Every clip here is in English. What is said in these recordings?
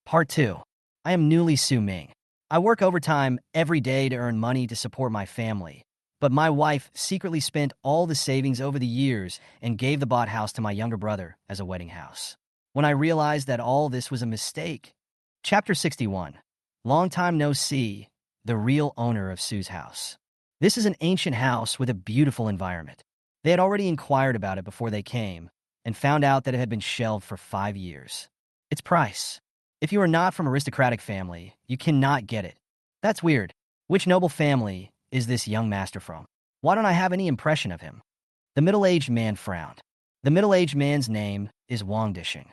Part 2. I am newly Su Ming. I work overtime every day to earn money to support my family. But my wife secretly spent all the savings over the years and gave the bought house to my younger brother as a wedding house. When I realized that all this was a mistake. Chapter 61. Long time no see, the real owner of Su's house. This is an ancient house with a beautiful environment. They had already inquired about it before they came and found out that it had been shelved for 5 years. Its price. If you are not from aristocratic family, you cannot get it. That's weird. Which noble family is this young master from? Why don't I have any impression of him? The middle-aged man frowned. The middle-aged man's name is Wang Disheng.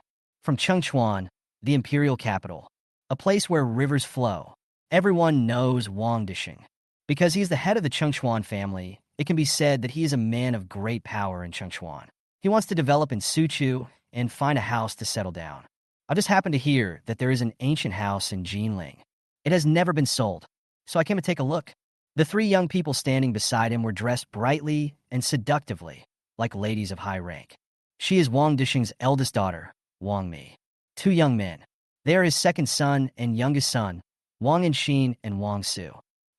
From Chengchuan, the imperial capital, a place where rivers flow. Everyone knows Wang Disheng. Because he is the head of the Chengchuan family, it can be said that he is a man of great power in Chengchuan. He wants to develop in Suchu and find a house to settle down. I just happened to hear that there is an ancient house in Jinling. It has never been sold, so I came to take a look. The 3 young people standing beside him were dressed brightly and seductively, like ladies of high rank. She is Wang Disheng's eldest daughter, Wang Mi. 2 young men. They are his second son and youngest son, Wang Inxin and Wang Su.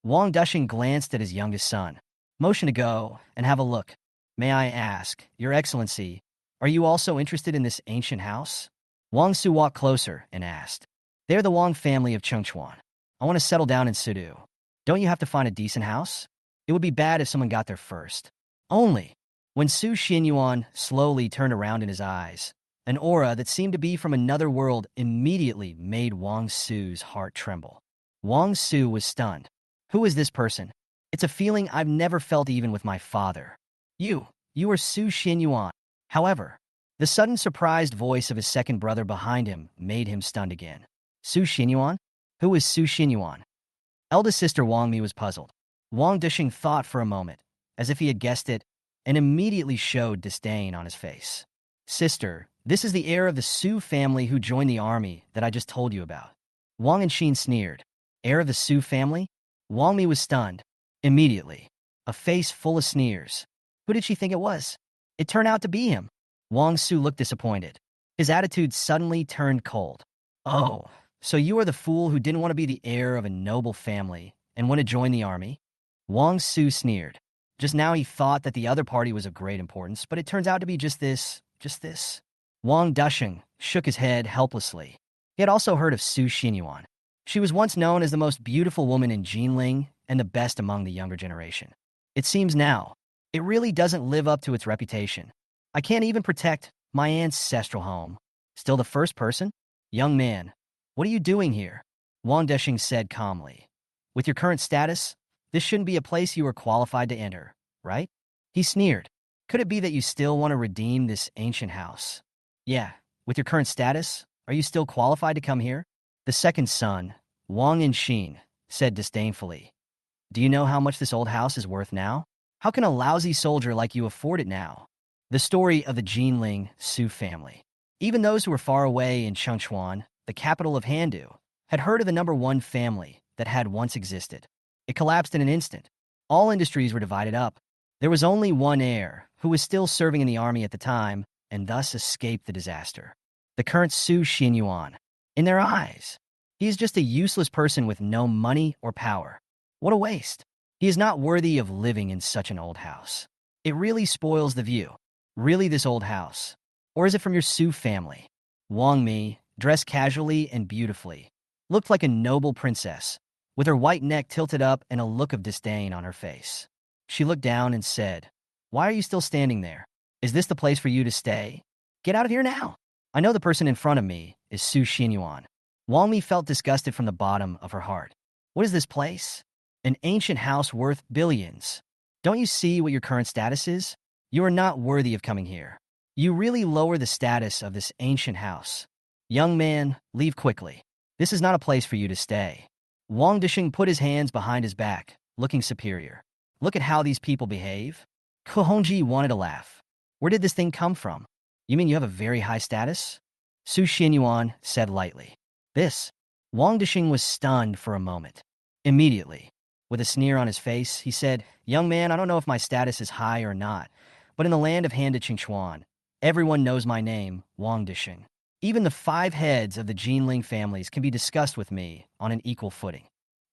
Wang Disheng glanced at his youngest son, motioned to go and have a look. May I ask, Your Excellency, are you also interested in this ancient house? Wang Su walked closer and asked. They're the Wang family of Chengchuan. I want to settle down in Sudu. Don't you have to find a decent house? It would be bad if someone got there first. Only. When Su Xinyuan slowly turned around in his eyes, an aura that seemed to be from another world immediately made Wang Su's heart tremble. Wang Su was stunned. Who is this person? It's a feeling I've never felt even with my father. You are Su Xinyuan. However, the sudden surprised voice of his second brother behind him made him stunned again. Su Xinyuan? Who is Su Xinyuan? Eldest sister Wang Mi was puzzled. Wang Disheng thought for a moment, as if he had guessed it, and immediately showed disdain on his face. Sister, this is the heir of the Su family who joined the army that I just told you about. Wang Inxin sneered. Heir of the Su family? Wang Mi was stunned. Immediately. A face full of sneers. Who did she think it was? It turned out to be him. Wang Su looked disappointed. His attitude suddenly turned cold. Oh, so you are the fool who didn't want to be the heir of a noble family and want to join the army? Wang Su sneered. Just now he thought that the other party was of great importance, but it turns out to be just this. Wang Disheng shook his head helplessly. He had also heard of Su Xinyuan. She was once known as the most beautiful woman in Jinling and the best among the younger generation. It seems now, it really doesn't live up to its reputation. I can't even protect my ancestral home. Still the first person? Young man, what are you doing here? Wang Disheng said calmly. With your current status, this shouldn't be a place you are qualified to enter, right? He sneered. Could it be that you still want to redeem this ancient house? Yeah, with your current status, are you still qualified to come here? The second son, Wang Inxin, said disdainfully. Do you know how much this old house is worth now? How can a lousy soldier like you afford it now? The story of the Jinling Su family. Even those who were far away in Chengchuan, the capital of Handu, had heard of the number 1 family that had once existed. It collapsed in an instant. All industries were divided up. There was only one heir, who was still serving in the army at the time, and thus escaped the disaster. The current Su Xinyuan. In their eyes, he is just a useless person with no money or power. What a waste. He is not worthy of living in such an old house. It really spoils the view. Really this old house? Or is it from your Su family? Wang Mi, dressed casually and beautifully, looked like a noble princess, with her white neck tilted up and a look of disdain on her face. She looked down and said, Why are you still standing there? Is this the place for you to stay? Get out of here now. I know the person in front of me is Su Xinyuan. Wang Mi felt disgusted from the bottom of her heart. What is this place? An ancient house worth billions. Don't you see what your current status is? You are not worthy of coming here. You really lower the status of this ancient house. Young man, leave quickly. This is not a place for you to stay. Wang Disheng put his hands behind his back, looking superior. Look at how these people behave. Ke Hongji wanted to laugh. Where did this thing come from? You mean you have a very high status? Su Xinyuan said lightly. This. Wang Disheng was stunned for a moment. Immediately, with a sneer on his face, he said, Young man, I don't know if my status is high or not, but in the land of Handa Qingchuan, everyone knows my name, Wang Disheng. Even the 5 heads of the Jinling families can be discussed with me on an equal footing.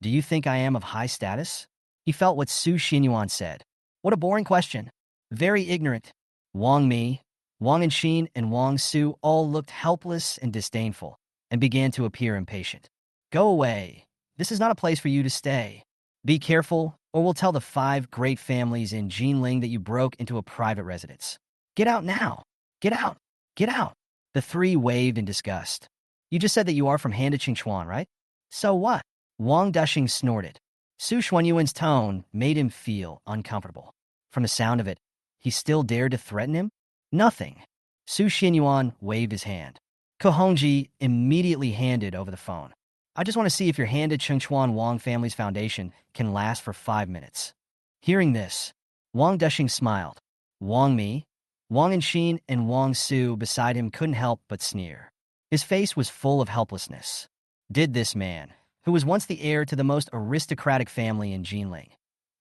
Do you think I am of high status? He felt what Su Xinyuan said. What a boring question. Very ignorant. Wang Mi, Wang Enxin, and Wang Su all looked helpless and disdainful, and began to appear impatient. Go away. This is not a place for you to stay. Be careful, or we'll tell the 5 great families in Jinling that you broke into a private residence. Get out now. Get out. Get out. The 3 waved in disgust. You just said that you are from Handa Qingchuan, right? So what? Wang Dushing snorted. Su Xuanyuan's tone made him feel uncomfortable. From the sound of it, he still dared to threaten him? Nothing. Su Xinyuan waved his hand. Ko Hongji immediately handed over the phone. I just want to see if your Handa Qingchuan Wang family's foundation can last for 5 minutes. Hearing this, Wang Dushing smiled. Wang Mi, Wang Enxin, and Wang Su beside him couldn't help but sneer. His face was full of helplessness. Did this man, who was once the heir to the most aristocratic family in Jinling,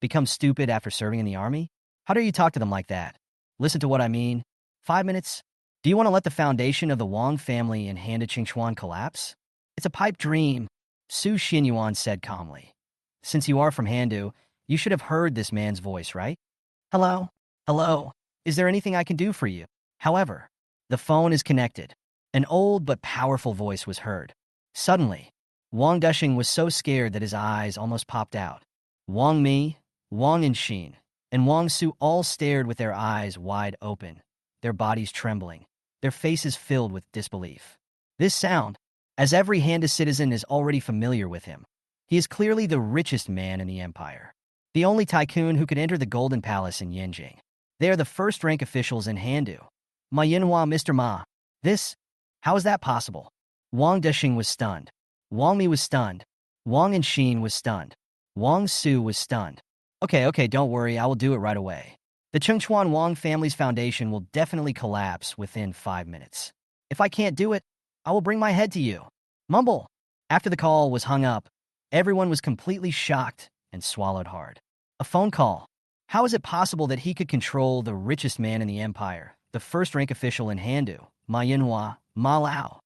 become stupid after serving in the army? How dare you talk to them like that? Listen to what I mean. 5 minutes? Do you want to let the foundation of the Wang family in Handa Qingchuan collapse? It's a pipe dream, Su Xinyuan said calmly. Since you are from Handu, you should have heard this man's voice, right? Hello? Hello? Is there anything I can do for you? However, the phone is connected. An old but powerful voice was heard. Suddenly, Wang Dushing was so scared that his eyes almost popped out. Wang Mi, Wang Enxin, and Wang Su all stared with their eyes wide open, their bodies trembling, their faces filled with disbelief. This sound, as every Handa citizen is already familiar with him. He is clearly the richest man in the empire. The only tycoon who could enter the Golden Palace in Yanjing. They are the first-rank officials in Handu. Manhwa, Mr. Ma. This? How is that possible? Wang Dushing was stunned. Wang Mi was stunned. Wang Enxin was stunned. Wang Su was stunned. Okay, don't worry, I will do it right away. The Qingchuan Wang family's foundation will definitely collapse within 5 minutes. If I can't do it, I will bring my head to you. Mumble. After the call was hung up, everyone was completely shocked and swallowed hard. A phone call. How is it possible that he could control the richest man in the empire, the first-rank official in Handu, Manhwa, Ma Lao?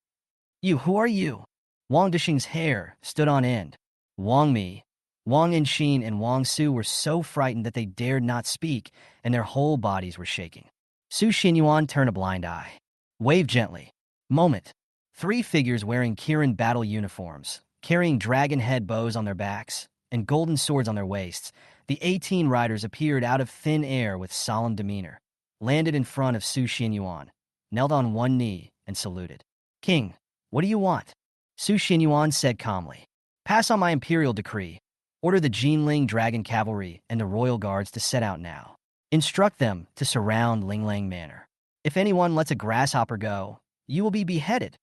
Who are you? Wang Dushing's hair stood on end. Wang Mi, Wang Enxin, and Wang Su were so frightened that they dared not speak, and their whole bodies were shaking. Su Xinyuan turned a blind eye. Wave gently. Moment. 3 figures wearing Kirin battle uniforms, carrying dragon head bows on their backs, and golden swords on their waists, the 18 riders appeared out of thin air with solemn demeanor, landed in front of Su Xinyuan, knelt on one knee, and saluted. King, what do you want? Su Xinyuan said calmly. Pass on my imperial decree. Order the Jinling dragon cavalry and the royal guards to set out now. Instruct them to surround Linglang Manor. If anyone lets a grasshopper go, you will be beheaded.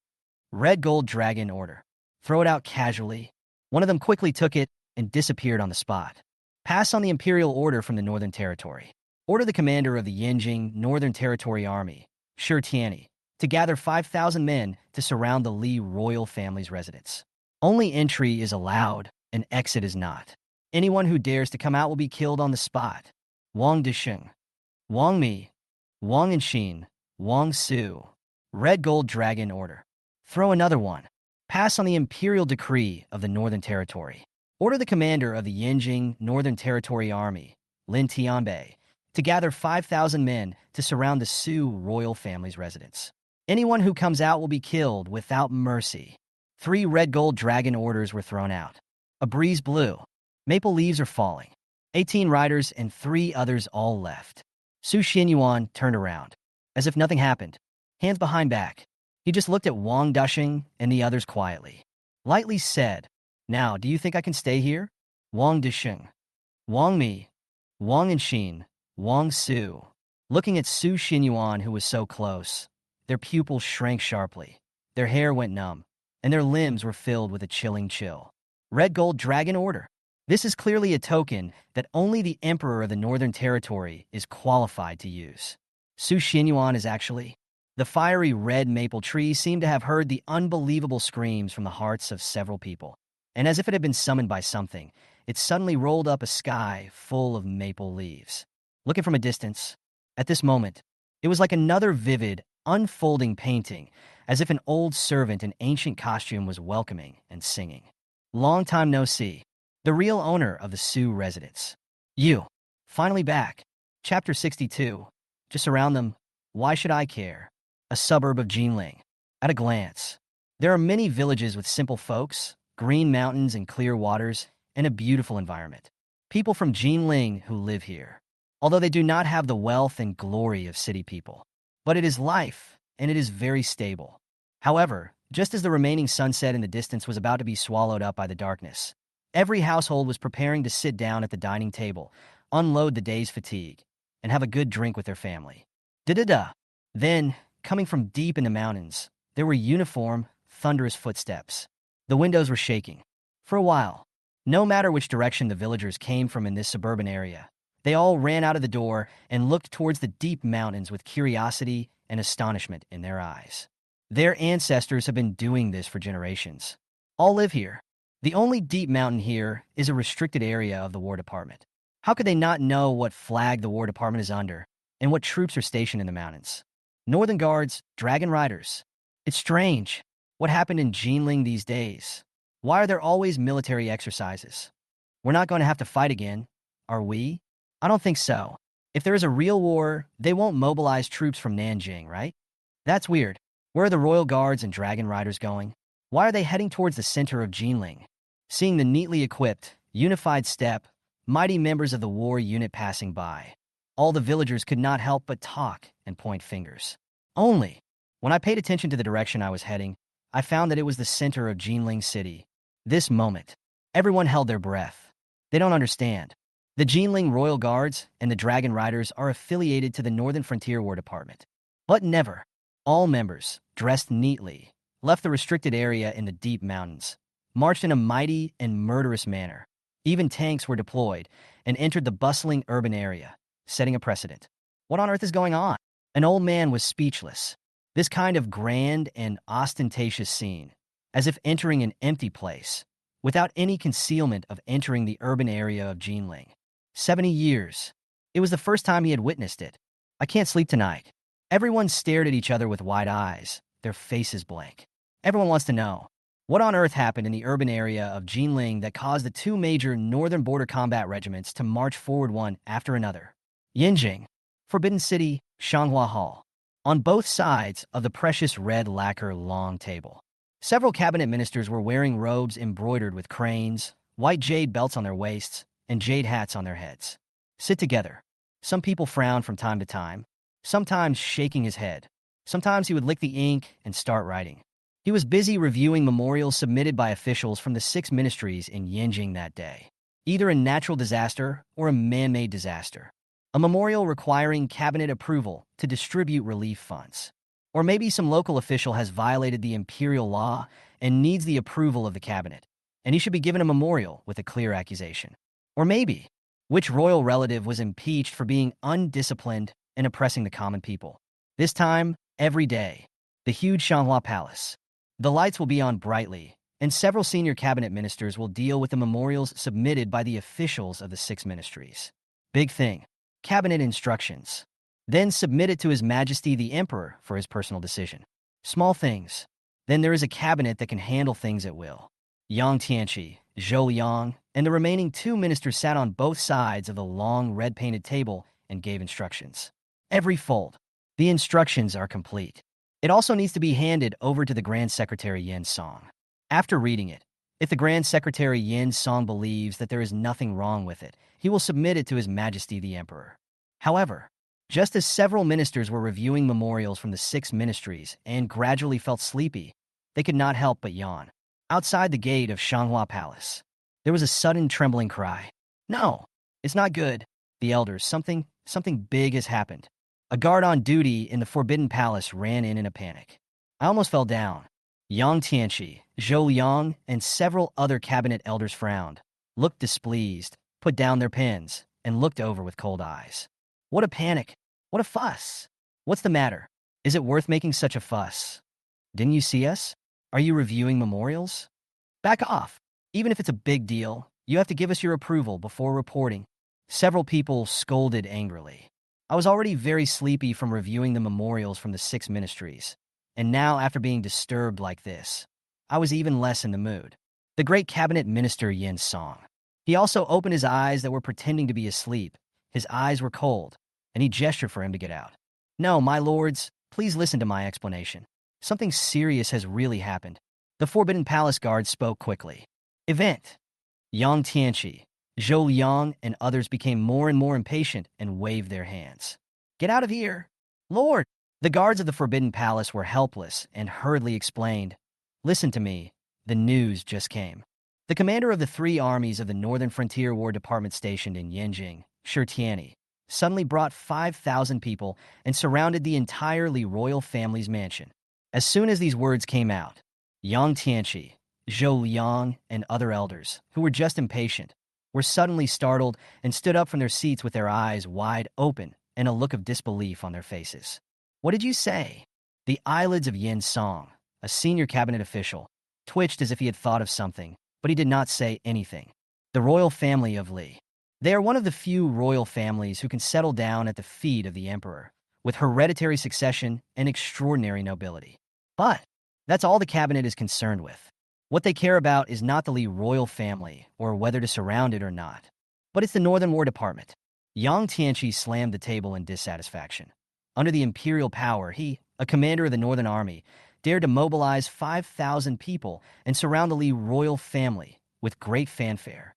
Red gold dragon order. Throw it out casually. One of them quickly took it and disappeared on the spot. Pass on the imperial order from the Northern Territory. Order the commander of the Yanjing Northern Territory Army, Shi Tianyi, to gather 5,000 men to surround the Li royal family's residence. Only entry is allowed, and exit is not. Anyone who dares to come out will be killed on the spot. Wang Dushing, Wang Mi, Wang Enxin, Wang Su. Red gold dragon order. Throw another one. Pass on the imperial decree of the Northern Territory. Order the commander of the Yanjing Northern Territory Army, Lin Tianbei, to gather 5,000 men to surround the Su royal family's residence. Anyone who comes out will be killed without mercy. 3 red gold dragon orders were thrown out. A breeze blew. Maple leaves are falling. 18 riders and 3 others all left. Su Xinyuan turned around, as if nothing happened, hands behind back. He just looked at Wang Dushing and the others quietly. Lightly said, Now, do you think I can stay here? Wang Dushing, Wang Mi, Wang Enxin, Wang Su. Looking at Su Xinyuan, who was so close, their pupils shrank sharply, their hair went numb, and their limbs were filled with a chilling chill. Red gold dragon order. This is clearly a token that only the emperor of the Northern Territory is qualified to use. Su Xinyuan is actually... The fiery red maple tree seemed to have heard the unbelievable screams from the hearts of several people, and as if it had been summoned by something, it suddenly rolled up a sky full of maple leaves. Looking from a distance, at this moment, it was like another vivid, unfolding painting, as if an old servant in ancient costume was welcoming and singing. Long time no see. The real owner of the Sioux residence. You. Finally back. Chapter 62. Just around them. Why should I care? A suburb of Jinling. At a glance. There are many villages with simple folks, green mountains and clear waters, and a beautiful environment. People from Jinling who live here. Although they do not have the wealth and glory of city people. But it is life, and it is very stable. However, just as the remaining sunset in the distance was about to be swallowed up by the darkness, every household was preparing to sit down at the dining table, unload the day's fatigue, and have a good drink with their family. Da-da-da. Then, coming from deep in the mountains, there were uniform, thunderous footsteps. The windows were shaking. For a while, no matter which direction the villagers came from in this suburban area, they all ran out of the door and looked towards the deep mountains with curiosity and astonishment in their eyes. Their ancestors have been doing this for generations. All live here. The only deep mountain here is a restricted area of the War Department. How could they not know what flag the War Department is under and what troops are stationed in the mountains? Northern Guards, Dragon Riders. It's strange. What happened in Jinling these days? Why are there always military exercises? We're not going to have to fight again, are we? I don't think so. If there is a real war, they won't mobilize troops from Nanjing, right? That's weird. Where are the Royal Guards and Dragon Riders going? Why are they heading towards the center of Jinling? Seeing the neatly equipped, unified step, mighty members of the war unit passing by, all the villagers could not help but talk and point fingers. Only, when I paid attention to the direction I was heading, I found that it was the center of Jinling City. This moment, everyone held their breath. They don't understand. The Jinling Royal Guards and the Dragon Riders are affiliated to the Northern Frontier War Department. But never. All members, dressed neatly, left the restricted area in the deep mountains, marched in a mighty and murderous manner. Even tanks were deployed and entered the bustling urban area, setting a precedent. What on earth is going on? An old man was speechless. This kind of grand and ostentatious scene, as if entering an empty place, without any concealment of entering the urban area of Jinling. 70 years. It was the first time he had witnessed it. I can't sleep tonight. Everyone stared at each other with wide eyes, their faces blank. Everyone wants to know, what on earth happened in the urban area of Jinling that caused the two major northern border combat regiments to march forward one after another? Yinjing, Forbidden City, Shanghua Hall. On both sides of the precious red lacquer long table. Several cabinet ministers were wearing robes embroidered with cranes, white jade belts on their waists, and jade hats on their heads. Sit together. Some people frowned from time to time, sometimes shaking his head. Sometimes he would lick the ink and start writing. He was busy reviewing memorials submitted by officials from the 6 ministries in Yinjing that day. Either a natural disaster or a man-made disaster. A memorial requiring cabinet approval to distribute relief funds. Or maybe some local official has violated the imperial law and needs the approval of the cabinet, and he should be given a memorial with a clear accusation. Or maybe, which royal relative was impeached for being undisciplined and oppressing the common people. This time, every day, the huge Shanghua Palace. The lights will be on brightly, and several senior cabinet ministers will deal with the memorials submitted by the officials of the 6 ministries. Big thing. Cabinet instructions. Then submit it to His Majesty the Emperor for his personal decision. Small things. Then there is a cabinet that can handle things at will. Yang Tianqi, Zhou Liang, and the remaining 2 ministers sat on both sides of the long red-painted table and gave instructions. Every fold. The instructions are complete. It also needs to be handed over to the Grand Secretary Yin Song. After reading it, if the Grand Secretary Yin Song believes that there is nothing wrong with it, he will submit it to His Majesty the Emperor. However, just as several ministers were reviewing memorials from the 6 ministries and gradually felt sleepy, they could not help but yawn. Outside the gate of Shanghua Palace, there was a sudden trembling cry. No, it's not good. The elders, something big has happened. A guard on duty in the Forbidden Palace ran in a panic. I almost fell down. Yang Tianqi, Zhou Liang, and several other cabinet elders frowned, looked displeased, put down their pens, and looked over with cold eyes. What a panic! What a fuss! What's the matter? Is it worth making such a fuss? Didn't you see us? Are you reviewing memorials? Back off. Even if it's a big deal, you have to give us your approval before reporting. Several people scolded angrily. I was already very sleepy from reviewing the memorials from the 6 ministries. And now, after being disturbed like this, I was even less in the mood. The great cabinet minister Yin Song. He also opened his eyes that were pretending to be asleep. His eyes were cold, and he gestured for him to get out. No, my lords, please listen to my explanation. Something serious has really happened. The Forbidden Palace guard spoke quickly. Event. Yang Tianqi, Zhou Liang, and others became more and more impatient and waved their hands. Get out of here! Lord! The guards of the Forbidden Palace were helpless and hurriedly explained, Listen to me, the news just came. The commander of the 3 armies of the Northern Frontier War Department stationed in Yanjing, Shirtiani, suddenly brought 5,000 people and surrounded the entire Li royal family's mansion. As soon as these words came out, Yang Tianqi, Zhou Liang, and other elders, who were just impatient, were suddenly startled and stood up from their seats with their eyes wide open and a look of disbelief on their faces. What did you say? The eyelids of Yin Song, a senior cabinet official, twitched as if he had thought of something, but he did not say anything. The royal family of Li. They are one of the few royal families who can settle down at the feet of the emperor, with hereditary succession and extraordinary nobility. But that's all the cabinet is concerned with. What they care about is not the Li royal family or whether to surround it or not, but it's the Northern War Department. Yang Tianqi slammed the table in dissatisfaction. Under the imperial power, he, a commander of the Northern Army, dared to mobilize 5,000 people and surround the Li royal family with great fanfare.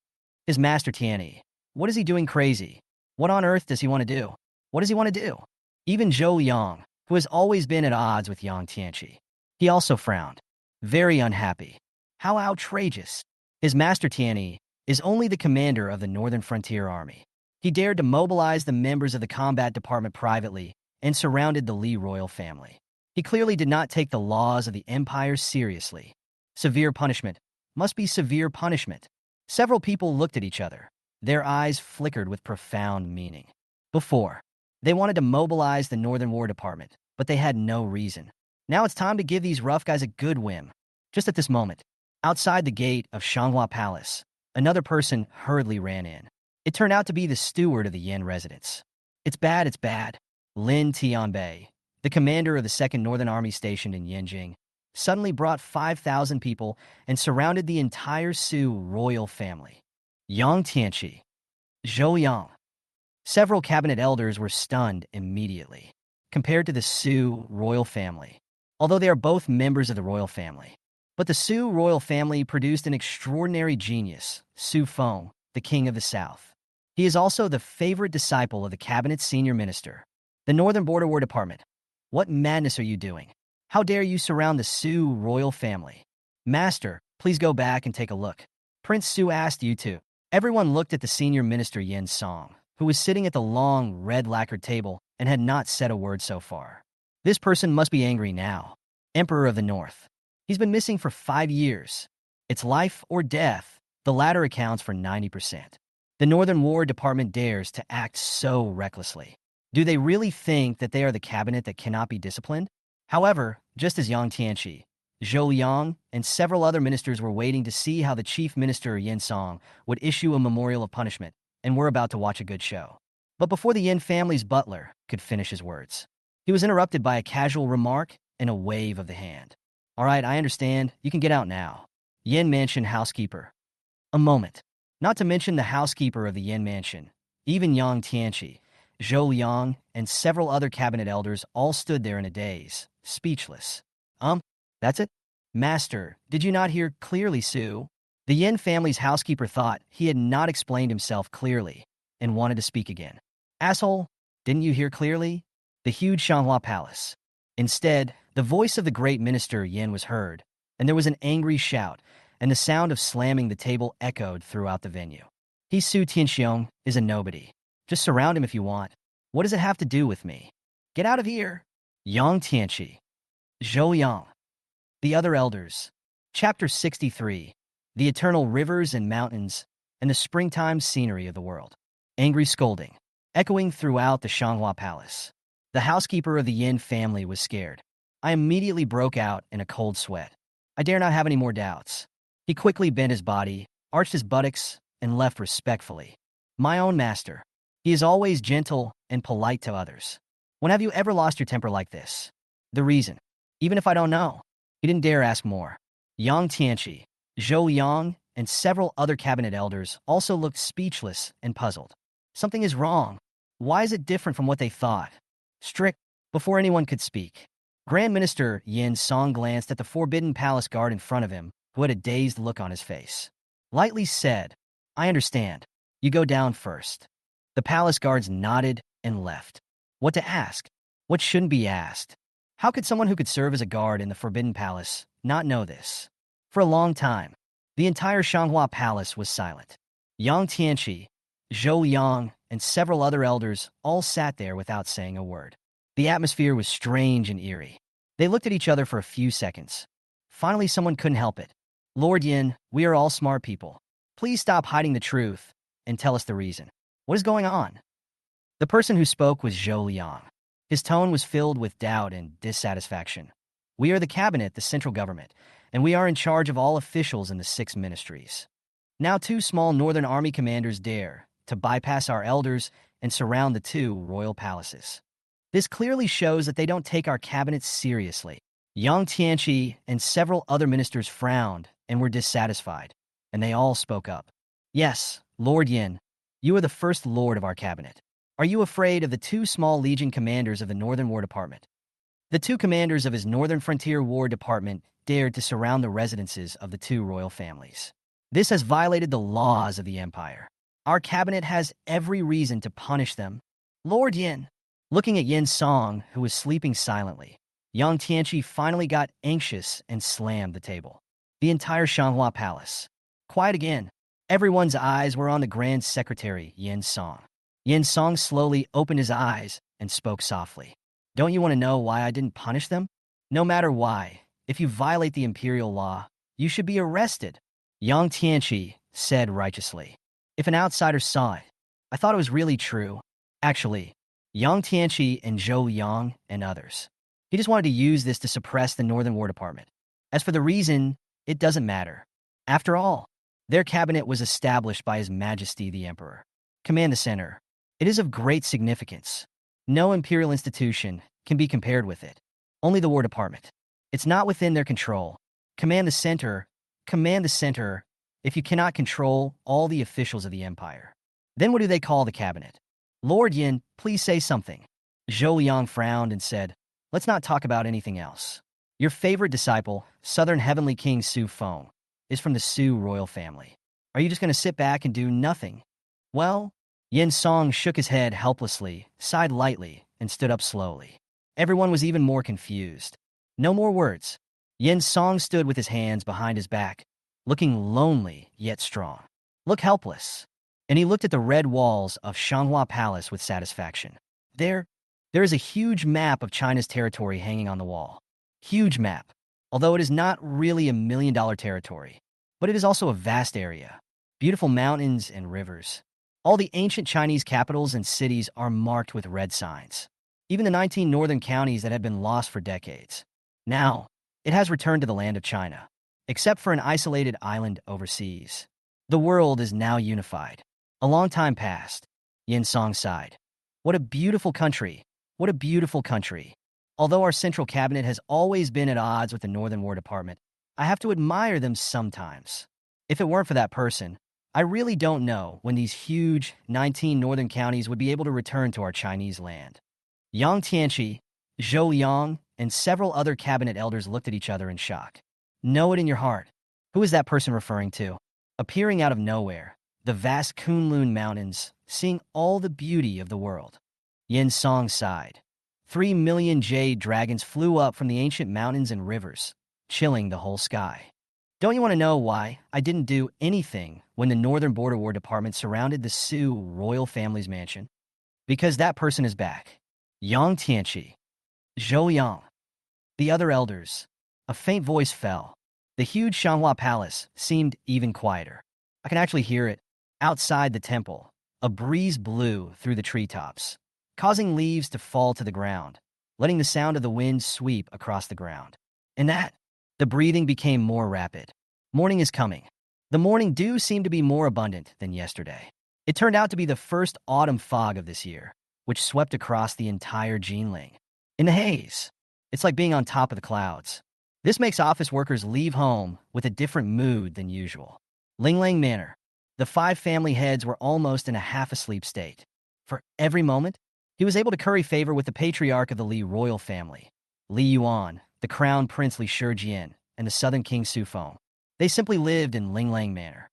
His master Tianyi, what is he doing crazy? What on earth does he want to do? What does he want to do? Even Zhou Yang, who has always been at odds with Yang Tianqi, he also frowned, very unhappy. How outrageous. His master Tianyi is only the commander of the Northern Frontier Army. He dared to mobilize the members of the combat department privately and surrounded the Li royal family. He clearly did not take the laws of the empire seriously. Severe punishment must be severe punishment. Several people looked at each other. Their eyes flickered with profound meaning. Before, they wanted to mobilize the Northern War Department, but they had no reason. Now it's time to give these rough guys a good whim. Just at this moment, outside the gate of Manhwa Palace, another person hurriedly ran in. It turned out to be the steward of the Yin residence. It's bad, it's bad. Lin Tianbei, the commander of the 2nd Northern Army stationed in Yanjing, suddenly brought 5,000 people and surrounded the entire Su royal family. Yang Tianqi, Zhou Yang. Several cabinet elders were stunned immediately, compared to the Su royal family, although they are both members of the royal family. But the Su royal family produced an extraordinary genius, Su Feng, the king of the south. He is also the favorite disciple of the cabinet's senior minister, the Northern Border War Department. What madness are you doing? How dare you surround the Su royal family? Master, please go back and take a look. Prince Su asked you to. Everyone looked at the senior minister Yin Song, who was sitting at the long, red lacquered table and had not said a word so far. This person must be angry now. Emperor of the North. He's been missing for 5 years. It's life or death. The latter accounts for 90%. The Northern War Department dares to act so recklessly. Do they really think that they are the cabinet that cannot be disciplined? However, just as Yang Tianqi, Zhou Liang, and several other ministers were waiting to see how the chief minister Yin Song would issue a memorial of punishment, and were about to watch a good show. But before the Yin family's butler could finish his words, he was interrupted by a casual remark and a wave of the hand. All right, I understand. You can get out now. Yin Mansion housekeeper. A moment. Not to mention the housekeeper of the Yin Mansion, even Yang Tianqi, Zhou Liang, and several other cabinet elders all stood there in a daze, speechless. That's it? Master, did you not hear clearly, Su? The Yin family's housekeeper thought he had not explained himself clearly and wanted to speak again. Asshole, didn't you hear clearly? The huge Shanghua Palace. Instead, the voice of the great minister Yin was heard, and there was an angry shout, and the sound of slamming the table echoed throughout the venue. He Su Tianxiong is a nobody. Just surround him if you want. What does it have to do with me? Get out of here. Yang Tianqi. Zhou Yang. The other elders. Chapter 63. The eternal rivers and mountains, and the springtime scenery of the world. Angry scolding, echoing throughout the Shanghua Palace. The housekeeper of the Yin family was scared. I immediately broke out in a cold sweat. I dare not have any more doubts. He quickly bent his body, arched his buttocks, and left respectfully. My own master. He is always gentle and polite to others. When have you ever lost your temper like this? The reason. Even if I don't know. He didn't dare ask more. Yang Tianqi, Zhou Yang, and several other cabinet elders also looked speechless and puzzled. Something is wrong. Why is it different from what they thought? Strict. Before anyone could speak, Grand Minister Yin Song glanced at the Forbidden Palace guard in front of him, who had a dazed look on his face. Lightly said, I understand. You go down first. The palace guards nodded and left. What to ask? What shouldn't be asked? How could someone who could serve as a guard in the Forbidden Palace not know this? For a long time, the entire Shanghua Palace was silent. Yang Tianqi, Zhou Yang, and several other elders all sat there without saying a word. The atmosphere was strange and eerie. They looked at each other for a few seconds. Finally, someone couldn't help it. Lord Yin, we are all smart people. Please stop hiding the truth and tell us the reason. What is going on? The person who spoke was Zhou Yang. His tone was filled with doubt and dissatisfaction. We are the cabinet, the central government, and we are in charge of all officials in the 6 ministries. Now 2 small northern army commanders dare to bypass our elders and surround the 2 royal palaces. This clearly shows that they don't take our cabinet seriously. Yang Tianqi and several other ministers frowned and were dissatisfied, and they all spoke up. Yes, Lord Yin, you are the first lord of our cabinet. Are you afraid of the 2 small legion commanders of the Northern War Department? The 2 commanders of his Northern Frontier War Department dared to surround the residences of the 2 royal families. This has violated the laws of the empire. Our cabinet has every reason to punish them. Lord Yin. Looking at Yin Song, who was sleeping silently, Yang Tianqi finally got anxious and slammed the table. The entire Shanghua Palace. Quiet again. Everyone's eyes were on the Grand Secretary, Yin Song. Yin Song slowly opened his eyes and spoke softly. Don't you want to know why I didn't punish them? No matter why, if you violate the imperial law, you should be arrested. Yang Tianqi said righteously. If an outsider saw it, I thought it was really true. Actually, Yang Tianqi and Zhou Yang and others. He just wanted to use this to suppress the Northern War Department. As for the reason, it doesn't matter. After all, their cabinet was established by His Majesty the Emperor. Command the center. It is of great significance. No imperial institution can be compared with it. Only the War Department. It's not within their control. Command the center. Command the center. If you cannot control all the officials of the empire, then what do they call the cabinet? Lord Yin, please say something. Zhou Yang frowned and said, let's not talk about anything else. Your favorite disciple, Southern Heavenly King Su Feng, is from the Su royal family. Are you just going to sit back and do nothing? Well, Yin Song shook his head helplessly, sighed lightly, and stood up slowly. Everyone was even more confused. No more words. Yin Song stood with his hands behind his back, looking lonely yet strong. Look helpless. And he looked at the red walls of Shanghua Palace with satisfaction. There is a huge map of China's territory hanging on the wall. Huge map, although it is not really a million-dollar territory. But it is also a vast area. Beautiful mountains and rivers. All the ancient Chinese capitals and cities are marked with red signs. Even the 19 northern counties that had been lost for decades. Now, it has returned to the land of China, except for an isolated island overseas. The world is now unified. A long time passed. Yin Song sighed. What a beautiful country. What a beautiful country. Although our central cabinet has always been at odds with the Northern War Department, I have to admire them sometimes. If it weren't for that person, I really don't know when these huge 19 northern counties would be able to return to our Chinese land. Yang Tianqi, Zhou Yang, and several other cabinet elders looked at each other in shock. Know it in your heart. Who is that person referring to? Appearing out of nowhere, the vast Kunlun Mountains, seeing all the beauty of the world. Yin Song sighed. 3 million jade dragons flew up from the ancient mountains and rivers, chilling the whole sky. Don't you want to know why I didn't do anything when the Northern Border War Department surrounded the Su royal family's mansion? Because that person is back. Yang Tianqi, Zhou Yang, the other elders. A faint voice fell. The huge Shanghua Palace seemed even quieter. I can actually hear it. Outside the temple, a breeze blew through the treetops, causing leaves to fall to the ground, letting the sound of the wind sweep across the ground. And that, the breathing became more rapid. Morning is coming. The morning dew seemed to be more abundant than yesterday. It turned out to be the first autumn fog of this year, which swept across the entire Jinling. In the haze, It's like being on top of the clouds. This makes office workers leave home with a different mood than usual. Linglang Manor. The five family heads were almost in a half-asleep state. For every moment, he was able to curry favor with the patriarch of the Li royal family, Li Yuan, the crown prince Li Shijian, and the southern king Su Feng. They simply lived in Linglang Manor.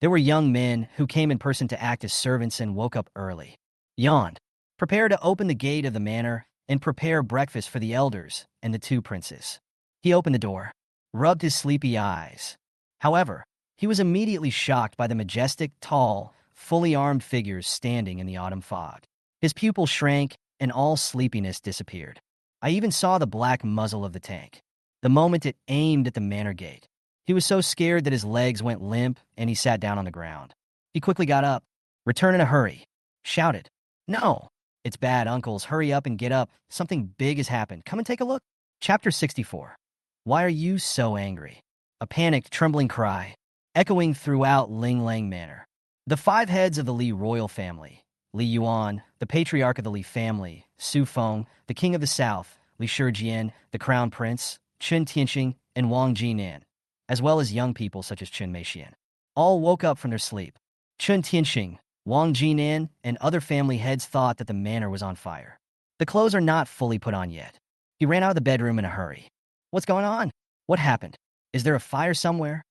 There were young men who came in person to act as servants and woke up early. Yawned. Prepare to open the gate of the manor and prepare breakfast for the elders and the two princes. He opened the door, rubbed his sleepy eyes. However, he was immediately shocked by the majestic, tall, fully armed figures standing in the autumn fog. His pupils shrank and all sleepiness disappeared. I even saw the black muzzle of the tank. The moment it aimed at the manor gate, he was so scared that his legs went limp and he sat down on the ground. He quickly got up, returned in a hurry, shouted, "No! It's bad, uncles. Hurry up and get up. Something big has happened. Come and take a look." Chapter 64. Why are you so angry? A panicked, trembling cry, echoing throughout Linglang Manor. The five heads of the Li royal family, Li Yuan, the patriarch of the Li family, Su Feng, the king of the south, Li Shijian, the crown prince, Chen Tianxing, and Wang Jinan, as well as young people such as Chen Meixian, all woke up from their sleep. Chen Tianxing, Wang Jinan, and other family heads thought that the manor was on fire. The clothes are not fully put on yet. He ran out of the bedroom in a hurry. What's going on? What happened? Is there a fire somewhere?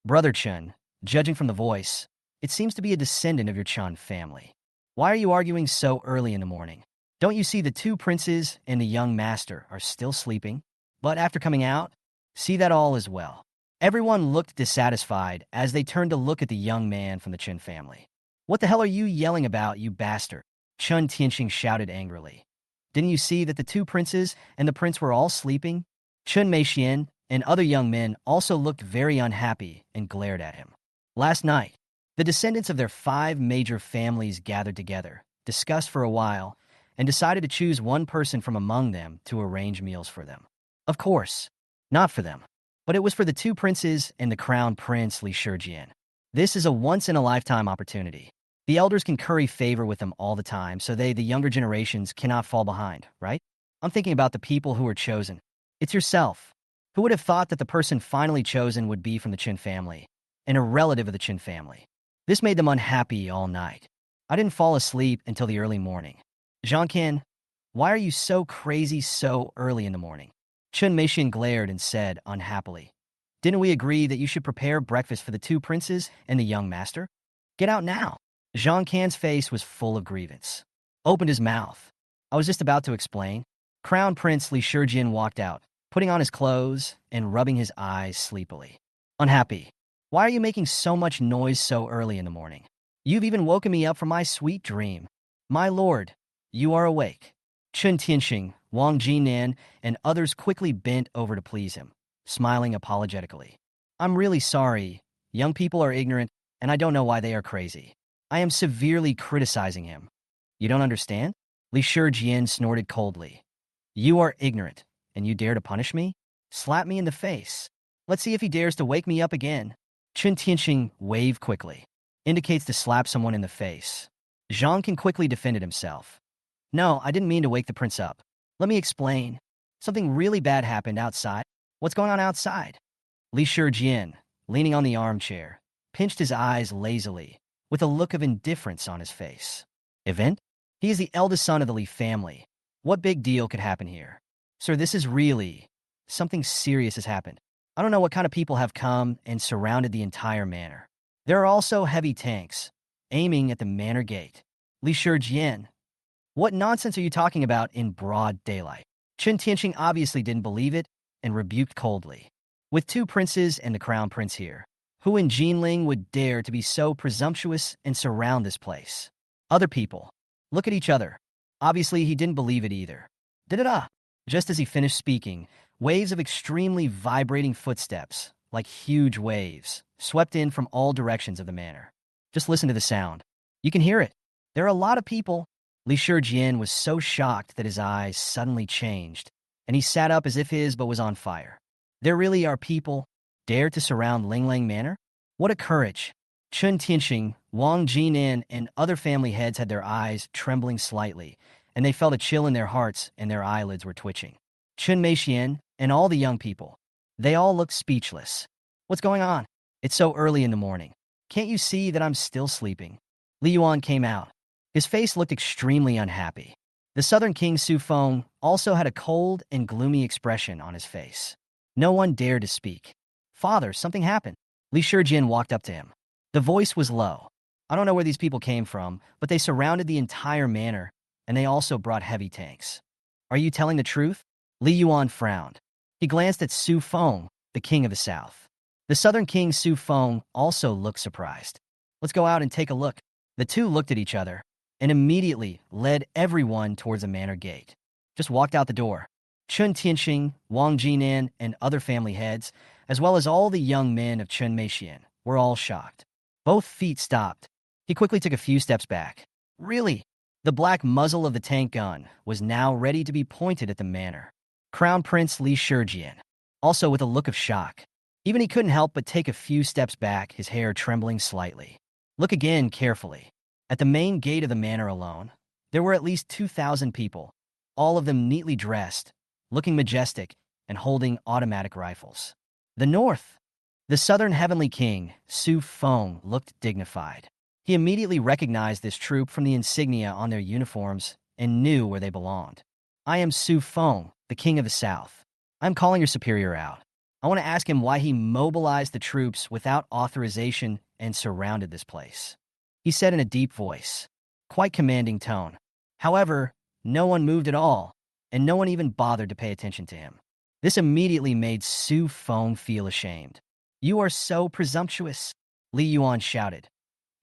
Brother Chen, judging from the voice, it seems to be a descendant of your Chen family. Why are you arguing so early in the morning? Don't you see the two princes and the young master are still sleeping? But after coming out, see that all is well. Everyone looked dissatisfied as they turned to look at the young man from the Chen family. What the hell are you yelling about, you bastard? Chen Tianxing shouted angrily. Didn't you see that the two princes and the prince were all sleeping? Chen Meixian and other young men also looked very unhappy and glared at him. Last night, the descendants of their five major families gathered together, discussed for a while, and decided to choose one person from among them to arrange meals for them. Of course, not for them, but it was for the two princes and the crown prince Li Shijian. This is a once-in-a-lifetime opportunity. The elders can curry favor with them all the time, so the younger generations, cannot fall behind, right? I'm thinking about the people who were chosen. It's yourself. Who would have thought that the person finally chosen would be from the Qin family, and a relative of the Qin family? This made them unhappy all night. I didn't fall asleep until the early morning. Jeankin, why are you so crazy so early in the morning? Chen Meixian glared and said unhappily, Didn't we agree that you should prepare breakfast for the two princes and the young master? Get out now. Jean Can's face was full of grievance. Opened his mouth. I was just about to explain. Crown Prince Li Shijian walked out, putting on his clothes and rubbing his eyes sleepily. Unhappy. Why are you making so much noise so early in the morning? You've even woken me up from my sweet dream. My lord, you are awake. Chen Tianxing, Wang Jinan, and others quickly bent over to please him, smiling apologetically. I'm really sorry. Young people are ignorant, and I don't know why they are crazy. I am severely criticizing him. You don't understand? Li Shijian snorted coldly. You are ignorant, and you dare to punish me? Slap me in the face. Let's see if he dares to wake me up again. Chen Tianxing waved quickly. Indicates to slap someone in the face. Zhang Can quickly defended himself. No, I didn't mean to wake the prince up. Let me explain. Something really bad happened outside. What's going on outside? Li Shijian, leaning on the armchair, pinched his eyes lazily, with a look of indifference on his face. Event? He is the eldest son of the Li family. What big deal could happen here? Sir, this is really... something serious has happened. I don't know what kind of people have come and surrounded the entire manor. There are also heavy tanks, aiming at the manor gate. Li Shijian, what nonsense are you talking about in broad daylight? Chen Tianxing obviously didn't believe it and rebuked coldly. With two princes and the crown prince here, who in Jinling would dare to be so presumptuous and surround this place? Other people. Look at each other. Obviously, he didn't believe it either. Da-da-da. Just as he finished speaking, waves of extremely vibrating footsteps, like huge waves, swept in from all directions of the manor. Just listen to the sound. You can hear it. There are a lot of people. Li Shijian was so shocked that his eyes suddenly changed, and he sat up as if his boat was on fire. There really are people dare to surround Linglang Manor? What a courage! Chen Tianxing, Wang Jinan, and other family heads had their eyes trembling slightly and they felt a chill in their hearts and their eyelids were twitching. Chun Meixian and all the young people, they all looked speechless. What's going on? It's so early in the morning. Can't you see that I'm still sleeping? Li Yuan came out. His face looked extremely unhappy. The Southern King Su Feng also had a cold and gloomy expression on his face. No one dared to speak. Father, something happened. Li Shijin walked up to him. The voice was low. I don't know where these people came from, but they surrounded the entire manor, and they also brought heavy tanks. Are you telling the truth? Li Yuan frowned. He glanced at Su Feng, the king of the south. The Southern King Su Feng also looked surprised. Let's go out and take a look. The two looked at each other and immediately led everyone towards a manor gate. Just walked out the door. Chun Tianxing, Wang Jinan, and other family heads, as well as all the young men of Chun Meixian, were all shocked. Both feet stopped. He quickly took a few steps back. Really? The black muzzle of the tank gun was now ready to be pointed at the manor. Crown Prince Li Shijin, also with a look of shock. Even he couldn't help but take a few steps back, his hair trembling slightly. Look again carefully. At the main gate of the manor alone, there were at least 2,000 people, all of them neatly dressed, looking majestic, and holding automatic rifles. The north. The Southern Heavenly King, Su Feng, looked dignified. He immediately recognized this troop from the insignia on their uniforms and knew where they belonged. I am Su Feng, the King of the South. I'm calling your superior out. I want to ask him why he mobilized the troops without authorization and surrounded this place. He said in a deep voice, quite commanding tone. However, no one moved at all, and no one even bothered to pay attention to him. This immediately made Su Feng feel ashamed. You are so presumptuous, Li Yuan shouted.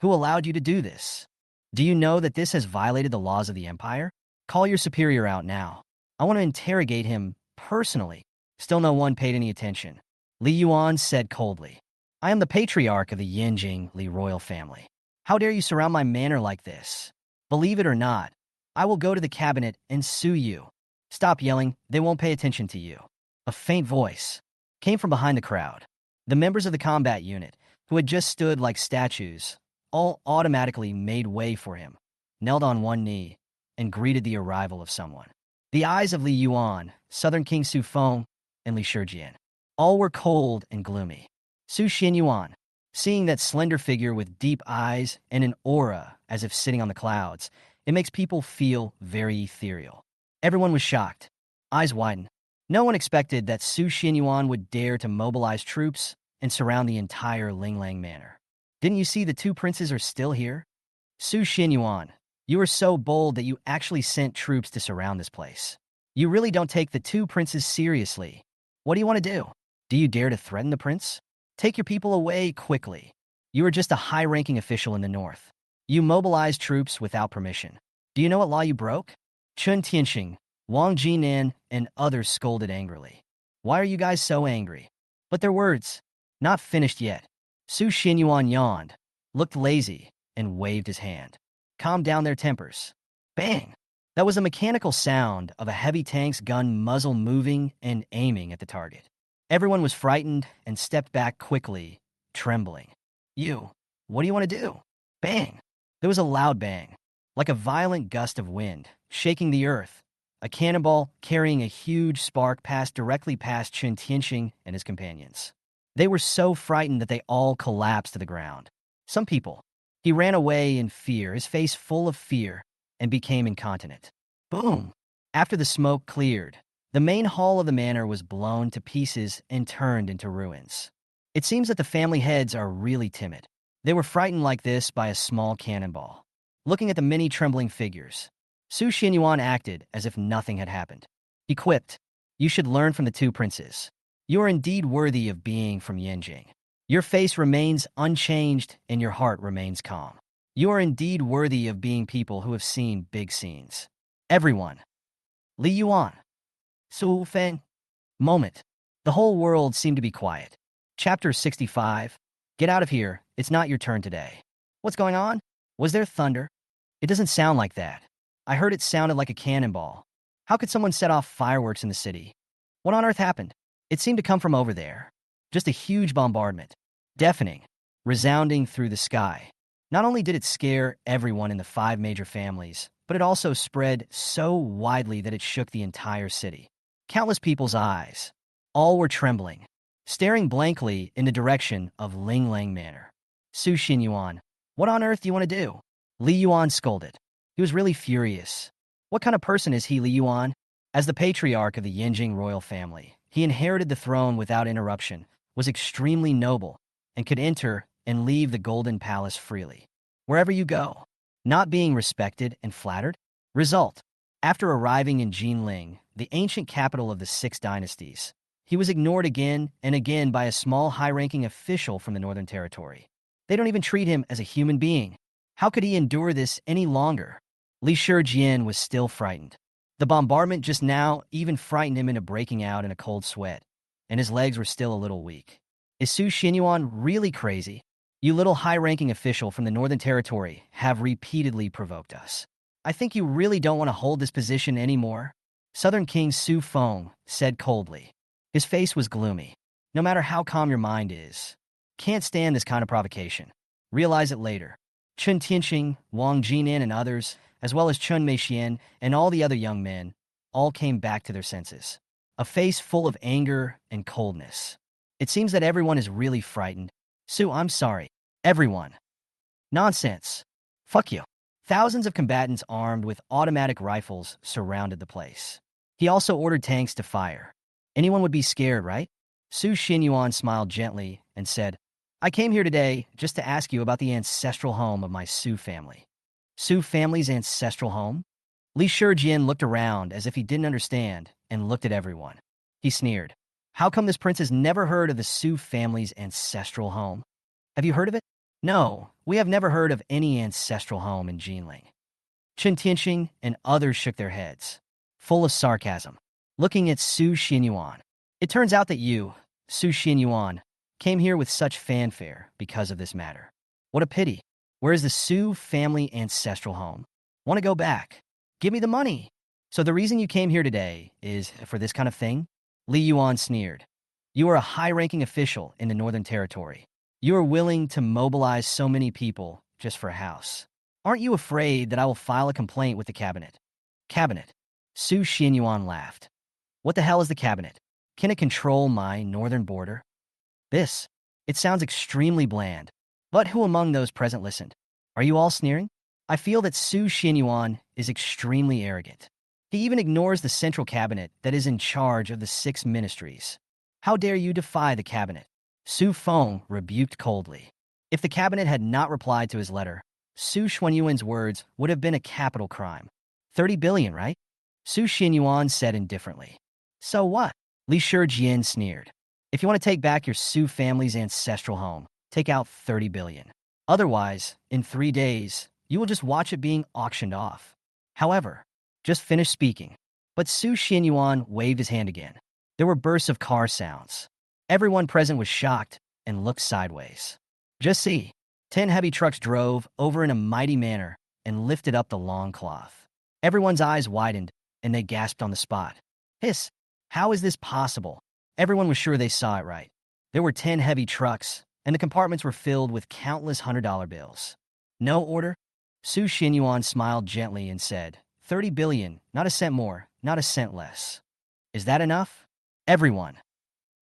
Who allowed you to do this? Do you know that this has violated the laws of the empire? Call your superior out now. I want to interrogate him personally. Still no one paid any attention. Li Yuan said coldly, I am the patriarch of the Yanjing Li royal family. How dare you surround my manor like this? Believe it or not, I will go to the cabinet and sue you. Stop yelling, they won't pay attention to you. A faint voice came from behind the crowd. The members of the combat unit, who had just stood like statues, all automatically made way for him, knelt on one knee, and greeted the arrival of someone. The eyes of Li Yuan, Southern King Su Feng, and Li Shijin, all were cold and gloomy. Su Xinyuan, seeing that slender figure with deep eyes and an aura as if sitting on the clouds, it makes people feel very ethereal. Everyone was shocked. Eyes widened. No one expected that Su Xinyuan would dare to mobilize troops and surround the entire Linglang Manor. Didn't you see the two princes are still here? Su Xinyuan, you were so bold that you actually sent troops to surround this place. You really don't take the two princes seriously. What do you want to do? Do you dare to threaten the prince? Take your people away quickly. You are just a high-ranking official in the north. You mobilized troops without permission. Do you know what law you broke? Chun Tianxing, Wang Jinan, and others scolded angrily. Why are you guys so angry? But their words, not finished yet. Su Xinyuan yawned, looked lazy, and waved his hand. Calm down their tempers. Bang! That was a mechanical sound of a heavy tank's gun muzzle moving and aiming at the target. Everyone was frightened and stepped back quickly, trembling. What do you want to do? Bang! There was a loud bang, like a violent gust of wind, shaking the earth. A cannonball carrying a huge spark passed directly past Chun Tianxing and his companions. They were so frightened that they all collapsed to the ground. Some people. He ran away in fear, his face full of fear, and became incontinent. Boom! After the smoke cleared, the main hall of the manor was blown to pieces and turned into ruins. It seems that the family heads are really timid. They were frightened like this by a small cannonball. Looking at the many trembling figures, Su Xinyuan acted as if nothing had happened. He quipped, You should learn from the two princes. You are indeed worthy of being from Yanjing. Your face remains unchanged and your heart remains calm. You are indeed worthy of being people who have seen big scenes. Everyone. Li Yuan. Su Feng. Moment. The whole world seemed to be quiet. Chapter 65. Get out of here. It's not your turn today. What's going on? Was there thunder? It doesn't sound like that. I heard it sounded like a cannonball. How could someone set off fireworks in the city? What on earth happened? It seemed to come from over there. Just a huge bombardment. Deafening. Resounding through the sky. Not only did it scare everyone in the 5 major families, but it also spread so widely that it shook the entire city. Countless people's eyes, all were trembling, staring blankly in the direction of Ling Lang Manor. Su Xinyuan, what on earth do you want to do? Li Yuan scolded. He was really furious. What kind of person is he, Li Yuan? As the patriarch of the Yinjing royal family, he inherited the throne without interruption, was extremely noble, and could enter and leave the Golden Palace freely. Wherever you go, not being respected and flattered? Result: after arriving in Jinling, the ancient capital of the Six Dynasties, he was ignored again and again by a small high-ranking official from the Northern Territory. They don't even treat him as a human being. How could he endure this any longer? Li Shijian was still frightened. The bombardment just now even frightened him into breaking out in a cold sweat, and his legs were still a little weak. Is Su Xinyuan really crazy? You little high-ranking official from the Northern Territory have repeatedly provoked us. I think you really don't want to hold this position anymore, Southern King Su Feng said coldly. His face was gloomy. No matter how calm your mind is, can't stand this kind of provocation. Realize it later. Chen Tianxing, Wang Jinan, and others, as well as Chun Meixian and all the other young men, all came back to their senses. A face full of anger and coldness. It seems that everyone is really frightened. Su, I'm sorry. Everyone. Nonsense. Fuck you. Thousands of combatants armed with automatic rifles surrounded the place. He also ordered tanks to fire. Anyone would be scared, right? Su Xinyuan smiled gently and said, I came here today just to ask you about the ancestral home of my Su family. Su family's ancestral home? Li Shijian looked around as if he didn't understand and looked at everyone. He sneered. How come this prince has never heard of the Su family's ancestral home? Have you heard of it? No, we have never heard of any ancestral home in Jinling. Chen Tianxing and others shook their heads, full of sarcasm, looking at Su Xinyuan. It turns out that you, Su Xinyuan, came here with such fanfare because of this matter. What a pity. Where is the Su family ancestral home? Want to go back? Give me the money. So the reason you came here today is for this kind of thing? Li Yuan sneered. You are a high-ranking official in the Northern Territory. You are willing to mobilize so many people just for a house. Aren't you afraid that I will file a complaint with the cabinet? Cabinet. Su Xinyuan laughed. What the hell is the cabinet? Can it control my northern border? This. It sounds extremely bland. But who among those present listened? Are you all sneering? I feel that Su Xinyuan is extremely arrogant. He even ignores the central cabinet that is in charge of the 6 ministries. How dare you defy the cabinet? Su Feng rebuked coldly. If the cabinet had not replied to his letter, Su Xinyuan's words would have been a capital crime. 30 billion, right? Su Xinyuan said indifferently. So what? Li Shijian sneered. If you want to take back your Su family's ancestral home, take out 30 billion. Otherwise, in 3 days, you will just watch it being auctioned off. However, just finish speaking. But Su Xinyuan waved his hand again. There were bursts of car sounds. Everyone present was shocked and looked sideways. Just see. 10 heavy trucks drove over in a mighty manner and lifted up the long cloth. Everyone's eyes widened, and they gasped on the spot. Hiss! How is this possible? Everyone was sure they saw it right. There were 10 heavy trucks, and the compartments were filled with countless $100 bills. No order? Su Xinyuan smiled gently and said, 30 billion, not a cent more, not a cent less. Is that enough? Everyone.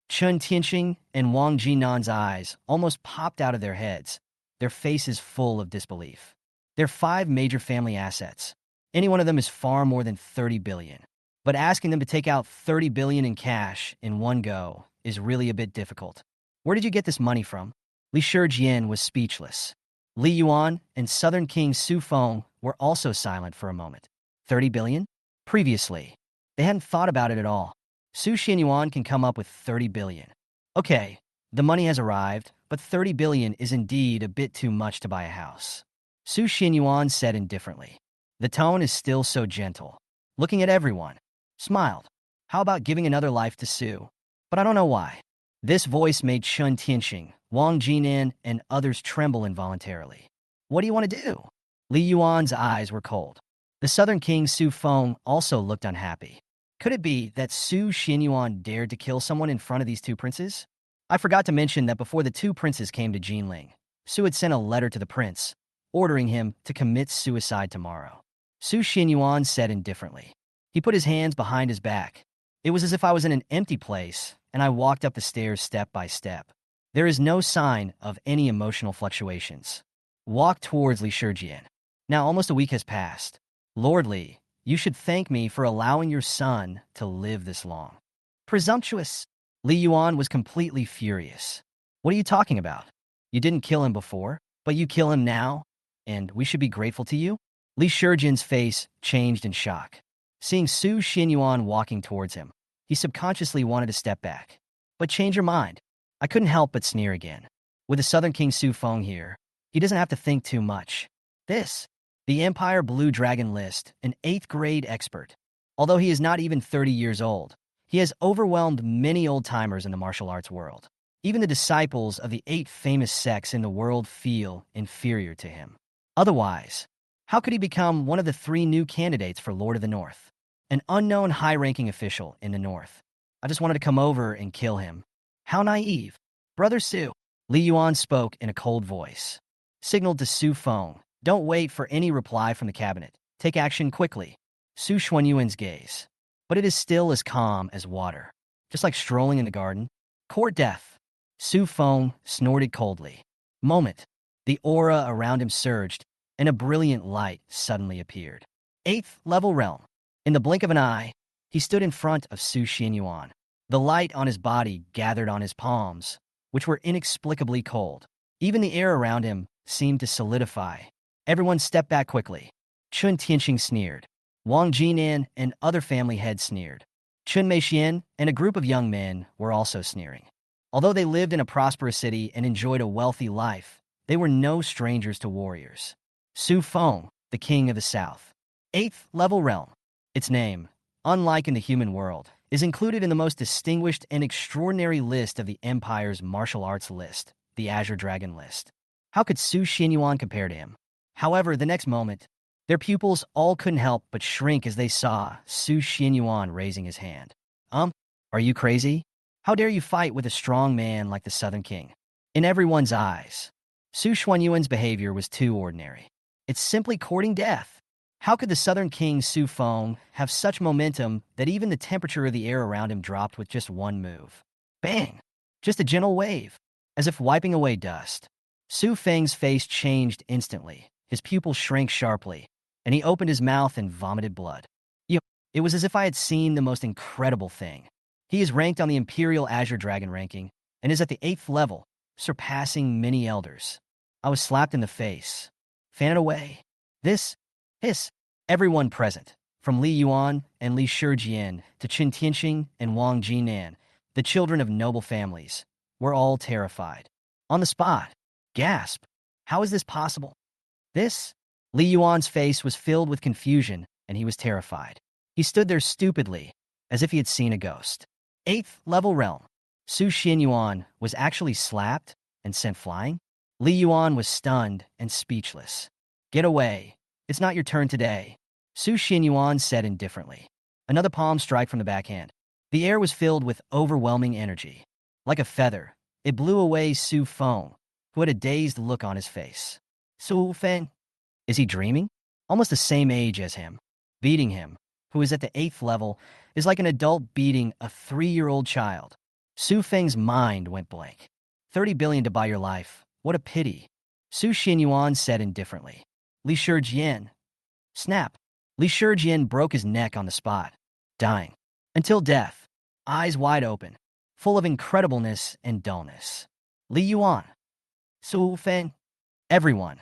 Chen Tianxing and Wang Jinan's eyes almost popped out of their heads, their faces full of disbelief. They're 5 major family assets. Any one of them is far more than 30 billion. But asking them to take out 30 billion in cash in one go is really a bit difficult. Where did you get this money from? Li Shijian was speechless. Li Yuan and Southern King Su Feng were also silent for a moment. 30 billion? Previously, they hadn't thought about it at all. Su Xinyuan can come up with 30 billion. Okay, the money has arrived, but 30 billion is indeed a bit too much to buy a house. Su Xinyuan said indifferently. The tone is still so gentle. Looking at everyone, smiled. How about giving another life to Su? But I don't know why. This voice made Chen Tianxing, Wang Jinan, and others tremble involuntarily. What do you want to do? Li Yuan's eyes were cold. The Southern King Su Feng also looked unhappy. Could it be that Su Xinyuan dared to kill someone in front of these 2 princes? I forgot to mention that before the 2 princes came to Jinling, Su had sent a letter to the prince, ordering him to commit suicide tomorrow. Su Xinyuan said indifferently. He put his hands behind his back. It was as if I was in an empty place, and I walked up the stairs step by step. There is no sign of any emotional fluctuations. Walk towards Li Shijian. Now almost a week has passed. Lord Li, you should thank me for allowing your son to live this long. Presumptuous. Li Yuan was completely furious. What are you talking about? You didn't kill him before, but you kill him now, and we should be grateful to you? Li Shijian's face changed in shock. Seeing Su Xinyuan walking towards him, he subconsciously wanted to step back. But change your mind. I couldn't help but sneer again. With the Southern King Su Feng here, he doesn't have to think too much. The Empire Blue Dragon list, an 8th grade expert. Although he is not even 30 years old, he has overwhelmed many old-timers in the martial arts world. Even the disciples of the 8 famous sects in the world feel inferior to him. Otherwise, how could he become one of the 3 new candidates for Lord of the North? An unknown high-ranking official in the North. I just wanted to come over and kill him. How naive. Brother Su. Li Yuan spoke in a cold voice. Signaled to Su Feng, don't wait for any reply from the cabinet. Take action quickly. Su Xuanyuan's gaze. But it is still as calm as water. Just like strolling in the garden. Court death. Su Feng snorted coldly. Moment. The aura around him surged, and a brilliant light suddenly appeared. 8th level realm. In the blink of an eye, he stood in front of Su Xinyuan. The light on his body gathered on his palms, which were inexplicably cold. Even the air around him seemed to solidify. Everyone stepped back quickly. Chun Tianxing sneered. Wang Jinan and other family heads sneered. Chun Meixian and a group of young men were also sneering. Although they lived in a prosperous city and enjoyed a wealthy life, they were no strangers to warriors. Su Feng, the king of the south. 8th level realm. Its name, unlike in the human world, is included in the most distinguished and extraordinary list of the Empire's martial arts list, the Azure Dragon list. How could Su Xinyuan compare to him? However, the next moment, their pupils all couldn't help but shrink as they saw Su Xinyuan raising his hand. Are you crazy? How dare you fight with a strong man like the Southern King? In everyone's eyes, Su Xuanyuan's behavior was too ordinary. It's simply courting death. How could the Southern King Su Feng have such momentum that even the temperature of the air around him dropped with just one move? Bang! Just a gentle wave, as if wiping away dust. Su Feng's face changed instantly. His pupils shrank sharply, and he opened his mouth and vomited blood. It was as if I had seen the most incredible thing. He is ranked on the Imperial Azure Dragon ranking and is at the 8th level, surpassing many elders. I was slapped in the face. Fan it away. Hiss. Everyone present, from Li Yuan and Li Shijian to Qin Tianxing and Wang Jinan, the children of noble families, were all terrified. On the spot. Gasp. How is this possible? Li Yuan's face was filled with confusion, and he was terrified. He stood there stupidly, as if he had seen a ghost. 8th level realm. Su Xinyuan was actually slapped and sent flying? Li Yuan was stunned and speechless. Get away. It's not your turn today, Su Xinyuan said indifferently. Another palm strike from the backhand. The air was filled with overwhelming energy. Like a feather, it blew away Su Feng, who had a dazed look on his face. Su Feng? Is he dreaming? Almost the same age as him. Beating him, who is at the 8th level, is like an adult beating a 3-year-old child. Su Feng's mind went blank. 30 billion to buy your life. What a pity. Su Xinyuan said indifferently. Li Shijian. Snap. Li Shijian broke his neck on the spot, dying. Until death, eyes wide open, full of incredibleness and dullness. Li Yuan. Su Feng. Everyone.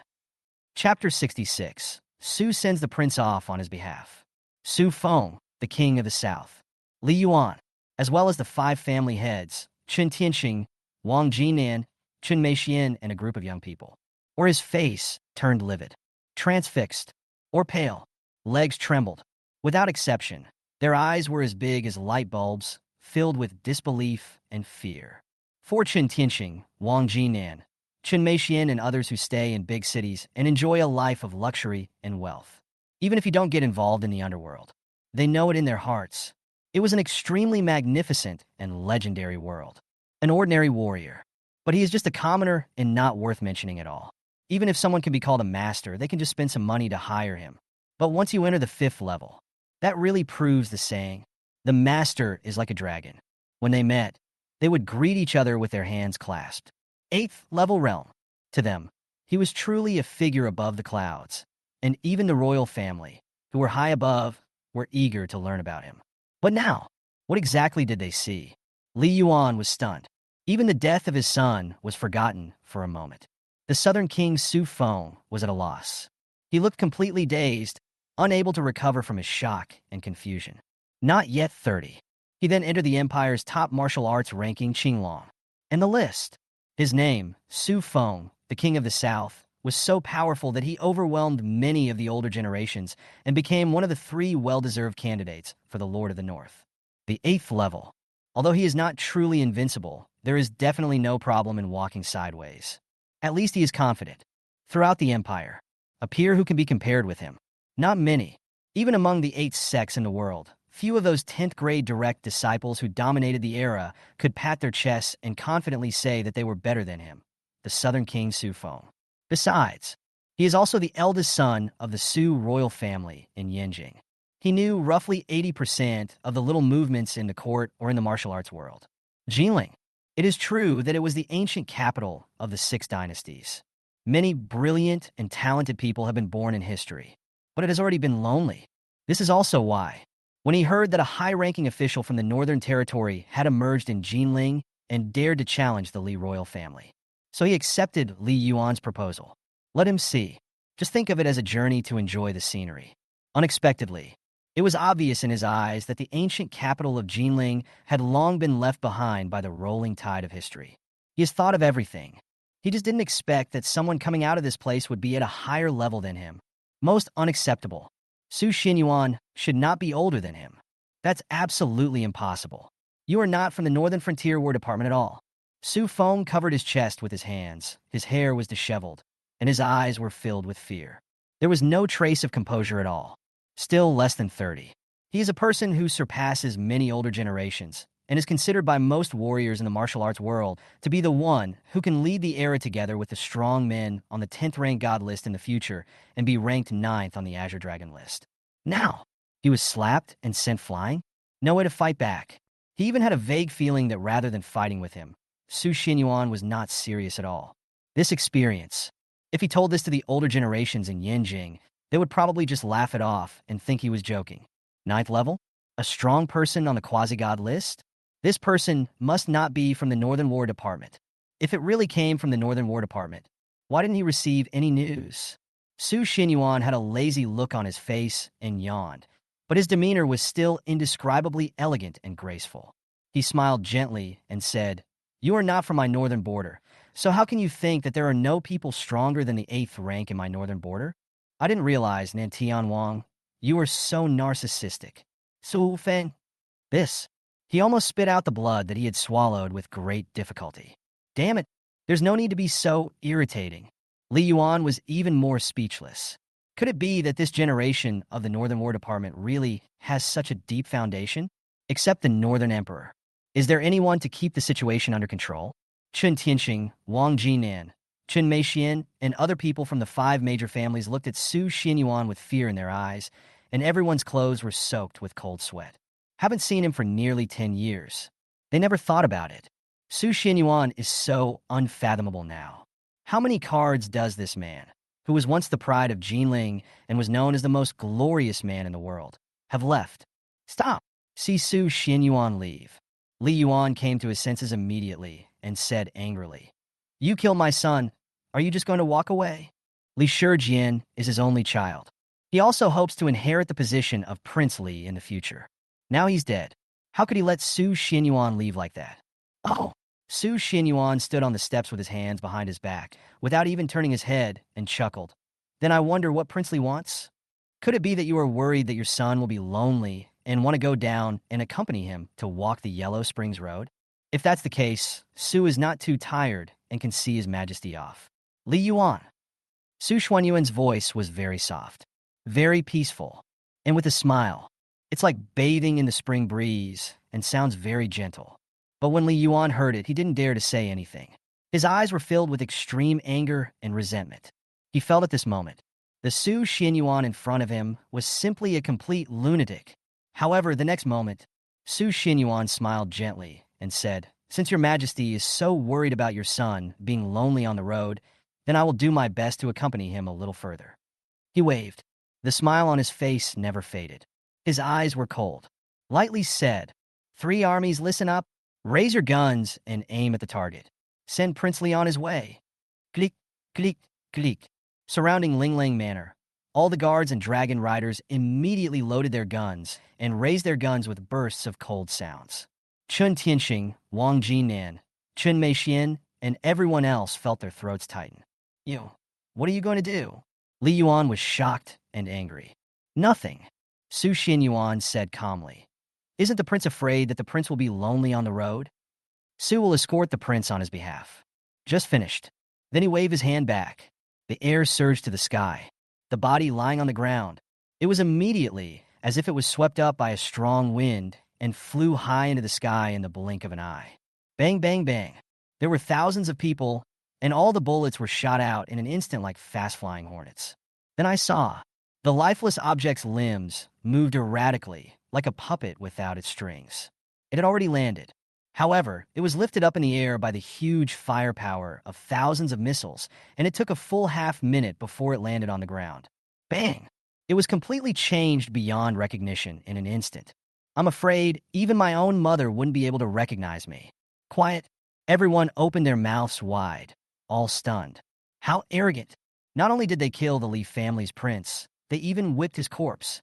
Chapter 66. Su sends the prince off on his behalf. Su Feng, the king of the south. Li Yuan, as well as the 5 family heads, Chun Tianxing, Wang Jinan, Chun Meixian, and a group of young people. Or his face turned livid, transfixed, or pale. Legs trembled. Without exception, their eyes were as big as light bulbs, filled with disbelief and fear. For Chun Tianxing, Wang Jinan, Chun Meixian, and others who stay in big cities and enjoy a life of luxury and wealth. Even if you don't get involved in the underworld, they know it in their hearts. It was an extremely magnificent and legendary world. An ordinary warrior. But he is just a commoner and not worth mentioning at all. Even if someone can be called a master, they can just spend some money to hire him. But once you enter the 5th level, that really proves the saying, the master is like a dragon. When they met, they would greet each other with their hands clasped. 8th level realm. To them, he was truly a figure above the clouds, and even the royal family, who were high above, were eager to learn about him. But now, what exactly did they see? Li Yuan was stunned. Even the death of his son was forgotten for a moment. The southern king Su Feng was at a loss. He looked completely dazed, unable to recover from his shock and confusion. Not yet 30. He then entered the empire's top martial arts ranking Qinglong. And the list. His name, Su Feng, the king of the south, was so powerful that he overwhelmed many of the older generations and became one of the 3 well-deserved candidates for the Lord of the North. The 8th level. Although he is not truly invincible, there is definitely no problem in walking sideways. At least he is confident. Throughout the empire, a peer who can be compared with him. Not many. Even among the 8 sects in the world, few of those 10th grade direct disciples who dominated the era could pat their chests and confidently say that they were better than him, the southern king Su Feng. Besides, he is also the eldest son of the Su royal family in Yanjing. He knew roughly 80% of the little movements in the court or in the martial arts world. Jilin. It is true that it was the ancient capital of the 6 dynasties. Many brilliant and talented people have been born in history, but it has already been lonely. This is also why, when he heard that a high-ranking official from the Northern Territory had emerged in Jinling and dared to challenge the Li royal family. So he accepted Li Yuan's proposal. Let him see. Just think of it as a journey to enjoy the scenery. Unexpectedly, it was obvious in his eyes that the ancient capital of Jinling had long been left behind by the rolling tide of history. He has thought of everything. He just didn't expect that someone coming out of this place would be at a higher level than him. Most unacceptable. Su Xinyuan should not be older than him. That's absolutely impossible. You are not from the Northern Frontier War Department at all. Su Feng covered his chest with his hands. His hair was disheveled, and his eyes were filled with fear. There was no trace of composure at all. Still less than 30. He is a person who surpasses many older generations and is considered by most warriors in the martial arts world to be the one who can lead the era together with the strong men on the 10th rank god list in the future and be ranked 9th on the Azure Dragon list. Now, he was slapped and sent flying? No way to fight back. He even had a vague feeling that rather than fighting with him, Su Xinyuan was not serious at all. This experience, if he told this to the older generations in Yanjing, they would probably just laugh it off and think he was joking. 9th level? A strong person on the quasi-god list? This person must not be from the Northern War Department. If it really came from the Northern War Department, why didn't he receive any news? Su Xinyuan had a lazy look on his face and yawned, but his demeanor was still indescribably elegant and graceful. He smiled gently and said, "You are not from my northern border, so how can you think that there are no people stronger than the 8th rank in my northern border? I didn't realize, Nantian Wang, you are so narcissistic." Su Feng. This. He almost spit out the blood that he had swallowed with great difficulty. Damn it, there's no need to be so irritating. Li Yuan was even more speechless. Could it be that this generation of the Northern War Department really has such a deep foundation? Except the Northern Emperor. Is there anyone to keep the situation under control? Chen Tianxing, Wang Jinan, Chen Meixian, and other people from the 5 major families looked at Su Xinyuan with fear in their eyes, and everyone's clothes were soaked with cold sweat. Haven't seen him for nearly 10 years. They never thought about it. Su Xinyuan is so unfathomable now. How many cards does this man, who was once the pride of Jinling and was known as the most glorious man in the world, have left? Stop! See Su Xinyuan leave. Li Yuan came to his senses immediately and said angrily, "You killed my son. Are you just going to walk away?" Li Shijian is his only child. He also hopes to inherit the position of Prince Li in the future. Now he's dead. How could he let Su Xinyuan leave like that? Oh! Su Xinyuan stood on the steps with his hands behind his back, without even turning his head, and chuckled. Then I wonder what Prince Li wants? Could it be that you are worried that your son will be lonely and want to go down and accompany him to walk the Yellow Springs Road? If that's the case, Su is not too tired and can see his majesty off. Li Yuan. Su Xuanyuan's voice was very soft, very peaceful, and with a smile. It's like bathing in the spring breeze and sounds very gentle. But when Li Yuan heard it, he didn't dare to say anything. His eyes were filled with extreme anger and resentment. He felt at this moment The Su Xinyuan in front of him was simply a complete lunatic. However, the next moment, Su Xinyuan smiled gently and said, "Since your majesty is so worried about your son being lonely on the road, then I will do my best to accompany him a little further." He waved. The smile on his face never faded. His eyes were cold. Lightly said, "Three armies, listen up. Raise your guns and aim at the target. Send Princely on his way." Click, click, click. Surrounding Linglang Manor, all the guards and dragon riders immediately loaded their guns and raised their guns with bursts of cold sounds. Chun Tianxing, Wang Jinan, Chun Meixian, and everyone else felt their throats tighten. "You, what are you going to do?" Li Yuan was shocked and angry. "Nothing," Su Xinyuan said calmly. "Isn't the prince afraid that the prince will be lonely on the road? Su will escort the prince on his behalf." Just finished. Then he waved his hand back. The air surged to the sky, the body lying on the ground. It was immediately as if it was swept up by a strong wind and flew high into the sky in the blink of an eye. Bang, bang, bang. There were thousands of people, and all the bullets were shot out in an instant like fast-flying hornets. Then I saw the lifeless object's limbs moved erratically, like a puppet without its strings. It had already landed. However, it was lifted up in the air by the huge firepower of thousands of missiles, and it took a full half-minute before it landed on the ground. Bang! It was completely changed beyond recognition in an instant. I'm afraid even my own mother wouldn't be able to recognize me. Quiet. Everyone opened their mouths wide, all stunned. How arrogant. Not only did they kill the Li family's prince, they even whipped his corpse.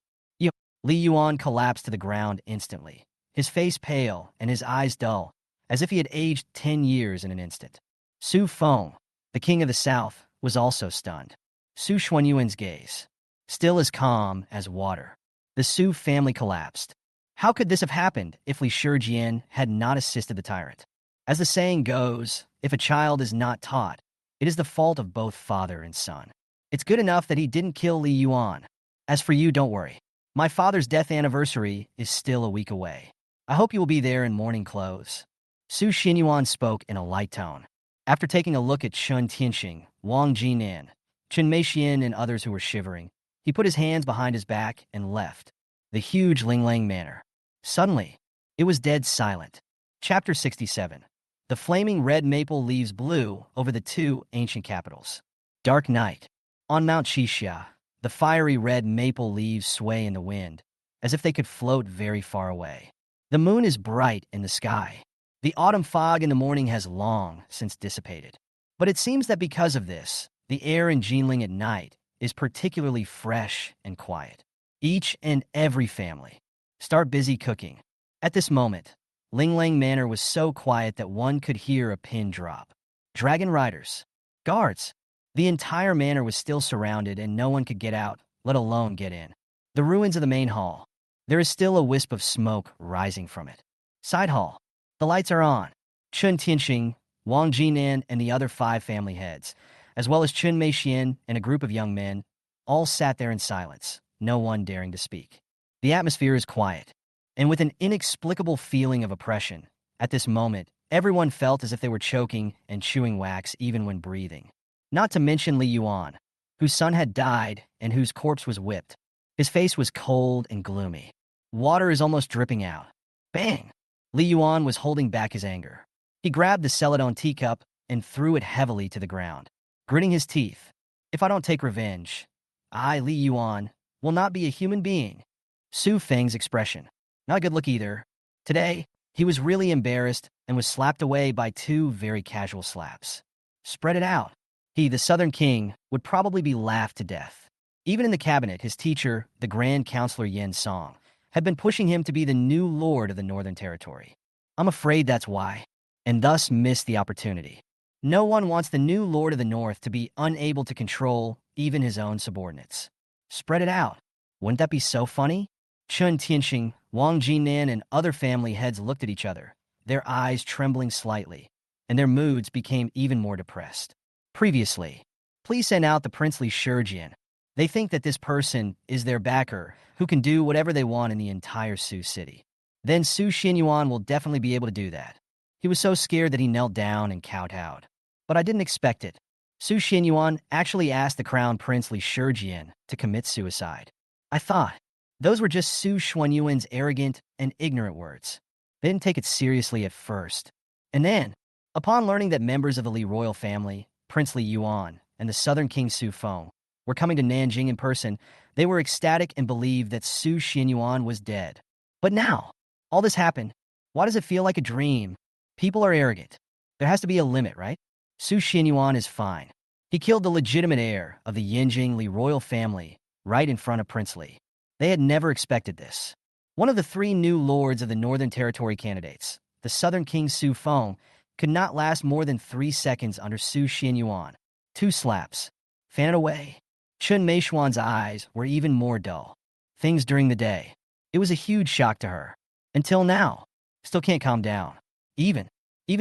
Li Yuan collapsed to the ground instantly, his face pale and his eyes dull, as if he had aged 10 years in an instant. Su Feng, the king of the south, was also stunned. Su Xuanyuan's gaze, still as calm as water. The Su family collapsed. How could this have happened if Li Shijian had not assisted the tyrant? As the saying goes, if a child is not taught, it is the fault of both father and son. It's good enough that he didn't kill Li Yuan. As for you, don't worry. My father's death anniversary is still a week away. I hope you will be there in mourning clothes." Su Xinyuan spoke in a light tone. After taking a look at Chun Tianxing, Wang Jinan, Chun Meixian, and others who were shivering, he put his hands behind his back and left the huge Linglang Manor. Suddenly, it was dead silent. Chapter 67. The flaming red maple leaves blew over the two ancient capitals. Dark night. On Mount Xixia, the fiery red maple leaves sway in the wind, as if they could float very far away. The moon is bright in the sky. The autumn fog in the morning has long since dissipated. But it seems that because of this, the air in Jinling at night is particularly fresh and quiet. Each and every family start busy cooking. At this moment, Linglang Manor was so quiet that one could hear a pin drop. Dragon riders, guards. The entire manor was still surrounded and no one could get out, let alone get in. The ruins of the main hall. There is still a wisp of smoke rising from it. Side hall. The lights are on. Chun Tianxing, Wang Jinan, and the other 5 family heads, as well as Chun Meixian and a group of young men, all sat there in silence, no one daring to speak. The atmosphere is quiet, and with an inexplicable feeling of oppression, at this moment, everyone felt as if they were choking and chewing wax even when breathing. Not to mention Li Yuan, whose son had died and whose corpse was whipped. His face was cold and gloomy. Water is almost dripping out. Bang! Li Yuan was holding back his anger. He grabbed the Celadon teacup and threw it heavily to the ground, gritting his teeth. "If I don't take revenge, I, Li Yuan, will not be a human being." Su Feng's expression, not a good look either. Today, he was really embarrassed and was slapped away by 2 very casual slaps. Spread it out. He, the Southern King, would probably be laughed to death. Even in the cabinet, his teacher, the Grand Counselor Yen Song, had been pushing him to be the new lord of the Northern Territory. I'm afraid that's why, and thus missed the opportunity. No one wants the new lord of the North to be unable to control even his own subordinates. Spread it out. Wouldn't that be so funny? Chun Tianxing, Wang Jinan, and other family heads looked at each other, their eyes trembling slightly, and their moods became even more depressed. Previously, please send out the princely Shijian. They think that this person is their backer who can do whatever they want in the entire Su city. Then Su Xinyuan will definitely be able to do that. He was so scared that he knelt down and kowtowed. But I didn't expect it. Su Xianyuan actually asked the crown prince Li Shijian to commit suicide. I thought those were just Su Xuanyuan's arrogant and ignorant words. They didn't take it seriously at first. And then, upon learning that members of the Li royal family, Prince Li Yuan, and the southern king Su Feng, were coming to Nanjing in person, they were ecstatic and believed that Su Xianyuan was dead. But now, all this happened. Why does it feel like a dream? People are arrogant. There has to be a limit, right? Su Xianyuan is fine. He killed the legitimate heir of the Yinjing Li royal family right in front of Prince Li. They had never expected this. One of the three new lords of the Northern Territory candidates, the Southern King Su Feng, could not last more than 3 seconds under Su Xianyuan. 2 slaps. Fan it away. Chun Meishuan's eyes were even more dull. Things during the day. It was a huge shock to her. Until now. Still can't calm down. Even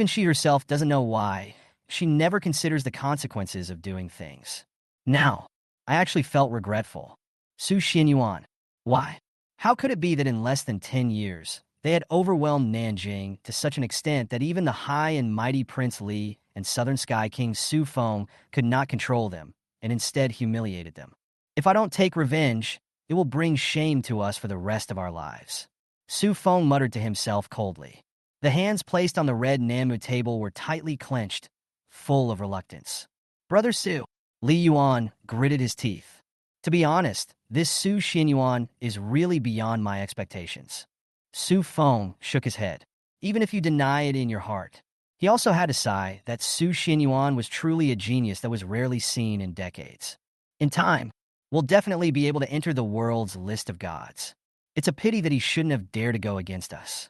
she herself doesn't know why. She never considers the consequences of doing things. Now, I actually felt regretful. Su Xianyuan. Why? How could it be that in less than 10 years, they had overwhelmed Nanjing to such an extent that even the high and mighty Prince Li and Southern Sky King Su Feng could not control them, and instead humiliated them? If I don't take revenge, it will bring shame to us for the rest of our lives. Su Feng muttered to himself coldly. The hands placed on the red Namu table were tightly clenched, full of reluctance. Brother Su, Li Yuan gritted his teeth. To be honest, this Su Xianyuan is really beyond my expectations. Su Feng shook his head. Even if you deny it in your heart. He also had to sigh that Su Xianyuan was truly a genius that was rarely seen in decades. In time, we'll definitely be able to enter the world's list of gods. It's a pity that he shouldn't have dared to go against us.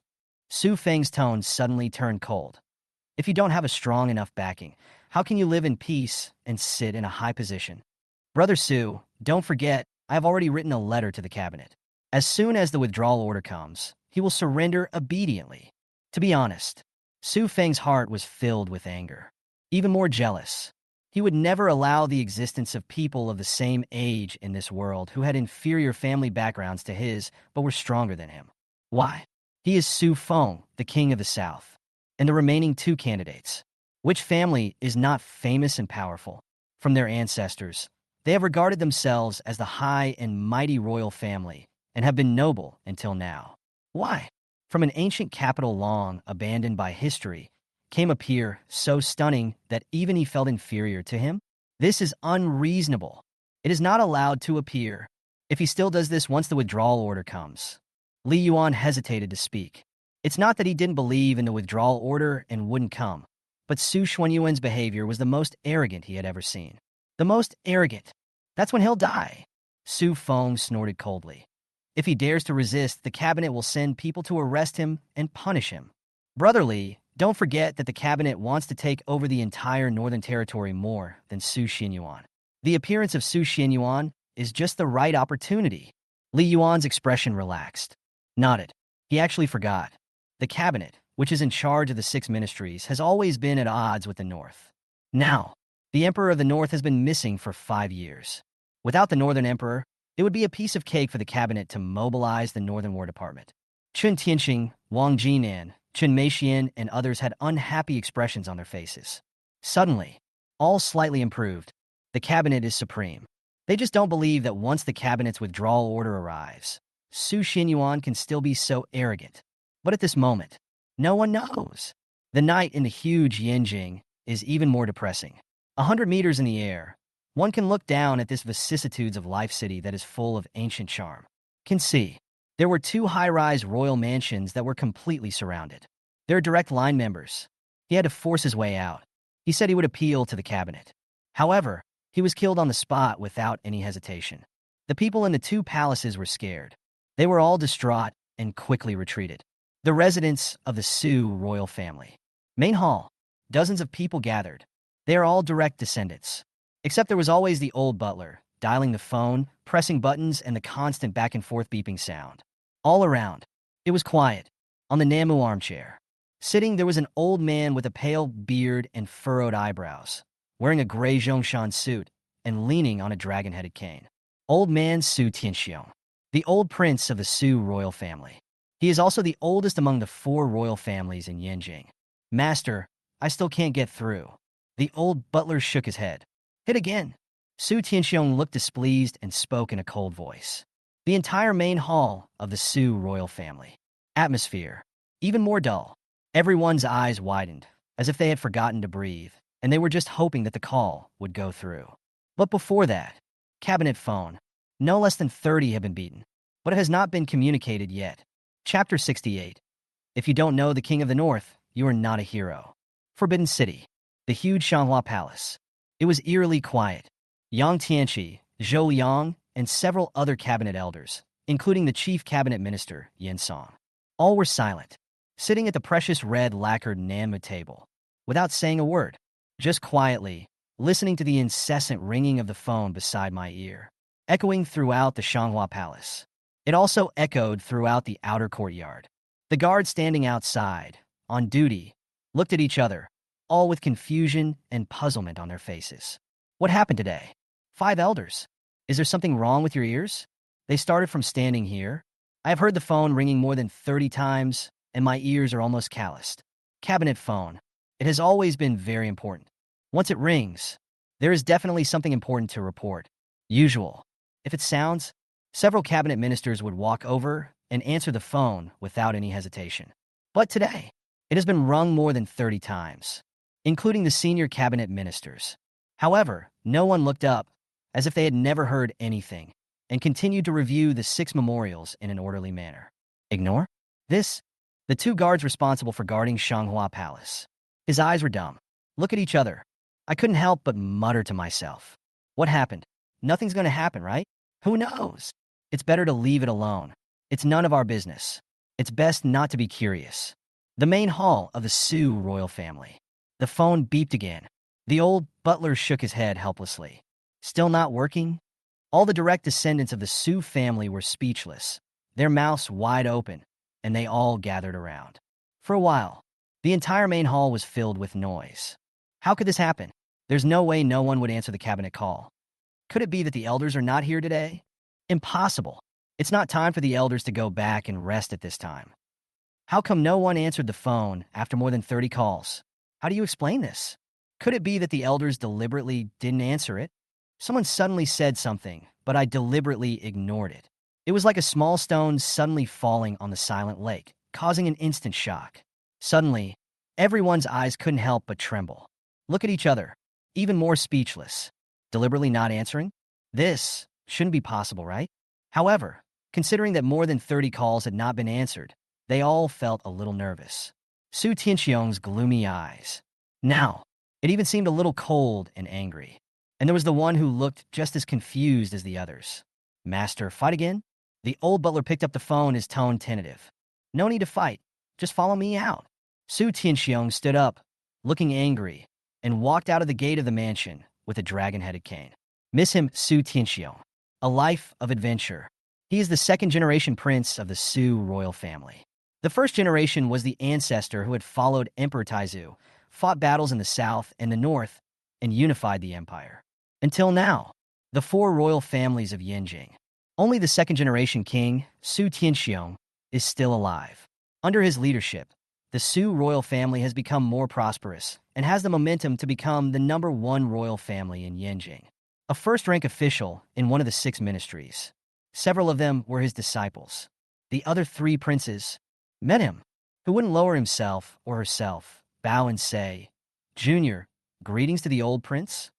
Su Feng's tone suddenly turned cold. If you don't have a strong enough backing, how can you live in peace and sit in a high position? Brother Su, don't forget, I have already written a letter to the cabinet. As soon as the withdrawal order comes, he will surrender obediently. To be honest, Su Feng's heart was filled with anger. Even more jealous. He would never allow the existence of people of the same age in this world who had inferior family backgrounds to his but were stronger than him. Why? He is Su Feng, the king of the south. And the remaining 2 candidates. Which family is not famous and powerful? From their ancestors, they have regarded themselves as the high and mighty royal family and have been noble until now. Why? From an ancient capital long abandoned by history came a peer so stunning that even he felt inferior to him? This is unreasonable. It is not allowed to appear. If he still does this once the withdrawal order comes. Li Yuan hesitated to speak. It's not that he didn't believe in the withdrawal order and wouldn't come, but Su Xuanyuan's behavior was the most arrogant he had ever seen. The most arrogant. That's when he'll die. Su Feng snorted coldly. If he dares to resist, the cabinet will send people to arrest him and punish him. Brother Li, don't forget that the cabinet wants to take over the entire Northern Territory more than Su Xianyuan. The appearance of Su Xianyuan is just the right opportunity. Li Yuan's expression relaxed. Nodded. He actually forgot. The cabinet, which is in charge of the 6 ministries, has always been at odds with the North. Now, the Emperor of the North has been missing for 5 years. Without the Northern Emperor, it would be a piece of cake for the cabinet to mobilize the Northern War Department. Chun Tianxing, Wang Jinan, Chun Meixian, and others had unhappy expressions on their faces. Suddenly, all slightly improved. The cabinet is supreme. They just don't believe that once the cabinet's withdrawal order arrives, Su Xianyuan can still be so arrogant. But at this moment, no one knows. The night in the huge Yinjing is even more depressing. 100 meters in the air, one can look down at this vicissitudes of life city that is full of ancient charm. Can see, there were 2 high-rise royal mansions that were completely surrounded. They're direct line members. He had to force his way out. He said he would appeal to the cabinet. However, he was killed on the spot without any hesitation. The people in the 2 palaces were scared. They were all distraught and quickly retreated. The residents of the Su royal family. Main hall. Dozens of people gathered. They are all direct descendants. Except there was always the old butler, dialing the phone, pressing buttons, and the constant back-and-forth beeping sound. All around, it was quiet. On the Namu armchair, sitting, there was an old man with a pale beard and furrowed eyebrows, wearing a gray Zhongshan suit and leaning on a dragon-headed cane. Old man Su Tianxiong, the old prince of the Su royal family. He is also the oldest among the 4 royal families in Yanjing. Master, I still can't get through. The old butler shook his head. Hit again. Su Tianxiong looked displeased and spoke in a cold voice. The entire main hall of the Su royal family. Atmosphere. Even more dull. Everyone's eyes widened, as if they had forgotten to breathe, and they were just hoping that the call would go through. But before that, cabinet phone. No less than 30 have been beaten, but it has not been communicated yet. Chapter 68. If you don't know the King of the North, you are not a hero. Forbidden City. The huge Shanghua Palace. It was eerily quiet. Yang Tianqi, Zhou Liang, and several other cabinet elders, including the chief cabinet minister, Yin Song. All were silent, sitting at the precious red lacquered Nanmu table, without saying a word, just quietly, listening to the incessant ringing of the phone beside my ear, echoing throughout the Shanghua Palace. It also echoed throughout the outer courtyard. The guards standing outside, on duty, looked at each other, all with confusion and puzzlement on their faces. What happened today? 5 elders. Is there something wrong with your ears? They started from standing here. I have heard the phone ringing more than 30 times, and my ears are almost calloused. Cabinet phone. It has always been very important. Once it rings, there is definitely something important to report. Usual. If it sounds, several cabinet ministers would walk over and answer the phone without any hesitation. But today, it has been rung more than 30 times, including the senior cabinet ministers. However, no one looked up, as if they had never heard anything, and continued to review the 6 memorials in an orderly manner. Ignore? This? The 2 guards responsible for guarding Shanghua Palace. His eyes were dumb. Look at each other. I couldn't help but mutter to myself. What happened? Nothing's going to happen, right? Who knows? It's better to leave it alone. It's none of our business. It's best not to be curious. The main hall of the Su royal family. The phone beeped again. The old butler shook his head helplessly. Still not working? All the direct descendants of the Su family were speechless, their mouths wide open, and they all gathered around. For a while, the entire main hall was filled with noise. How could this happen? There's no way no one would answer the cabinet call. Could it be that the elders are not here today? Impossible. It's not time for the elders to go back and rest at this time. How come no one answered the phone after more than 30 calls? How do you explain this? Could it be that the elders deliberately didn't answer it? Someone suddenly said something, but I deliberately ignored it. It was like a small stone suddenly falling on the silent lake, causing an instant shock. Suddenly, everyone's eyes couldn't help but tremble. Look at each other, even more speechless. Deliberately not answering? This shouldn't be possible, right? However, considering that more than 30 calls had not been answered, they all felt a little nervous. Su Tianxiong's gloomy eyes. Now, it even seemed a little cold and angry. And there was the one who looked just as confused as the others. Master, fight again? The old butler picked up the phone, his tone tentative. No need to fight. Just follow me out. Su Tianxiong stood up, looking angry, and walked out of the gate of the mansion with a dragon-headed cane. Miss him, Su Tianxiong. A life of adventure. He is the 2nd-generation prince of the Su royal family. The 1st generation was the ancestor who had followed Emperor Taizu, fought battles in the south and the north, and unified the empire. Until now, the 4 royal families of Yanjing. Only the 2nd-generation king, Su Tianxiong, is still alive. Under his leadership, the Su royal family has become more prosperous and has the momentum to become the #1 royal family in Yanjing, a first-rank official in one of the 6 ministries. Several of them were his disciples. The other 3 princes met him, who wouldn't lower himself or herself, bow and say, "Junior, greetings to the old prince?"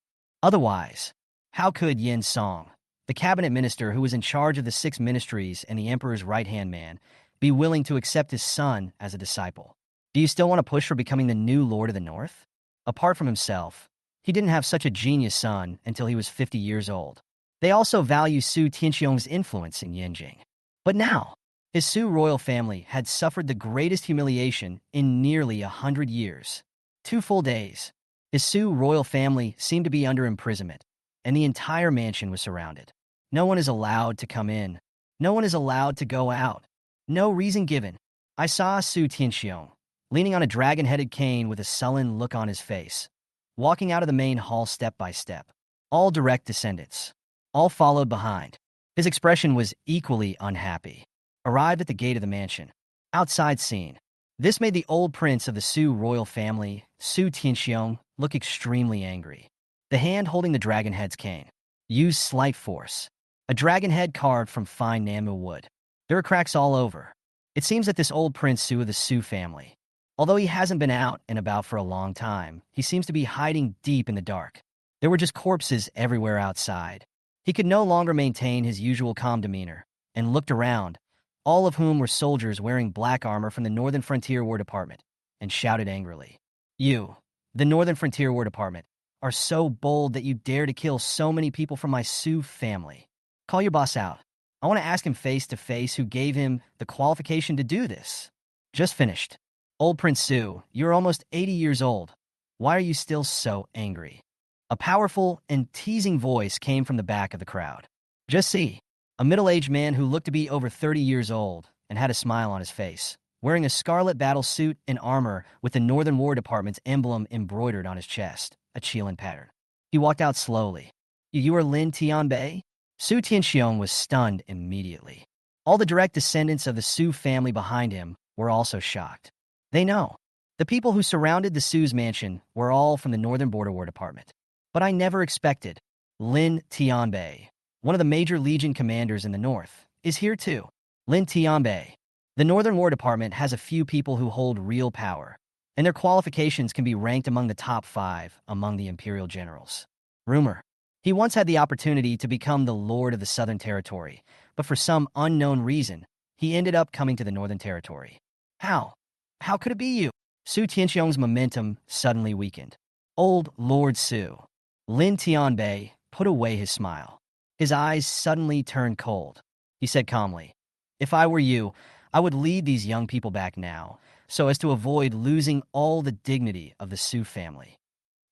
Otherwise, how could Yin Song, the cabinet minister who was in charge of the 6 ministries and the emperor's right-hand man, be willing to accept his son as a disciple? Do you still want to push for becoming the new Lord of the North? Apart from himself, he didn't have such a genius son until he was 50 years old. They also value Su Tianxiong's influence in Yanjing. But now, his Su royal family had suffered the greatest humiliation in nearly 100 years. 2 full days. His Su royal family seemed to be under imprisonment, and the entire mansion was surrounded. No one is allowed to come in. No one is allowed to go out. No reason given. I saw Su Tianxiong, leaning on a dragon-headed cane with a sullen look on his face, walking out of the main hall step by step. All direct descendants. All followed behind. His expression was equally unhappy. Arrived at the gate of the mansion. Outside scene. This made the old prince of the Su royal family, Su Tianxiong, look extremely angry. The hand holding the dragon head's cane. Use slight force. A dragon head carved from fine Namu wood. There are cracks all over. It seems that this old Prince Su of the Su family, although he hasn't been out and about for a long time, he seems to be hiding deep in the dark. There were just corpses everywhere outside. He could no longer maintain his usual calm demeanor, and looked around, all of whom were soldiers wearing black armor from the Northern Frontier War Department, and shouted angrily, "You, the Northern Frontier War Department, are so bold that you dare to kill so many people from my Su family. Call your boss out. I want to ask him face to face who gave him the qualification to do this." Just finished. Old Prince Su, you're almost 80 years old. Why are you still so angry? A powerful and teasing voice came from the back of the crowd. Just see. A middle-aged man who looked to be over 30 years old and had a smile on his face, wearing a scarlet battle suit and armor with the Northern War Department's emblem embroidered on his chest, a Qilin pattern. He walked out slowly. You are Lin Tianbei? Su Tianxiong was stunned immediately. All the direct descendants of the Su family behind him were also shocked. They know. The people who surrounded the Su's mansion were all from the Northern Border War Department. But I never expected. Lin Tianbei, one of the major Legion commanders in the north, is here too. Lin Tianbei. The Northern War Department has a few people who hold real power, and their qualifications can be ranked among the top 5 among the Imperial generals. Rumor. He once had the opportunity to become the Lord of the Southern Territory, but for some unknown reason, he ended up coming to the Northern Territory. How? How could it be you? Su Tianxiong's momentum suddenly weakened. Old Lord Su. Lin Tianbei put away his smile. His eyes suddenly turned cold. He said calmly, "If I were you, I would lead these young people back now, so as to avoid losing all the dignity of the Su family."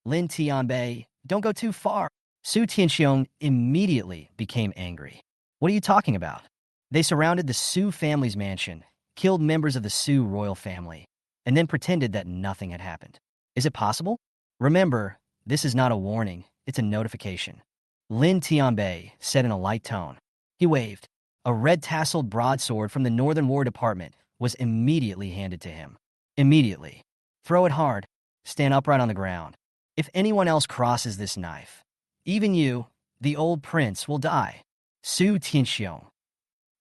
Lin Tianbei, don't go too far. Su Tianxiong immediately became angry. What are you talking about? They surrounded the Su family's mansion, killed members of the Su royal family, and then pretended that nothing had happened. Is it possible? Remember, this is not a warning, it's a notification. Lin Tianbei said in a light tone. He waved. A red-tasseled broadsword from the Northern War Department was immediately handed to him. Immediately. Throw it hard. Stand upright on the ground. If anyone else crosses this knife, even you, the old prince, will die. Su Tianxiong.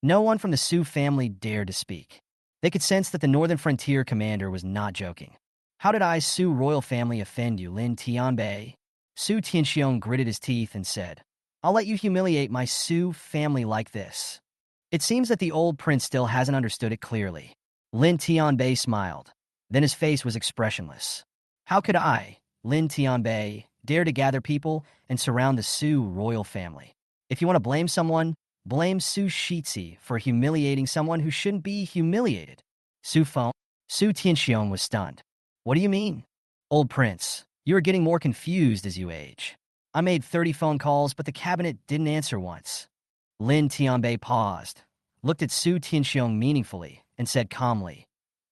No one from the Su family dared to speak. They could sense that the Northern Frontier commander was not joking. How did I, Su royal family, offend you, Lin Tianbei? Su Tianxiong gritted his teeth and said, I'll let you humiliate my Su family like this. It seems that the old prince still hasn't understood it clearly. Lin Tianbei smiled. Then his face was expressionless. How could I, Lin Tianbei, dare to gather people and surround the Su royal family? If you want to blame someone, blame Su Shitzi for humiliating someone who shouldn't be humiliated. Su Tianxiong was stunned. What do you mean? Old prince, you are getting more confused as you age. I made 30 phone calls, but the cabinet didn't answer once. Lin Tianbei paused, looked at Su Tianxiong meaningfully, and said calmly,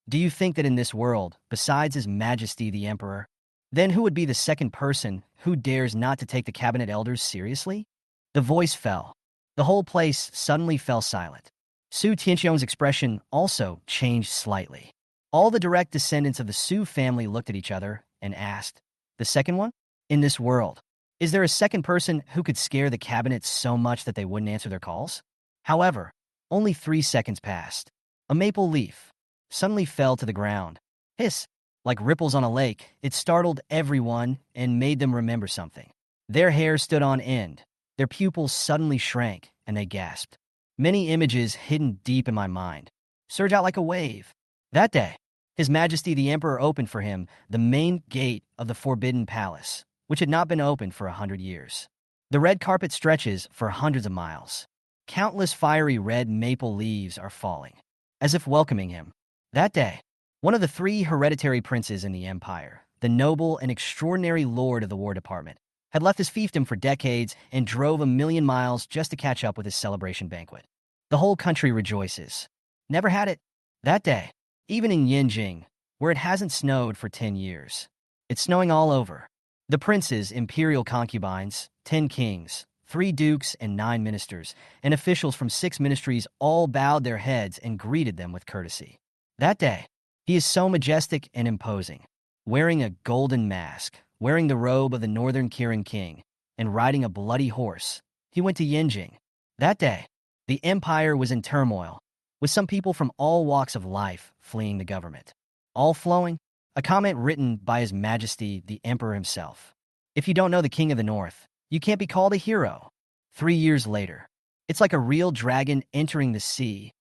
Do you think that in this world, besides His Majesty the Emperor, then who would be the second person who dares not to take the cabinet elders seriously? The voice fell. The whole place suddenly fell silent. Su Tianxiong's expression also changed slightly. All the direct descendants of the Su family looked at each other and asked, The second one? In this world, is there a second person who could scare the cabinet so much that they wouldn't answer their calls? However, only 3 seconds passed. A maple leaf suddenly fell to the ground. Hiss! Like ripples on a lake, it startled everyone and made them remember something. Their hair stood on end. Their pupils suddenly shrank, and they gasped. Many images hidden deep in my mind surged out like a wave. That day, His Majesty the Emperor opened for him the main gate of the Forbidden Palace, which had not been opened for 100 years. The red carpet stretches for hundreds of miles. Countless fiery red maple leaves are falling, as if welcoming him. That day, one of the 3 hereditary princes in the empire, the noble and extraordinary lord of the War Department, had left his fiefdom for decades and drove 1,000,000 miles just to catch up with his celebration banquet. The whole country rejoices. Never had it. That day, even in Yinjing, where it hasn't snowed for 10 years. It's snowing all over. The princes, imperial concubines, 10 kings, 3 dukes and 9 ministers, and officials from 6 ministries all bowed their heads and greeted them with courtesy. That day, he is so majestic and imposing, wearing a golden mask, wearing the robe of the northern Kirin king and riding a bloody horse. He went to Yinjing. That day, the empire was in turmoil, with some people from all walks of life fleeing the government. All flowing? A comment written by His Majesty the Emperor himself. If you don't know the King of the North, you can't be called a hero. 3 years later, it's like a real dragon entering the sea,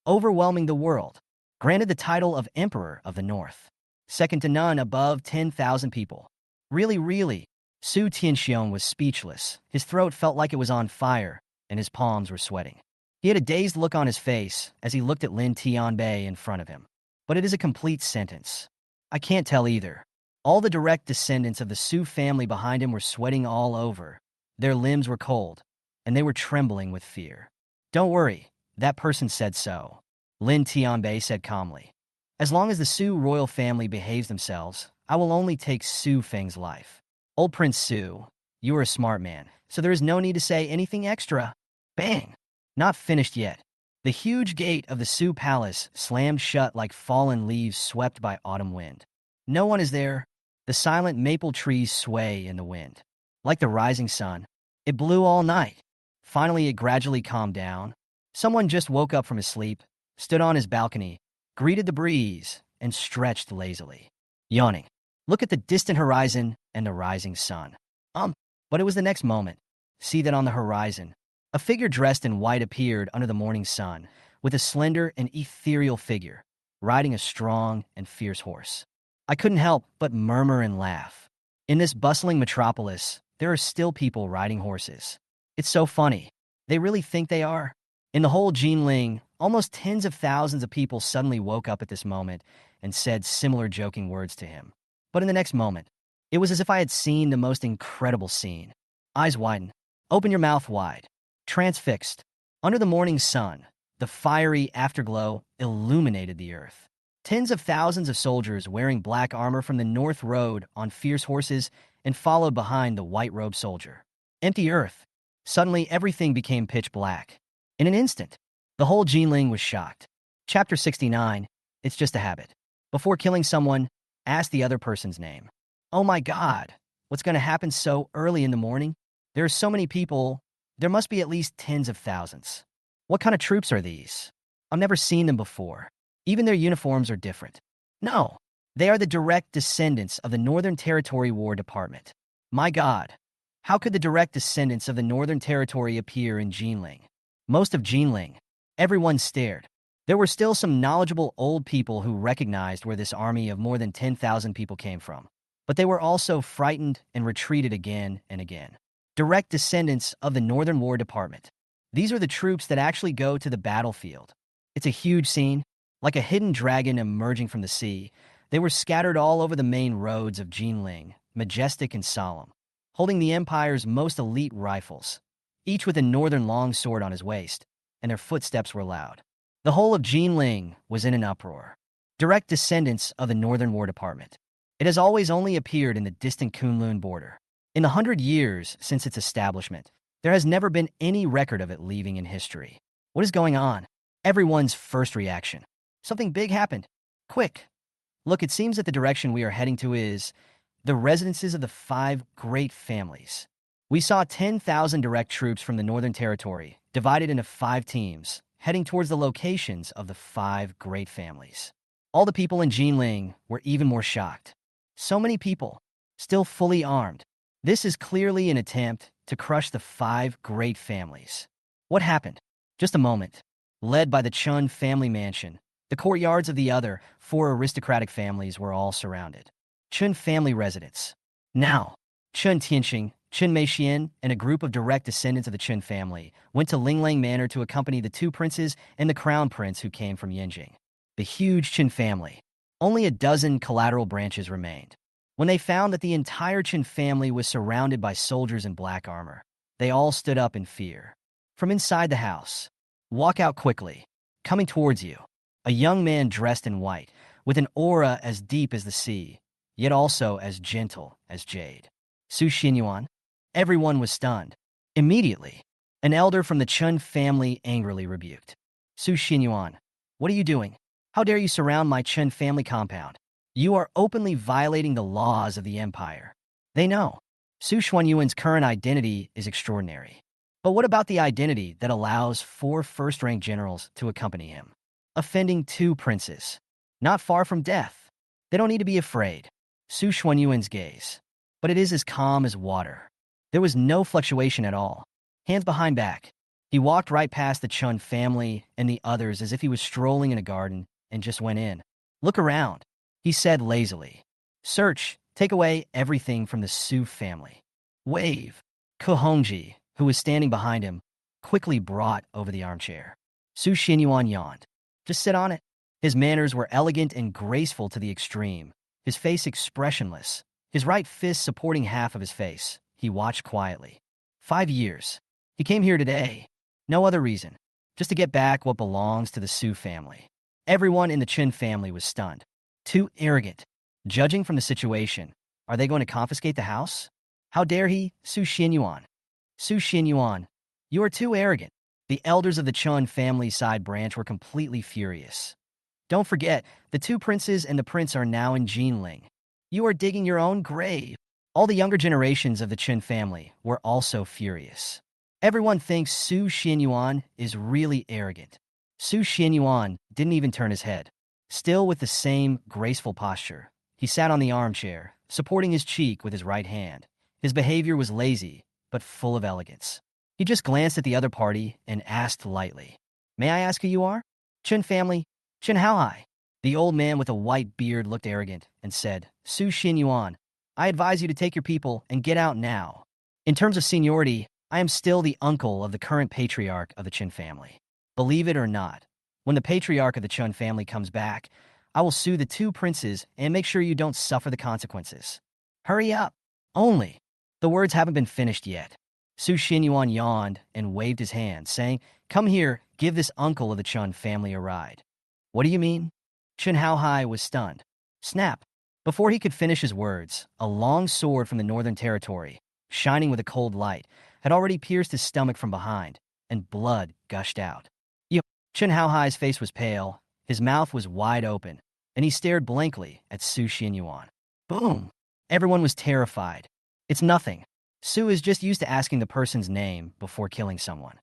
overwhelming the world. Granted the title of Emperor of the North, second to none above 10,000 people. Really, Su Tianxiong was speechless. His throat felt like it was on fire, and his palms were sweating. He had a dazed look on his face as he looked at Lin Tianbei in front of him. But it is a complete sentence. I can't tell either. All the direct descendants of the Su family behind him were sweating all over. Their limbs were cold, and they were trembling with fear. Don't worry, that person said so, Lin Tianbei said calmly. As long as the Su royal family behaves themselves, I will only take Su Feng's life. Old Prince Su, you are a smart man, so there is no need to say anything extra. Bang! Not finished yet. The huge gate of the Su palace slammed shut like fallen leaves swept by autumn wind. No one is there. The silent maple trees sway in the wind. Like the rising sun, it blew all night. Finally, it gradually calmed down. Someone just woke up from his sleep, stood on his balcony, greeted the breeze, and stretched lazily. Yawning. Look at the distant horizon and the rising sun. But it was the next moment. See that on the horizon. A figure dressed in white appeared under the morning sun, with a slender and ethereal figure, riding a strong and fierce horse. I couldn't help but murmur and laugh. In this bustling metropolis, there are still people riding horses. It's so funny. They really think they are. In the whole Jinling, almost tens of thousands of people suddenly woke up at this moment and said similar joking words to him. But in the next moment, it was as if I had seen the most incredible scene. Eyes widen. Open your mouth wide. Transfixed. Under the morning sun, the fiery afterglow illuminated the earth. Tens of thousands of soldiers wearing black armor from the north rode on fierce horses and followed behind the white-robed soldier. Empty earth. Suddenly, everything became pitch black. In an instant, the whole Jinling was shocked. Chapter 69, It's Just a Habit. Before killing someone, ask the other person's name. Oh my God, what's going to happen so early in the morning? There are so many people. There must be at least tens of thousands. What kind of troops are these? I've never seen them before. Even their uniforms are different. No, they are the direct descendants of the Northern Territory War Department. My God, how could the direct descendants of the Northern Territory appear in Jinling? Most of Jinling, everyone stared. There were still some knowledgeable old people who recognized where this army of more than 10,000 people came from. But they were also frightened and retreated again and again. Direct descendants of the Northern War Department. These are the troops that actually go to the battlefield. It's a huge scene, like a hidden dragon emerging from the sea. They were scattered all over the main roads of Jinling, majestic and solemn, holding the Empire's most elite rifles, each with a northern longsword on his waist, and their footsteps were loud. The whole of Jinling was in an uproar. Direct descendants of the Northern War Department. It has always only appeared in the distant Kunlun border. In the 100 years since its establishment, there has never been any record of it leaving in history. What is going on? Everyone's first reaction. Something big happened. Quick. Look, it seems that the direction we are heading to is the residences of the 5 great families. We saw 10,000 direct troops from the Northern Territory, divided into 5 teams, heading towards the locations of the 5 great families. All the people in Jinling were even more shocked. So many people, still fully armed. This is clearly an attempt to crush the 5 great families. What happened? Just a moment. Led by the Chun family mansion, the courtyards of the other 4 aristocratic families were all surrounded. Chun family residence. Now, Chun Tianxing, Chun Meixian, and a group of direct descendants of the Chun family went to Linglang Manor to accompany the 2 princes and the crown prince who came from Yinjing. The huge Chun family. Only a dozen collateral branches remained. When they found that the entire Chun family was surrounded by soldiers in black armor, they all stood up in fear. From inside the house, walk out quickly, coming towards you, a young man dressed in white, with an aura as deep as the sea, yet also as gentle as jade. Su Xinyuan. Everyone was stunned. Immediately, an elder from the Chun family angrily rebuked. Su Xinyuan, what are you doing? How dare you surround my Chun family compound? You are openly violating the laws of the empire. They know. Su Xuanyuan's current identity is extraordinary. But what about the identity that allows 4 first-rank generals to accompany him? Offending 2 princes. Not far from death. They don't need to be afraid. Su Xuanyuan's gaze. But it is as calm as water. There was no fluctuation at all. Hands behind back. He walked right past the Chun family and the others as if he was strolling in a garden and just went in. Look around, he said lazily. Search, take away everything from the Su family. Wave. Kohongji, who was standing behind him, quickly brought over the armchair. Su Xinyuan yawned. Just sit on it. His manners were elegant and graceful to the extreme, his face expressionless, his right fist supporting half of his face. He watched quietly. 5 years. He came here today. No other reason. Just to get back what belongs to the Su family. Everyone in the Chin family was stunned. Too arrogant. Judging from the situation, are they going to confiscate the house? How dare he, Su Xinyuan? Su Xinyuan, you are too arrogant. The elders of the Chun family side branch were completely furious. Don't forget, the 2 princes and the prince are now in Jinling. You are digging your own grave. All the younger generations of the Chin family were also furious. Everyone thinks Su Xinyuan is really arrogant. Su Xinyuan didn't even turn his head. Still with the same graceful posture, he sat on the armchair, supporting his cheek with his right hand. His behavior was lazy, but full of elegance. He just glanced at the other party and asked lightly, "May I ask who you are?" "Chin family, Chin Haohai." The old man with a white beard looked arrogant and said, "Su Xinyuan, I advise you to take your people and get out now. In terms of seniority, I am still the uncle of the current patriarch of the Chin family. Believe it or not, when the patriarch of the Chun family comes back, I will sue the 2 princes and make sure you don't suffer the consequences. Hurry up. Only." The words haven't been finished yet. Su Xinyuan yawned and waved his hand, saying, "Come here, give this uncle of the Chun family a ride." "What do you mean?" Chin Haohai was stunned. Snap. Before he could finish his words, a long sword from the Northern Territory, shining with a cold light, had already pierced his stomach from behind, and blood gushed out. Chin Haohai's face was pale, his mouth was wide open, and he stared blankly at Su Xinyuan. Boom! Everyone was terrified. It's nothing. Su is just used to asking the person's name before killing someone.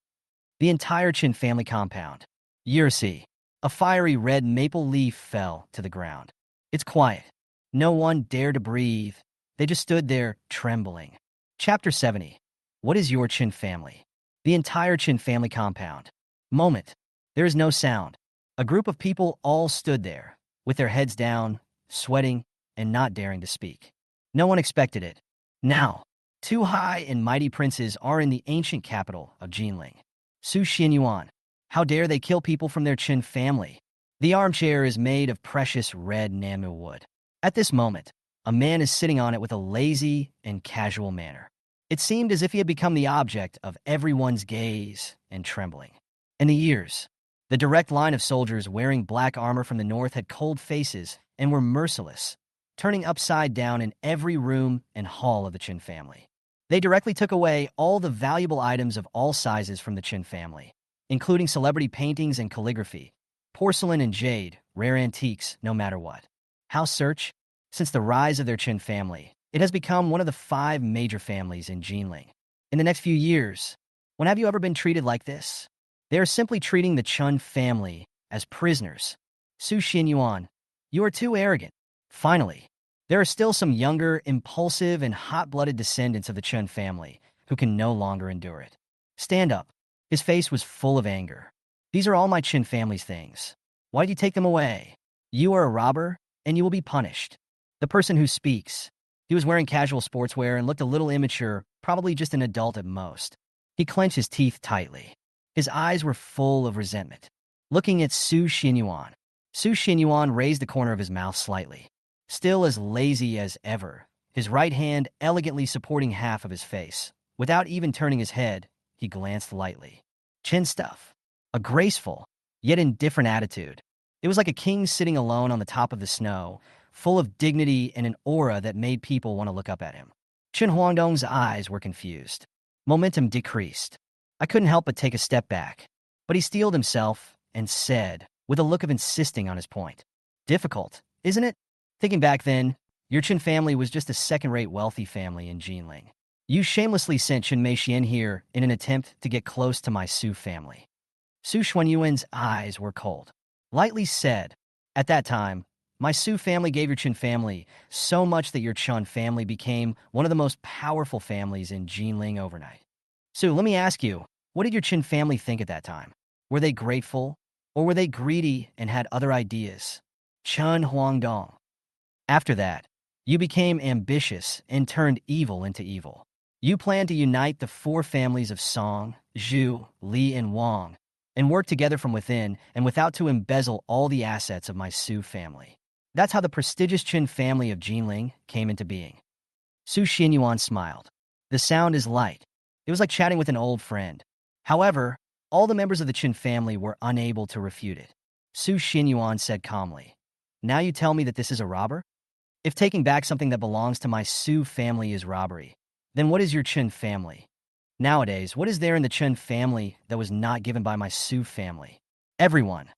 The entire Chin family compound. Yursi. A fiery red maple leaf fell to the ground. It's quiet. No one dared to breathe. They just stood there, trembling. Chapter 70. What is your Chin family? The entire Chin family compound. Moment. There is no sound. A group of people all stood there, with their heads down, sweating, and not daring to speak. No one expected it. Now, 2 high and mighty princes are in the ancient capital of Jinling. Su Xinyuan. How dare they kill people from their Chin family? The armchair is made of precious red namu wood. At this moment, a man is sitting on it with a lazy and casual manner. It seemed as if he had become the object of everyone's gaze and trembling. In the years, the direct line of soldiers wearing black armor from the north had cold faces and were merciless, turning upside down in every room and hall of the Chin family. They directly took away all the valuable items of all sizes from the Chin family, including celebrity paintings and calligraphy, porcelain and jade, rare antiques, no matter what. House search? Since the rise of their Chin family, it has become one of the 5 major families in Jinling. In the next few years, when have you ever been treated like this? They are simply treating the Chun family as prisoners. Su Xinyuan, you are too arrogant. Finally, there are still some younger, impulsive, and hot-blooded descendants of the Chun family who can no longer endure it. Stand up. His face was full of anger. These are all my Chin family's things. Why did you take them away? You are a robber, and you will be punished. The person who speaks. He was wearing casual sportswear and looked a little immature, probably just an adult at most. He clenched his teeth tightly. His eyes were full of resentment. Looking at Su Xinyuan. Su Xinyuan raised the corner of his mouth slightly. Still as lazy as ever, his right hand elegantly supporting half of his face. Without even turning his head, he glanced lightly. Chin stuff. A graceful, yet indifferent attitude. It was like a king sitting alone on the top of the snow, full of dignity and an aura that made people want to look up at him. Chin Huangdong's eyes were confused. Momentum decreased. I couldn't help but take a step back. But he steeled himself and said, with a look of insisting on his point, "Difficult, isn't it?" Thinking back then, Your Chen family was just a second-rate wealthy family in Jinling. You shamelessly sent Chen Meixian here in an attempt to get close to my Su family. Su Xuanyuan's eyes were cold. Lightly said, at that time, my Su family gave your Chen family so much that your Chun family became one of the most powerful families in Jinling overnight. Su, let me ask you, what did your Chen family think at that time? Were they grateful, or were they greedy and had other ideas? Chun Huangdong. After that, you became ambitious and turned evil into evil. You planned to unite the four families of Song, Zhu, Li, and Wang, and work together from within and without to embezzle all the assets of my Su family. That's how the prestigious Qin family of Jinling came into being. Su Xinyuan smiled. The sound is light. It was like chatting with an old friend. However, all the members of the Qin family were unable to refute it. Su Xinyuan said calmly, "Now you tell me that this is a robber? If taking back something that belongs to my Su family is robbery, then what is your Qin family? Nowadays, what is there in the Qin family that was not given by my Su family?" Everyone.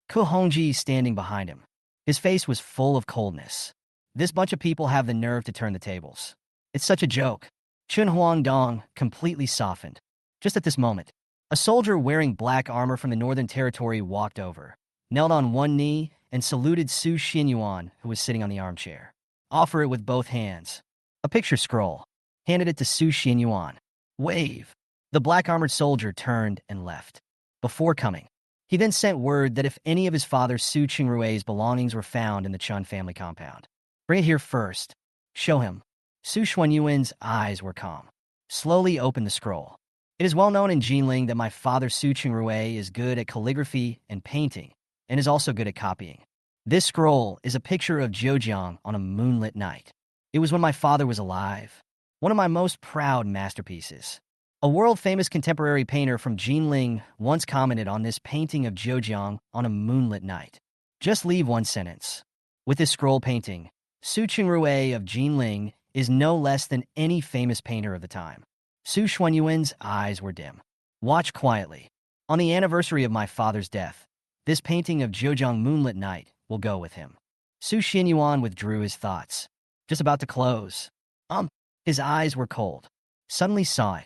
Ku Hongji standing behind him. His face was full of coldness. This bunch of people have the nerve to turn the tables. It's such a joke. Chun Huangdong completely softened. Just at this moment, a soldier wearing black armor from the Northern Territory walked over, knelt on one knee, and saluted Su Xinyuan, who was sitting on the armchair. Offer it with both hands. A picture scroll. Handed it to Su Xinyuan. Wave. The black-armored soldier turned and left. Before coming, he then sent word that if any of his father Su Qingrui's belongings were found in the Chun family compound, bring it here first. Show him. Su Xuanyuan's eyes were calm. Slowly opened the scroll. It is well known in Jinling that my father Su Qingrui is good at calligraphy and painting, and is also good at copying. This scroll is a picture of Zhejiang on a moonlit night. It was when my father was alive. One of my most proud masterpieces. A world-famous contemporary painter from Jinling once commented on this painting of Zhejiang on a moonlit night. Just leave one sentence. With this scroll painting, Su Qingrui of Jinling is no less than any famous painter of the time. Su Xuanyuan's eyes were dim. Watch quietly. On the anniversary of my father's death, this painting of Zhejiang moonlit night will go with him. Su Xinyuan withdrew his thoughts. Just about to close. His eyes were cold. Suddenly saw it.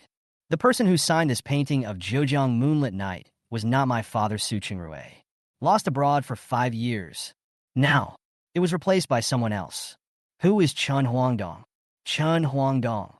The person who signed this painting of Zhejiang moonlit night was not my father Su Qingrui. Lost abroad for 5 years. Now, it was replaced by someone else. Who is Chun Huangdong? Chun Huangdong.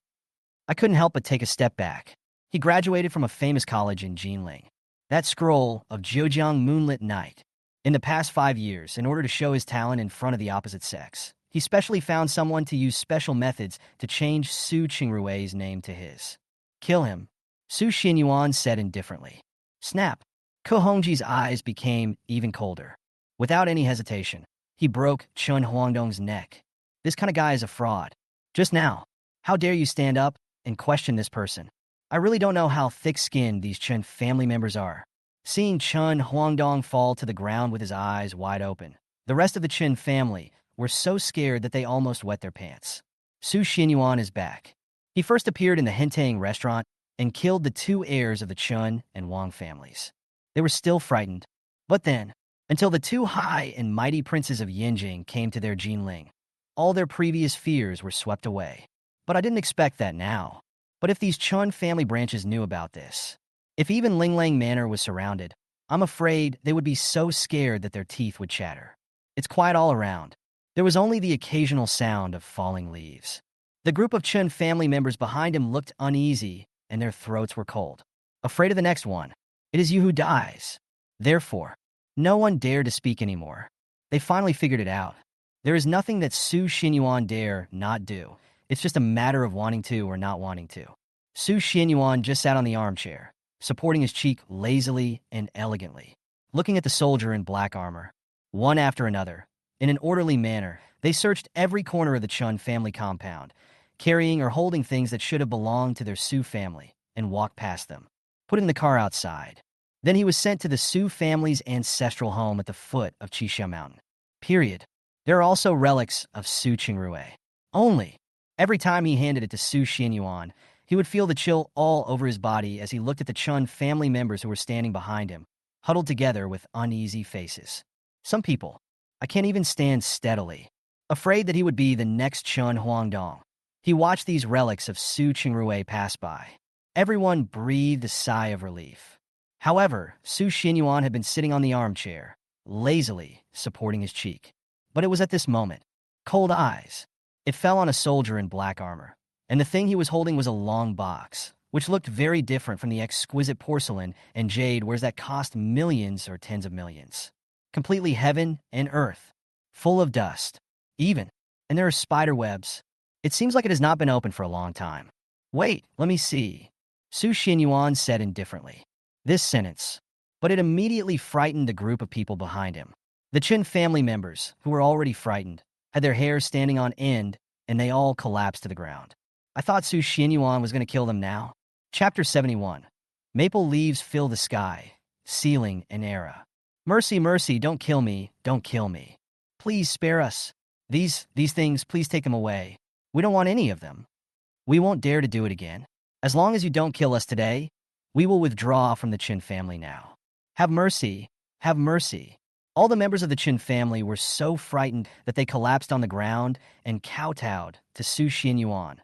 I couldn't help but take a step back. He graduated from a famous college in Jinling. That scroll of Zhejiang moonlit night. In the past 5 years, in order to show his talent in front of the opposite sex, he specially found someone to use special methods to change Su Qingrui's name to his. Kill him, Su Xinyuan said indifferently. Snap. Ko Hongji's eyes became even colder. Without any hesitation, he broke Chun Huangdong's neck. This kind of guy is a fraud. Just now, how dare you stand up and question this person? I really don't know how thick-skinned these Chun family members are. Seeing Chun Huangdong fall to the ground with his eyes wide open, the rest of the Chun family were so scared that they almost wet their pants. Su Xinyuan is back. He first appeared in the Hentang restaurant and killed the 2 heirs of the Chun and Wang families. They were still frightened. But then, until the 2 high and mighty princes of Yinjing came to their Jinling, all their previous fears were swept away. But I didn't expect that now. But if these Chun family branches knew about this, if even Linglang Manor was surrounded, I'm afraid they would be so scared that their teeth would chatter. It's quiet all around. There was only the occasional sound of falling leaves. The group of Chun family members behind him looked uneasy, and their throats were cold. Afraid of the next one. It is you who dies. Therefore, no one dared to speak anymore. They finally figured it out. There is nothing that Su Xinyuan dare not do. It's just a matter of wanting to or not wanting to. Su Xinyuan just sat on the armchair, supporting his cheek lazily and elegantly, looking at the soldier in black armor. One after another, in an orderly manner, they searched every corner of the Chun family compound, carrying or holding things that should have belonged to their Su family, and walked past them, putting the car outside. Then he was sent to the Su family's ancestral home at the foot of Qixia Mountain. Period. There are also relics of Su Qingrui. Only, every time he handed it to Su Xinyuan, he would feel the chill all over his body as he looked at the Chun family members who were standing behind him, huddled together with uneasy faces. Some people, I can't even stand steadily. afraid that he would be the next Chun Huangdong. He watched these relics of Su Qingrui pass by. Everyone breathed a sigh of relief. However, Su Xinyuan had been sitting on the armchair, lazily supporting his cheek. But it was at this moment. Cold eyes. It fell on a soldier in black armor, and the thing he was holding was a long box, which looked very different from the exquisite porcelain and jade wares that cost millions or tens of millions. Completely heaven and earth, full of dust, even, and there are spider webs. It seems like it has not been open for a long time. Wait, let me see. Su Xinyuan said indifferently. This sentence, but it immediately frightened the group of people behind him. The Qin family members, who were already frightened, had their hair standing on end, and they all collapsed to the ground. I thought Su Xinyuan was going to kill them now. Chapter 71. Maple leaves fill the sky, ceiling, and era. Mercy, mercy, don't kill me, don't kill me. Please spare us. These things, please take them away. We don't want any of them. We won't dare to do it again. As long as you don't kill us today, we will withdraw from the Qin family now. Have mercy, have mercy. All the members of the Qin family were so frightened that they collapsed on the ground and kowtowed to Su Xinyuan,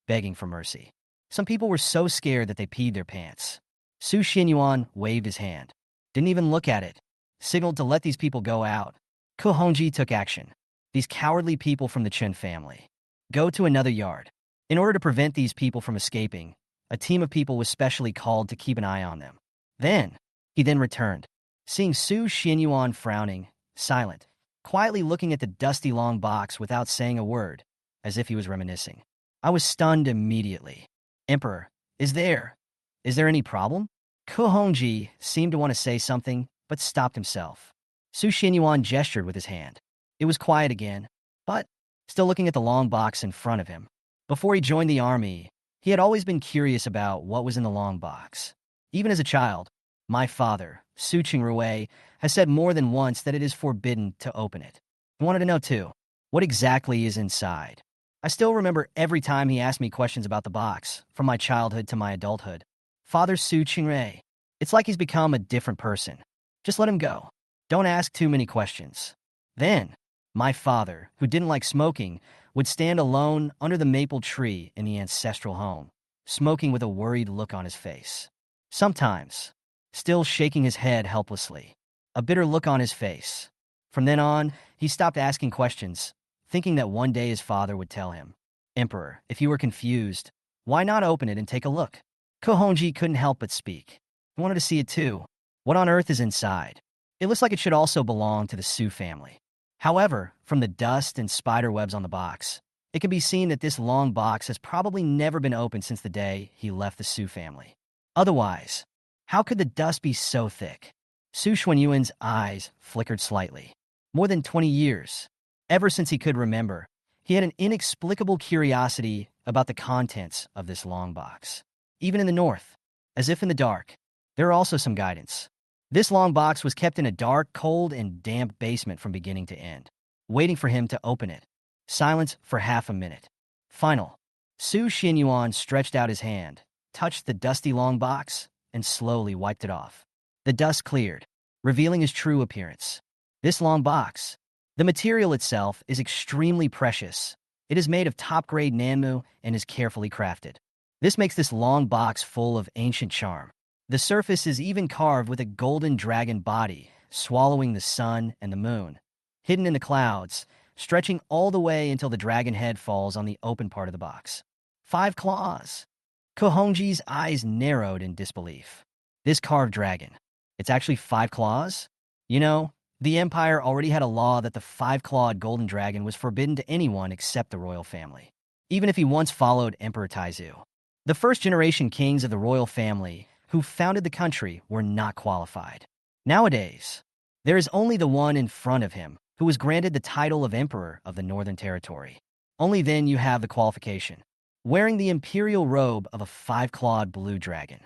begging for mercy. Some people were so scared that they peed their pants. Su Xinyuan waved his hand. Didn't even look at it. Signaled to let these people go out. Ku Hongji took action. These cowardly people from the Qin family. Go to another yard. In order to prevent these people from escaping, a team of people was specially called to keep an eye on them. He then returned. Seeing Su Xinyuan frowning, silent, quietly looking at the dusty long box without saying a word, as if he was reminiscing. I was stunned immediately. Emperor, is there any problem? Ku Hongji seemed to want to say something, but stopped himself. Su Xinyuan gestured with his hand. It was quiet again, but, still looking at the long box in front of him. Before he joined the army, he had always been curious about what was in the long box. Even as a child, my father, Su Qingrui, has said more than once that it is forbidden to open it. He wanted to know, too, what exactly is inside. I still remember every time he asked me questions about the box, from my childhood to my adulthood. Father Su Qingrui, it's like he's become a different person. Just let him go. Don't ask too many questions. Then, my father, who didn't like smoking, would stand alone under the maple tree in the ancestral home, smoking with a worried look on his face. Sometimes, still shaking his head helplessly, a bitter look on his face. From then on, he stopped asking questions, thinking that one day his father would tell him, Emperor, if you were confused, why not open it and take a look? Ku Hongji couldn't help but speak. He wanted to see it too. What on earth is inside? It looks like it should also belong to the Su family. However, from the dust and spider webs on the box, it can be seen that this long box has probably never been opened since the day he left the Su family. Otherwise, how could the dust be so thick? Su Xuanyuan's eyes flickered slightly. More than 20 years, ever since he could remember, he had an inexplicable curiosity about the contents of this long box. Even in the north, as if in the dark, there are also some guidance. This long box was kept in a dark, cold, and damp basement from beginning to end, waiting for him to open it. Silence for half a minute. Final. Su Xinyuan stretched out his hand, touched the dusty long box, and slowly wiped it off. The dust cleared, revealing his true appearance. This long box. The material itself is extremely precious. It is made of top-grade nanmu and is carefully crafted. This makes this long box full of ancient charm. The surface is even carved with a golden dragon body, swallowing the sun and the moon, hidden in the clouds, stretching all the way until the dragon head falls on the open part of the box. 5 claws. Ku Hongji's eyes narrowed in disbelief. This carved dragon, it's actually 5 claws? You know, the Empire already had a law that the 5-clawed golden dragon was forbidden to anyone except the royal family, even if he once followed Emperor Taizu. The first-generation kings of the royal family who founded the country were not qualified. Nowadays, there is only the one in front of him who was granted the title of Emperor of the Northern Territory. Only then you have the qualification, wearing the imperial robe of a 5-clawed blue dragon.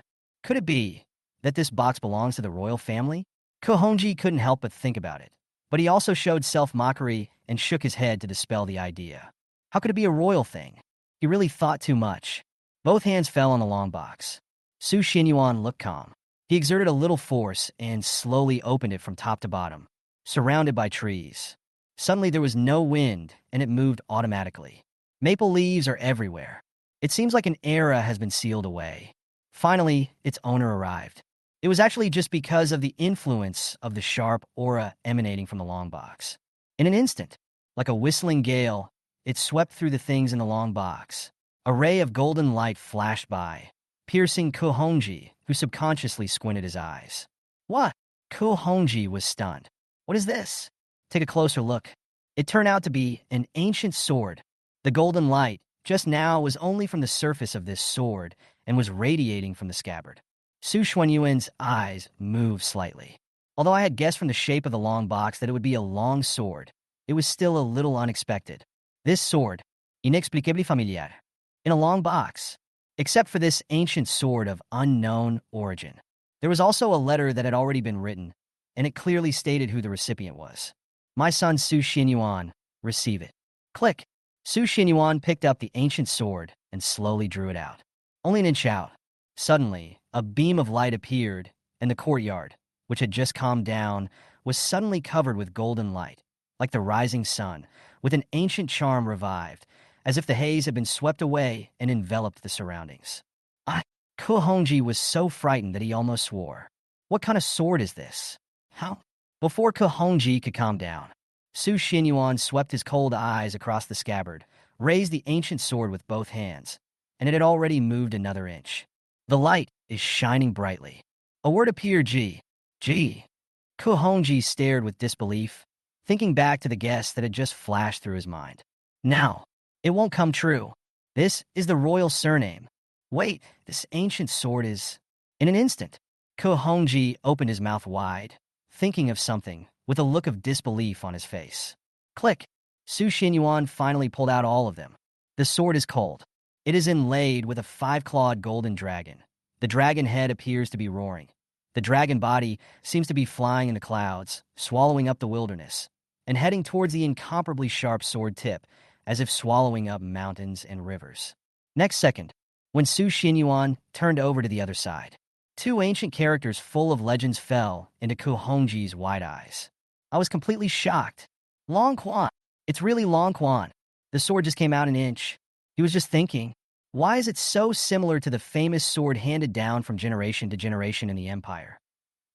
Could it be that this box belongs to the royal family? Ku Hongji couldn't help but think about it, but he also showed self-mockery and shook his head to dispel the idea. How could it be a royal thing? He really thought too much. Both hands fell on the long box. Su Xinyuan looked calm. He exerted a little force and slowly opened it from top to bottom, surrounded by trees. Suddenly there was no wind, and it moved automatically. Maple leaves are everywhere. It seems like an era has been sealed away. Finally, its owner arrived. It was actually just because of the influence of the sharp aura emanating from the long box. In an instant, like a whistling gale, it swept through the things in the long box. A ray of golden light flashed by, piercing Kohonji, who subconsciously squinted his eyes. What? Kohonji was stunned. What is this? Take a closer look. It turned out to be an ancient sword. The golden light, just now, was only from the surface of this sword and was radiating from the scabbard. Su Xuanyuan's eyes moved slightly. Although I had guessed from the shape of the long box that it would be a long sword, it was still a little unexpected. This sword, inexplicably familiar, in a long box, except for this ancient sword of unknown origin. There was also a letter that had already been written, and it clearly stated who the recipient was. My son Su Xinyuan, receive it. Click. Su Xinyuan picked up the ancient sword and slowly drew it out. Only an inch out. Suddenly, a beam of light appeared, and the courtyard, which had just calmed down, was suddenly covered with golden light, like the rising sun, with an ancient charm revived, as if the haze had been swept away and enveloped the surroundings. Kohonji was so frightened that he almost swore. What kind of sword is this? How? Before Kohonji could calm down, Su Xinyuan swept his cold eyes across the scabbard, raised the ancient sword with both hands, and it had already moved another inch. The light is shining brightly. A word appeared, G. Kohonji stared with disbelief, thinking back to the guess that had just flashed through his mind. Now, it won't come true. This is the royal surname. Wait, this ancient sword is... In an instant, Kohonji opened his mouth wide, thinking of something, with a look of disbelief on his face. Click. Su Xinyuan finally pulled out all of them. The sword is cold. It is inlaid with a 5-clawed golden dragon. The dragon head appears to be roaring. The dragon body seems to be flying in the clouds, swallowing up the wilderness, and heading towards the incomparably sharp sword tip, as if swallowing up mountains and rivers. Next second, when Su Xinyuan turned over to the other side, 2 ancient characters full of legends fell into Kohonji's wide eyes. I was completely shocked. Long Quan. It's really Long Quan. The sword just came out an inch. He was just thinking, why is it so similar to the famous sword handed down from generation to generation in the Empire?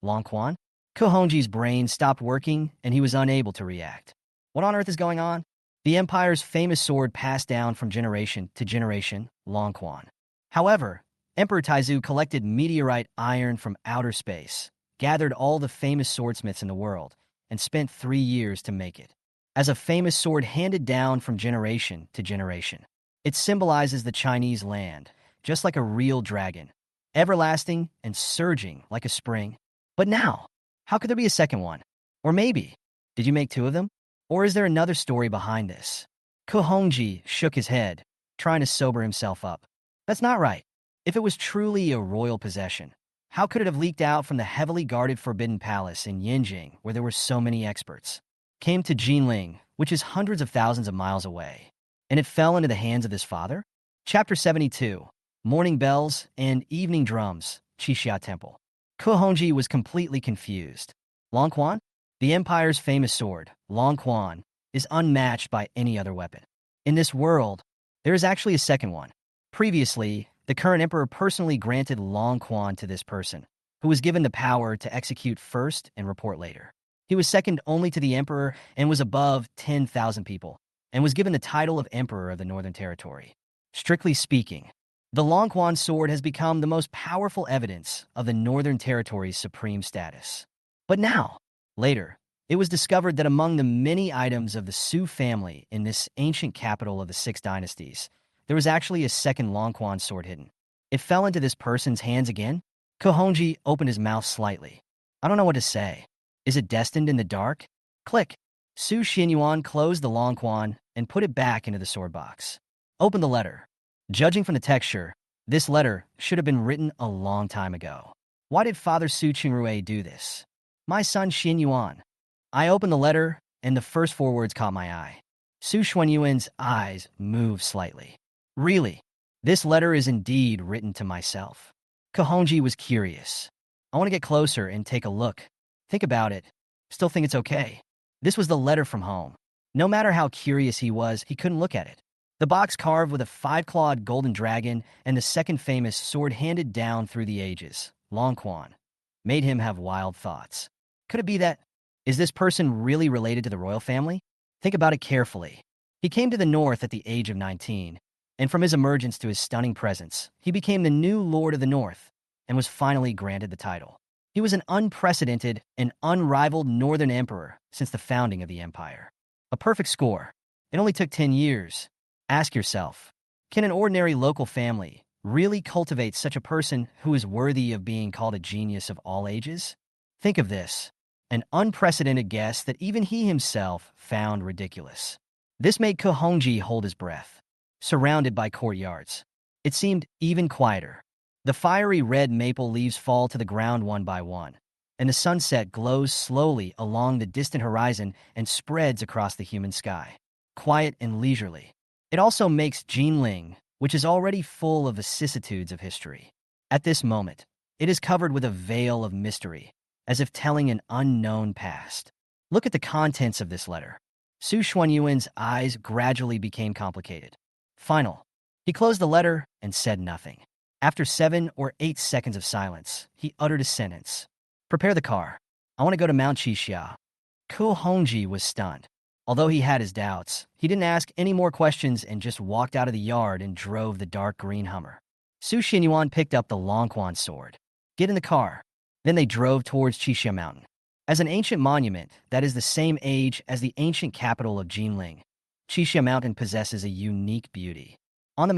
Long Quan? Kohonji's brain stopped working, and he was unable to react. What on earth is going on? The Empire's famous sword passed down from generation to generation, Long Quan. However, Emperor Taizu collected meteorite iron from outer space, gathered all the famous swordsmiths in the world, and spent 3 years to make it. As a famous sword handed down from generation to generation, it symbolizes the Chinese land, just like a real dragon, everlasting and surging like a spring. But now, how could there be a second one? Or maybe, did you make 2 of them? Or is there another story behind this? Kohonji shook his head, trying to sober himself up. That's not right. If it was truly a royal possession, how could it have leaked out from the heavily guarded Forbidden Palace in Yinjing, where there were so many experts? Came to Jinling, which is hundreds of thousands of miles away, and it fell into the hands of his father? Chapter 72, Morning Bells and Evening Drums, Qixia Temple. Kohonji was completely confused. Long Quan? The Empire's famous sword, Long Quan, is unmatched by any other weapon. In this world, there is actually a second one. Previously, the current emperor personally granted Long Quan to this person, who was given the power to execute first and report later. He was second only to the emperor and was above 10,000 people, and was given the title of Emperor of the Northern Territory. Strictly speaking, the Long Quan sword has become the most powerful evidence of the Northern Territory's supreme status. But now, later, it was discovered that among the many items of the Su family in this ancient capital of the 6 dynasties, there was actually a second Long Quan sword hidden. It fell into this person's hands again? Kohonji opened his mouth slightly. I don't know what to say. Is it destined in the dark? Click. Su Xinyuan closed the Long Quan and put it back into the sword box. Open the letter. Judging from the texture, this letter should have been written a long time ago. Why did Father Su Qingrui do this? My son Xinyuan. I opened the letter, and the first 4 words caught my eye. Su Xuanyuan's eyes moved slightly. Really? This letter is indeed written to myself. Kohonji was curious. I want to get closer and take a look. Think about it. Still think it's okay. This was the letter from home. No matter how curious he was, he couldn't look at it. The box carved with a five-clawed golden dragon and the second famous sword handed down through the ages, Longquan, made him have wild thoughts. Could it be that? Is this person really related to the royal family? Think about it carefully. He came to the north at the age of 19, and from his emergence to his stunning presence, he became the new Lord of the North and was finally granted the title. He was an unprecedented and unrivaled northern emperor since the founding of the empire. A perfect score. It only took 10 years. Ask yourself, can an ordinary local family really cultivate such a person who is worthy of being called a genius of all ages? Think of this, an unprecedented guess that even he himself found ridiculous. This made Kohongji hold his breath. Surrounded by courtyards, it seemed even quieter. The fiery red maple leaves fall to the ground one by one, and the sunset glows slowly along the distant horizon and spreads across the human sky. Quiet and leisurely. It also makes Jinling, which is already full of vicissitudes of history. At this moment, it is covered with a veil of mystery, as if telling an unknown past. Look at the contents of this letter. Su Xuanyuan's eyes gradually became complicated. Final. He closed the letter and said nothing. After 7 or 8 seconds of silence, he uttered a sentence. Prepare the car. I want to go to Mount Qixia. Ko Hongji was stunned. Although he had his doubts, he didn't ask any more questions and just walked out of the yard and drove the dark green Hummer. Su Xinyuan picked up the Longquan sword. Get in the car. Then they drove towards Qixia Mountain. As an ancient monument that is the same age as the ancient capital of Jinling, Qixia Mountain possesses a unique beauty. On the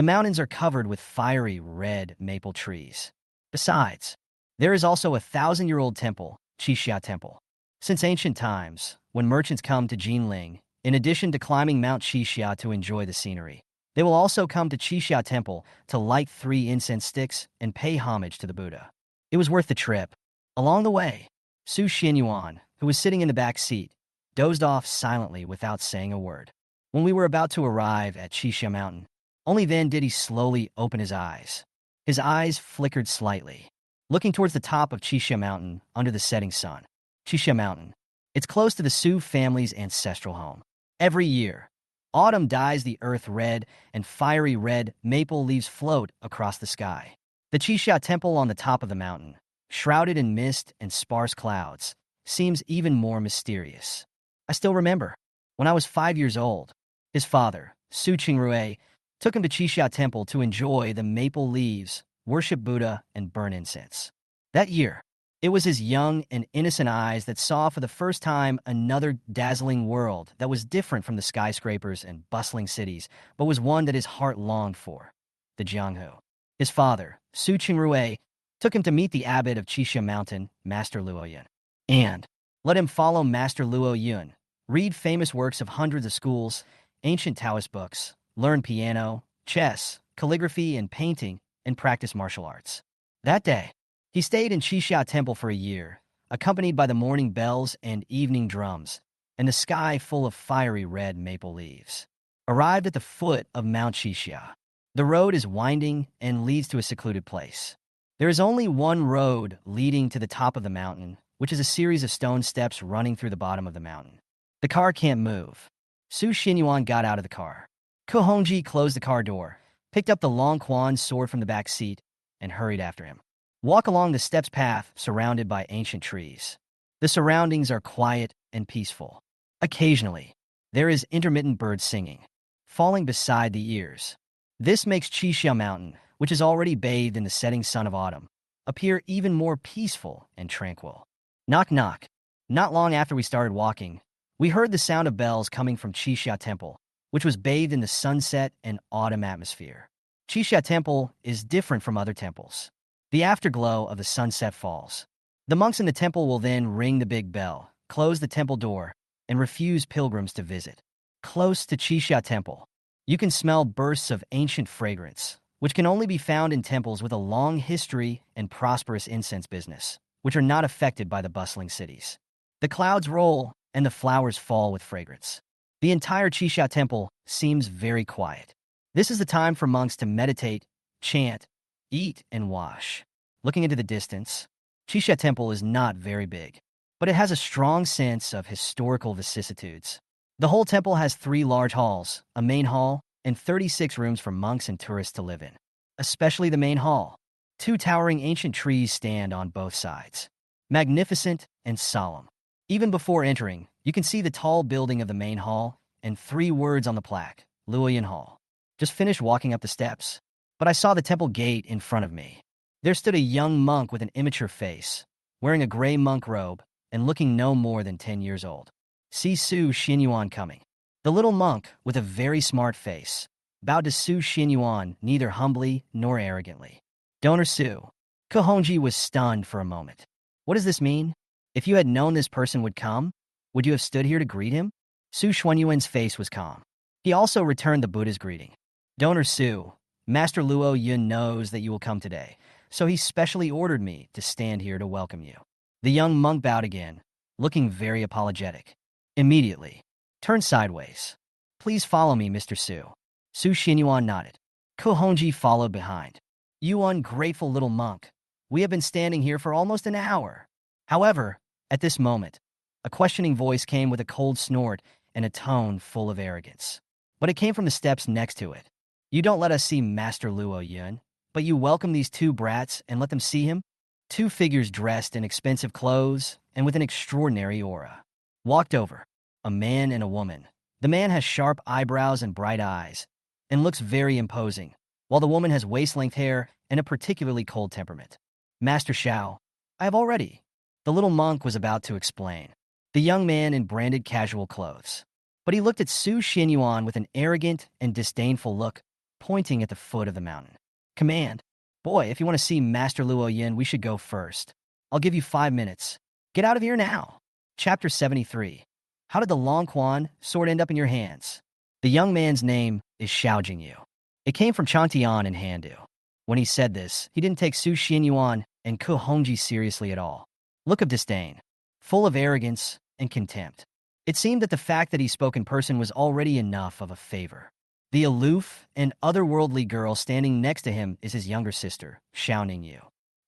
mountains are covered with fiery red maple trees. Besides, there is also a 1,000-year-old temple, Qixia Temple. Since ancient times, when merchants come to Jinling, in addition to climbing Mount Qixia to enjoy the scenery, they will also come to Qixia Temple to light 3 incense sticks and pay homage to the Buddha. It was worth the trip. Along the way, Su Xinyuan, who was sitting in the back seat, dozed off silently without saying a word. When we were about to arrive at Qixia Mountain, only then did he slowly open his eyes. His eyes flickered slightly, looking towards the top of Qixia Mountain under the setting sun. Qixia Mountain. It's close to the Su family's ancestral home. Every year, autumn dyes the earth red and fiery red maple leaves float across the sky. The Qixia Temple on the top of the mountain, shrouded in mist and sparse clouds, seems even more mysterious. I still remember, when I was 5 years old, his father, Su Qingrui, took him to Qixia Temple to enjoy the maple leaves, worship Buddha, and burn incense. That year, it was his young and innocent eyes that saw for the first time another dazzling world that was different from the skyscrapers and bustling cities, but was one that his heart longed for, the Jianghu. His father, Su Qingrui, took him to meet the abbot of Qixia Mountain, Master Luo Yun, and let him follow Master Luo Yun, read famous works of hundreds of schools, ancient Taoist books, learn piano, chess, calligraphy, and painting, and practice martial arts. That day, he stayed in Qixia Temple for a year, accompanied by the morning bells and evening drums, and the sky full of fiery red maple leaves. Arrived at the foot of Mount Qixia, the road is winding and leads to a secluded place. There is only one road leading to the top of the mountain, which is a series of stone steps running through the bottom of the mountain. The car can't move. Su Xinyuan got out of the car. Kohongji closed the car door, picked up the Longquan sword from the back seat, and hurried after him. Walk along the steps path surrounded by ancient trees. The surroundings are quiet and peaceful. Occasionally, there is intermittent bird singing, falling beside the ears. This makes Qixia Mountain, which is already bathed in the setting sun of autumn, appear even more peaceful and tranquil. Knock knock. Not long after we started walking, we heard the sound of bells coming from Qixia Temple, which was bathed in the sunset and autumn atmosphere. Qixia Temple is different from other temples. The afterglow of the sunset falls. The monks in the temple will then ring the big bell, close the temple door, and refuse pilgrims to visit. Close to Qixia Temple, you can smell bursts of ancient fragrance, which can only be found in temples with a long history and prosperous incense business, which are not affected by the bustling cities. The clouds roll and the flowers fall with fragrance. The entire Qixia Temple seems very quiet. This is the time for monks to meditate, chant, eat, and wash. Looking into the distance, Qixia Temple is not very big, but it has a strong sense of historical vicissitudes. The whole temple has 3 large halls, a main hall, and 36 rooms for monks and tourists to live in. Especially the main hall. 2 towering ancient trees stand on both sides. Magnificent and solemn. Even before entering, you can see the tall building of the main hall and 3 words on the plaque, Luoyan Hall. Just finished walking up the steps, but I saw the temple gate in front of me. There stood a young monk with an immature face, wearing a gray monk robe and looking no more than 10 years old. See Su Xinyuan coming. The little monk, with a very smart face, bowed to Su Xinyuan neither humbly nor arrogantly. Donor Su. Kohonji was stunned for a moment. What does this mean? If you had known this person would come, would you have stood here to greet him? Su Xinyuan's face was calm. He also returned the Buddha's greeting. Donor Su, Master Luo Yun knows that you will come today, so he specially ordered me to stand here to welcome you. The young monk bowed again, looking very apologetic. Immediately, turn sideways. Please follow me, Mr. Su. Su Xinyuan nodded. Kohonji followed behind. You ungrateful little monk. We have been standing here for almost an hour. However, at this moment, a questioning voice came with a cold snort and a tone full of arrogance. But it came from the steps next to it. You don't let us see Master Luo Yun, but you welcome these 2 brats and let them see him? 2 figures dressed in expensive clothes and with an extraordinary aura walked over, a man and a woman. The man has sharp eyebrows and bright eyes, and looks very imposing, while the woman has waist-length hair and a particularly cold temperament. Master Shao, I have already. The little monk was about to explain. The young man in branded casual clothes. But he looked at Su Xinyuan with an arrogant and disdainful look, pointing at the foot of the mountain. Command. Boy, if you want to see Master Luo Yin, we should go first. I'll give you 5 minutes. Get out of here now. Chapter 73. How did the Long Quan sword end up in your hands? The young man's name is Xiao Jingyu. It came from Changtian in Handu. When he said this, he didn't take Su Xinyuan and Kohonji seriously at all. Look of disdain, full of arrogance and contempt. It seemed that the fact that he spoke in person was already enough of a favor. The aloof and otherworldly girl standing next to him is his younger sister, Xiao Ningyu.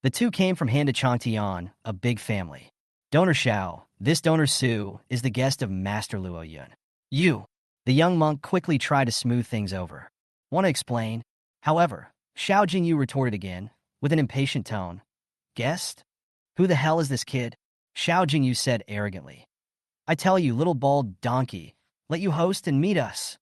The 2 came from Han to Changtian, a big family. Donor Xiao, this Donor Su, is the guest of Master Luo Yun. You. The young monk quickly tried to smooth things over. Want to explain? However, Xiao Jingyu retorted again, with an impatient tone. Guest? Who the hell is this kid? Xiao Jingyu said arrogantly. I tell you, little bald donkey, let you host and meet us.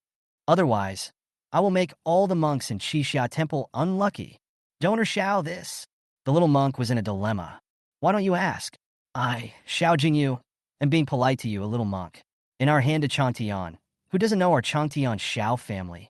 Otherwise, I will make all the monks in Qixia Temple unlucky. Donor Xiao this. The little monk was in a dilemma. Why don't you ask? I, Xiao Jingyu, am being polite to you, a little monk. In our hand to Changtian, who doesn't know our Changtian Xiao family?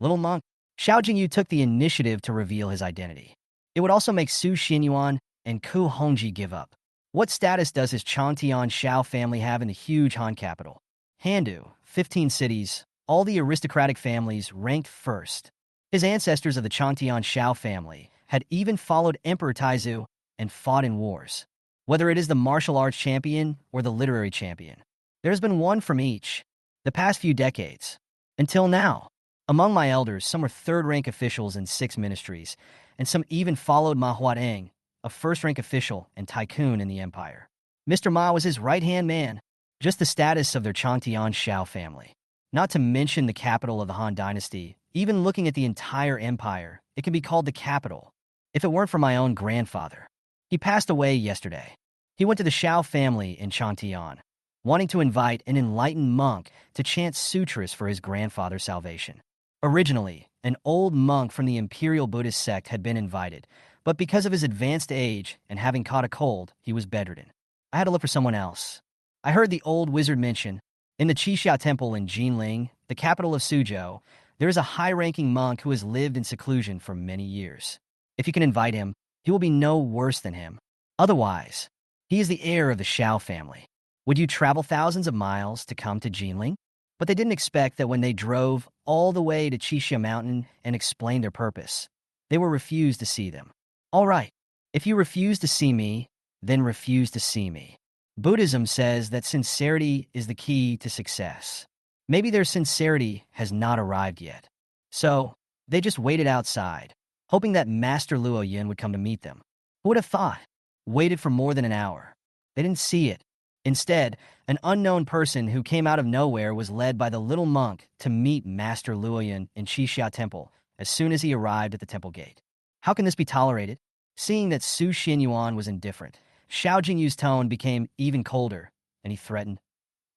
Little monk, Xiao Jingyu took the initiative to reveal his identity. It would also make Su Xinyuan and Ku Hongji give up. What status does his Changtian Xiao family have in the huge Han capital? Handu, 15 cities, all the aristocratic families ranked first. His ancestors of the Changtian Xiao family had even followed Emperor Taizu and fought in wars. Whether it is the martial arts champion or the literary champion, there has been one from each. The past few decades, until now. Among my elders, some were third-rank officials in 6 ministries, and some even followed Manhwa, a first-rank official and tycoon in the empire. Mr. Ma was his right-hand man, just the status of their Changtian Xiao family. Not to mention the capital of the Han dynasty, even looking at the entire empire, it can be called the capital. If it weren't for my own grandfather. He passed away yesterday. He went to the Xiao family in Changtian, wanting to invite an enlightened monk to chant sutras for his grandfather's salvation. Originally, an old monk from the imperial Buddhist sect had been invited, but because of his advanced age and having caught a cold, he was bedridden. I had to look for someone else. I heard the old wizard mention, in the Qixia Temple in Jinling, the capital of Suzhou, there is a high-ranking monk who has lived in seclusion for many years. If you can invite him, he will be no worse than him. Otherwise, he is the heir of the Xiao family. Would you travel thousands of miles to come to Jinling? But they didn't expect that when they drove all the way to Qixia Mountain and explained their purpose, they were refused to see them. All right, if you refuse to see me, then refuse to see me. Buddhism says that sincerity is the key to success. Maybe their sincerity has not arrived yet. So, they just waited outside, hoping that Master Luo Yin would come to meet them. Who would have thought? Waited for more than an hour. They didn't see it. Instead, an unknown person who came out of nowhere was led by the little monk to meet Master Luoyun in Qixia Temple as soon as he arrived at the temple gate. How can this be tolerated? Seeing that Su Xinyuan was indifferent, Xiao Jingyu's tone became even colder, and he threatened,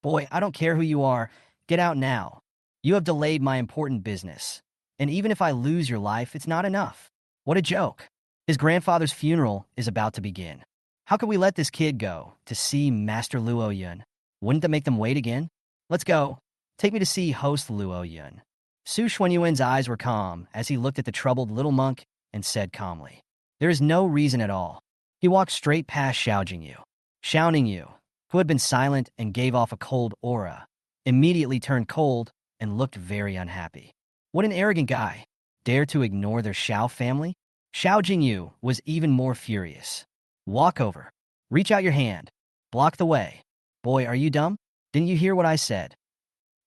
"Boy, I don't care who you are. Get out now. You have delayed my important business. And even if I lose your life, it's not enough." What a joke. His grandfather's funeral is about to begin. How could we let this kid go to see Master Luoyun? Wouldn't that make them wait again? Let's go. Take me to see host Luoyun. Su Xuanyuan's eyes were calm as he looked at the troubled little monk and said calmly, "There is no reason at all." He walked straight past Xiao Jingyu. Xiao Ningyu, who had been silent and gave off a cold aura, immediately turned cold and looked very unhappy. What an arrogant guy. Dare to ignore their Xiao family? Xiao Jingyu was even more furious. Walk over. Reach out your hand. Block the way. Boy, are you dumb? Didn't you hear what I said?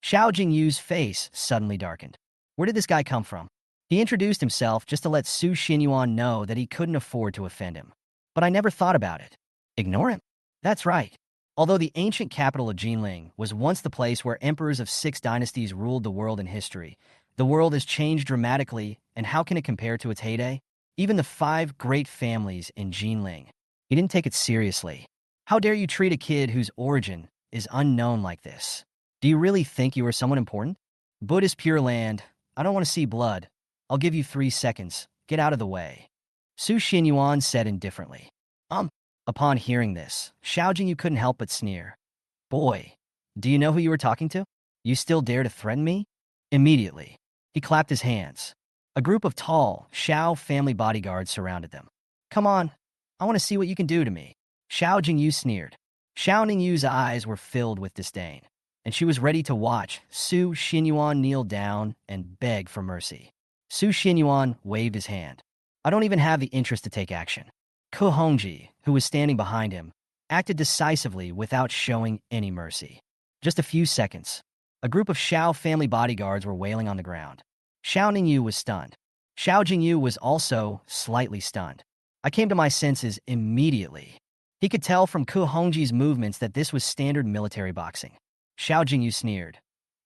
Xiao Jingyu's face suddenly darkened. Where did this guy come from? He introduced himself just to let Su Xinyuan know that he couldn't afford to offend him. But I never thought about it. Ignore him? That's right. Although the ancient capital of Jinling was once the place where emperors of 6 dynasties ruled the world in history, the world has changed dramatically, and how can it compare to its heyday? Even the 5 great families in Jinling. He didn't take it seriously. How dare you treat a kid whose origin is unknown like this? Do you really think you are someone important? Buddhist Pure Land, I don't want to see blood. I'll give you 3 seconds. Get out of the way. Su Xinyuan said indifferently. Upon hearing this, Xiao Jingyu couldn't help but sneer. Boy, do you know who you were talking to? You still dare to threaten me? Immediately, he clapped his hands. A group of tall Xiao family bodyguards surrounded them. Come on, I want to see what you can do to me. Xiao Jingyu sneered. Xiao Ningyu's eyes were filled with disdain, and she was ready to watch Su Xinyuan kneel down and beg for mercy. Su Xinyuan waved his hand. I don't even have the interest to take action. Ko Hongji, who was standing behind him, acted decisively without showing any mercy. Just a few seconds. A group of Xiao family bodyguards were wailing on the ground. Xiao Ningyu was stunned. Xiao Jingyu was also slightly stunned. I came to my senses immediately. He could tell from Ko Hongji's movements that this was standard military boxing. Xiao Jingyu sneered.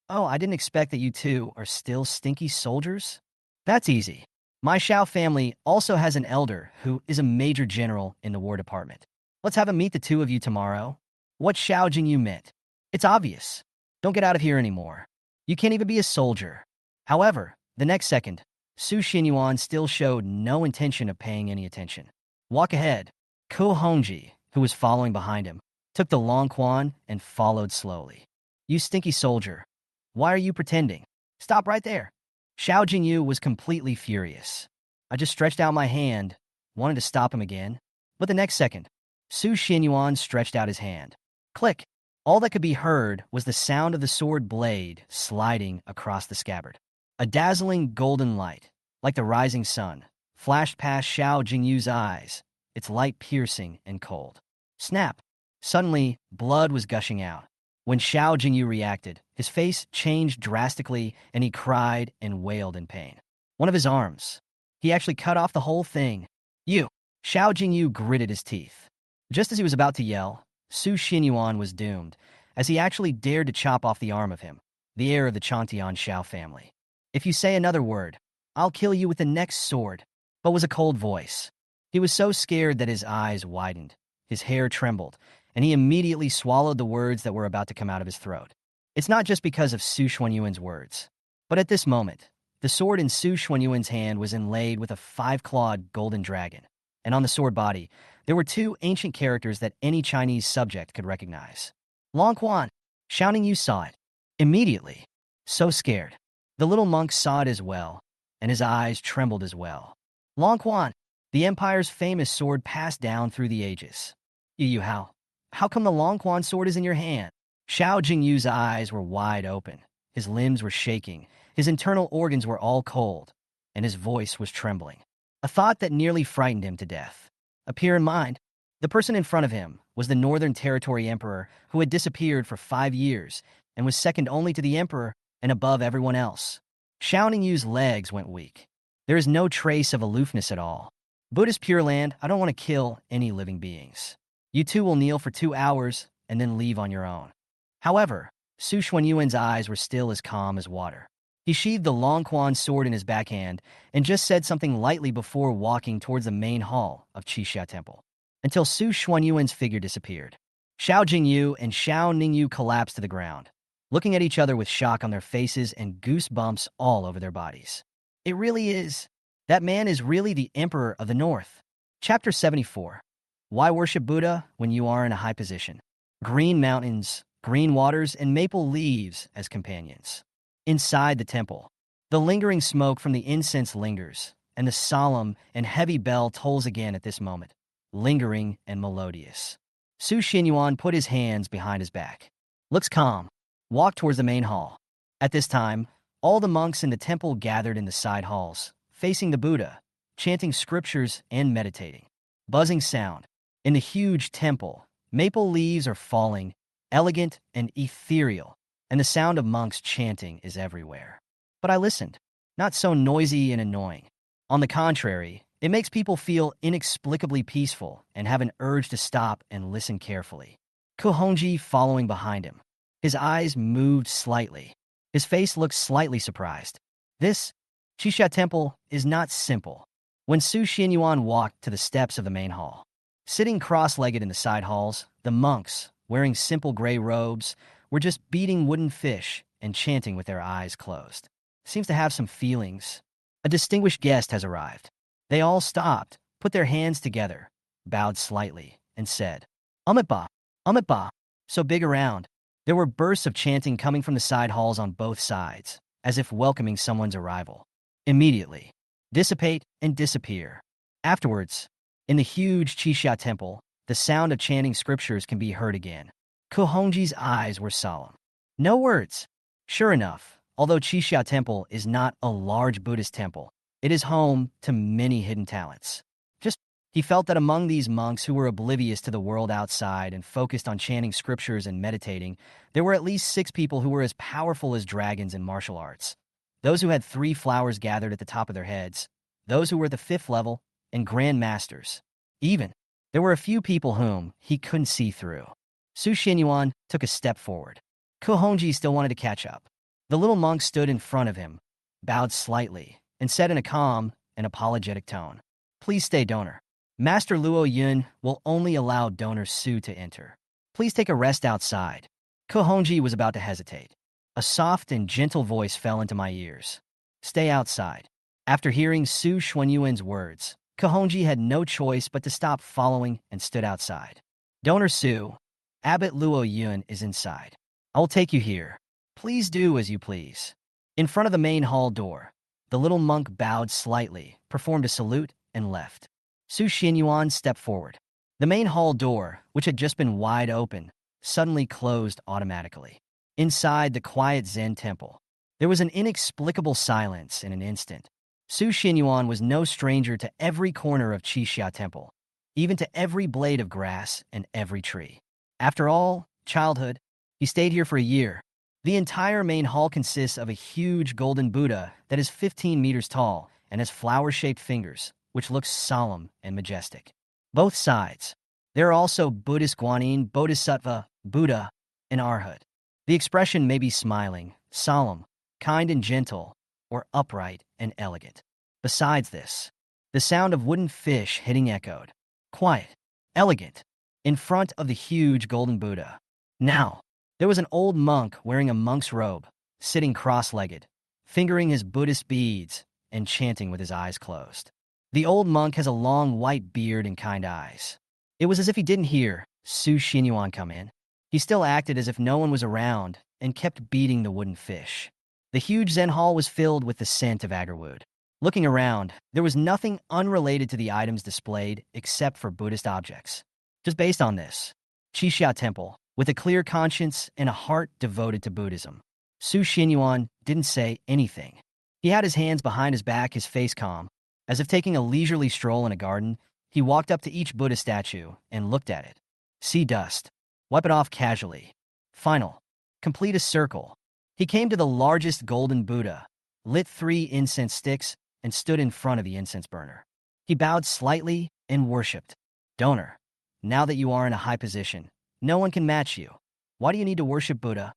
Oh, I didn't expect that you two are still stinky soldiers? That's easy. My Xiao family also has an elder who is a major general in the War Department. Let's have him meet the two of you tomorrow. What Xiao Jingyu meant. It's obvious. Don't get out of here anymore. You can't even be a soldier. However, the next second, Su Xinyuan still showed no intention of paying any attention. Walk ahead. Ko Hongji, who was following behind him, took the long quan and followed slowly. You stinky soldier. Why are you pretending? Stop right there. Xiao Jingyu was completely furious. I just stretched out my hand, wanted to stop him again. But the next second, Su Xinyuan stretched out his hand. Click. All that could be heard was the sound of the sword blade sliding across the scabbard. A dazzling golden light, like the rising sun, flashed past Xiao Jingyu's eyes, its light piercing and cold. Snap! Suddenly, blood was gushing out. When Xiao Jingyu reacted, his face changed drastically and he cried and wailed in pain. One of his arms. He actually cut off the whole thing. You! Xiao Jingyu gritted his teeth. Just as he was about to yell, Su Xinyuan was doomed, as he actually dared to chop off the arm of him, the heir of the Changtian Xiao family. If you say another word, I'll kill you with the next sword. But was a cold voice. He was so scared that his eyes widened, his hair trembled, and he immediately swallowed the words that were about to come out of his throat. It's not just because of Su Xuanyuan's words. But at this moment, the sword in Su Xuanyuan's hand was inlaid with a 5-clawed golden dragon, and on the sword body, there were 2 ancient characters that any Chinese subject could recognize. Long Quan, Xiao Ningyu saw it. Immediately. So scared. The little monk saw it as well, and his eyes trembled as well. Long Quan, the Empire's famous sword passed down through the ages. Yu Hao, how come the Long Quan sword is in your hand? Xiao Jingyu's eyes were wide open. His limbs were shaking. His internal organs were all cold, and his voice was trembling. A thought that nearly frightened him to death. Appear in mind. The person in front of him was the Northern Territory Emperor who had disappeared for 5 years and was second only to the Emperor and above everyone else. Xiao Ningyu's legs went weak. There is no trace of aloofness at all. Buddhist Pure Land, I don't want to kill any living beings. You two will kneel for 2 hours, and then leave on your own. However, Su Xuanyuan's eyes were still as calm as water. He sheathed the long quan sword in his backhand and just said something lightly before walking towards the main hall of Qixia Temple, until Su Xuanyuan's figure disappeared. Xiao Jingyu and Xiao Ningyu collapsed to the ground, looking at each other with shock on their faces and goosebumps all over their bodies. It really is. That man is really the Emperor of the North. Chapter 74. Why worship Buddha when you are in a high position? Green mountains, green waters, and maple leaves as companions. Inside the temple, the lingering smoke from the incense lingers, and the solemn and heavy bell tolls again at this moment, lingering and melodious. Su Xinyuan put his hands behind his back. Looks calm. Walked towards the main hall. At this time, all the monks in the temple gathered in the side halls, facing the Buddha, chanting scriptures and meditating. Buzzing sound. In the huge temple, maple leaves are falling, elegant and ethereal, and the sound of monks chanting is everywhere. But I listened. Not so noisy and annoying. On the contrary, it makes people feel inexplicably peaceful and have an urge to stop and listen carefully. Kuhonji following behind him. His eyes moved slightly. His face looked slightly surprised. This Qixia Temple is not simple. When Su Xinyuan walked to the steps of the main hall, sitting cross-legged in the side halls, the monks, wearing simple gray robes, were just beating wooden fish and chanting with their eyes closed. Seems to have some feelings. A distinguished guest has arrived. They all stopped, put their hands together, bowed slightly, and said, Amitba, Amitba. So big around. There were bursts of chanting coming from the side halls on both sides, as if welcoming someone's arrival. Immediately, dissipate and disappear. Afterwards, in the huge Qixia Temple, the sound of chanting scriptures can be heard again. Kuhonji's eyes were solemn. No words. Sure enough, although Qixia Temple is not a large Buddhist temple, it is home to many hidden talents. He felt that among these monks who were oblivious to the world outside and focused on chanting scriptures and meditating, there were at least 6 people who were as powerful as dragons in martial arts. Those who had 3 flowers gathered at the top of their heads, those who were at the 5th level, and grand masters. Even, there were a few people whom he couldn't see through. Su Xinyuan took a step forward. Kuhonji still wanted to catch up. The little monk stood in front of him, bowed slightly, and said in a calm and apologetic tone, Please stay, donor. Master Luo Yun will only allow donor Su to enter. Please take a rest outside. Kuhonji was about to hesitate. A soft and gentle voice fell into my ears. Stay outside. After hearing Su Xuanyuan's words, Kuhonji had no choice but to stop following and stood outside. Donor Su, Abbot Luo Yun is inside. I will take you here. Please do as you please. In front of the main hall door, the little monk bowed slightly, performed a salute, and left. Su Xinyuan stepped forward. The main hall door, which had just been wide open, suddenly closed automatically. Inside the quiet Zen temple, there was an inexplicable silence in an instant. Su Xinyuan was no stranger to every corner of Qixia Temple, even to every blade of grass and every tree. After all, childhood, he stayed here for a year. The entire main hall consists of a huge golden Buddha that is 15 meters tall and has flower-shaped fingers, which looks solemn and majestic. Both sides. There are also Buddhist Guanyin, Bodhisattva, Buddha, and Arhat. The expression may be smiling, solemn, kind and gentle, or upright and elegant. Besides this, the sound of wooden fish hitting echoed. Quiet, elegant, in front of the huge golden Buddha. Now, there was an old monk wearing a monk's robe, sitting cross-legged, fingering his Buddhist beads and chanting with his eyes closed. The old monk has a long white beard and kind eyes. It was as if he didn't hear Su Xinyuan come in. He still acted as if no one was around and kept beating the wooden fish. The huge Zen hall was filled with the scent of agarwood. Looking around, there was nothing unrelated to the items displayed except for Buddhist objects. Just based on this, Qixia Temple, with a clear conscience and a heart devoted to Buddhism. Su Xinyuan didn't say anything. He had his hands behind his back, his face calm. As if taking a leisurely stroll in a garden, he walked up to each Buddha statue and looked at it. See dust. Wipe it off casually. Final. Complete a circle. He came to the largest golden Buddha, lit 3 incense sticks, and stood in front of the incense burner. He bowed slightly and worshipped. Donor, now that you are in a high position, No one can match you. Why do you need to worship Buddha?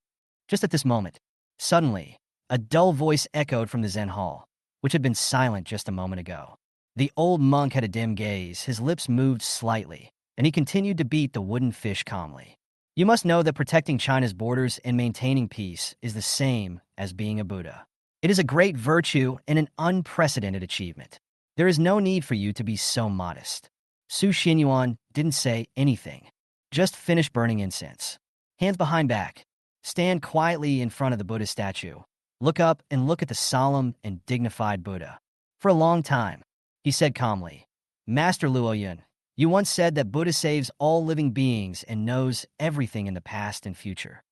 Just at this moment, suddenly, a dull voice echoed from the Zen hall, which had been silent just a moment ago. The old monk had a dim gaze, his lips moved slightly, and he continued to beat the wooden fish calmly. You must know that protecting China's borders and maintaining peace is the same as being a Buddha. It is a great virtue and an unprecedented achievement. There is no need for you to be so modest. Su Xinyuan didn't say anything. Just finish burning incense. Hands behind back. Stand quietly in front of the Buddha statue. Look up and look at the solemn and dignified Buddha. For a long time, he said calmly, Master Luoyun, you once said that Buddha saves all living beings and knows everything in the past and future.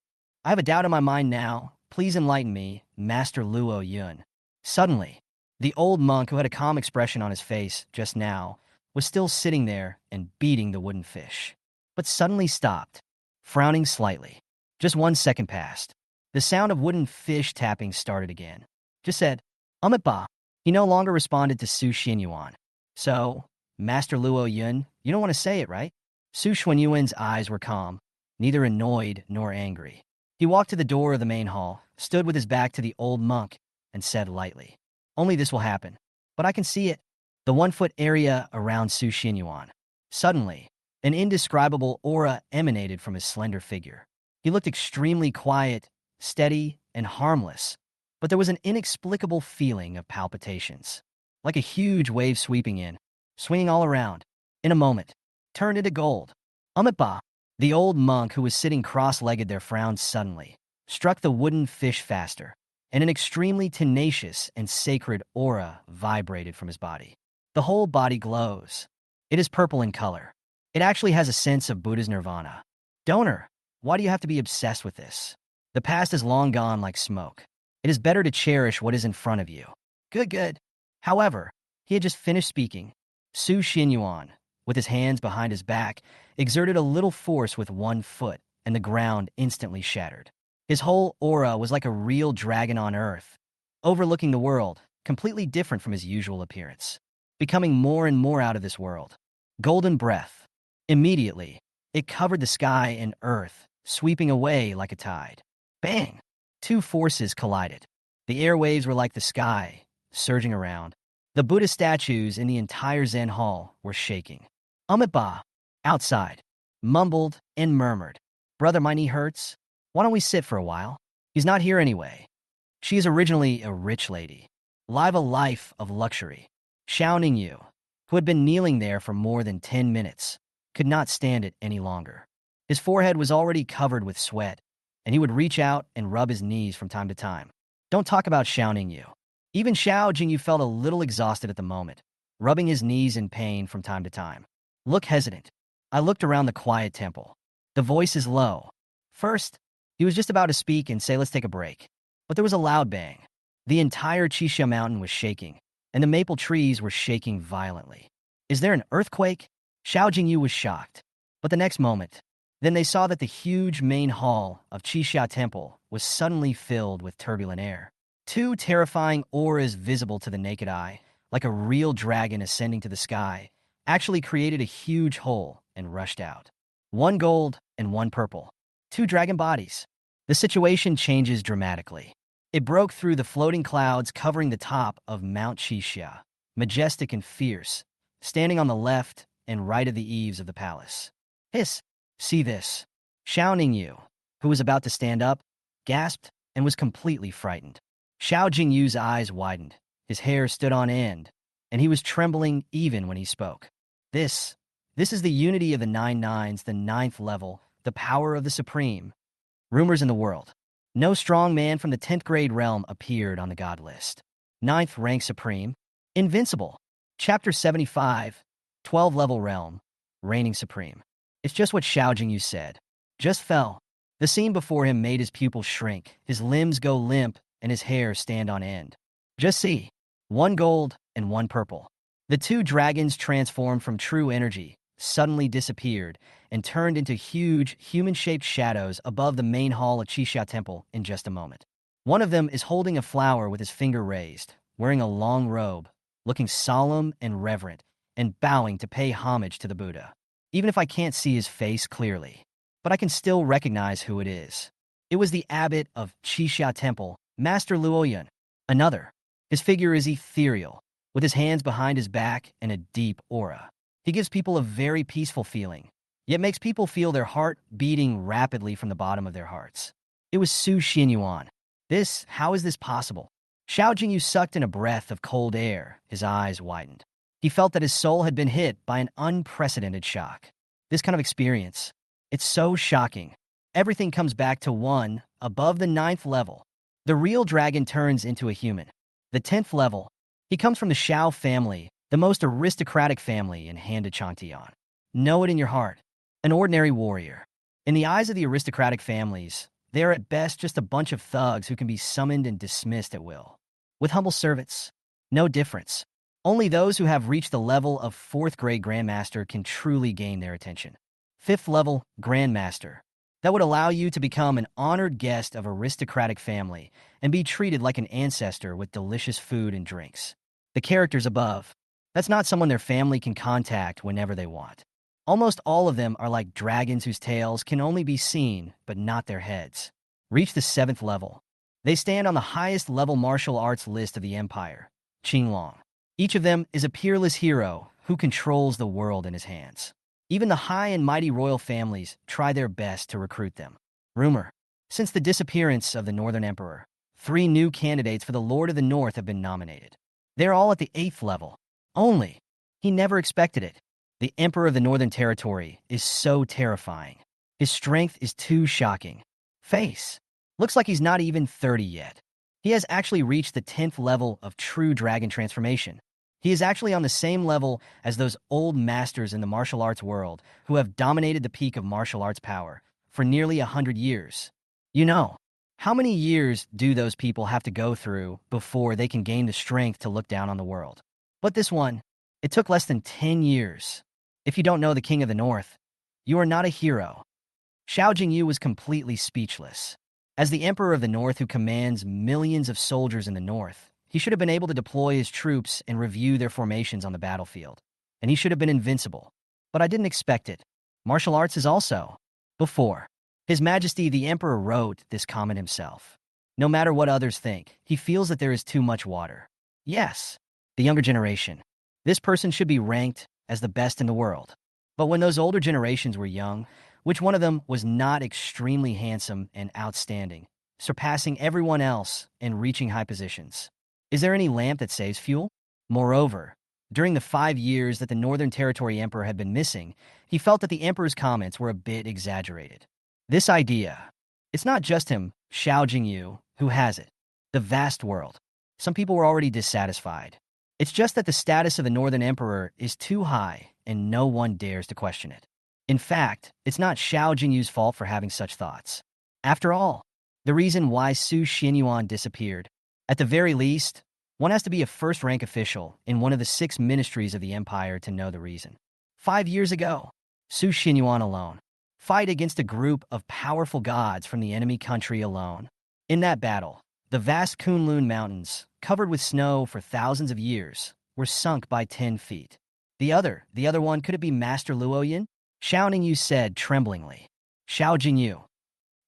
I have a doubt in my mind now. Please enlighten me, Master Luoyun. Suddenly, the old monk who had a calm expression on his face just now was still sitting there and beating the wooden fish. But suddenly stopped, frowning slightly. Just 1 second passed. The sound of wooden fish tapping started again. Just said, ba. He no longer responded to Su Xinyuan. So, Master Luo Yun, you don't want to say it, right? Su Xinyuan's eyes were calm, neither annoyed nor angry. He walked to the door of the main hall, stood with his back to the old monk, and said lightly, Only this will happen. But I can see it. The 1-foot area around Su Xinyuan. Suddenly, an indescribable aura emanated from his slender figure. He looked extremely quiet, steady, and harmless, but there was an inexplicable feeling of palpitations, like a huge wave sweeping in, swinging all around. In a moment, turned into gold. Ba. The old monk who was sitting cross-legged there frowned suddenly, struck the wooden fish faster, and an extremely tenacious and sacred aura vibrated from his body. The whole body glows. It is purple in color. It actually has a sense of Buddha's nirvana. Donor, why do you have to be obsessed with this? The past is long gone like smoke. It is better to cherish what is in front of you. Good. However, he had just finished speaking. Su Xinyuan, with his hands behind his back, exerted a little force with 1 foot, and the ground instantly shattered. His whole aura was like a real dragon on earth, overlooking the world, completely different from his usual appearance, becoming more and more out of this world. Golden breath. Immediately, it covered the sky and earth, sweeping away like a tide. Bang! 2 forces collided. The airwaves were like the sky, surging around. The Buddha statues in the entire Zen hall were shaking. Ba, outside, mumbled and murmured, Brother, my knee hurts. Why don't we sit for a while? He's not here anyway. She is originally a rich lady, live a life of luxury. Shounen Yu, who had been kneeling there for more than 10 minutes, could not stand it any longer. His forehead was already covered with sweat, and he would reach out and rub his knees from time to time. Don't talk about Shounen Yu. Even Xiao Jingyu felt a little exhausted at the moment, rubbing his knees in pain from time to time. Look hesitant. I looked around the quiet temple. The voice is low. First, he was just about to speak and say let's take a break. But there was a loud bang. The entire Qixia mountain was shaking, and the maple trees were shaking violently. Is there an earthquake? Xiao Jingyu was shocked. But the next moment, then they saw that the huge main hall of Qixia Temple was suddenly filled with turbulent air. 2 terrifying auras visible to the naked eye, like a real dragon ascending to the sky, actually created a huge hole and rushed out. 1 gold and 1 purple. 2 dragon bodies. The situation changes dramatically. It broke through the floating clouds covering the top of Mount Qixia, majestic and fierce, standing on the left and right of the eaves of the palace. Hiss! See this. Shounen Yu, who was about to stand up, gasped and was completely frightened. Xiao Jingyu's eyes widened, his hair stood on end, and he was trembling even when he spoke. This is the unity of the 9 nines, the 9th level, the power of the Supreme. Rumors in the world. No strong man from the 10th grade realm appeared on the god list. 9th rank Supreme. Invincible. Chapter 75. 12-level realm. Reigning Supreme. It's just what Xiao Jingyu said. Just fell. The scene before him made his pupils shrink, his limbs go limp, and his hair stand on end. Just see. 1 gold and 1 purple. The 2 dragons transformed from true energy, suddenly disappeared, and turned into huge, human-shaped shadows above the main hall of Qixia Temple in just a moment. One of them is holding a flower with his finger raised, wearing a long robe, looking solemn and reverent, and bowing to pay homage to the Buddha. Even if I can't see his face clearly, but I can still recognize who it is. It was the abbot of Qixia Temple, Master Luoyun. Another. His figure is ethereal, with his hands behind his back and a deep aura. He gives people a very peaceful feeling, yet makes people feel their heart beating rapidly from the bottom of their hearts. It was Su Xinyuan. How is this possible? Xiao Jingyu sucked in a breath of cold air. His eyes widened. He felt that his soul had been hit by an unprecedented shock. This kind of experience, it's so shocking. Everything comes back to one, above the 9th level. The real dragon turns into a human. The 10th level, he comes from the Xiao family, the most aristocratic family in Han de Changtian. Know it in your heart. An ordinary warrior. In the eyes of the aristocratic families, they are at best just a bunch of thugs who can be summoned and dismissed at will. With humble servants, no difference. Only those who have reached the level of 4th grade Grandmaster can truly gain their attention. 5th level, Grandmaster. That would allow you to become an honored guest of aristocratic family and be treated like an ancestor with delicious food and drinks. The characters above, that's not someone their family can contact whenever they want. Almost all of them are like dragons whose tails can only be seen, but not their heads. Reach the 7th level. They stand on the highest level martial arts list of the empire, Qinglong. Each of them is a peerless hero who controls the world in his hands. Even the high and mighty royal families try their best to recruit them. Rumor. Since the disappearance of the Northern Emperor, 3 new candidates for the Lord of the North have been nominated. They're all at the 8th level. Only. He never expected it. The Emperor of the Northern Territory is so terrifying. His strength is too shocking. Face. Looks like he's not even 30 yet. He has actually reached the 10th level of true dragon transformation. He is actually on the same level as those old masters in the martial arts world who have dominated the peak of martial arts power for nearly 100 years. You know, how many years do those people have to go through before they can gain the strength to look down on the world? But this one, it took less than 10 years. If you don't know the King of the North, you are not a hero. Xiao Jingyu was completely speechless. As the Emperor of the North who commands millions of soldiers in the North, he should have been able to deploy his troops and review their formations on the battlefield. And he should have been invincible. But I didn't expect it. Martial arts is also. Before. His Majesty the Emperor wrote this comment himself. No matter what others think, he feels that there is too much water. Yes, the younger generation. This person should be ranked as the best in the world. But when those older generations were young, which one of them was not extremely handsome and outstanding, surpassing everyone else and reaching high positions? Is there any lamp that saves fuel? Moreover, during the 5 years that the Northern Territory Emperor had been missing, he felt that the Emperor's comments were a bit exaggerated. This idea, it's not just him, Xiao Jingyu, who has it. The vast world. Some people were already dissatisfied. It's just that the status of the Northern Emperor is too high and no one dares to question it. In fact, it's not Xiao Jingyu's fault for having such thoughts. After all, the reason why Su Xinyuan disappeared, at the very least, one has to be a first-rank official in one of the 6 ministries of the empire to know the reason. 5 years ago, Su Xinyuan alone, fight against a group of powerful gods from the enemy country alone. In that battle, the vast Kunlun Mountains, covered with snow for thousands of years, were sunk by 10 feet. The other one, could it be Master Luoyin? Xiao Ningyu said tremblingly. Xiao Jingyu.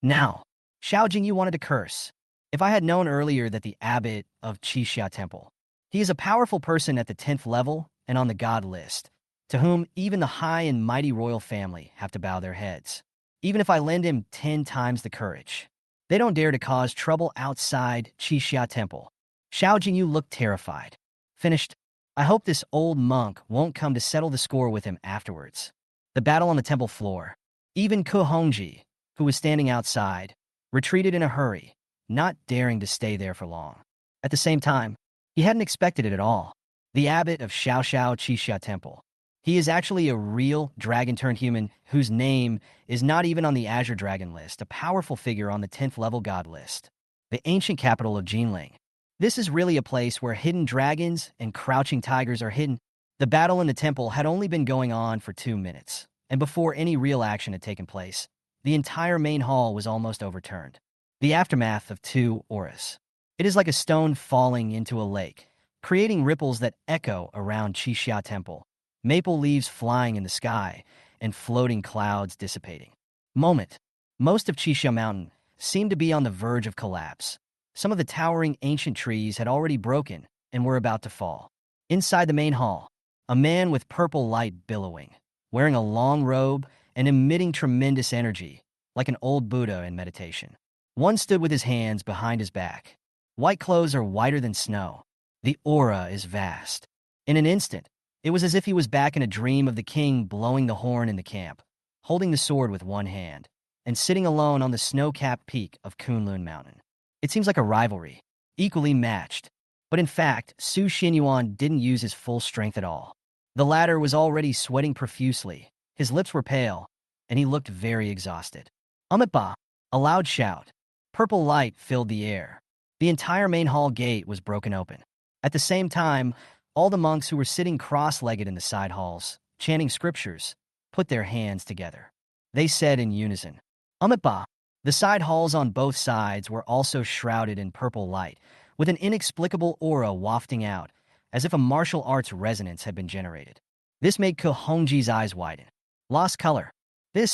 Now, Xiao Jingyu wanted to curse. If I had known earlier that the abbot of Qixia Temple, he is a powerful person at the 10th level and on the god list, to whom even the high and mighty royal family have to bow their heads. Even if I lend him 10 times the courage, they don't dare to cause trouble outside Qixia Temple. Xiao Jingyu looked terrified. Finished. I hope this old monk won't come to settle the score with him afterwards. The battle on the temple floor. Even Ku Hongji, who was standing outside, retreated in a hurry, not daring to stay there for long. At the same time, he hadn't expected it at all. The abbot of Xiaoxiao Qixia Temple. He is actually a real dragon-turned-human whose name is not even on the Azure Dragon list, a powerful figure on the 10th level god list. The ancient capital of Jinling. This is really a place where hidden dragons and crouching tigers are hidden. The battle in the temple had only been going on for 2 minutes, and before any real action had taken place, the entire main hall was almost overturned. The aftermath of 2 auras. It is like a stone falling into a lake, creating ripples that echo around Qixia Temple, maple leaves flying in the sky, and floating clouds dissipating. Moment. Most of Chisha Mountain seemed to be on the verge of collapse. Some of the towering ancient trees had already broken and were about to fall. Inside the main hall, a man with purple light billowing, wearing a long robe and emitting tremendous energy, like an old Buddha in meditation. One stood with his hands behind his back. White clothes are whiter than snow. The aura is vast. In an instant, it was as if he was back in a dream of the king blowing the horn in the camp, holding the sword with one hand, and sitting alone on the snow-capped peak of Kunlun Mountain. It seems like a rivalry, equally matched. But in fact, Su Xinyuan didn't use his full strength at all. The latter was already sweating profusely, his lips were pale, and he looked very exhausted. Amitba! A loud shout. Purple light filled the air. The entire main hall gate was broken open. At the same time, all the monks who were sitting cross-legged in the side halls, chanting scriptures, put their hands together. They said in unison, Amitba! The side halls on both sides were also shrouded in purple light, with an inexplicable aura wafting out, as if a martial arts resonance had been generated. This made Ko Hongji's eyes widen. Lost color.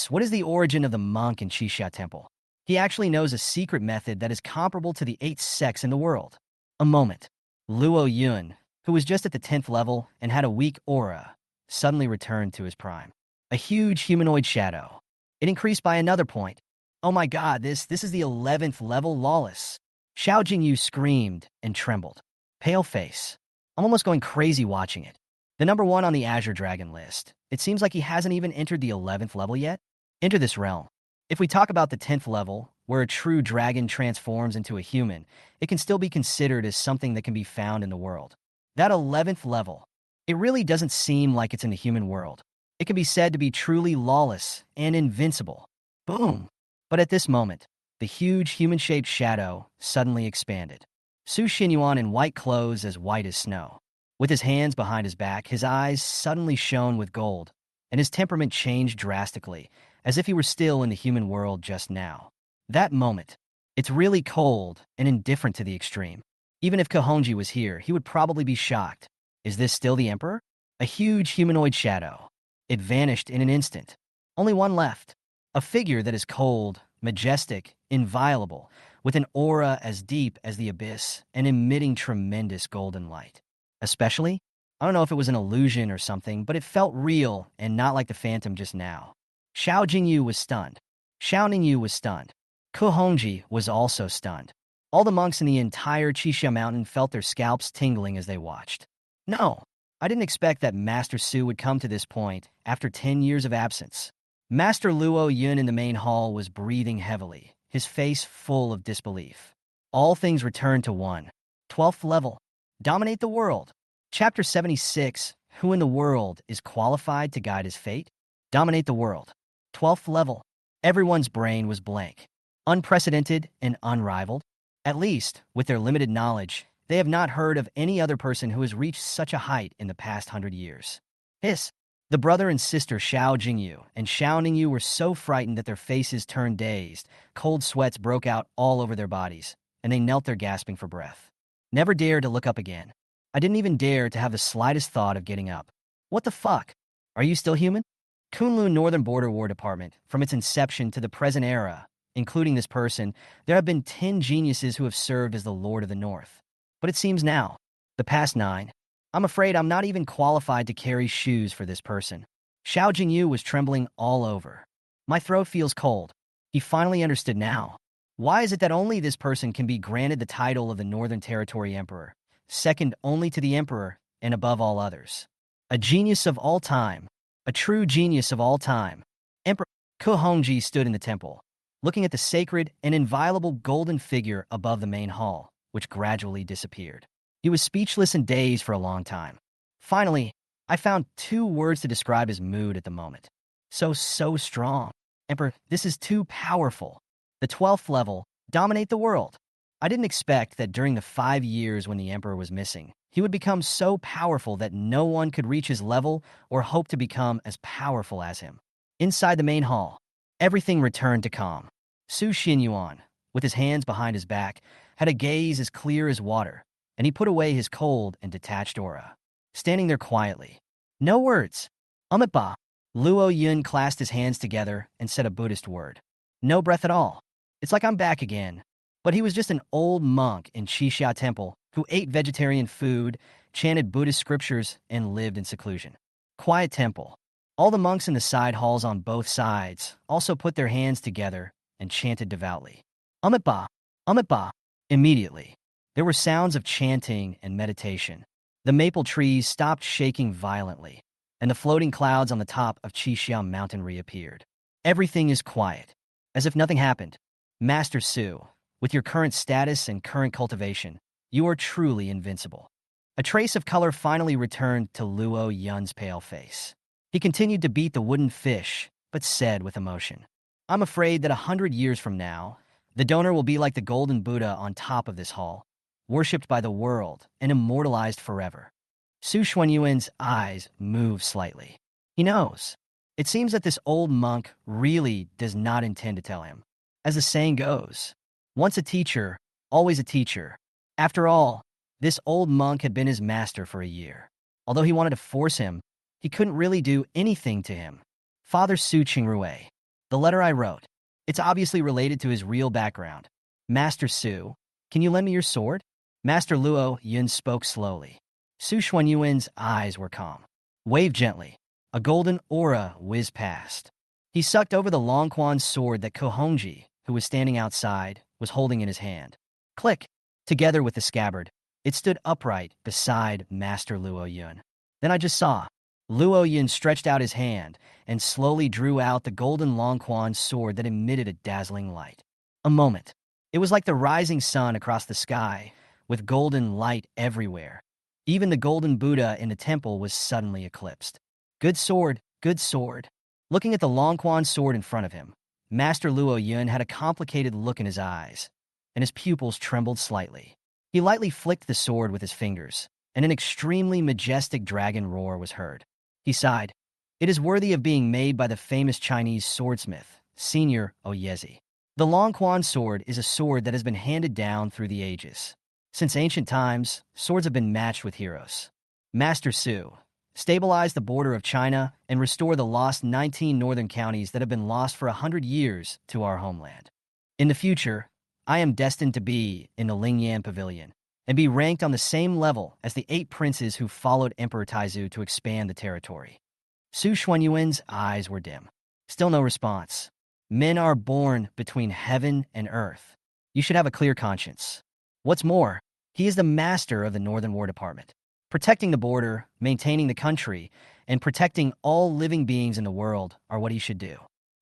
What is the origin of the monk in Chisha Temple? He actually knows a secret method that is comparable to the 8th sex in the world. A moment. Luo Yun, who was just at the 10th level and had a weak aura, suddenly returned to his prime. A huge humanoid shadow. It increased by another point. Oh my god, this is the 11th level lawless. Xiao Jingyu screamed and trembled. Pale face. I'm almost going crazy watching it. The number 1 on the Azure Dragon list. It seems like he hasn't even entered the 11th level yet. Enter this realm. If we talk about the 10th level, where a true dragon transforms into a human, it can still be considered as something that can be found in the world. That 11th level, it really doesn't seem like it's in the human world. It can be said to be truly lawless and invincible. Boom! But at this moment, the huge human-shaped shadow suddenly expanded. Su Xinyuan in white clothes as white as snow. With his hands behind his back, his eyes suddenly shone with gold, and his temperament changed drastically, as if he were still in the human world just now. That moment, it's really cold and indifferent to the extreme. Even if Kohonji was here, he would probably be shocked. Is this still the Emperor? A huge humanoid shadow. It vanished in an instant. Only one left. A figure that is cold, majestic, inviolable, with an aura as deep as the abyss and emitting tremendous golden light. Especially, I don't know if it was an illusion or something, but it felt real and not like the phantom just now. Xiao Jingyu was stunned. Xiao Ningyu was stunned. Kohonji was also stunned. All the monks in the entire Chisha Mountain felt their scalps tingling as they watched. No, I didn't expect that Master Su would come to this point after 10 years of absence. Master Luo Yun in the main hall was breathing heavily, his face full of disbelief. All things returned to 1. 12th level. Dominate the world. Chapter 76. Who in the world is qualified to guide his fate? Dominate the world. 12th level. Everyone's brain was blank. Unprecedented and unrivaled. At least, with their limited knowledge, they have not heard of any other person who has reached such a height in the past 100 years. The brother and sister Xiao Jingyu and Xiao Ningyu were so frightened that their faces turned dazed, cold sweats broke out all over their bodies, and they knelt there gasping for breath. Never dared to look up again. I didn't even dare to have the slightest thought of getting up. What the fuck? Are you still human? Kunlun Northern Border War Department, from its inception to the present era, including this person, there have been 10 geniuses who have served as the Lord of the North. But it seems now, the past 9, I'm afraid I'm not even qualified to carry shoes for this person. Xiao Jingyu was trembling all over. My throat feels cold. He finally understood now. Why is it that only this person can be granted the title of the Northern Territory Emperor, second only to the Emperor and above all others? A genius of all time. A true genius of all time. Emperor Kohongji stood in the temple, looking at the sacred and inviolable golden figure above the main hall, which gradually disappeared. He was speechless and dazed for a long time. Finally, I found 2 words to describe his mood at the moment. So strong. Emperor, this is too powerful. The 12th level, dominate the world. I didn't expect that during the 5 years when the Emperor was missing, he would become so powerful that no one could reach his level or hope to become as powerful as him. Inside the main hall, everything returned to calm. Su Xinyuan, with his hands behind his back, had a gaze as clear as water, and he put away his cold and detached aura. Standing there quietly. No words. Amitba. Luo Yun clasped his hands together and said a Buddhist word. No breath at all. It's like I'm back again. But he was just an old monk in Qixia Temple who ate vegetarian food, chanted Buddhist scriptures, and lived in seclusion. Quiet temple. All the monks in the side halls on both sides also put their hands together and chanted devoutly. Amitba, Amitba. Immediately, there were sounds of chanting and meditation. The maple trees stopped shaking violently, and the floating clouds on the top of Qixia Mountain reappeared. Everything is quiet, as if nothing happened. Master Su, with your current status and current cultivation, you are truly invincible. A trace of color finally returned to Luo Yun's pale face. He continued to beat the wooden fish, but said with emotion, I'm afraid that 100 years from now, the donor will be like the golden Buddha on top of this hall, worshipped by the world and immortalized forever. Su Xuanyuan's eyes moved slightly. He knows. It seems that this old monk really does not intend to tell him. As the saying goes, once a teacher, always a teacher. After all, this old monk had been his master for a year. Although he wanted to force him, he couldn't really do anything to him. Father Su Qingrui. The letter I wrote. It's obviously related to his real background. Master Su, can you lend me your sword? Master Luo Yun spoke slowly. Su Xuanyuan's eyes were calm. Wave gently. A golden aura whizzed past. He sucked over the Longquan's sword that Kohongji, who was standing outside, was holding in his hand. Click! Together with the scabbard, it stood upright beside Master Luo Yun. Then I just saw. Luo Yun stretched out his hand and slowly drew out the golden Longquan's sword that emitted a dazzling light. A moment. It was like the rising sun across the sky, with golden light everywhere. Even the golden Buddha in the temple was suddenly eclipsed. Good sword, good sword. Looking at the Longquan sword in front of him, Master Luo Yun had a complicated look in his eyes, and his pupils trembled slightly. He lightly flicked the sword with his fingers, and an extremely majestic dragon roar was heard. He sighed. It is worthy of being made by the famous Chinese swordsmith, Senior Oyezi. The Longquan sword is a sword that has been handed down through the ages. Since ancient times, swords have been matched with heroes. Master Su, stabilize the border of China and restore the lost 19 northern counties that have been lost for 100 years to our homeland. In the future, I am destined to be in the Lingyan Pavilion and be ranked on the same level as the 8 princes who followed Emperor Taizu to expand the territory. Su Xuanyuan's eyes were dim. Still no response. Men are born between heaven and earth. You should have a clear conscience. What's more, he is the master of the Northern War Department. Protecting the border, maintaining the country, and protecting all living beings in the world are what he should do.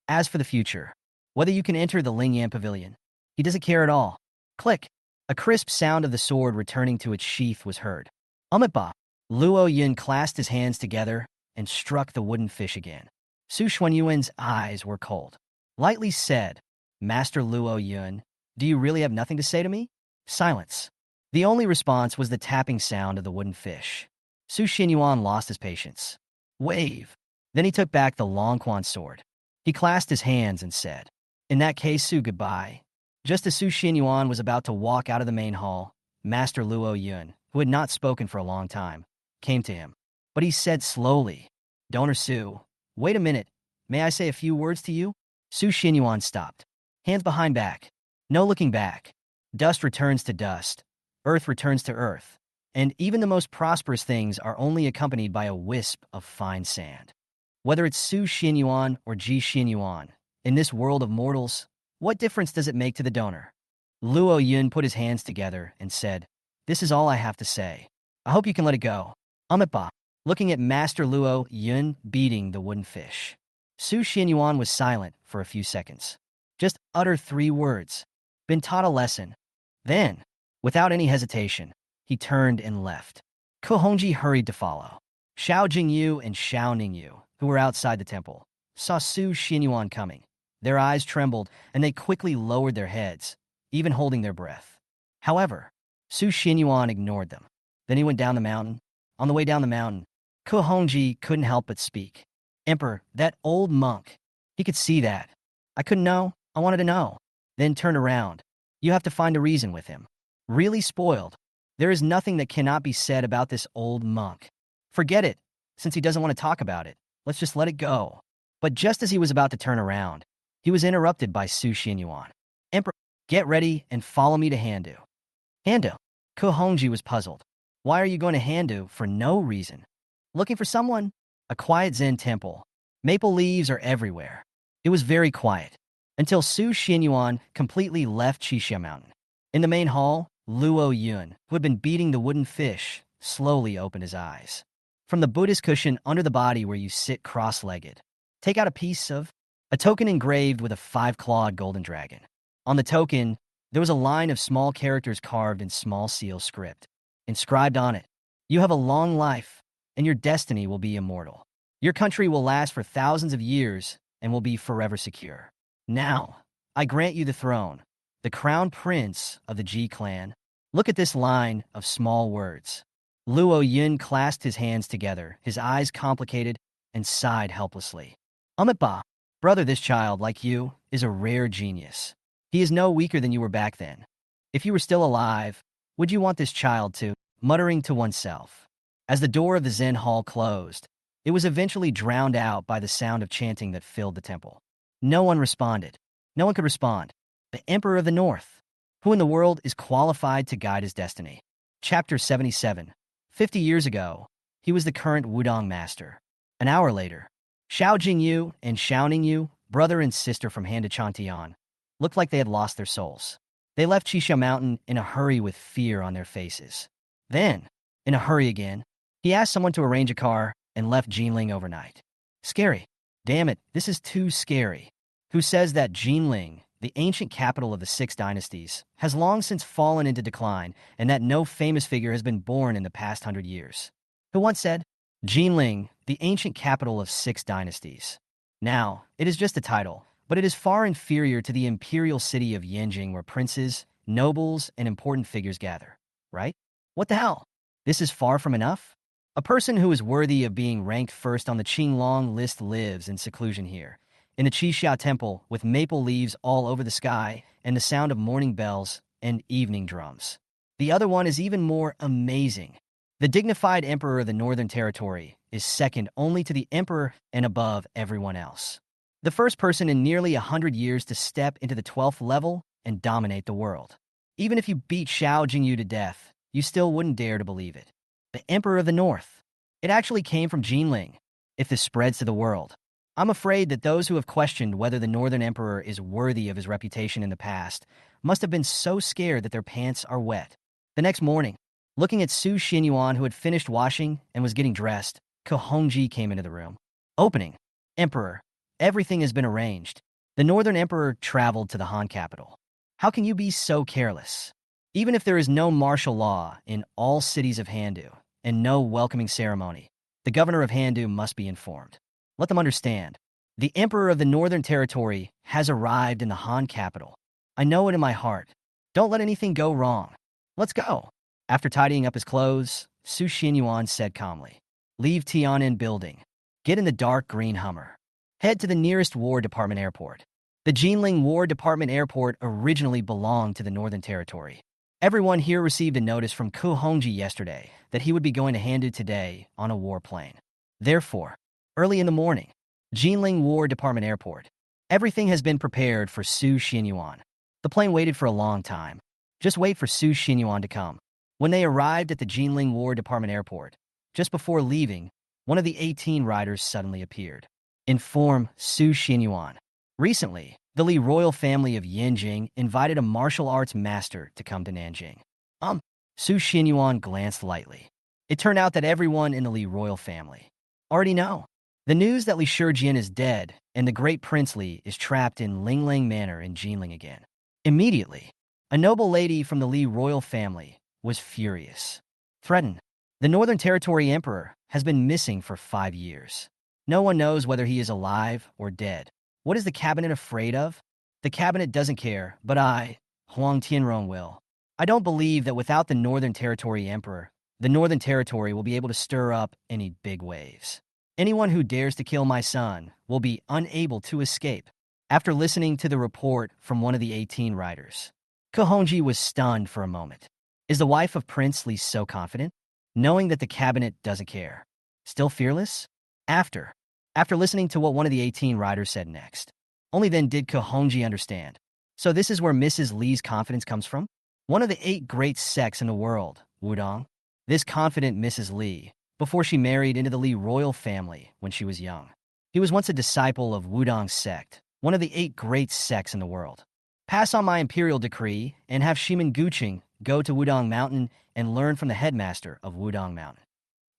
As for the future, whether you can enter the Lingyan Pavilion, he doesn't care at all. Click. A crisp sound of the sword returning to its sheath was heard. Amitba. Luo Yun clasped his hands together and struck the wooden fish again. Su Xuanyuan's eyes were cold. Lightly said, Master Luo Yun, do you really have nothing to say to me? Silence. The only response was the tapping sound of the wooden fish. Su Xinyuan lost his patience. Wave. Then he took back the Longquan sword. He clasped his hands and said, In that case, Su, goodbye. Just as Su Xinyuan was about to walk out of the main hall, Master Luo Yun, who had not spoken for a long time, came to him. But he said slowly, Donor Su, wait a minute. May I say a few words to you? Su Xinyuan stopped. Hands behind back. No looking back. Dust returns to dust. Earth returns to earth. And even the most prosperous things are only accompanied by a wisp of fine sand. Whether it's Su Xinyuan or Ji Xinyuan, in this world of mortals, what difference does it make to the donor? Luo Yun put his hands together and said, This is all I have to say. I hope you can let it go. Amitba, looking at Master Luo Yun beating the wooden fish. Su Xinyuan was silent for a few seconds. Just utter 3 words. Been taught a lesson. Then, without any hesitation, he turned and left. Kohongji hurried to follow. Xiao Jingyu and Xiao Ningyu, who were outside the temple, saw Su Xinyuan coming. Their eyes trembled, and they quickly lowered their heads, even holding their breath. However, Su Xinyuan ignored them. Then he went down the mountain. On the way down the mountain, Kohongji couldn't help but speak. Emperor, that old monk. He could see that. I couldn't know. I wanted to know. Then turned around. You have to find a reason with him. Really spoiled. There is nothing that cannot be said about this old monk. Forget it, since he doesn't want to talk about it. Let's just let it go. But just as he was about to turn around, he was interrupted by Su Xinyuan. Emperor, get ready and follow me to Handu. Handu? Ko Hongji was puzzled. Why are you going to Handu for no reason? Looking for someone? A quiet Zen temple. Maple leaves are everywhere. It was very quiet, until Su Xinyuan completely left Qixia Mountain. In the main hall, Luo Yun, who had been beating the wooden fish, slowly opened his eyes. From the Buddhist cushion under the body where you sit cross-legged, take out a token engraved with a 5-clawed golden dragon. On the token, there was a line of small characters carved in small seal script. Inscribed on it, you have a long life, and your destiny will be immortal. Your country will last for thousands of years and will be forever secure. Now, I grant you the throne, the crown prince of the Ji clan. Look at this line of small words. Luo Yun clasped his hands together, his eyes complicated, and sighed helplessly. Ba, brother, this child, like you, is a rare genius. He is no weaker than you were back then. If you were still alive, would you want this child to, muttering to oneself? As the door of the Zen hall closed, it was eventually drowned out by the sound of chanting that filled the temple. No one responded. No one could respond. The Emperor of the North. Who in the world is qualified to guide his destiny? Chapter 77. 50 years ago, he was the current Wudong master. An hour later, Xiao Jingyu and Xiao Ningyu, brother and sister from Han to Chantian, looked like they had lost their souls. They left Qixia Mountain in a hurry with fear on their faces. Then, in a hurry again, he asked someone to arrange a car and left Jinling overnight. Scary. Damn it, this is too scary. Who says that Jinling, the ancient capital of the 6 dynasties, has long since fallen into decline and that no famous figure has been born in the past 100 years? Who once said, Jinling, the ancient capital of 6 dynasties. Now, it is just a title, but it is far inferior to the imperial city of Yanjing where princes, nobles, and important figures gather, right? What the hell? This is far from enough? A person who is worthy of being ranked first on the Qinglong list lives in seclusion here, in the Qixia temple with maple leaves all over the sky and the sound of morning bells and evening drums. The other one is even more amazing. The dignified emperor of the Northern Territory is second only to the emperor and above everyone else. The first person in nearly 100 years to step into the 12th level and dominate the world. Even if you beat Xiao Jingyu to death, you still wouldn't dare to believe it. The Emperor of the North. It actually came from Jinling. If this spreads to the world, I'm afraid that those who have questioned whether the Northern Emperor is worthy of his reputation in the past must have been so scared that their pants are wet. The next morning, looking at Su Xinyuan, who had finished washing and was getting dressed, Ko Hongji came into the room. Opening. Emperor, everything has been arranged. The Northern Emperor traveled to the Han capital. How can you be so careless? Even if there is no martial law in all cities of Handu and no welcoming ceremony, the governor of Handu must be informed. Let them understand. The Emperor of the Northern Territory has arrived in the Han capital. I know it in my heart. Don't let anything go wrong. Let's go. After tidying up his clothes, Su Xinyuan said calmly, leave Tian'an building. Get in the dark green Hummer. Head to the nearest War Department airport. The Jinling War Department airport originally belonged to the Northern Territory. Everyone here received a notice from Ko Hongji yesterday that he would be going to Handu today on a warplane. Therefore, early in the morning, Jinling War Department Airport. Everything has been prepared for Su Xinyuan. The plane waited for a long time. Just wait for Su Xinyuan to come. When they arrived at the Jinling War Department Airport, just before leaving, one of the 18 riders suddenly appeared. Inform Su Xinyuan. Recently, the Li royal family of Yanjing invited a martial arts master to come to Nanjing. Su Xinyuan glanced lightly. It turned out that everyone in the Li royal family already know. The news that Li Shijian is dead and the great Prince Li is trapped in Linglang Manor in Jinling again. Immediately, a noble lady from the Li royal family was furious. Threatened. The Northern Territory Emperor has been missing for 5 years. No one knows whether he is alive or dead. What is the cabinet afraid of? The cabinet doesn't care, but I, Huang Tianrong, will. I don't believe that without the Northern Territory Emperor, the Northern Territory will be able to stir up any big waves. Anyone who dares to kill my son will be unable to escape. After listening to the report from one of the 18 riders, Ko Hongji was stunned for a moment. Is the wife of Prince Li so confident? Knowing that the cabinet doesn't care. Still fearless? After after listening to what one of the 18 riders said next. Only then did Kohonji understand. So this is where Mrs. Lee's confidence comes from? One of the 8 great sects in the world, Wudong. This confident Mrs. Lee, before she married into the Lee royal family when she was young. He was once a disciple of Wudong's sect, one of the 8 great sects in the world. Pass on my imperial decree and have Shimin Guqing go to Wudong Mountain and learn from the headmaster of Wudong Mountain.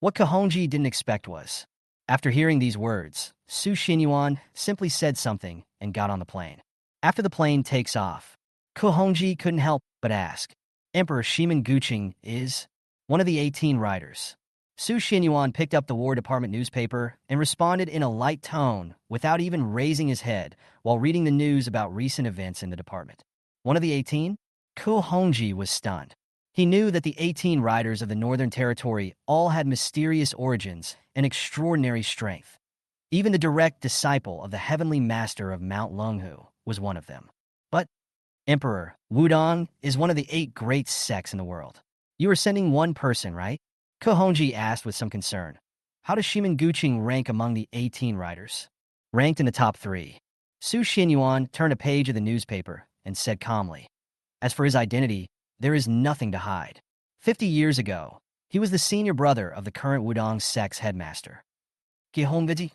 What Kohonji didn't expect was, after hearing these words, Su Xinyuan simply said something and got on the plane. After the plane takes off, Kohonji couldn't help but ask, Emperor Shimin Guqing is one of the 18 riders. Su Xinyuan picked up the War Department newspaper and responded in a light tone without even raising his head while reading the news about recent events in the department. One of the 18? Kohonji was stunned. He knew that the 18 riders of the Northern Territory all had mysterious origins and extraordinary strength. Even the direct disciple of the heavenly master of Mount Lunghu was one of them. But, Emperor, Wudong is one of the 8 great sects in the world. You are sending one person, right? Kohonji asked with some concern. How does Shimin Guqing rank among the 18 riders? Ranked in the top 3. Su Xinyuan turned a page of the newspaper and said calmly, as for his identity, there is nothing to hide. 50 years ago, he was the senior brother of the current Wudong sect's headmaster. Gihongviji?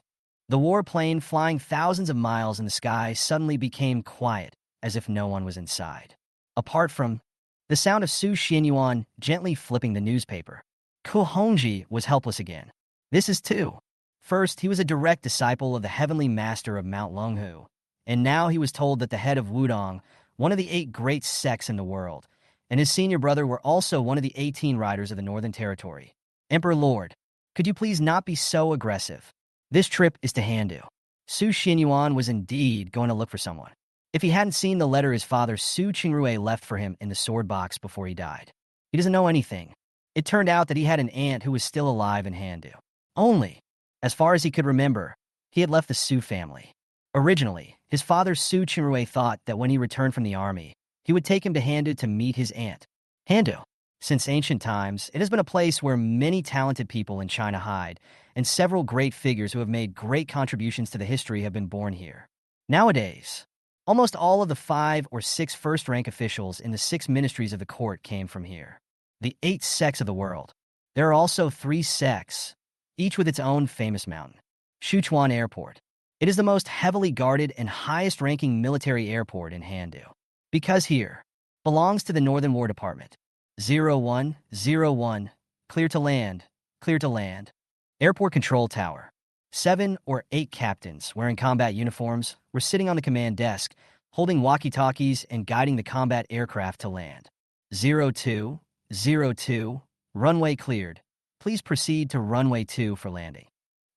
The warplane flying thousands of miles in the sky suddenly became quiet, as if no one was inside. Apart from the sound of Su Xinyuan gently flipping the newspaper, Kohonji was helpless again. This is too. First, he was a direct disciple of the heavenly master of Mount Lunghu, and now he was told that the head of Wudong, one of the 8 great sects in the world, and his senior brother were also one of the 18 riders of the Northern Territory. Emperor Lord, could you please not be so aggressive? This trip is to Handu. Su Xinyuan was indeed going to look for someone. If he hadn't seen the letter his father Su Qingrui left for him in the sword box before he died. He doesn't know anything. It turned out that he had an aunt who was still alive in Handu. Only, as far as he could remember, he had left the Su family. Originally, his father Su Qingrui thought that when he returned from the army, he would take him to Handu to meet his aunt. Handu. Since ancient times, it has been a place where many talented people in China hide, and several great figures who have made great contributions to the history have been born here. Nowadays, almost all of the 5 or 6 first-rank officials in the 6 ministries of the court came from here. The 8 sects of the world. There are also 3 sects, each with its own famous mountain. Sichuan Airport. It is the most heavily guarded and highest-ranking military airport in Handu. Because here belongs to the Northern War Department. 0101, clear to land, clear to land. Airport control tower. 7 or 8 captains wearing combat uniforms were sitting on the command desk, holding walkie-talkies and guiding the combat aircraft to land. 0202, runway cleared. Please proceed to runway 2 for landing.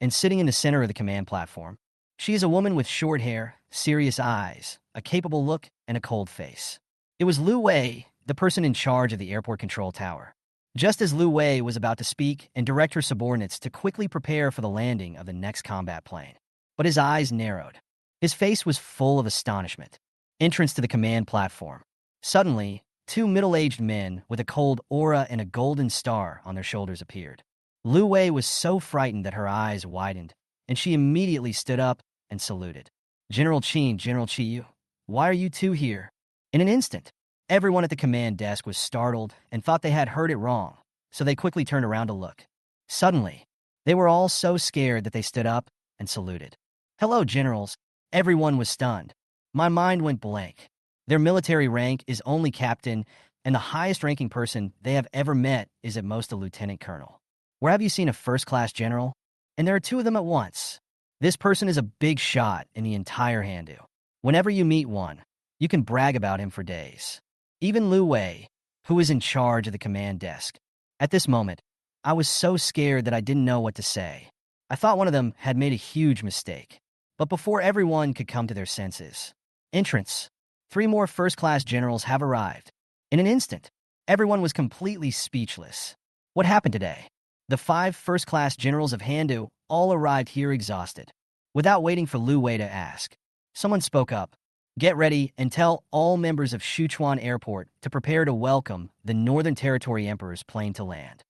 And sitting in the center of the command platform, she is a woman with short hair, serious eyes, a capable look, and a cold face. It was Lu Wei, the person in charge of the airport control tower. Just as Lu Wei was about to speak and direct her subordinates to quickly prepare for the landing of the next combat plane. But his eyes narrowed. His face was full of astonishment. Entrance to the command platform. Suddenly, 2 middle-aged men with a cold aura and a golden star on their shoulders appeared. Lu Wei was so frightened that her eyes widened, and she immediately stood up and saluted. General Qi, why are you 2 here? In an instant, everyone at the command desk was startled and thought they had heard it wrong, so they quickly turned around to look. Suddenly, they were all so scared that they stood up and saluted. Hello, generals. Everyone was stunned. My mind went blank. Their military rank is only captain, and the highest-ranking person they have ever met is at most a lieutenant colonel. Where have you seen a first-class general? And there are 2 of them at once. This person is a big shot in the entire Handu. Whenever you meet one, you can brag about him for days. Even Lu Wei, who was in charge of the command desk. At this moment, I was so scared that I didn't know what to say. I thought one of them had made a huge mistake. But before everyone could come to their senses, entrance. 3 more first-class generals have arrived. In an instant, everyone was completely speechless. What happened today? The 5 first-class generals of Handu all arrived here exhausted. Without waiting for Lu Wei to ask, someone spoke up. Get ready and tell all members of Sichuan Airport to prepare to welcome the Northern Territory Emperor's plane to land.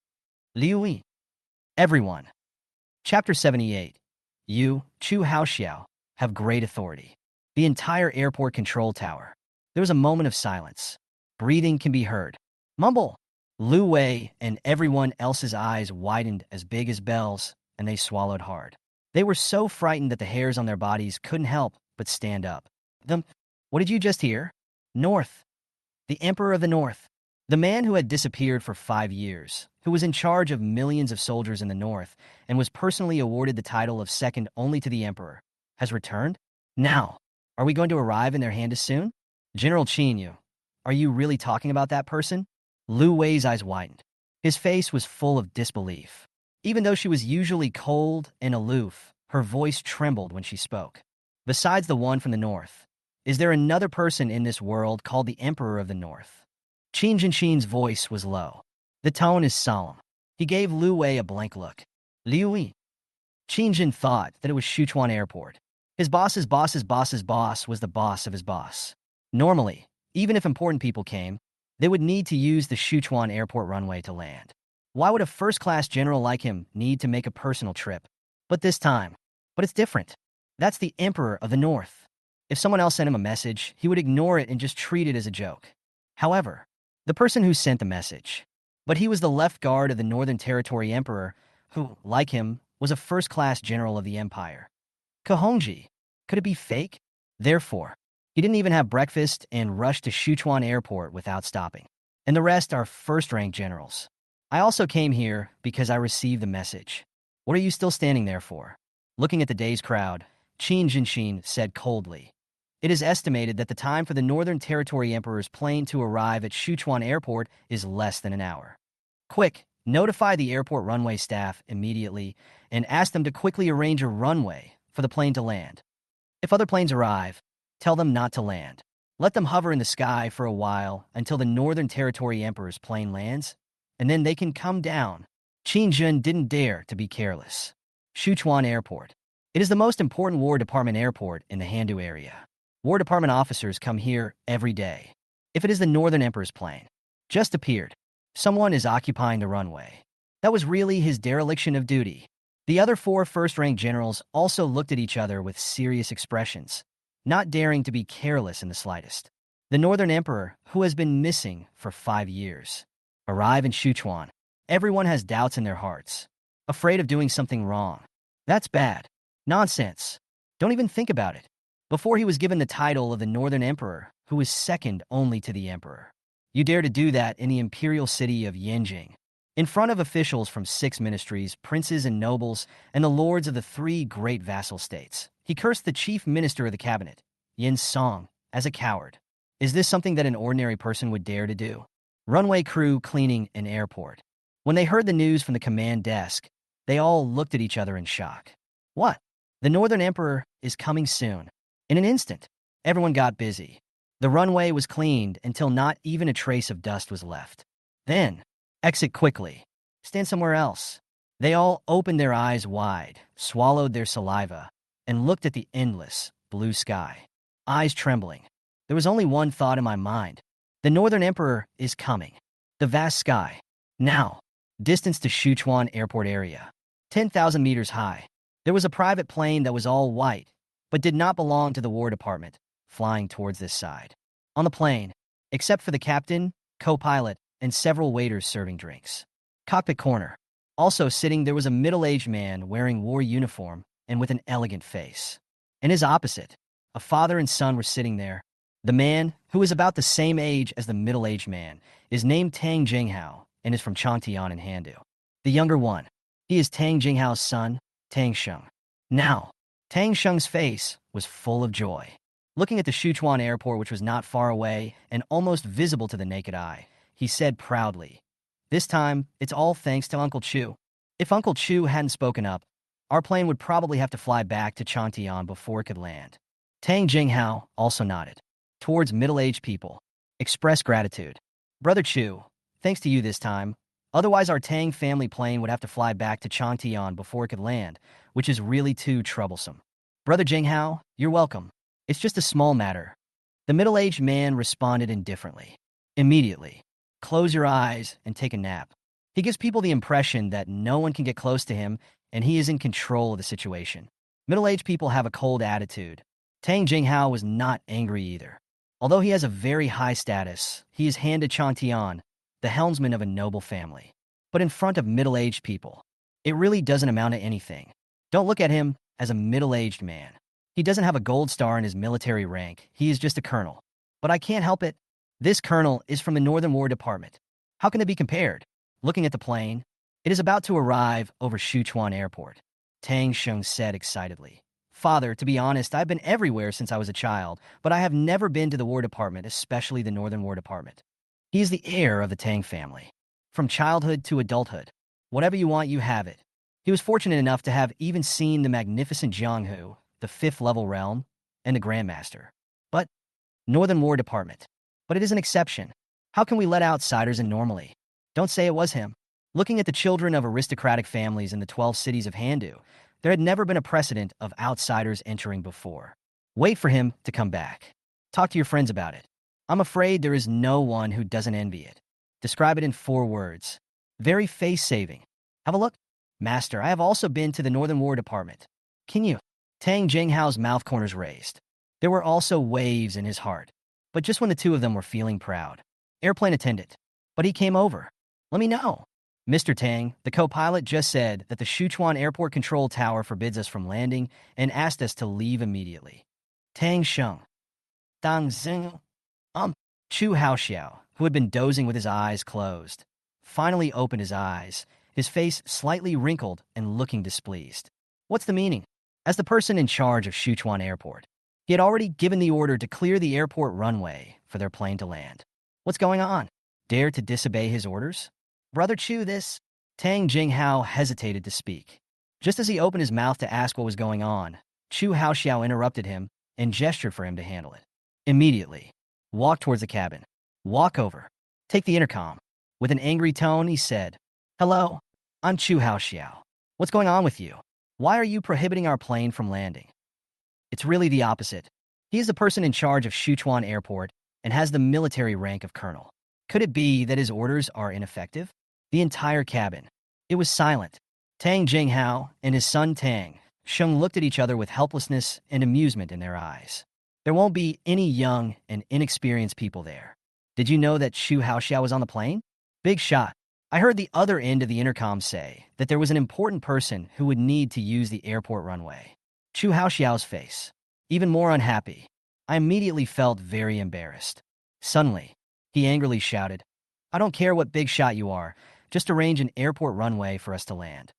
Liu Yi. Everyone. Chapter 78. You, Chu Haoxiao, have great authority. The entire airport control tower. There was a moment of silence. Breathing can be heard. Mumble! Lu Wei and everyone else's eyes widened as big as bells, and they swallowed hard. They were so frightened that the hairs on their bodies couldn't help but stand up. What did you just hear? North. The Emperor of the North. The man who had disappeared for 5 years, who was in charge of millions of soldiers in the North, and was personally awarded the title of second only to the Emperor, has returned? Now, are we going to arrive in their hand as soon? General Qinyu, are you really talking about that person? Lu Wei's eyes widened. His face was full of disbelief. Even though she was usually cold and aloof, her voice trembled when she spoke. Besides the one from the North, is there another person in this world called the Emperor of the North? Qin Jinshin's voice was low. The tone is solemn. He gave Lu Wei a blank look. Liu Yi. Qin Jin thought that it was Sichuan Airport. His boss's boss's boss's boss was the boss of his boss. Normally, even if important people came, they would need to use the Sichuan Airport runway to land. Why would a first-class general like him need to make a personal trip? But it's different. That's the Emperor of the North. If someone else sent him a message, he would ignore it and just treat it as a joke. However, the person who sent the message. But he was the left guard of the Northern Territory Emperor, who, like him, was a first-class general of the empire. Kahongji. Could it be fake? Therefore, he didn't even have breakfast and rushed to Sichuan Airport without stopping. And the rest are first-rank generals. I also came here because I received the message. What are you still standing there for? Looking at the day's crowd, Qin Jinshin said coldly. It is estimated that the time for the Northern Territory Emperor's plane to arrive at Sichuan Airport is less than an hour. Quick, notify the airport runway staff immediately and ask them to quickly arrange a runway for the plane to land. If other planes arrive, tell them not to land. Let them hover in the sky for a while until the Northern Territory Emperor's plane lands, and then they can come down. Qin Jun didn't dare to be careless. Sichuan Airport. It is the most important War Department airport in the Handu area. War Department officers come here every day. If it is the Northern Emperor's plane, just appeared. Someone is occupying the runway. That was really his dereliction of duty. The other 4 first-rank generals also looked at each other with serious expressions, not daring to be careless in the slightest. The Northern Emperor, who has been missing for 5 years, arrive in Sichuan. Everyone has doubts in their hearts, afraid of doing something wrong. That's bad. Nonsense. Don't even think about it. Before he was given the title of the Northern Emperor, who was second only to the Emperor. You dare to do that in the imperial city of Yanjing, in front of officials from 6 ministries, princes and nobles, and the lords of the 3 great vassal states. He cursed the chief minister of the cabinet, Yin Song, as a coward. Is this something that an ordinary person would dare to do? Runway crew cleaning an airport. When they heard the news from the command desk, they all looked at each other in shock. What? The Northern Emperor is coming soon. In an instant, everyone got busy. The runway was cleaned until not even a trace of dust was left. Then, exit quickly. Stand somewhere else. They all opened their eyes wide, swallowed their saliva, and looked at the endless, blue sky. Eyes trembling. There was only one thought in my mind. The Northern Emperor is coming. The vast sky. Now. Distance to Sichuan Airport area. 10,000 meters high. There was a private plane that was all white, but did not belong to the War Department, flying towards this side. On the plane, except for the captain, co-pilot, and several waiters serving drinks. Cockpit corner. Also sitting there was a middle-aged man wearing war uniform and with an elegant face. And his opposite, a father and son were sitting there. The man, who is about the same age as the middle-aged man, is named Tang Jinghao and is from Changtian in Handu. The younger one, he is Tang Jinghao's son, Tang Sheng. Now, Tang Sheng's face was full of joy. Looking at the Sichuan airport, which was not far away and almost visible to the naked eye, he said proudly, "This time, it's all thanks to Uncle Chu. If Uncle Chu hadn't spoken up, our plane would probably have to fly back to Changtian before it could land." Tang Jinghao also nodded towards middle-aged people. Express gratitude. "Brother Chu, thanks to you this time. Otherwise, our Tang family plane would have to fly back to Changtian before it could land, which is really too troublesome. Brother Jinghao, you're welcome. It's just a small matter." The middle-aged man responded indifferently. Immediately. Close your eyes and take a nap. He gives people the impression that no one can get close to him and he is in control of the situation. Middle-aged people have a cold attitude. Tang Jinghao was not angry either. Although he has a very high status, he is Han de Chantian, the helmsman of a noble family. But in front of middle-aged people, it really doesn't amount to anything. Don't look at him as a middle-aged man. He doesn't have a gold star in his military rank. He is just a colonel. But I can't help it. This colonel is from the Northern War Department. How can they be compared? Looking at the plane, it is about to arrive over Sichuan Airport. Tang Sheng said excitedly. Father, to be honest, I've been everywhere since I was a child, but I have never been to the War Department, especially the Northern War Department. He is the heir of the Tang family. From childhood to adulthood. Whatever you want, you have it. He was fortunate enough to have even seen the magnificent Jianghu, the 5th level realm, and the Grandmaster. But, Northern War Department. But it is an exception. How can we let outsiders in normally? Don't say it was him. Looking at the children of aristocratic families in the 12 cities of Handu, there had never been a precedent of outsiders entering before. Wait for him to come back. Talk to your friends about it. I'm afraid there is no one who doesn't envy it. Describe it in 4 words. Very face-saving. Have a look. Master, I have also been to the Northern War Department. Can you? Tang Jinghao's mouth corners raised. There were also waves in his heart. But just when the two of them were feeling proud. Airplane attendant. But he came over. Let me know. Mr. Tang, the co-pilot just said that the Sichuan Airport Control Tower forbids us from landing and asked us to leave immediately. Tang Sheng. Dang Zing. Chu Haoxiao, who had been dozing with his eyes closed, finally opened his eyes, his face slightly wrinkled and looking displeased. What's the meaning? As the person in charge of Sichuan Airport, he had already given the order to clear the airport runway for their plane to land. What's going on? Dare to disobey his orders? Brother Chu, this... Tang Jinghao hesitated to speak. Just as he opened his mouth to ask what was going on, Chu Haoxiao interrupted him and gestured for him to handle it. Immediately. Walk towards the cabin. Walk over. Take the intercom. With an angry tone, he said, Hello, I'm Chu Haoxiao. What's going on with you? Why are you prohibiting our plane from landing? It's really the opposite. He is the person in charge of Sichuan Airport and has the military rank of colonel. Could it be that his orders are ineffective? The entire cabin. It was silent. Tang Jinghao and his son Tang Sheng looked at each other with helplessness and amusement in their eyes. There won't be any young and inexperienced people there. Did you know that Chu Haoxiao was on the plane? Big shot. I heard the other end of the intercom say that there was an important person who would need to use the airport runway. Chu Haoxiao's face, even more unhappy. I immediately felt very embarrassed. Suddenly, he angrily shouted, I don't care what big shot you are, just arrange an airport runway for us to land.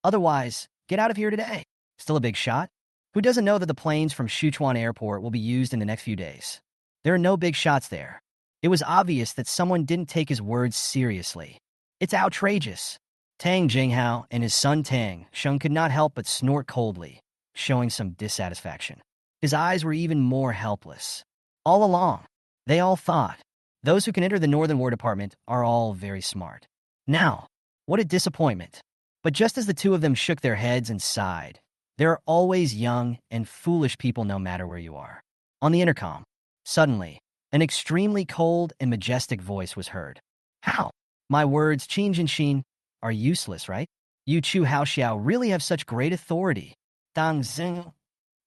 Otherwise, get out of here today. Still a big shot? Who doesn't know that the planes from Sichuan Airport will be used in the next few days? There are no big shots there. It was obvious that someone didn't take his words seriously. It's outrageous. Tang Jinghao and his son Tang Sheng could not help but snort coldly, showing some dissatisfaction. His eyes were even more helpless. All along, they all thought, those who can enter the Northern War Department are all very smart. Now, what a disappointment. But just as the two of them shook their heads and sighed, there are always young and foolish people no matter where you are. On the intercom, suddenly, an extremely cold and majestic voice was heard. How? My words, Qin Jinshin, are useless, right? You Chu Haoxiao really have such great authority. Dang Zing.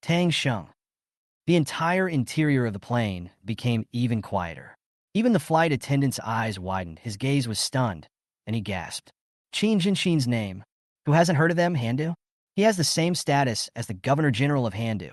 Tang Sheng. The entire interior of the plane became even quieter. Even the flight attendant's eyes widened, his gaze was stunned, and he gasped. Qin Jinshin's name. Who hasn't heard of them, Handu? He has the same status as the Governor-General of Handu,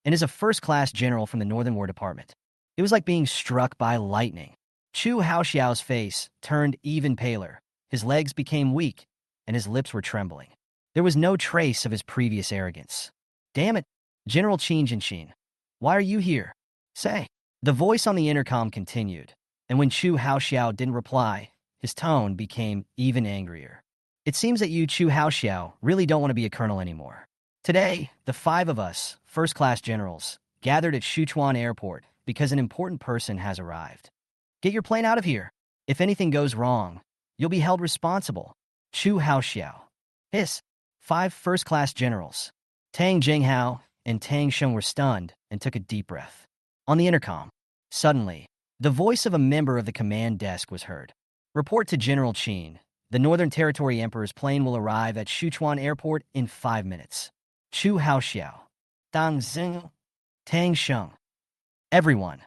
and is a first-class general from the Northern War Department. It was like being struck by lightning. Chu Haoxiao's face turned even paler, his legs became weak, and his lips were trembling. There was no trace of his previous arrogance. Damn it, General Qin Jinshin. Why are you here? Say. The voice on the intercom continued, and when Chu Haoxiao didn't reply, his tone became even angrier. It seems that you Chu Haoxiao really don't want to be a colonel anymore. Today, the 5 of us, first-class generals, gathered at Sichuan Airport because an important person has arrived. Get your plane out of here. If anything goes wrong, you'll be held responsible. Chu Haoxiao. Hiss. 5 first-class generals. Tang Jinghao and Tang Sheng were stunned and took a deep breath. On the intercom, suddenly, the voice of a member of the command desk was heard. Report to General Qin. The Northern Territory Emperor's plane will arrive at Sichuan Airport in 5 minutes. Chu Haoxiao. Dang Zing, Tang Sheng. Everyone.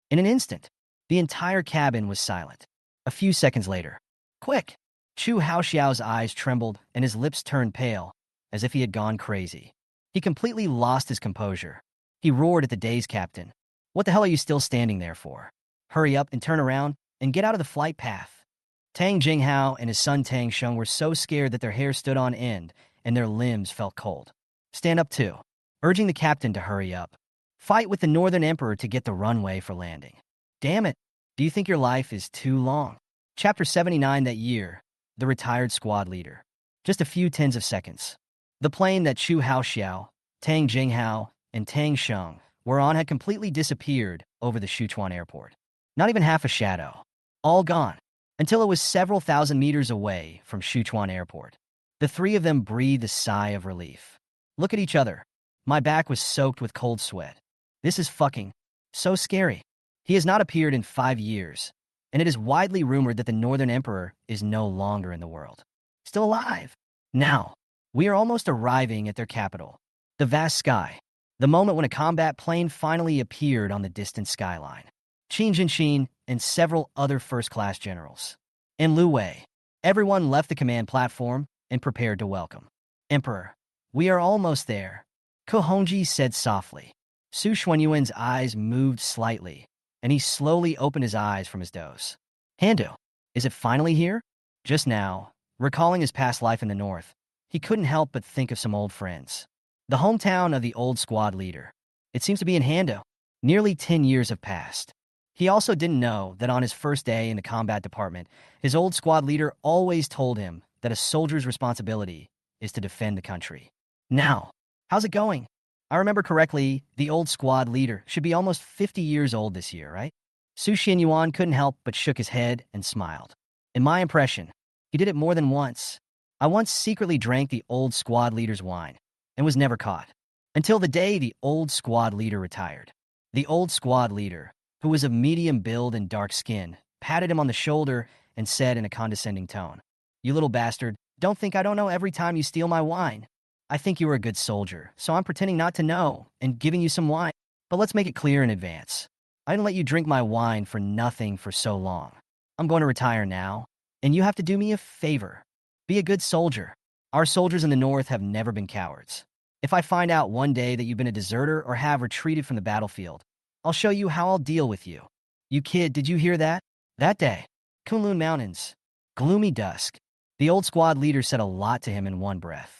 In an instant, the entire cabin was silent. A few seconds later, quick! Chu Haoxiao's eyes trembled and his lips turned pale, as if he had gone crazy. He completely lost his composure. He roared at the day's captain. What the hell are you still standing there for? Hurry up and turn around and get out of the flight path. Tang Jinghao and his son Tang Sheng were so scared that their hair stood on end and their limbs felt cold. Stand up too, urging the captain to hurry up. Fight with the Northern Emperor to get the runway for landing. Damn it, do you think your life is too long? Chapter 79 that year, the retired squad leader. Just a few tens of seconds. The plane that Chu Haoxiao, Tang Jinghao, and Tang Sheng were on had completely disappeared over the Sichuan airport. Not even half a shadow. All gone. Until it was several thousand meters away from Sichuan airport. The three of them breathed a sigh of relief. Look at each other. My back was soaked with cold sweat. This is fucking so scary. He has not appeared in 5 years, and it is widely rumored that the Northern Emperor is no longer in the world. Still alive. Now, we are almost arriving at their capital, the vast sky, the moment when a combat plane finally appeared on the distant skyline. Qin Jinxin and several other first-class generals. In Lu Wei, everyone left the command platform and prepared to welcome. Emperor, we are almost there, Ko Hongji said softly. Su Xuanyuan's eyes moved slightly, and he slowly opened his eyes from his doze. Handu, is it finally here? Just now, recalling his past life in the north, he couldn't help but think of some old friends. The hometown of the old squad leader. It seems to be in Handu. Nearly 10 years have passed. He also didn't know that on his first day in the combat department, his old squad leader always told him that a soldier's responsibility is to defend the country. Now, how's it going? I remember correctly, the old squad leader should be almost 50 years old this year, right? Su Xianyuan couldn't help but shook his head and smiled. In my impression, he did it more than once. I once secretly drank the old squad leader's wine and was never caught. Until the day the old squad leader retired. The old squad leader, who was of medium build and dark skin, patted him on the shoulder and said in a condescending tone, "You little bastard, don't think I don't know every time you steal my wine. I think you were a good soldier, so I'm pretending not to know and giving you some wine. But let's make it clear in advance. I didn't let you drink my wine for nothing for so long. I'm going to retire now, and you have to do me a favor. Be a good soldier. Our soldiers in the north have never been cowards. If I find out one day that you've been a deserter or have retreated from the battlefield, I'll show you how I'll deal with you. You kid, did you hear that?" That day, Kunlun Mountains, gloomy dusk. The old squad leader said a lot to him in one breath.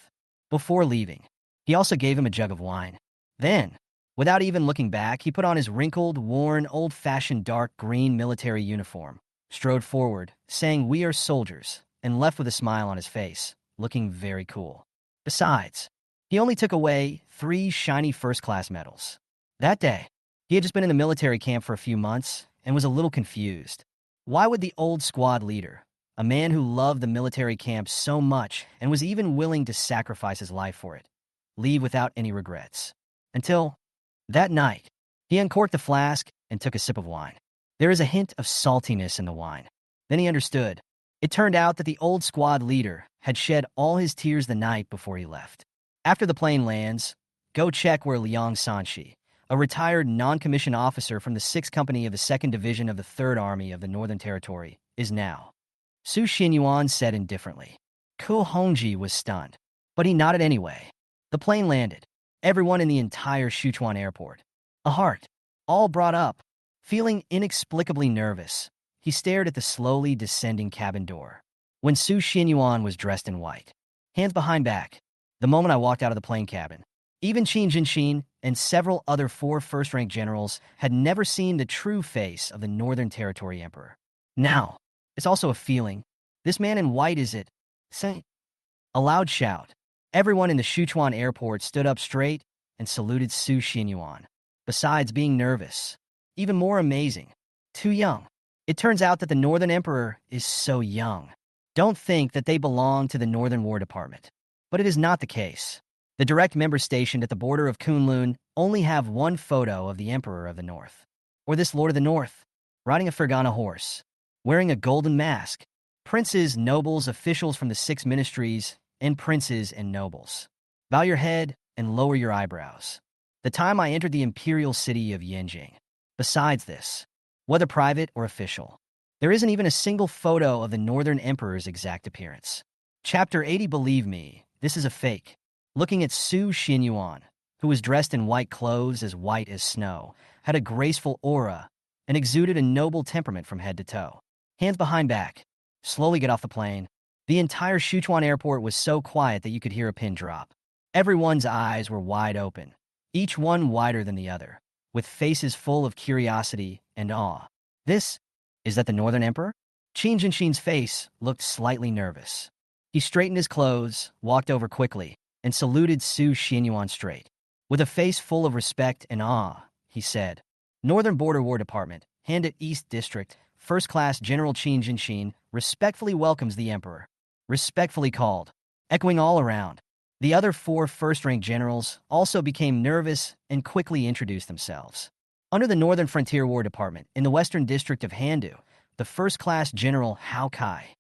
Before leaving, he also gave him a jug of wine. Then, without even looking back, he put on his wrinkled, worn, old-fashioned dark green military uniform, strode forward, saying, "We are soldiers," and left with a smile on his face, looking very cool. Besides, he only took away 3 shiny first-class medals. That day, he had just been in the military camp for a few months and was a little confused. Why would the old squad leader, a man who loved the military camp so much and was even willing to sacrifice his life for it, leave without any regrets? Until that night, he uncorked the flask and took a sip of wine. There is a hint of saltiness in the wine. Then he understood. It turned out that the old squad leader had shed all his tears the night before he left. After the plane lands, go check where Liang Sanshi, a retired non-commissioned officer from the 6th Company of the 2nd Division of the 3rd Army of the Northern Territory, is now. Su Xianyuan said indifferently. Ko Hongji was stunned, but he nodded anyway. The plane landed. Everyone in the entire Sichuan airport. A heart, all brought up. Feeling inexplicably nervous, he stared at the slowly descending cabin door. When Su Xianyuan was dressed in white, hands behind back, the moment I walked out of the plane cabin, even Qin Jinxin and several other 4 first-rank generals had never seen the true face of the Northern Territory Emperor. Now, it's also a feeling. This man in white is it. Say, a loud shout. Everyone in the Sichuan airport stood up straight and saluted Su Xianyuan. Besides being nervous, even more amazing, too young. It turns out that the Northern Emperor is so young. Don't think that they belong to the Northern War Department. But it is not the case. The direct members stationed at the border of Kunlun only have one photo of the Emperor of the North. Or this Lord of the North, riding a Fergana horse, wearing a golden mask. Princes, nobles, officials from the 6 ministries, and princes and nobles. Bow your head and lower your eyebrows. the time I entered the imperial city of Yanjing. Besides this, whether private or official, there isn't even a single photo of the Northern Emperor's exact appearance. Chapter 80. Believe me, this is a fake. Looking at Su Xinyuan, who was dressed in white clothes as white as snow, had a graceful aura, and exuded a noble temperament from head to toe. Hands behind back. Slowly get off the plane. The entire Sichuan airport was so quiet that you could hear a pin drop. Everyone's eyes were wide open, each one wider than the other, with faces full of curiosity and awe. Is that the Northern Emperor? Qin Jinshin's face looked slightly nervous. He straightened his clothes, walked over quickly, and saluted Su Xinyuan straight. With a face full of respect and awe, he said, Northern Border War Department, Handet East District, First Class General Qin Jinshin respectfully welcomes the Emperor. Respectfully called, echoing all around. The other 4 first-rank generals also became nervous and quickly introduced themselves. Under the Northern Frontier War Department, in the Western District of Handu, the First-Class General Hao Kai.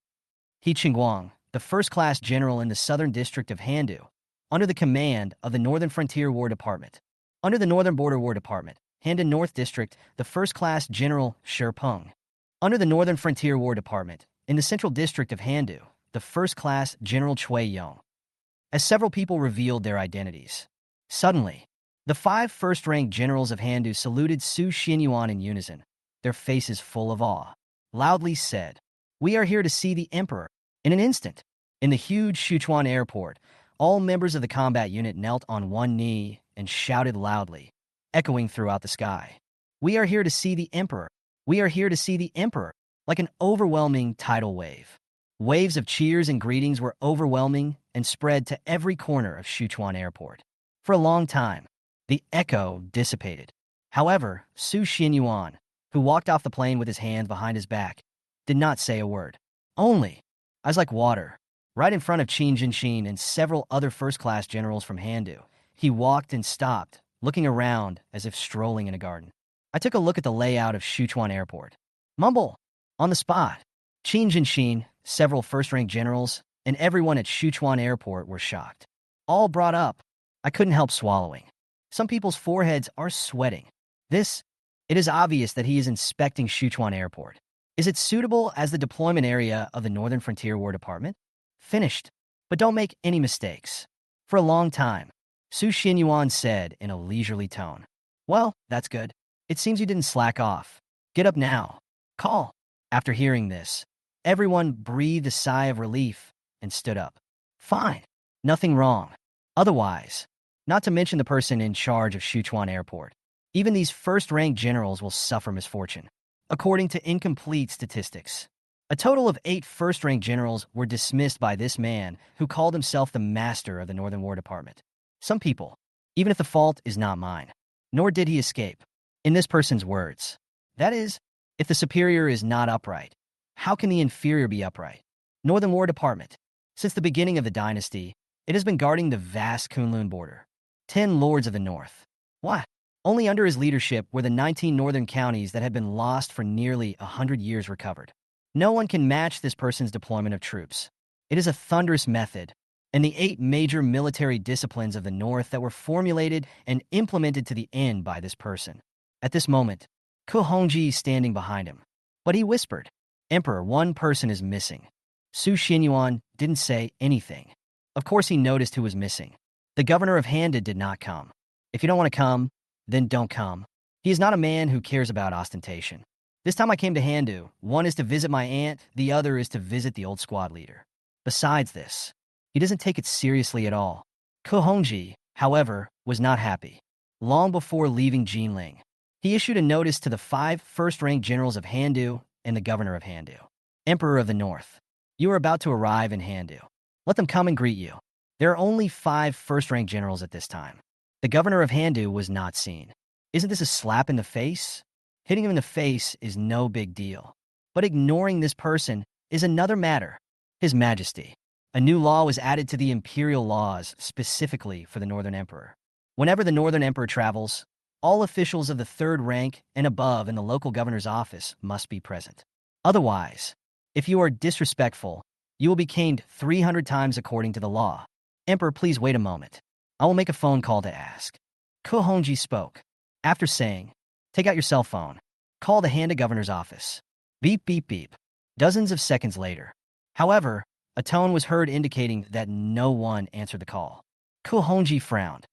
He Qingguang, the First-Class General in the Southern District of Handu, under the command of the Northern Frontier War Department. Under the Northern Border War Department, Handan North District, the First-Class General Sherpeng. Under the Northern Frontier War Department, in the Central District of Handu, the First-Class General Chui Yong. As several people revealed their identities, suddenly, the 5 first-rank generals of Handu saluted Su Xinyuan in unison, their faces full of awe. Loudly said, "We are here to see the Emperor." In an instant, in the huge Sichuan airport, all members of the combat unit knelt on one knee and shouted loudly, echoing throughout the sky. "We are here to see the Emperor. We are here to see the Emperor," like an overwhelming tidal wave. Waves of cheers and greetings were overwhelming and spread to every corner of Sichuan Airport. For a long time, the echo dissipated. However, Su Xinyuan, who walked off the plane with his hands behind his back, did not say a word. Only, eyes like water, right in front of Qin Jinshin and several other first-class generals from Handu, he walked and stopped, looking around as if strolling in a garden. I took a look at the layout of Sichuan Airport. Mumble, on the spot. Qin Jinshin, several first-rank generals, and everyone at Sichuan Airport were shocked. All brought up. I couldn't help swallowing. Some people's foreheads are sweating. It is obvious that he is inspecting Sichuan Airport. Is it suitable as the deployment area of the Northern Frontier War Department? Finished. But don't make any mistakes. For a long time, Su Xinyuan said in a leisurely tone. Well, that's good. It seems you didn't slack off. Get up now. Call. After hearing this, everyone breathed a sigh of relief and stood up. Fine. Nothing wrong. Otherwise, not to mention the person in charge of Sichuan Airport, even these first-rank generals will suffer misfortune. According to incomplete statistics, a total of 8 first-rank generals were dismissed by this man who called himself the master of the Northern War Department. Some people, even if the fault is not mine, nor did he escape. In this person's words, that is, if the superior is not upright, how can the inferior be upright? Northern War Department. Since the beginning of the dynasty, it has been guarding the vast Kunlun border. 10 lords of the north. What? Only under his leadership were the 19 northern counties that had been lost for nearly 100 years recovered. No one can match this person's deployment of troops. It is a thunderous method, and the 8 major military disciplines of the north that were formulated and implemented to the end by this person. At this moment, Ku Hongji is standing behind him. But he whispered, Emperor, one person is missing. Su Xinyuan didn't say anything. Of course he noticed who was missing. The governor of Handa did not come. If you don't want to come, then don't come. He is not a man who cares about ostentation. This time I came to Handu. One is to visit my aunt, the other is to visit the old squad leader. Besides this, he doesn't take it seriously at all. Ku Hongji, however, was not happy. Long before leaving Jinling, he issued a notice to the 5 first-rank generals of Handu and the governor of Handu. Emperor of the North, you are about to arrive in Handu. Let them come and greet you. There are only 5 first-rank generals at this time. The governor of Handu was not seen. Isn't this a slap in the face? Hitting him in the face is no big deal. But ignoring this person is another matter. His Majesty. A new law was added to the imperial laws specifically for the Northern Emperor. Whenever the Northern Emperor travels, all officials of the 3rd rank and above in the local governor's office must be present. Otherwise, if you are disrespectful, you will be caned 300 times according to the law. Emperor, please wait a moment. I will make a phone call to ask. Ko Hongji spoke. After saying, "Take out your cell phone. Call the Handa governor's office." Beep, beep, beep. Dozens of seconds later. However, a tone was heard indicating that no one answered the call. Ko Hongji frowned.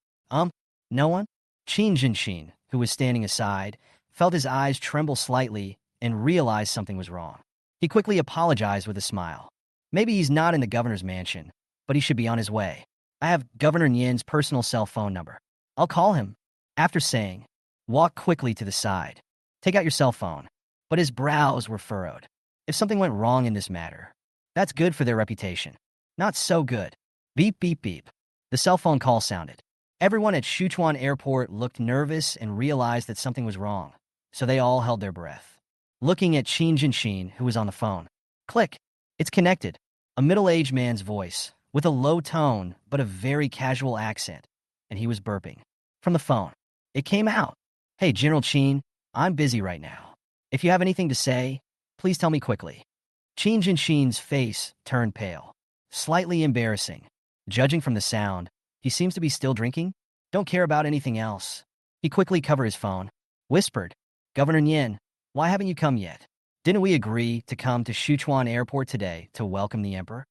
No one? Qin Jinshin, who was standing aside, felt his eyes tremble slightly and realized something was wrong. He quickly apologized with a smile. Maybe he's not in the governor's mansion, but he should be on his way. I have Governor Nyen's personal cell phone number. I'll call him. After saying, walk quickly to the side. Take out your cell phone. But his brows were furrowed. If something went wrong in this matter, that's good for their reputation. Not so good. Beep, beep, beep. The cell phone call sounded. Everyone at Sichuan Airport looked nervous and realized that something was wrong, so they all held their breath. Looking at Qin Jinshin, who was on the phone. Click. It's connected. A middle-aged man's voice, with a low tone but a very casual accent, and he was burping. From the phone. It came out. Hey, General Qin, I'm busy right now. If you have anything to say, please tell me quickly. Qin Jinshin's face turned pale. Slightly embarrassing. Judging from the sound, he seems to be still drinking. Don't care about anything else. He quickly covered his phone. Whispered, Governor Nyen, why haven't you come yet? Didn't we agree to come to Sichuan Airport today to welcome the Emperor?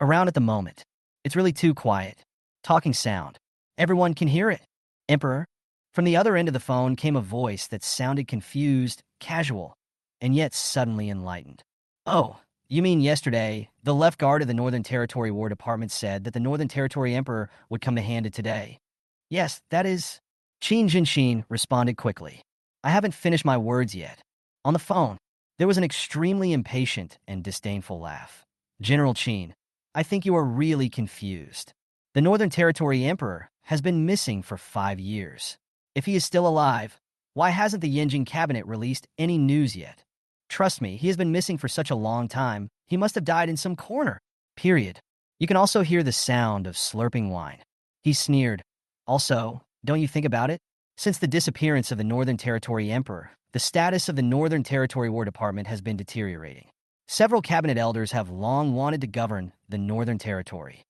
Around at the moment. It's really too quiet. Talking sound. Everyone can hear it. Emperor? From the other end of the phone came a voice that sounded confused, casual, and yet suddenly enlightened. Oh, you mean yesterday, the left guard of the Northern Territory War Department said that the Northern Territory Emperor would come to Handa today. Yes, that is... Qin Jinshin responded quickly. I haven't finished my words yet. On the phone, there was an extremely impatient and disdainful laugh. General Qin, I think you are really confused. The Northern Territory Emperor has been missing for 5 years. If he is still alive, why hasn't the Yenjing cabinet released any news yet? Trust me, he has been missing for such a long time, he must have died in some corner. Period. You can also hear the sound of slurping wine. He sneered. Also, don't you think about it? Since the disappearance of the Northern Territory Emperor, the status of the Northern Territory War Department has been deteriorating. Several cabinet elders have long wanted to govern the Northern Territory.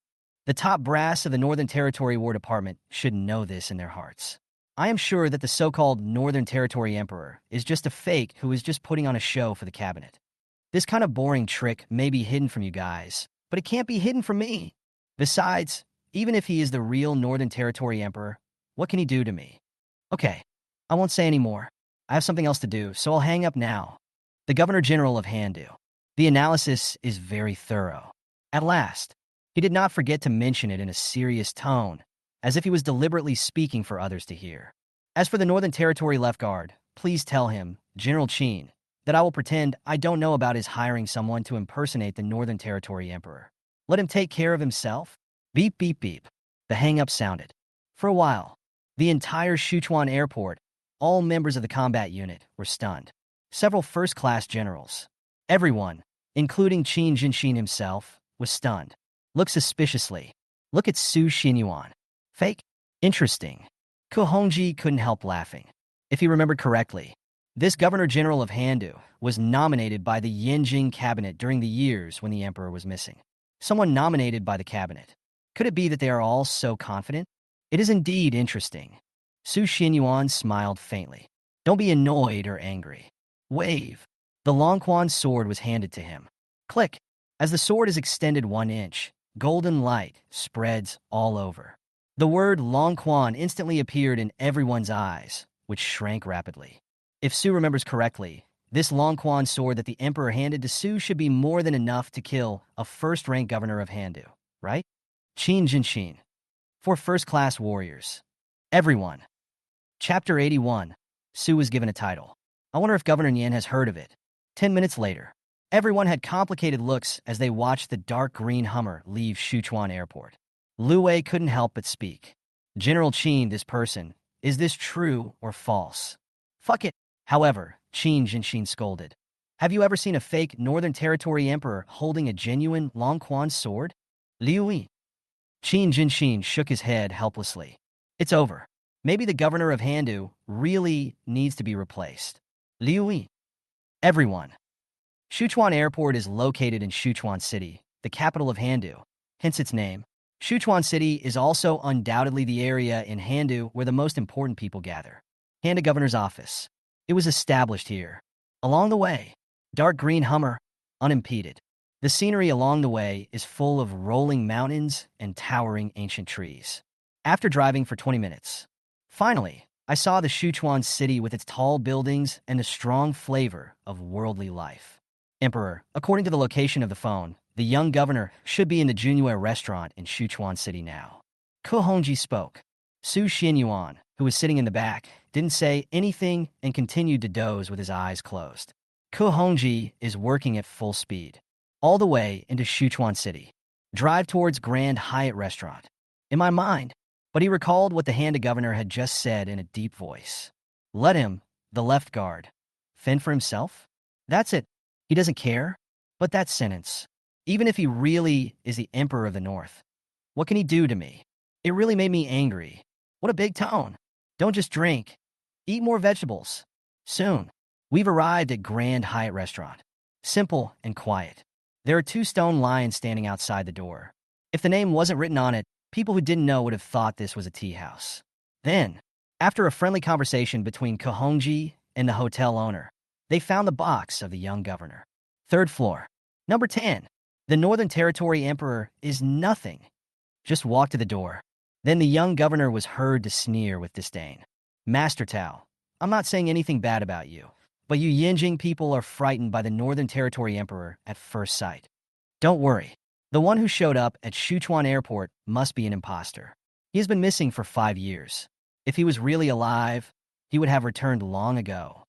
The top brass of the Northern Territory War Department should know this in their hearts. I am sure that the so-called Northern Territory Emperor is just a fake who is just putting on a show for the cabinet. This kind of boring trick may be hidden from you guys, but it can't be hidden from me. Besides, even if he is the real Northern Territory Emperor, what can he do to me? Okay, I won't say any more. I have something else to do, so I'll hang up now. The Governor General of Handu. The analysis is very thorough. At last, he did not forget to mention it in a serious tone, as if he was deliberately speaking for others to hear. As for the Northern Territory Left Guard, please tell him, General Qin, that I will pretend I don't know about his hiring someone to impersonate the Northern Territory Emperor. Let him take care of himself. Beep, beep, beep. The hang-up sounded. For a while, the entire Sichuan airport, all members of the combat unit, were stunned. Several first-class generals. Everyone, including Qin Jinshin himself, was stunned. Look suspiciously. Look at Su Xinyuan. Fake? Interesting. Ko Hongji couldn't help laughing. If he remembered correctly, this Governor General of Handu was nominated by the Yenjing cabinet during the years when the emperor was missing. Someone nominated by the cabinet. Could it be that they are all so confident? It is indeed interesting. Su Xinyuan smiled faintly. Don't be annoyed or angry. Wave. The Longquan sword was handed to him. Click. As the sword is extended 1 inch, golden light spreads all over. The word Longquan instantly appeared in everyone's eyes, which shrank rapidly. If Su remembers correctly, this Longquan sword that the emperor handed to Su should be more than enough to kill a first-rank governor of Handu, right? Qin Jinshin. For first-class warriors. Everyone. Chapter 81. Su was given a title. I wonder if Governor Nyen has heard of it. 10 minutes later, everyone had complicated looks as they watched the dark green Hummer leave Sichuan Airport. Lu Wei couldn't help but speak. General Qin, this person, is this true or false? Fuck it. However, Qin Jinshin scolded. Have you ever seen a fake Northern Territory Emperor holding a genuine Longquan sword? Liu Yi. Qin Jinshin shook his head helplessly. It's over. Maybe the governor of Handu really needs to be replaced. Liu Yi. Everyone. Sichuan Airport is located in Sichuan City, the capital of Handu, hence its name. Sichuan City is also undoubtedly the area in Handu where the most important people gather. Handu Governor's Office. It was established here. Along the way, dark green Hummer, unimpeded. The scenery along the way is full of rolling mountains and towering ancient trees. After driving for 20 minutes, finally, I saw the Sichuan City with its tall buildings and the strong flavor of worldly life. Emperor, according to the location of the phone, the young governor should be in the Junhua restaurant in Sichuan City now. Ko Hongji spoke. Su Xinyuan, who was sitting in the back, didn't say anything and continued to doze with his eyes closed. Ko Hongji is working at full speed, all the way into Sichuan City. Drive towards Grand Hyatt restaurant. In my mind, but he recalled what the Handu governor had just said in a deep voice. Let him, the left guard, fend for himself? That's it. He doesn't care? But that sentence, even if he really is the emperor of the north, what can he do to me? It really made me angry. What a big tone. Don't just drink. Eat more vegetables. Soon, we've arrived at Grand Hyatt restaurant. Simple and quiet. There are 2 stone lions standing outside the door. If the name wasn't written on it, people who didn't know would have thought this was a tea house. Then, after a friendly conversation between Kohongji and the hotel owner, they found the box of the young governor. 3rd floor. Number 10. The Northern Territory Emperor is nothing. Just walk to the door. Then the young governor was heard to sneer with disdain. Master Tao, I'm not saying anything bad about you, but you Yinjing people are frightened by the Northern Territory Emperor at first sight. Don't worry. The one who showed up at Sichuan Airport must be an imposter. He has been missing for 5 years. If he was really alive, he would have returned long ago.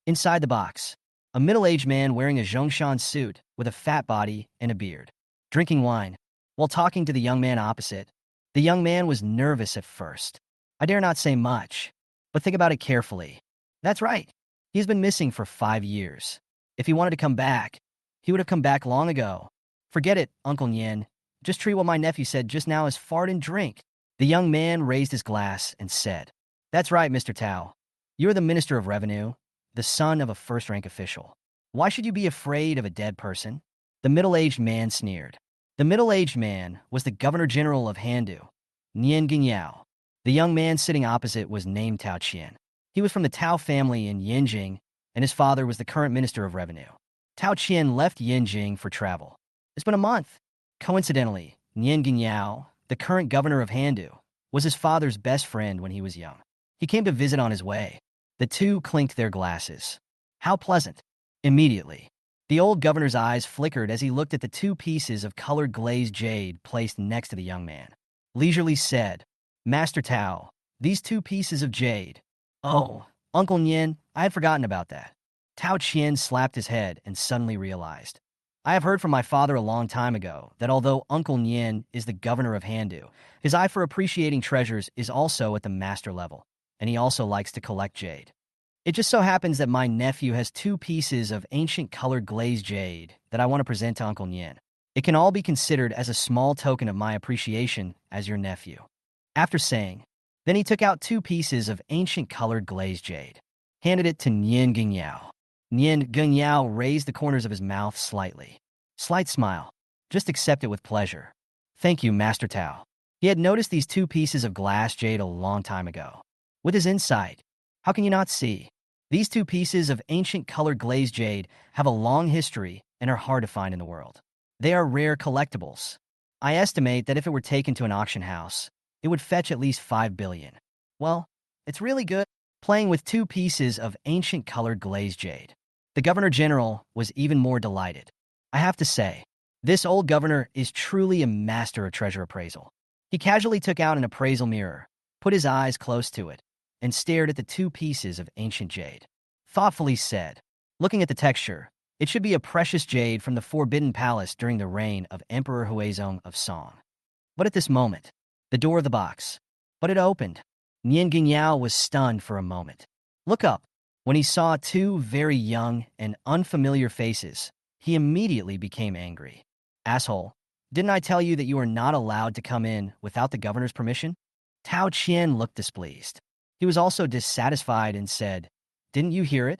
Inside the box, a middle-aged man wearing a Zhongshan suit with a fat body and a beard, drinking wine. While talking to the young man opposite, the young man was nervous at first. I dare not say much, but think about it carefully. That's right. He has been missing for 5 years. If he wanted to come back, he would have come back long ago. Forget it, Uncle Nien. Just treat what my nephew said just now as fart and drink. The young man raised his glass and said, That's right, Mr. Tao. You're the Minister of Revenue, the son of a first-rank official. Why should you be afraid of a dead person? The middle-aged man sneered. The middle-aged man was the Governor-General of Handu, Nian Gingyao. The young man sitting opposite was named Tao Qian. He was from the Tao family in Yinjing, and his father was the current Minister of Revenue. Tao Qian left Yinjing for travel. It's been a month. Coincidentally, Nian Gingyao, the current governor of Handu, was his father's best friend when he was young. He came to visit on his way. The two clinked their glasses. How pleasant. Immediately, the old governor's eyes flickered as he looked at the 2 pieces of colored glazed jade placed next to the young man. Leisurely said, Master Tao, these 2 pieces of jade. Oh, Uncle Nien, I had forgotten about that. Tao Qian slapped his head and suddenly realized. I have heard from my father a long time ago that although Uncle Nien is the governor of Handu, his eye for appreciating treasures is also at the master level, and he also likes to collect jade. It just so happens that my nephew has 2 pieces of ancient colored glazed jade that I want to present to Uncle Nien. It can all be considered as a small token of my appreciation as your nephew. After saying, then he took out 2 pieces of ancient colored glazed jade, handed it to Nian Gingyao. Nian Gingyao raised the corners of his mouth slightly. Slight smile. Just accept it with pleasure. Thank you, Master Tao. He had noticed these 2 pieces of glass jade a long time ago. With his insight, how can you not see? These 2 pieces of ancient colored glazed jade have a long history and are hard to find in the world. They are rare collectibles. I estimate that if it were taken to an auction house, it would fetch at least 5 billion. Well, it's really good. Playing with 2 pieces of ancient colored glazed jade. The Governor-General was even more delighted. I have to say, this old governor is truly a master of treasure appraisal. He casually took out an appraisal mirror, put his eyes close to it, and stared at the 2 pieces of ancient jade. Thoughtfully said, looking at the texture, it should be a precious jade from the Forbidden Palace during the reign of Emperor Huizong of Song. But at this moment, the door of the box, but it opened. Nian Gingyao was stunned for a moment. Look up. When he saw 2 very young and unfamiliar faces, he immediately became angry. Asshole, didn't I tell you that you are not allowed to come in without the governor's permission? Tao Qian looked displeased. He was also dissatisfied and said, Didn't you hear it?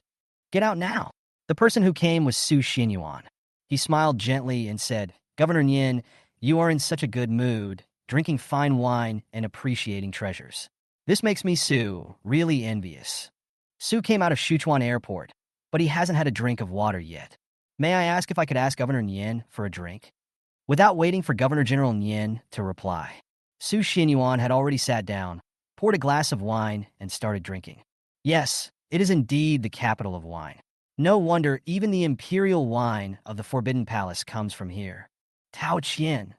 Get out now. The person who came was Su Xinyuan. He smiled gently and said, Governor Nian, you are in such a good mood, drinking fine wine and appreciating treasures. This makes me Sue really envious. Sue came out of Sichuan Airport, but he hasn't had a drink of water yet. May I ask if I could ask Governor Nian for a drink? Without waiting for Governor General Nian to reply, Su Xinyuan had already sat down, poured a glass of wine, and started drinking. Yes, it is indeed the capital of wine. No wonder even the imperial wine of the Forbidden Palace comes from here. Tao Qian.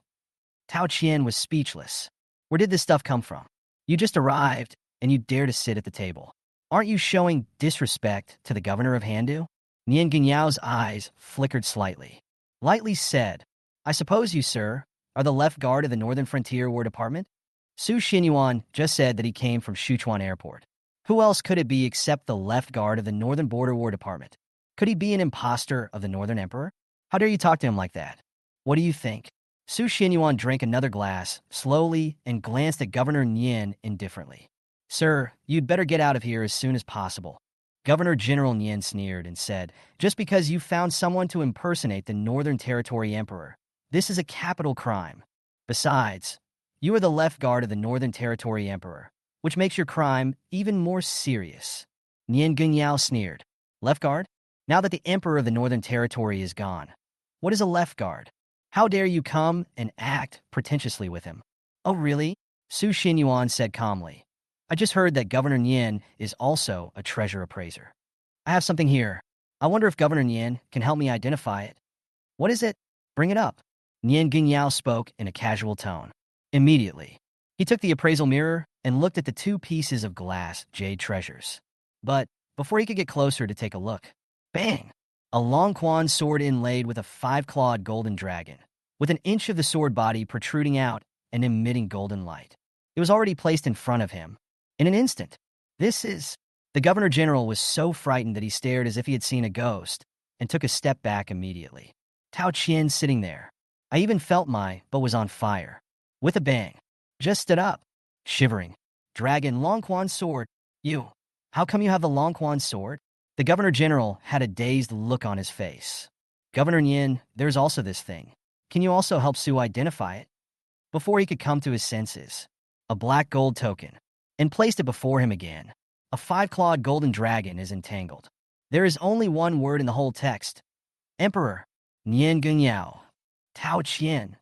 Tao Qian was speechless. Where did this stuff come from? You just arrived, and you dare to sit at the table. Aren't you showing disrespect to the governor of Handu? Nian Ginyao's eyes flickered slightly. Lightly said, I suppose you, sir, are the left guard of the Northern Frontier War Department? Su Xinyuan just said that he came from Sichuan Airport. Who else could it be except the left guard of the Northern Border War Department? Could he be an imposter of the Northern Emperor? How dare you talk to him like that? What do you think? Su Xinyuan drank another glass, slowly, and glanced at Governor Nian indifferently. Sir, you'd better get out of here as soon as possible. Governor General Nian sneered and said, just because you found someone to impersonate the Northern Territory Emperor, this is a capital crime. Besides, you are the left guard of the Northern Territory Emperor, which makes your crime even more serious. Nian Gunyao sneered. Left guard? Now that the Emperor of the Northern Territory is gone, what is a left guard? How dare you come and act pretentiously with him? Oh, really? Su Xinyuan said calmly. I just heard that Governor Nian is also a treasure appraiser. I have something here. I wonder if Governor Nian can help me identify it. What is it? Bring it up. Nian Gunyao spoke in a casual tone. Immediately, he took the appraisal mirror and looked at the two pieces of glass jade treasures. But before he could get closer to take a look, bang! A long quan sword inlaid with a 5-clawed golden dragon, with an inch of the sword body protruding out and emitting golden light. It was already placed in front of him. In an instant, the Governor General was so frightened that he stared as if he had seen a ghost and took a step back immediately. Tao Qian sitting there. I even felt my butt was on fire. With a bang, just stood up, shivering. Dragon Long Quan sword. You. How come you have the Long Quan sword? The Governor General had a dazed look on his face. Governor Nian, there's also this thing. Can you also help Sue identify it? Before he could come to his senses, a black gold token, and placed it before him again. A 5-clawed golden dragon is entangled. There is only one word in the whole text. Emperor, Nian Gunyao, Tao Qian.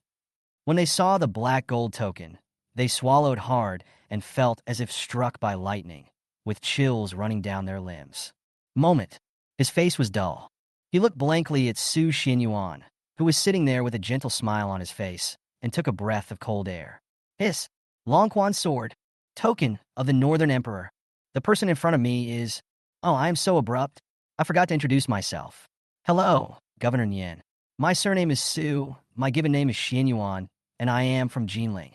When they saw the black gold token, they swallowed hard and felt as if struck by lightning, with chills running down their limbs. Moment. His face was dull. He looked blankly at Su Xinyuan, who was sitting there with a gentle smile on his face, and took a breath of cold air. Hiss. Long Quan sword. Token of the Northern Emperor. The person in front of me is... Oh, I am so abrupt. I forgot to introduce myself. Hello, Governor Nian. My surname is Su, my given name is Xinyuan, and I am from Jinling.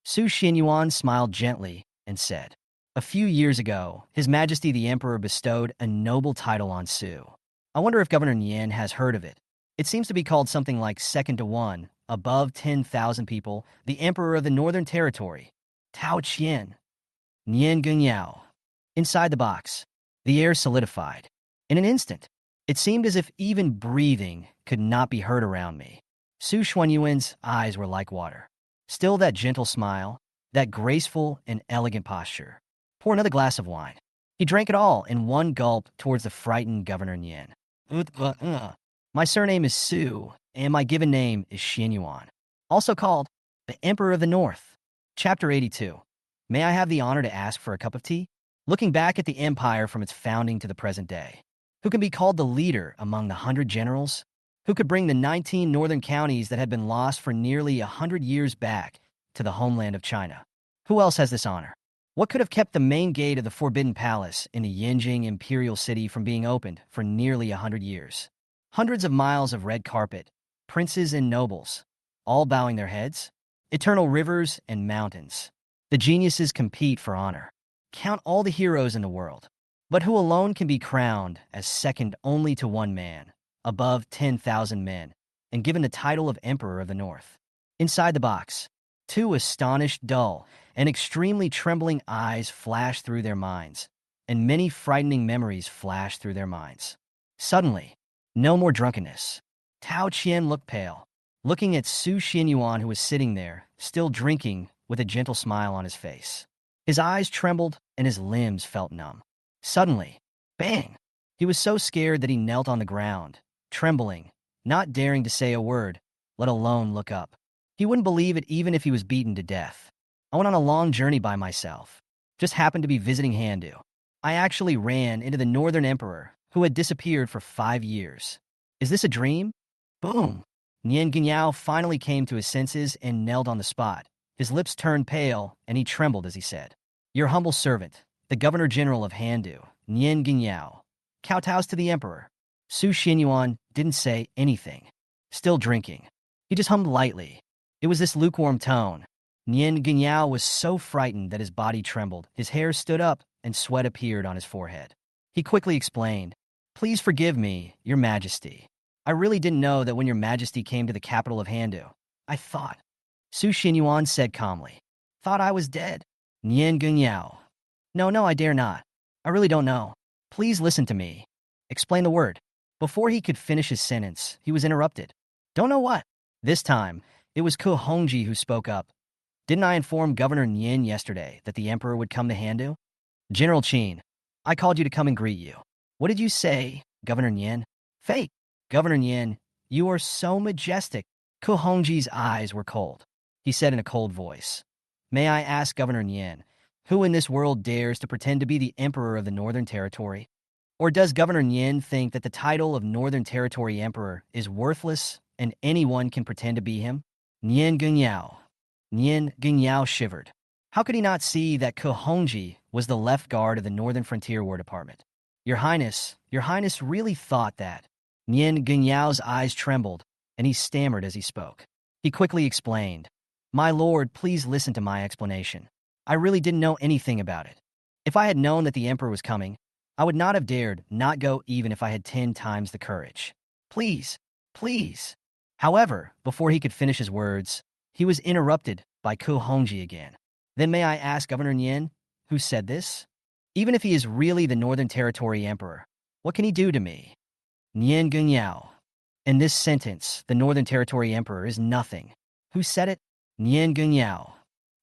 Su Xinyuan smiled gently and said, a few years ago, His Majesty the Emperor bestowed a noble title on Su. I wonder if Governor Nian has heard of it. It seems to be called something like second to one, above 10,000 people, the Emperor of the Northern Territory. Tao Qian. Nian Gunyao. Inside the box, the air solidified. In an instant, it seemed as if even breathing could not be heard around me. Su Xuanyuan's eyes were like water. Still that gentle smile, that graceful and elegant posture. Pour another glass of wine. He drank it all in one gulp towards the frightened Governor Nian. My surname is Su, and my given name is Xinyuan, also called the Emperor of the North. Chapter 82. May I have the honor to ask for a cup of tea? Looking back at the empire from its founding to the present day, who can be called the leader among the 100 generals? Who could bring the 19 northern counties that had been lost for nearly 100 years back to the homeland of China? Who else has this honor? What could have kept the main gate of the Forbidden Palace in the Yinjing imperial city from being opened for nearly 100 years? Hundreds of miles of red carpet, princes and nobles, all bowing their heads? Eternal rivers and mountains. The geniuses compete for honor. Count all the heroes in the world. But who alone can be crowned as second only to one man, above 10,000 men, and given the title of Emperor of the North? Inside the box, two astonished, dull, and extremely trembling eyes flashed through their minds, and many frightening memories flashed through their minds. Suddenly, no more drunkenness. Tao Qian looked pale. Looking at Su Xinyuan, who was sitting there, still drinking, with a gentle smile on his face. His eyes trembled and his limbs felt numb. Suddenly, bang! He was so scared that he knelt on the ground, trembling, not daring to say a word, let alone look up. He wouldn't believe it even if he was beaten to death. I went on a long journey by myself. Just happened to be visiting Handu. I actually ran into the Northern Emperor, who had disappeared for 5 years. Is this a dream? Boom! Nian Gunyao finally came to his senses and knelt on the spot. His lips turned pale, and he trembled as he said, "Your humble servant, the Governor-General of Handu, Nian Gunyao, kowtows to the Emperor." Su Xinyuan didn't say anything. Still drinking. He just hummed lightly. It was this lukewarm tone. Nian Gunyao was so frightened that his body trembled, his hair stood up, and sweat appeared on his forehead. He quickly explained, "Please forgive me, Your Majesty. I really didn't know that when Your Majesty came to the capital of Handu. I thought." Su Xinyuan said calmly, "Thought I was dead." Nian Gunyao. No, I dare not. I really don't know. Please listen to me. Explain the word." Before he could finish his sentence, he was interrupted. "Don't know what?" This time, it was Ku Hongji who spoke up. "Didn't I inform Governor Nian yesterday that the Emperor would come to Handu?" "General Qin, I called you to come and greet you." "What did you say, Governor Nian?" "Fake." "Governor Nian, you are so majestic." Ku Hongji's eyes were cold. He said in a cold voice, "May I ask Governor Nian, who in this world dares to pretend to be the Emperor of the Northern Territory? Or does Governor Nian think that the title of Northern Territory Emperor is worthless and anyone can pretend to be him?" Nian Gunyao. Nian Gunyao shivered. How could he not see that Ku Hongji was the left guard of the Northern Frontier War Department? Your Highness really thought that." Nian Gunyao's eyes trembled, and he stammered as he spoke. He quickly explained, "My lord, please listen to my explanation. I really didn't know anything about it. If I had known that the Emperor was coming, I would not have dared not go even if I had 10 times the courage. Please, please." However, before he could finish his words, he was interrupted by Ku Hongji again. "Then may I ask Governor Nian, who said this? Even if he is really the Northern Territory Emperor, what can he do to me?" Nian Gunyao. In this sentence, the Northern Territory Emperor is nothing. Who said it? Nian Gunyao.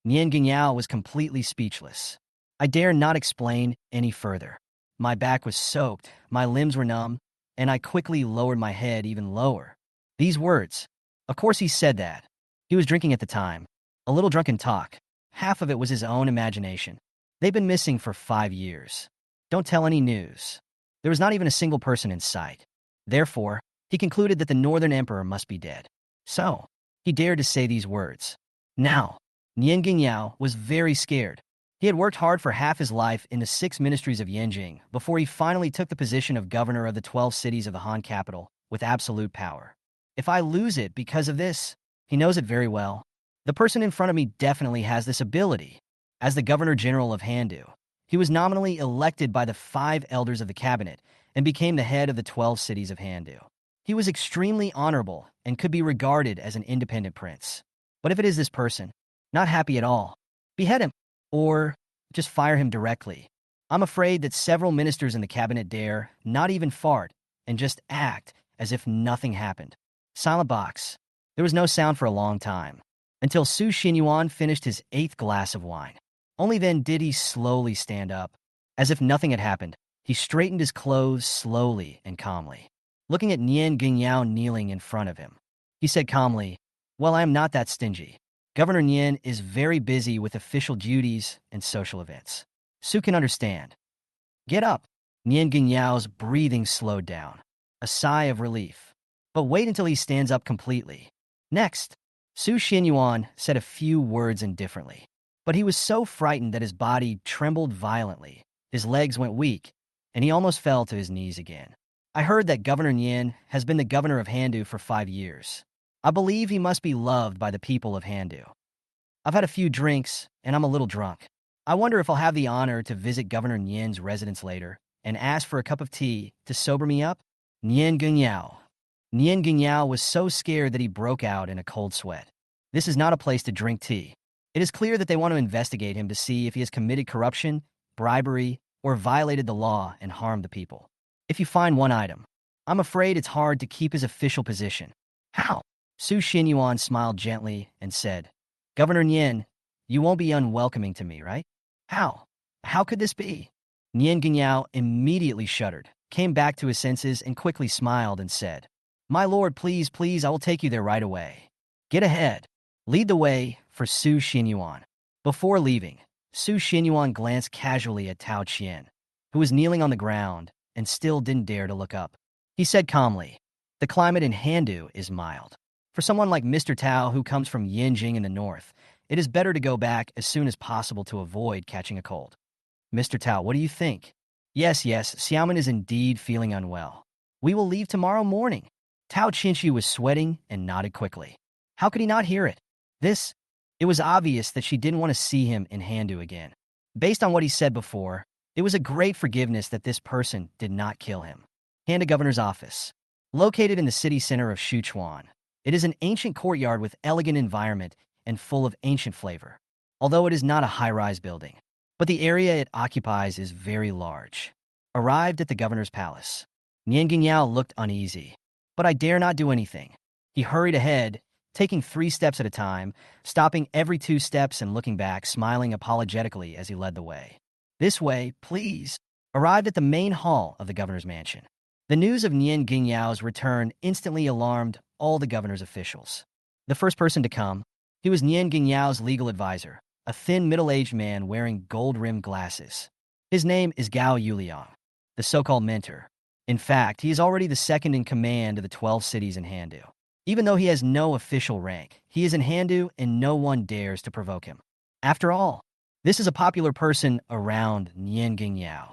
Nian Gunyao was completely speechless. I dare not explain any further. My back was soaked, my limbs were numb, and I quickly lowered my head even lower. These words. Of course he said that. He was drinking at the time. A little drunken talk. Half of it was his own imagination. They've been missing for 5 years. Don't tell any news. There was not even a single person in sight. Therefore, he concluded that the Northern Emperor must be dead. So, he dared to say these words. Now, Nian Gunyao was very scared. He had worked hard for half his life in the 6 ministries of Yanjing before he finally took the position of governor of the 12 cities of the Han capital with absolute power. If I lose it because of this, he knows it very well. The person in front of me definitely has this ability. As the Governor-General of Handu, he was nominally elected by the 5 elders of the cabinet and became the head of the 12 cities of Handu. He was extremely honorable and could be regarded as an independent prince. But if it is this person, not happy at all, behead him. Or just fire him directly. I'm afraid that several ministers in the cabinet dare not even fart and just act as if nothing happened. Silent box. There was no sound for a long time, until Su Xinyuan finished his 8th glass of wine. Only then did he slowly stand up. As if nothing had happened, he straightened his clothes slowly and calmly. Looking at Nian Gunyao kneeling in front of him, he said calmly, "Well, I am not that stingy. Governor Nian is very busy with official duties and social events. Su can understand. Get up." Nian Gunyao's breathing slowed down. A sigh of relief. But wait until he stands up completely. Next, Su Xinyuan said a few words indifferently. But he was so frightened that his body trembled violently, his legs went weak, and he almost fell to his knees again. "I heard that Governor Nian has been the governor of Handu for 5 years. I believe he must be loved by the people of Handu. I've had a few drinks, and I'm a little drunk. I wonder if I'll have the honor to visit Governor Nian's residence later and ask for a cup of tea to sober me up?" Nian Gunyao. Nian Gunyao was so scared that he broke out in a cold sweat. This is not a place to drink tea. It is clear that they want to investigate him to see if he has committed corruption, bribery, or violated the law and harmed the people. If you find one item, I'm afraid it's hard to keep his official position. How? Su Xinyuan smiled gently and said, Governor Nian, you won't be unwelcoming to me, right? How? How could this be? Nian Gingyao immediately shuddered, came back to his senses, and quickly smiled and said, My lord, please, please, I will take you there right away. Get ahead. Lead the way for Su Xinyuan. Before leaving, Su Xinyuan glanced casually at Tao Qian, who was kneeling on the ground and still didn't dare to look up. He said calmly, The climate in Handu is mild. For someone like Mr. Tao who comes from Yinjing in the north, it is better to go back as soon as possible to avoid catching a cold. Mr. Tao, what do you think? Yes, Xiaoman is indeed feeling unwell. We will leave tomorrow morning. Tao Qinshi was sweating and nodded quickly. How could he not hear it? It was obvious that she didn't want to see him in Handu again. Based on what he said before, it was a great forgiveness that this person did not kill him. Handu Governor's Office. Located in the city center of Sichuan, it is an ancient courtyard with elegant environment and full of ancient flavor. Although it is not a high-rise building, but the area it occupies is very large. Arrived at the governor's palace, Nian Gingyao looked uneasy. But I dare not do anything. He hurried ahead, taking 3 steps at a time, stopping every 2 steps and looking back, smiling apologetically as he led the way. This way, please. Arrived at the main hall of the governor's mansion. The news of Nian Gingyao's return instantly alarmed all the governor's officials. The first person to come, he was Nian Gingyao's legal advisor, a thin middle-aged man wearing gold-rimmed glasses. His name is Gao Yuliang, the so-called mentor. In fact, he is already the second in command of the 12 cities in Handu. Even though he has no official rank, he is in Handu and no one dares to provoke him. After all, this is a popular person around Nian Gingyao.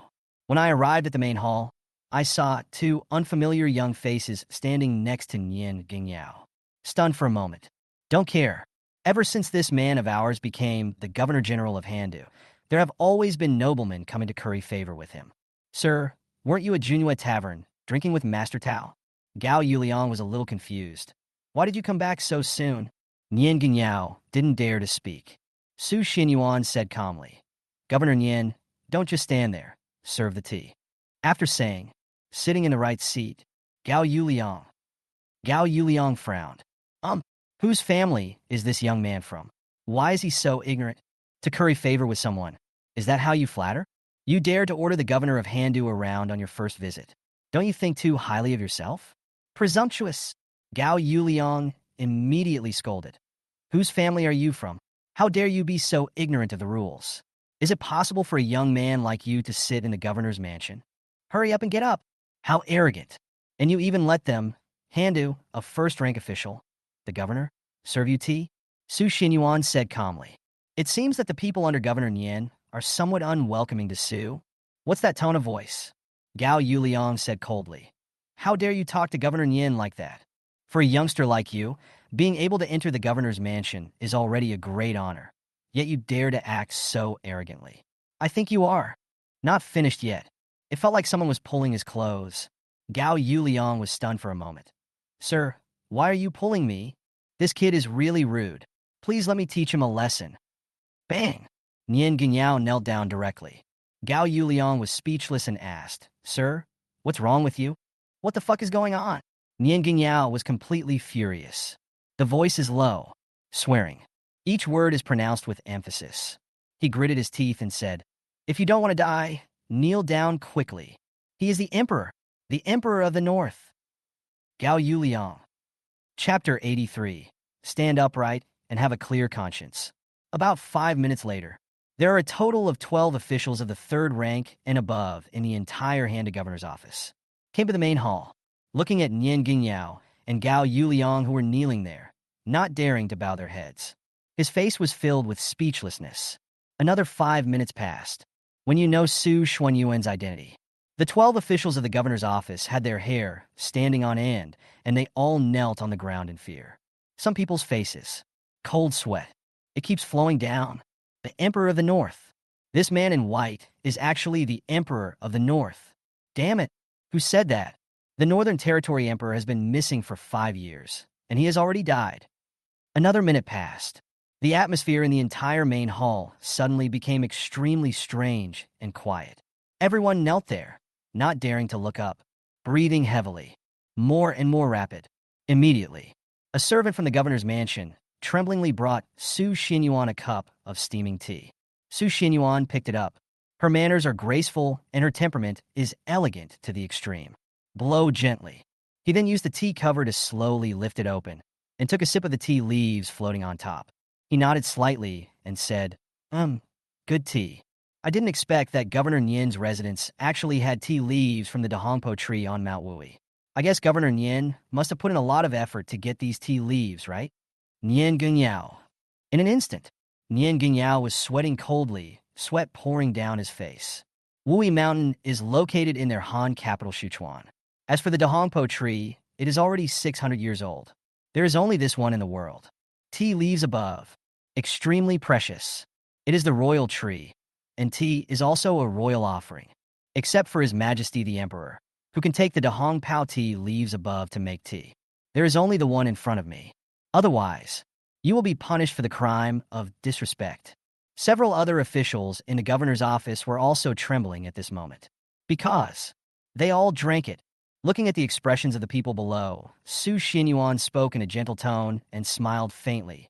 When I arrived at the main hall, I saw 2 unfamiliar young faces standing next to Nian Gingyao. Stunned for a moment. Don't care. Ever since this man of ours became the Governor General of Handu, there have always been noblemen coming to curry favor with him. Sir, weren't you at Junhua Tavern, drinking with Master Tao? Gao Yuliang was a little confused. Why did you come back so soon? Nian Gingyao didn't dare to speak. Su Xinyuan said calmly, Governor Nian, don't just stand there. Serve the tea. After saying, sitting in the right seat, Gao Yuliang frowned. Whose family is this young man from? Why is he so ignorant? To curry favor with someone, is that how you flatter? You dare to order the governor of Handu around on your first visit. Don't you think too highly of yourself? Presumptuous! Gao Yuliang immediately scolded. Whose family are you from? How dare you be so ignorant of the rules? Is it possible for a young man like you to sit in the governor's mansion? Hurry up and get up! How arrogant! And you even let them, Handu, a first-rank official, the governor, serve you tea? Su Xinyuan said calmly. It seems that the people under Governor Nian are somewhat unwelcoming to Su. What's that tone of voice? Gao Yuliang said coldly. How dare you talk to Governor Nian like that? For a youngster like you, being able to enter the governor's mansion is already a great honor. Yet you dare to act so arrogantly. I think you are. Not finished yet. It felt like someone was pulling his clothes. Gao Yuliang was stunned for a moment. Sir, why are you pulling me? This kid is really rude. Please let me teach him a lesson. Bang! Nian Gingyao knelt down directly. Gao Yuliang was speechless and asked, Sir, what's wrong with you? What the fuck is going on? Nian Gingyao was completely furious. The voice is low, swearing. Each word is pronounced with emphasis. He gritted his teeth and said, If you don't want to die, kneel down quickly. He is the emperor of the north. Gao Yuliang. Chapter 83. Stand upright and have a clear conscience. About 5 minutes later, there are a total of 12 officials of the 3rd rank and above in the entire Handu Governor's office. Came to the main hall, looking at Nian Gingyao and Gao Yuliang who were kneeling there, not daring to bow their heads. His face was filled with speechlessness. Another 5 minutes passed. When you know Su Xuanyuan's identity. The 12 officials of the governor's office had their hair standing on end, and they all knelt on the ground in fear. Some people's faces. Cold sweat. It keeps flowing down. The Emperor of the North. This man in white is actually the Emperor of the North. Damn it. Who said that? The Northern Territory Emperor has been missing for 5 years, and he has already died. Another minute passed. The atmosphere in the entire main hall suddenly became extremely strange and quiet. Everyone knelt there, not daring to look up, breathing heavily, more and more rapid. Immediately, a servant from the governor's mansion tremblingly brought Su Xinyuan a cup of steaming tea. Su Xinyuan picked it up. Her manners are graceful, and her temperament is elegant to the extreme. Blow gently. He then used the tea cover to slowly lift it open, and took a sip of the tea leaves floating on top. He nodded slightly and said, good tea. I didn't expect that Governor Nian's residence actually had tea leaves from the Dahongpo tree on Mount Wui. I guess Governor Nian must have put in a lot of effort to get these tea leaves, right? Nian Gengyao. In an instant, Nian Gengyao was sweating coldly, sweat pouring down his face. Wui Mountain is located in their Han capital Sichuan. As for the Dahongpo tree, it is already 600 years old. There is only this one in the world. Tea leaves above. Extremely precious. It is the royal tree, and tea is also a royal offering, except for His Majesty the Emperor, who can take the Dahongpao tea leaves above to make tea. There is only the one in front of me. Otherwise, you will be punished for the crime of disrespect. Several other officials in the governor's office were also trembling at this moment, because they all drank it. Looking at the expressions of the people below, Su Xinyuan spoke in a gentle tone and smiled faintly.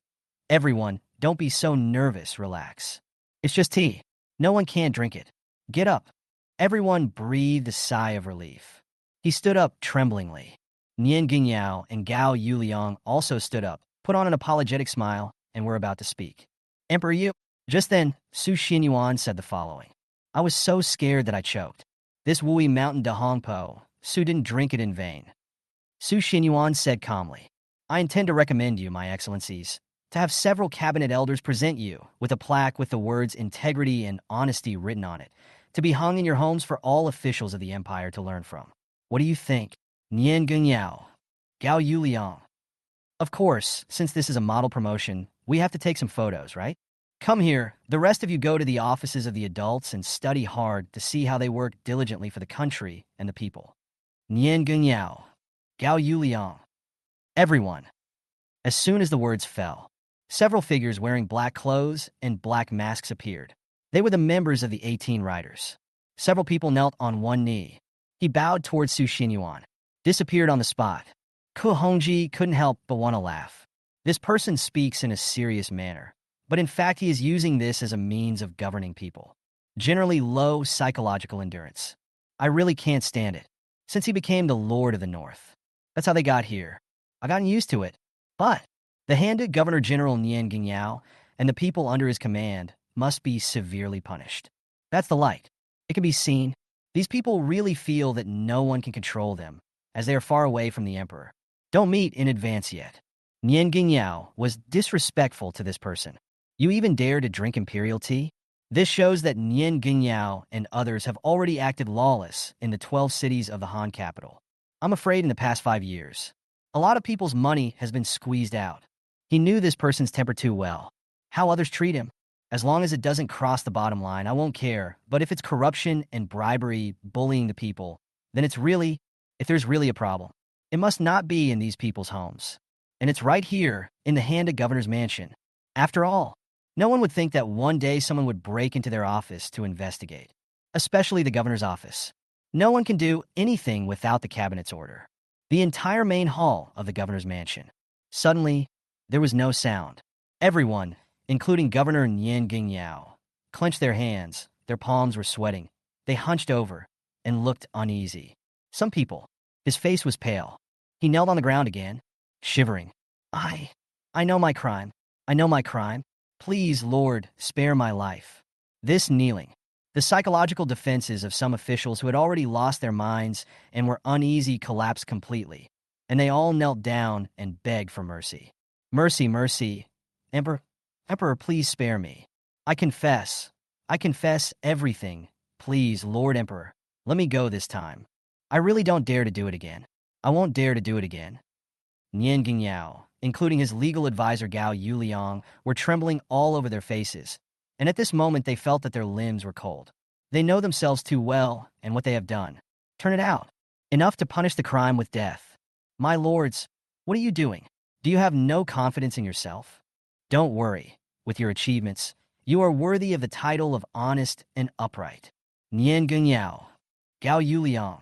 Everyone, don't be so nervous, relax. It's just tea. No one can drink it. Get up. Everyone breathed a sigh of relief. He stood up tremblingly. Nian Gengyao and Gao Yuliang also stood up, put on an apologetic smile, and were about to speak. Emperor Yu. Just then, Su Xinyuan said the following. I was so scared that I choked. This Wui Mountain Dahongpo, Su didn't drink it in vain. Su Xinyuan said calmly, I intend to recommend you, my excellencies, to have several cabinet elders present you with a plaque with the words integrity and honesty written on it, to be hung in your homes for all officials of the empire to learn from. What do you think? Nian Gengyao, Gao Yuliang. Of course, since this is a model promotion, we have to take some photos, right? Come here, the rest of you go to the offices of the adults and study hard to see how they work diligently for the country and the people. Nian Gengyao, Gao Yuliang. Everyone. As soon as the words fell, several figures wearing black clothes and black masks appeared. They were the members of the 18 riders. Several people knelt on one knee. He bowed towards Su Xinyuan, disappeared on the spot. Ku Hongji couldn't help but want to laugh. This person speaks in a serious manner, but in fact he is using this as a means of governing people. Generally low psychological endurance. I really can't stand it. Since he became the Lord of the North. That's how they got here. I've gotten used to it. But the handed Governor General Nian Gengyao and the people under his command must be severely punished. That's the light. It can be seen. These people really feel that no one can control them, as they are far away from the emperor. Don't meet in advance yet. Nian Gengyao was disrespectful to this person. You even dare to drink imperial tea? This shows that Nian Gengyao and others have already acted lawless in the 12 cities of the Han capital. I'm afraid in the past 5 years, a lot of people's money has been squeezed out. He knew this person's temper too well. How others treat him. As long as it doesn't cross the bottom line, I won't care. But if it's corruption and bribery, bullying the people, then if there's really a problem, it must not be in these people's homes. And it's right here, in the hand of Governor's mansion. After all, no one would think that one day someone would break into their office to investigate. Especially the governor's office. No one can do anything without the cabinet's order. The entire main hall of the governor's mansion. Suddenly, there was no sound. Everyone, including Governor Nian Gengyao, clenched their hands. Their palms were sweating. They hunched over and looked uneasy. Some people, his face was pale. He knelt on the ground again, shivering. I know my crime. I know my crime. Please, Lord, spare my life. This kneeling. The psychological defenses of some officials who had already lost their minds and were uneasy collapsed completely, and they all knelt down and begged for mercy. Mercy, mercy. Emperor, please spare me. I confess everything. Please, Lord Emperor, let me go this time. I really don't dare to do it again. I won't dare to do it again. Nian Gengyao, including his legal advisor Gao Yuliang, were trembling all over their faces, and at this moment they felt that their limbs were cold. They know themselves too well and what they have done. Turn it out. Enough to punish the crime with death. My lords, what are you doing? Do you have no confidence in yourself? Don't worry. With your achievements, you are worthy of the title of honest and upright. Nian Gengyao, Gao Yuliang.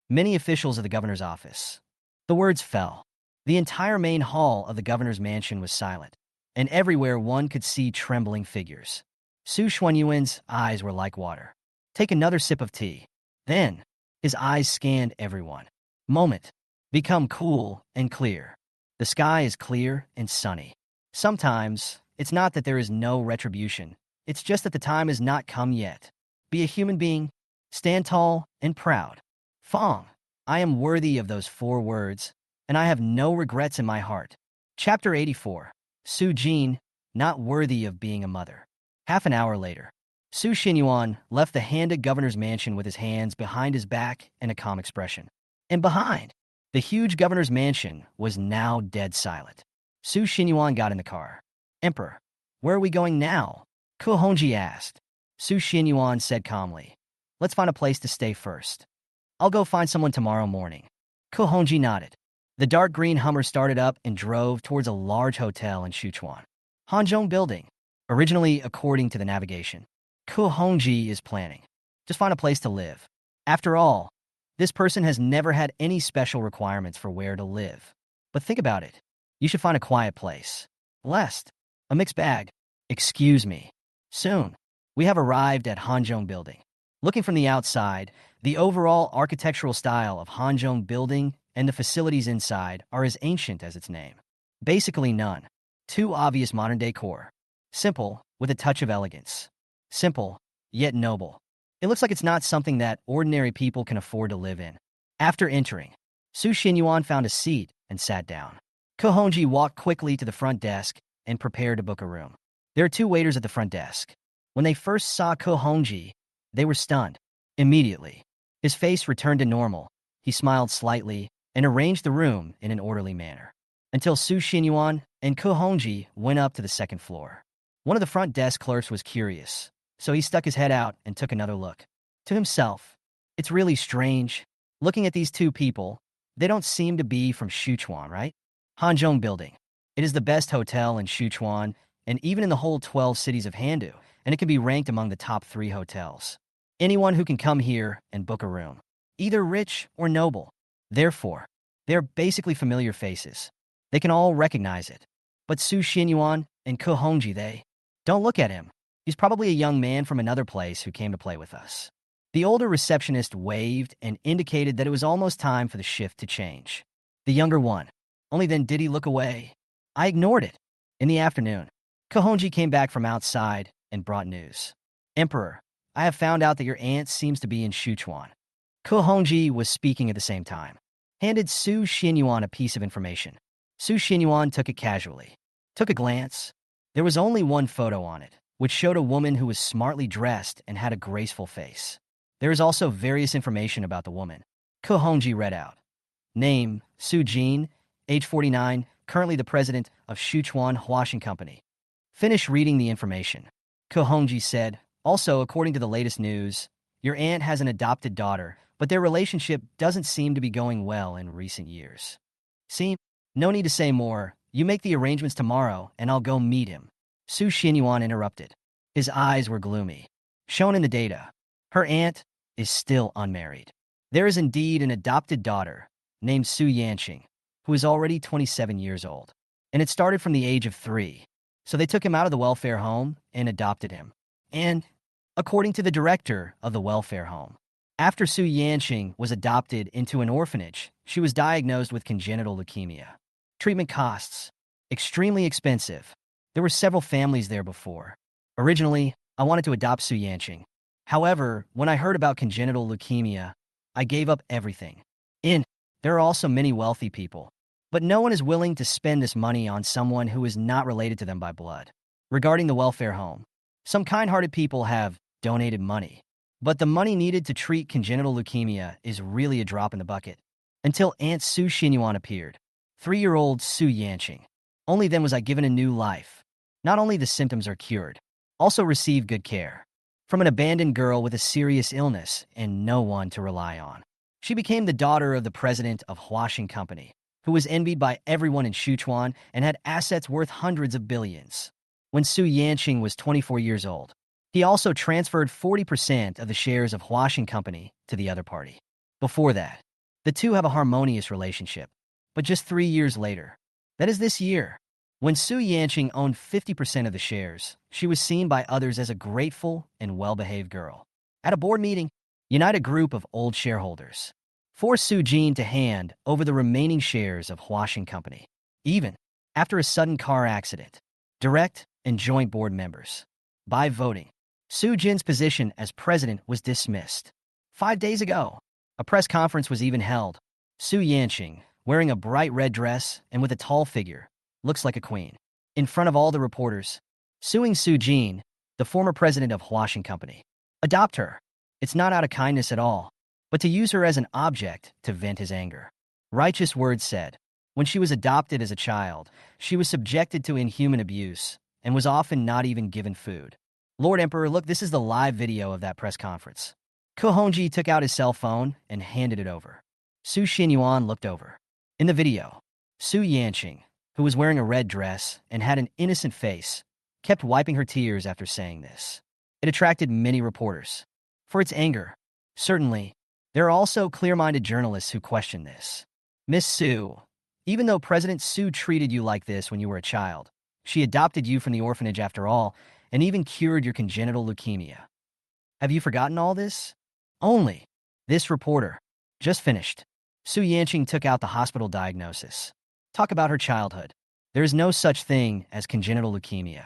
Many officials of the governor's office. The words fell. The entire main hall of the governor's mansion was silent, and everywhere one could see trembling figures. Su Xuanyuan's eyes were like water. Take another sip of tea. Then, his eyes scanned everyone. Moment. Become cool and clear. The sky is clear and sunny. Sometimes, it's not that there is no retribution. It's just that the time has not come yet. Be a human being. Stand tall and proud. Fong. I am worthy of those 4 words, and I have no regrets in my heart. Chapter 84. Su Jin, not worthy of being a mother. Half an hour later, Su Xinyuan left the Handa governor's mansion with his hands behind his back and a calm expression. And behind, the huge governor's mansion was now dead silent. Su Xinyuan got in the car. Emperor, where are we going now? Ku Hongji asked. Su Xinyuan said calmly. Let's find a place to stay first. I'll go find someone tomorrow morning. Ku Hongji nodded. The dark green Hummer started up and drove towards a large hotel in Sichuan. Hanzhong Building. Originally, according to the navigation, Ku Hongji is planning. Just find a place to live. After all, this person has never had any special requirements for where to live. But think about it. You should find a quiet place. Lest. A mixed bag. Excuse me. Soon. We have arrived at Hanzhong Building. Looking from the outside, the overall architectural style of Hanzhong Building and the facilities inside are as ancient as its name. Basically none. 2 obvious modern-day core. Simple, with a touch of elegance. Simple, yet noble. It looks like it's not something that ordinary people can afford to live in. After entering, Su Xinyuan found a seat and sat down. Ku Hongji walked quickly to the front desk and prepared to book a room. There are 2 waiters at the front desk. When they first saw Ku Hongji, they were stunned. Immediately, his face returned to normal. He smiled slightly and arranged the room in an orderly manner. Until Su Xinyuan and Ku Hongji went up to the second floor. One of the front desk clerks was curious, so he stuck his head out and took another look. To himself, it's really strange. Looking at these 2 people, they don't seem to be from Sichuan, right? Hanzhong Building. It is the best hotel in Sichuan and even in the whole 12 cities of Handu, and it can be ranked among the top 3 hotels. Anyone who can come here and book a room, either rich or noble. Therefore, they are basically familiar faces. They can all recognize it. But Su Xinyuan and Ku Hongji, they don't look at him. He's probably a young man from another place who came to play with us. The older receptionist waved and indicated that it was almost time for the shift to change. The younger one. Only then did he look away. I ignored it. In the afternoon, Ku Hongji came back from outside and brought news. Emperor, I have found out that your aunt seems to be in Sichuan. Ku Hongji was speaking at the same time. Handed Su Xinyuan a piece of information. Su Xinyuan took it casually. Took a glance. There was only one photo on it, which showed a woman who was smartly dressed and had a graceful face. There is also various information about the woman. Ku Hongji read out. Name, Su Jin, age 49, currently the president of Sichuan Huaxin Company. Finish reading the information. Ku Hongji said, also, according to the latest news, your aunt has an adopted daughter, but their relationship doesn't seem to be going well in recent years. See, no need to say more. You make the arrangements tomorrow, and I'll go meet him. Su Xinyuan interrupted. His eyes were gloomy. Shown in the data, her aunt is still unmarried. There is indeed an adopted daughter named Su Yanqing, who is already 27 years old. And it started from the age of 3. So they took him out of the welfare home and adopted him. And, according to the director of the welfare home, after Su Yanqing was adopted into an orphanage, she was diagnosed with congenital leukemia. Treatment costs. Extremely expensive. There were several families there before. Originally, I wanted to adopt Su Yanqing. However, when I heard about congenital leukemia, I gave up everything. There are also many wealthy people, but no one is willing to spend this money on someone who is not related to them by blood. Regarding the welfare home, some kind-hearted people have donated money, but the money needed to treat congenital leukemia is really a drop in the bucket. Until Aunt Su Xinyuan appeared. 3-year-old Su Yanqing. Only then was I given a new life. Not only the symptoms are cured, also receive good care. From an abandoned girl with a serious illness and no one to rely on. She became the daughter of the president of Huaxin Company, who was envied by everyone in Sichuan and had assets worth hundreds of billions. When Su Yanqing was 24 years old, he also transferred 40% of the shares of Huaxin Company to the other party. Before that, the two have a harmonious relationship. But just 3 years later, that is this year, when Su Yanqing owned 50% of the shares, she was seen by others as a grateful and well-behaved girl. At a board meeting, unite a group of old shareholders. Force Su Jin to hand over the remaining shares of Huaxing Company. Even after a sudden car accident, direct and joint board members. By voting, Su Jin's position as president was dismissed. 5 days ago, a press conference was even held. Su Yanqing, wearing a bright red dress and with a tall figure, looks like a queen. In front of all the reporters, suing Su Jin, the former president of Huaxing Company. Adopt her. It's not out of kindness at all, but to use her as an object to vent his anger. Righteous words said. When she was adopted as a child, she was subjected to inhuman abuse and was often not even given food. Lord Emperor, look, this is the live video of that press conference. Ko Hongji took out his cell phone and handed it over. Su Xinyuan looked over. In the video, Su Yanqing, who was wearing a red dress and had an innocent face, kept wiping her tears after saying this. It attracted many reporters for its anger. Certainly, there are also clear-minded journalists who question this. Miss Su, even though President Su treated you like this when you were a child, she adopted you from the orphanage after all, and even cured your congenital leukemia. Have you forgotten all this? Only. This reporter. Just finished. Su Yanqing took out the hospital diagnosis. Talk about her childhood. There is no such thing as congenital leukemia.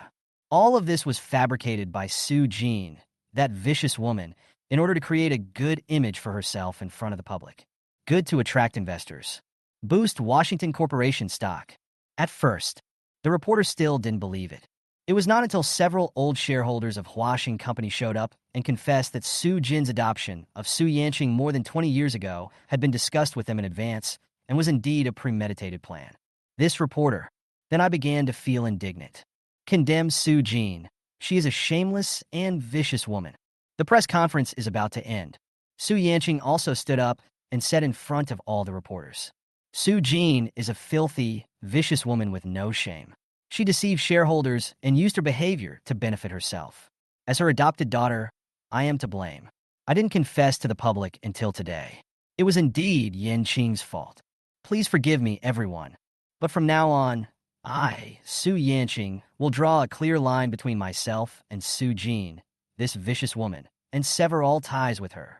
All of this was fabricated by Su Jin, that vicious woman, in order to create a good image for herself in front of the public. Good to attract investors. Boost Washington Corporation stock. At first, the reporter still didn't believe it. It was not until several old shareholders of Huaxing Company showed up and confessed that Su Jin's adoption of Su Yanqing more than 20 years ago had been discussed with them in advance and was indeed a premeditated plan. This reporter. Then I began to feel indignant. Condemn Su Jin. She is a shameless and vicious woman. The press conference is about to end. Su Yanqing also stood up and said in front of all the reporters, Su Jin is a filthy, vicious woman with no shame. She deceived shareholders and used her behavior to benefit herself. As her adopted daughter, I am to blame. I didn't confess to the public until today. It was indeed Yanqing's fault. Please forgive me, everyone. But from now on, I, Su Yanqing, will draw a clear line between myself and Su Jin, this vicious woman, and sever all ties with her.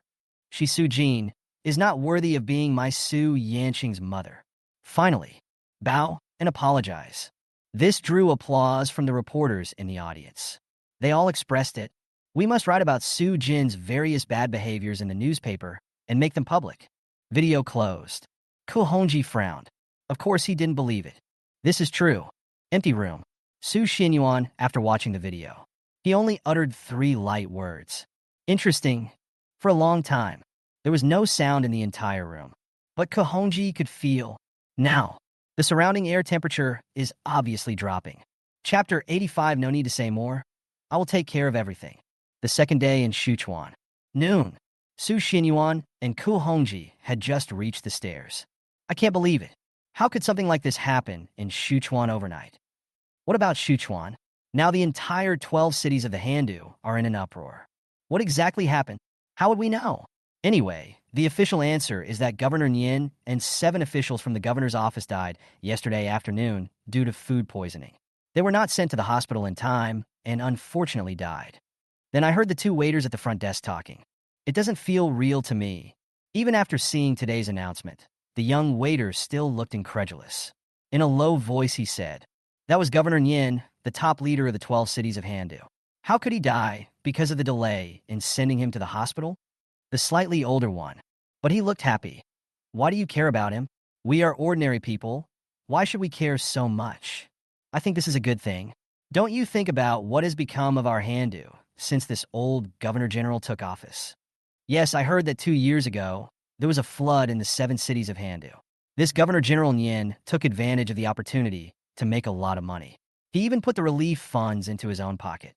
She, Su Jin, is not worthy of being my Su Yanqing's mother. Finally, bow and apologize. This drew applause from the reporters in the audience. They all expressed it. We must write about Su Jin's various bad behaviors in the newspaper and make them public. Video closed. Ko Hongji frowned. Of course he didn't believe it. This is true. Empty room. Su Xinyuan, after watching the video. He only uttered 3 light words. Interesting. For a long time, there was no sound in the entire room. But Ko Hongji could feel. Now, the surrounding air temperature is obviously dropping. Chapter 85, no need to say more. I will take care of everything. The second day in Sichuan. Noon. Su Xinyuan and Ko Hongji had just reached the stairs. I can't believe it. How could something like this happen in Sichuan overnight? What about Sichuan? Now the entire 12 cities of the Handu are in an uproar. What exactly happened? How would we know? Anyway, the official answer is that Governor Nian and 7 officials from the governor's office died yesterday afternoon due to food poisoning. They were not sent to the hospital in time and unfortunately died. Then I heard the 2 waiters at the front desk talking. It doesn't feel real to me. Even after seeing today's announcement, the young waiter still looked incredulous. In a low voice he said, that was Governor Nian, the top leader of the 12 cities of Handu. How could he die because of the delay in sending him to the hospital? The slightly older one. But he looked happy. Why do you care about him? We are ordinary people. Why should we care so much? I think this is a good thing. Don't you think about what has become of our Handu since this old Governor General took office? Yes, I heard that 2 years ago, there was a flood in the 7 cities of Handu. This Governor General Nian took advantage of the opportunity to make a lot of money. He even put the relief funds into his own pocket.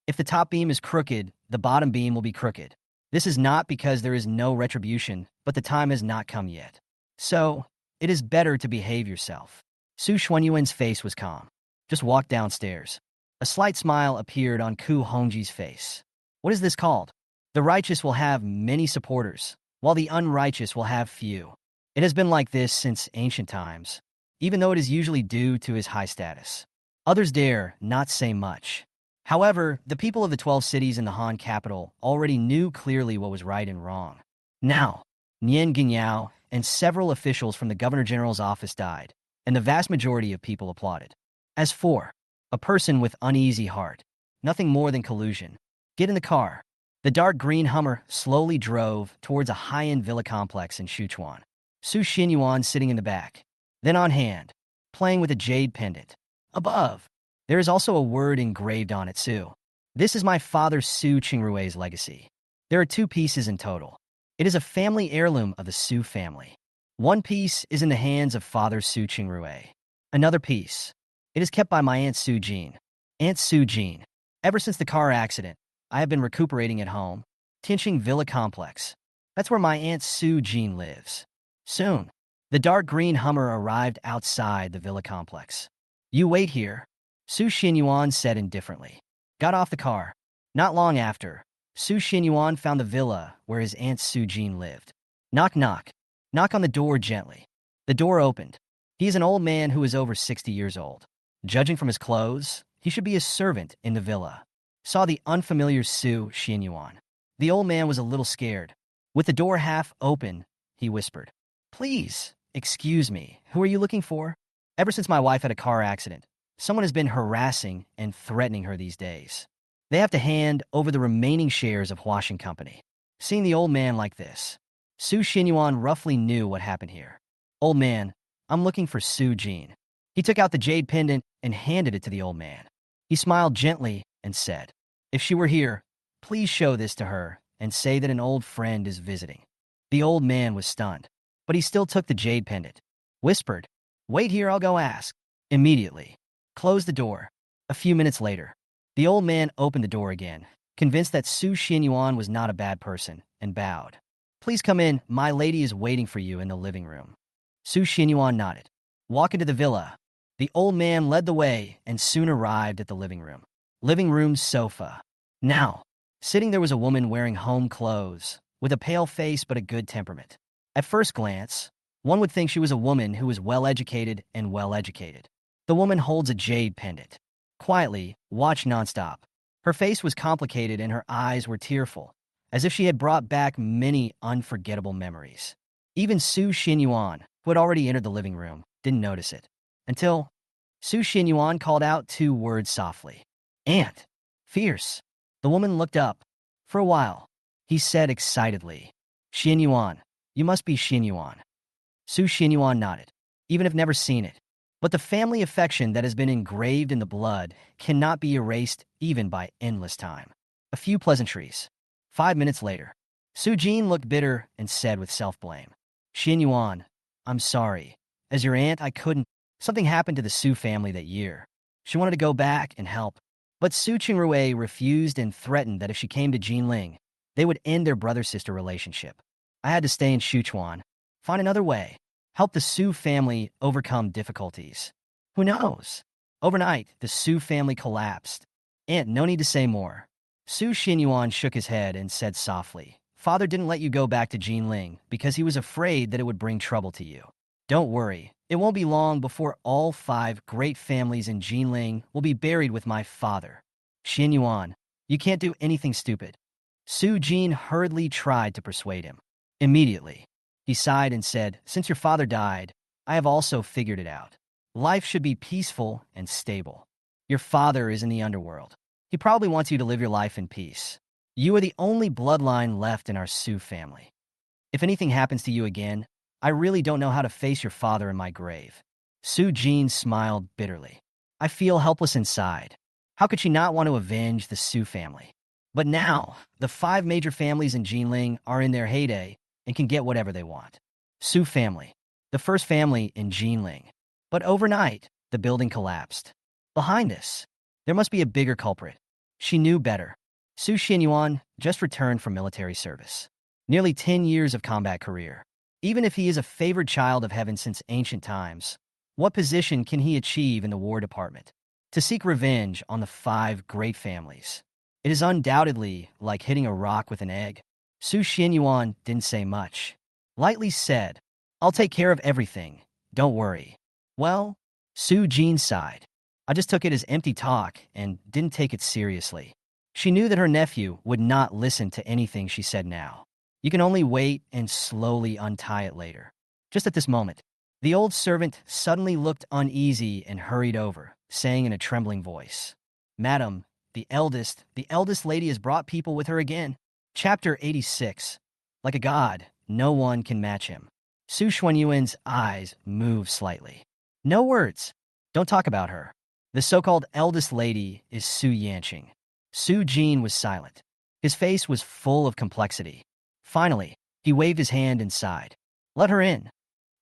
If the top beam is crooked, the bottom beam will be crooked. This is not because there is no retribution, but the time has not come yet. So, it is better to behave yourself. Su Xuanyuan's face was calm. Just walk downstairs. A slight smile appeared on Ko Hongji's face. What is this called? The righteous will have many supporters, while the unrighteous will have few. It has been like this since ancient times, even though it is usually due to his high status. Others dare not say much. However, the people of the 12 cities in the Han capital already knew clearly what was right and wrong. Now, Nian Gingyao and several officials from the Governor General's office died, and the vast majority of people applauded. As for a person with uneasy heart, nothing more than collusion. Get in the car. The dark green Hummer slowly drove towards a high-end villa complex in Sichuan. Su Xinyuan sitting in the back, then on hand, playing with a jade pendant. Above, there is also a word engraved on it, Su. This is my father Su Qingrui's legacy. There are 2 pieces in total. It is a family heirloom of the Su family. One piece is in the hands of Father Su Qingrui. Another piece, it is kept by my Aunt Su Jin. Aunt Su Jin. Ever since the car accident, I have been recuperating at home. Tinching Villa Complex. That's where my Aunt Su Jin lives. Soon, the dark green Hummer arrived outside the villa complex. You wait here, Su Xinyuan said indifferently. Got off the car. Not long after, Su Xinyuan found the villa where his Aunt Su Jin lived. Knock knock. Knock on the door gently. The door opened. He is an old man who is over 60 years old. Judging from his clothes, he should be a servant in the villa. Saw the unfamiliar Su Xinyuan. The old man was a little scared. With the door half open, he whispered, "Please, excuse me, who are you looking for?" Ever since my wife had a car accident, someone has been harassing and threatening her these days. They have to hand over the remaining shares of Huashan Company. Seeing the old man like this, Su Xinyuan roughly knew what happened here. Old man, I'm looking for Su Jin. He took out the jade pendant and handed it to the old man. He smiled gently and said, "If she were here, please show this to her and say that an old friend is visiting." The old man was stunned, but he still took the jade pendant. Whispered, "Wait here, I'll go ask." Immediately, closed the door. A few minutes later, the old man opened the door again, convinced that Su Xinyuan was not a bad person, and bowed. "Please come in, my lady is waiting for you in the living room." Su Xinyuan nodded. Walk into the villa. The old man led the way and soon arrived at the living room. Living room sofa. Now, sitting there was a woman wearing home clothes, with a pale face but a good temperament. At first glance, one would think she was a woman who was well-educated and well-educated. The woman holds a jade pendant. Quietly, watched nonstop. Her face was complicated and her eyes were tearful, as if she had brought back many unforgettable memories. Even Su Xinyuan, who had already entered the living room, didn't notice it. Until Su Xinyuan called out 2 words softly. "Aunt." "Fierce." The woman looked up. For a while, he said excitedly, "Xinyuan, you must be Xinyuan." Su Xinyuan nodded, even if never seen it. But the family affection that has been engraved in the blood cannot be erased even by endless time. A few pleasantries. 5 minutes later, Su Jin looked bitter and said with self-blame, "Xinyuan, I'm sorry. As your aunt, I couldn't. Something happened to the Su family that year. She wanted to go back and help. But Su Qingrui refused and threatened that if she came to Jinling, they would end their brother-sister relationship. I had to stay in Sichuan, find another way, help the Su family overcome difficulties. Who knows? Overnight, the Su family collapsed. Aunt, no need to say more." Su Xinyuan shook his head and said softly, "Father didn't let you go back to Jinling because he was afraid that it would bring trouble to you. Don't worry, it won't be long before all 5 great families in Jinling will be buried with my father. Xinyuan, you can't do anything stupid." Su Jin hurriedly tried to persuade him. Immediately, he sighed and said, "Since your father died, I have also figured it out. Life should be peaceful and stable. Your father is in the underworld. He probably wants you to live your life in peace. You are the only bloodline left in our Su family. If anything happens to you again, I really don't know how to face your father in my grave." Su Jin smiled bitterly. "I feel helpless inside. How could she not want to avenge the Su family? But now, the 5 major families in Jinling are in their heyday and can get whatever they want. Su family, the first family in Jinling. But overnight, the building collapsed. Behind this, there must be a bigger culprit." She knew better. Su Xinyuan just returned from military service. Nearly 10 years of combat career. Even if he is a favored child of heaven since ancient times, what position can he achieve in the War Department? To seek revenge on the 5 great families. It is undoubtedly like hitting a rock with an egg. Su Xinyuan didn't say much. Lightly said, I'll take care of everything. Don't worry. Well, Su Jin sighed. I just took it as empty talk and didn't take it seriously. She knew that her nephew would not listen to anything she said now. You can only wait and slowly untie it later. Just at this moment, the old servant suddenly looked uneasy and hurried over, saying in a trembling voice, "Madam, the eldest lady has brought people with her again." Chapter 86. Like a god, no one can match him. Su Xuanyuan's eyes moved slightly. No words. Don't talk about her. The so-called eldest lady is Su Yanqing. Su Jin was silent. His face was full of complexity. Finally, he waved his hand and sighed. Let her in.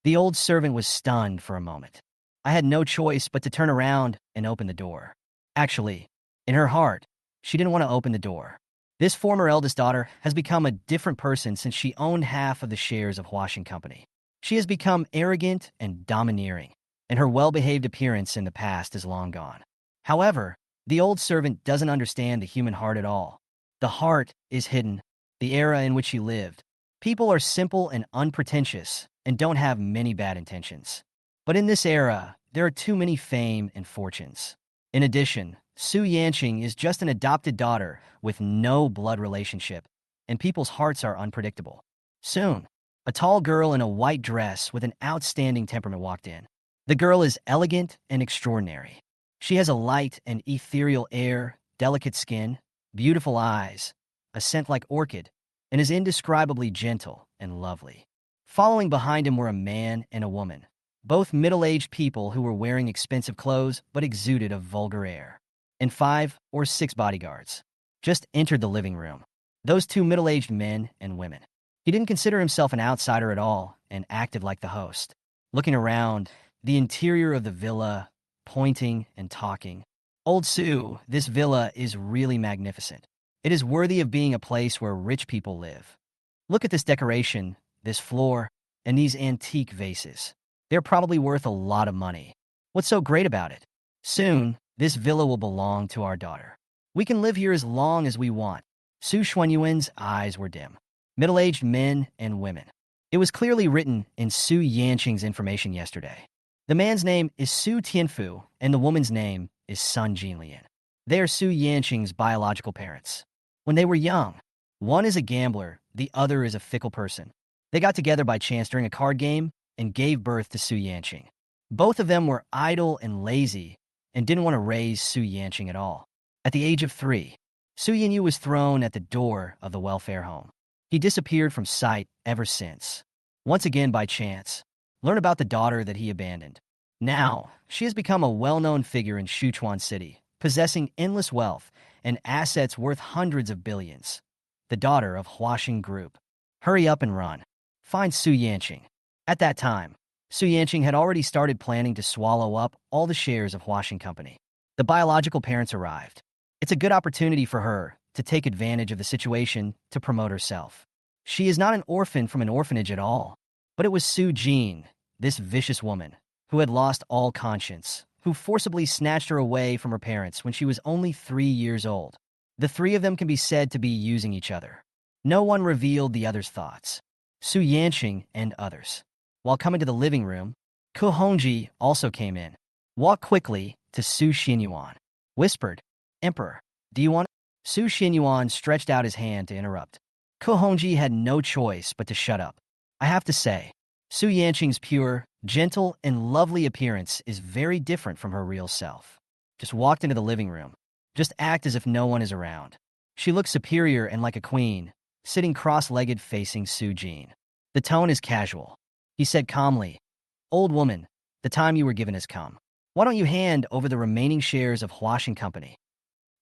The old servant was stunned for a moment. I had no choice but to turn around and open the door. Actually, in her heart, she didn't want to open the door. This former eldest daughter has become a different person since she owned half of the shares of Huaxing Company. She has become arrogant and domineering, and her well-behaved appearance in the past is long gone. However, the old servant doesn't understand the human heart at all. The heart is hidden, the era in which he lived. People are simple and unpretentious and don't have many bad intentions. But in this era, there are too many fame and fortunes. In addition, Su Yanqing is just an adopted daughter with no blood relationship, and people's hearts are unpredictable. Soon, a tall girl in a white dress with an outstanding temperament walked in. The girl is elegant and extraordinary. She has a light and ethereal air, delicate skin, beautiful eyes, a scent like orchid, and is indescribably gentle and lovely. Following behind him were a man and a woman, both middle-aged people who were wearing expensive clothes but exuded a vulgar air. And 5 or 6 bodyguards just entered the living room. Those 2 middle-aged men and women. He didn't consider himself an outsider at all and acted like the host. Looking around, the interior of the villa, pointing and talking. Old Su, this villa is really magnificent. It is worthy of being a place where rich people live. Look at this decoration, this floor, and these antique vases. They're probably worth a lot of money. What's so great about it? Soon, this villa will belong to our daughter. We can live here as long as we want. Su Xuanyuan's eyes were dim. Middle-aged men and women. It was clearly written in Su Yanqing's information yesterday. The man's name is Su Tianfu, and the woman's name is Sun Jinlian. They are Su Yanqing's biological parents. When they were young, one is a gambler, the other is a fickle person. They got together by chance during a card game and gave birth to Su Yanqing. Both of them were idle and lazy and didn't want to raise Su Yanqing at all. At the age of 3, Su Yanyu was thrown at the door of the welfare home. He disappeared from sight ever since. Once again by chance, learn about the daughter that he abandoned. Now, she has become a well-known figure in Sichuan City, possessing endless wealth and assets worth hundreds of billions. The daughter of Huaxing Group. Hurry up and run. Find Su Yanqing. At that time, Su Yanqing had already started planning to swallow up all the shares of Huaxing Company. The biological parents arrived. It's a good opportunity for her to take advantage of the situation to promote herself. She is not an orphan from an orphanage at all, but it was Su Jin, this vicious woman, who had lost all conscience, who forcibly snatched her away from her parents when she was only 3 years old. The 3 of them can be said to be using each other. No one revealed the other's thoughts. Su Yanqing and others. While coming to the living room, Ku Hongji also came in. Walked quickly to Su Xinyuan. Whispered, "Emperor, do you want—" Su Xinyuan stretched out his hand to interrupt. Ku Hongji had no choice but to shut up. I have to say, Su Yanqing's pure, gentle, and lovely appearance is very different from her real self. Just walked into the living room. Just act as if no one is around. She looks superior and like a queen, sitting cross-legged facing Su Jin. The tone is casual. He said calmly, "Old woman, the time you were given has come. Why don't you hand over the remaining shares of Huaxing Company?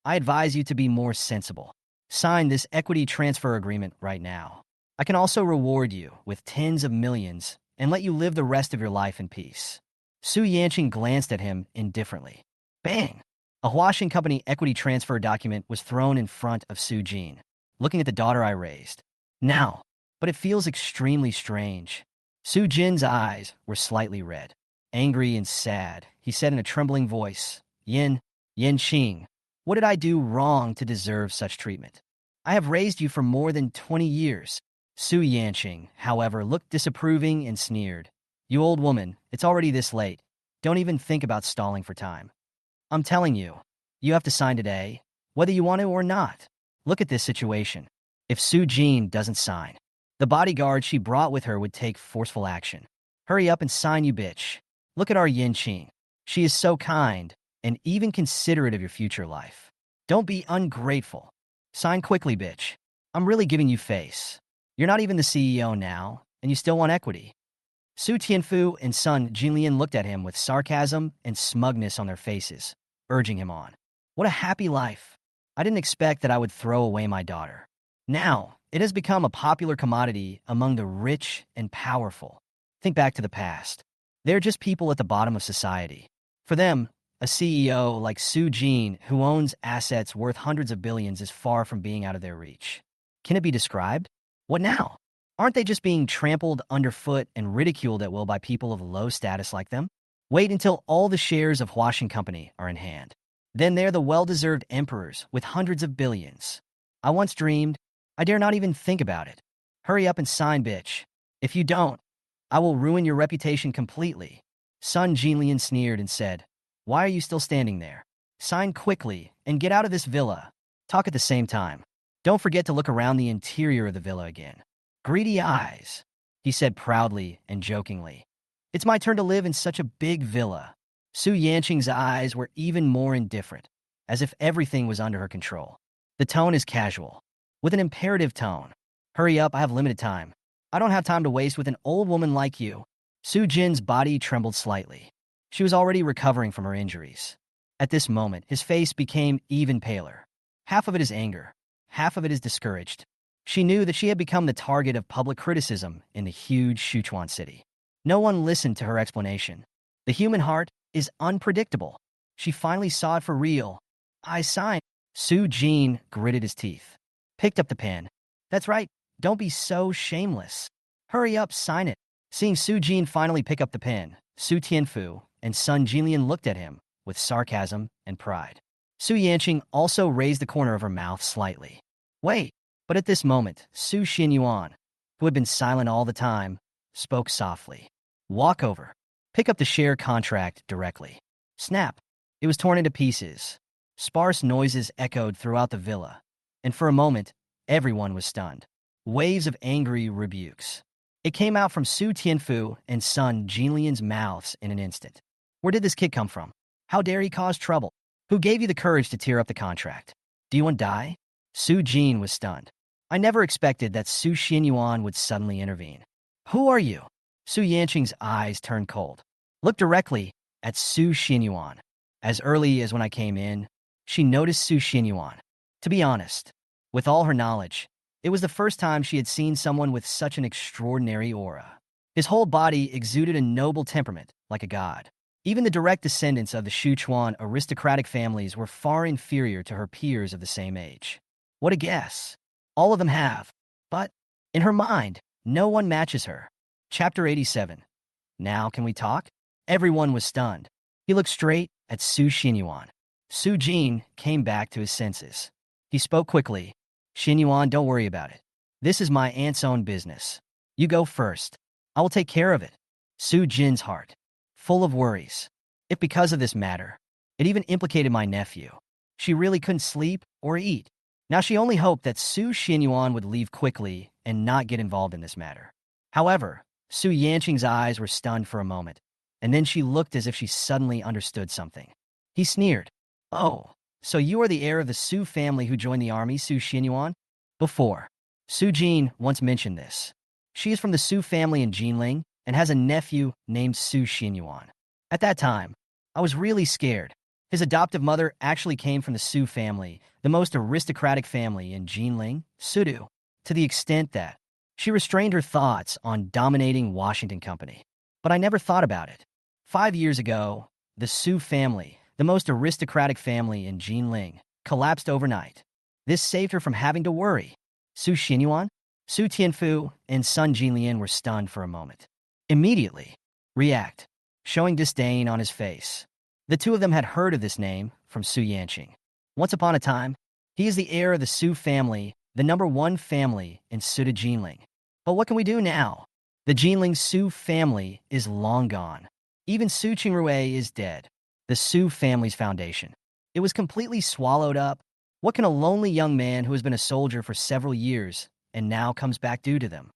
I advise you to be more sensible. Sign this equity transfer agreement right now. I can also reward you with tens of millions and let you live the rest of your life in peace." Su Yanqing glanced at him indifferently. Bang! A Huaxing Company equity transfer document was thrown in front of Su Jin, looking at the daughter I raised. Now, but it feels extremely strange. Su Jin's eyes were slightly red. Angry and sad, he said in a trembling voice, Yanqing, what did I do wrong to deserve such treatment? I have raised you for more than 20 years. Su Yanqing, however, looked disapproving and sneered. You old woman, it's already this late. Don't even think about stalling for time. I'm telling you, you have to sign today, whether you want to or not. Look at this situation. If Su Jin doesn't sign, the bodyguard she brought with her would take forceful action. Hurry up and sign, you bitch. Look at our Yanqing. She is so kind and even considerate of your future life. Don't be ungrateful. Sign quickly, bitch. I'm really giving you face. You're not even the CEO now, and you still want equity. Su Tianfu and son Jinlian looked at him with sarcasm and smugness on their faces, urging him on. What a happy life. I didn't expect that I would throw away my daughter. Now, it has become a popular commodity among the rich and powerful. Think back to the past. They're just people at the bottom of society. For them, a CEO like Su Jin, who owns assets worth hundreds of billions, is far from being out of their reach. Can it be described? What now? Aren't they just being trampled underfoot and ridiculed at will by people of low status like them? Wait until all the shares of Huashan Company are in hand. Then they're the well-deserved emperors with hundreds of billions. I once dreamed. I dare not even think about it. Hurry up and sign, bitch. If you don't, I will ruin your reputation completely. Son Jinlian sneered and said, Why are you still standing there? Sign quickly and get out of this villa. Talk at the same time. Don't forget to look around the interior of the villa again. Greedy eyes, he said proudly and jokingly. It's my turn to live in such a big villa. Su Yanqing's eyes were even more indifferent, as if everything was under her control. The tone is casual, with an imperative tone. Hurry up, I have limited time. I don't have time to waste with an old woman like you. Su Jin's body trembled slightly. She was already recovering from her injuries. At this moment, his face became even paler. Half of it is anger, half of it is discouraged. She knew that she had become the target of public criticism in the huge Sichuan city. No one listened to her explanation. The human heart is unpredictable. She finally saw it for real. I signed. Su Jin gritted his teeth. Picked up the pen. That's right. Don't be so shameless. Hurry up, sign it. Seeing Su Jin finally pick up the pen, Su Tianfu and son Jinlian looked at him with sarcasm and pride. Su Yanqing also raised the corner of her mouth slightly. Wait. But at this moment, Su Xinyuan, who had been silent all the time, spoke softly. Walk over. Pick up the share contract directly. Snap. It was torn into pieces. Sparse noises echoed throughout the villa, and for a moment, everyone was stunned. Waves of angry rebukes. It came out from Su Tianfu and son Jinlian's mouths in an instant. Where did this kid come from? How dare he cause trouble? Who gave you the courage to tear up the contract? Do you want to die? Su Jin was stunned. I never expected that Su Xinyuan would suddenly intervene. Who are you? Su Yanqing's eyes turned cold. Look directly at Su Xinyuan. As early as when I came in, she noticed Su Xinyuan. To be honest, with all her knowledge, it was the first time she had seen someone with such an extraordinary aura. His whole body exuded a noble temperament, like a god. Even the direct descendants of the Sichuan aristocratic families were far inferior to her peers of the same age. What a guess. All of them have. But, in her mind, no one matches her. Chapter 87. Now can we talk? Everyone was stunned. He looked straight at Su Xinyuan. Su Jin came back to his senses. He spoke quickly. Xinyuan, don't worry about it. This is my aunt's own business. You go first. I will take care of it. Su Jin's heart, full of worries. If because of this matter, it even implicated my nephew, she really couldn't sleep or eat. Now she only hoped that Su Xinyuan would leave quickly and not get involved in this matter. However, Su Yanqing's eyes were stunned for a moment, and then she looked as if she suddenly understood something. He sneered. Oh, so you are the heir of the Su family who joined the army, Su Xinyuan? Before, Su Jin once mentioned this. She is from the Su family in Jinling and has a nephew named Su Xinyuan. At that time, I was really scared. His adoptive mother actually came from the Su family, the most aristocratic family in Jinling, Sudu, to the extent that she restrained her thoughts on dominating Washington Company. But I never thought about it. 5 years ago, the Su family, the most aristocratic family in Jinling, collapsed overnight. This saved her from having to worry. Su Xinyuan, Su Tianfu, and son Jinlian were stunned for a moment. Immediately, react, showing disdain on his face. The two of them had heard of this name from Su Yanqing. Once upon a time, he is the heir of the Su family, the #1 family in Suda Jinling. But what can we do now? The Jinling Su family is long gone. Even Su Qingrui is dead. The Su family's foundation. It was completely swallowed up. What can a lonely young man who has been a soldier for several years and now comes back do to them?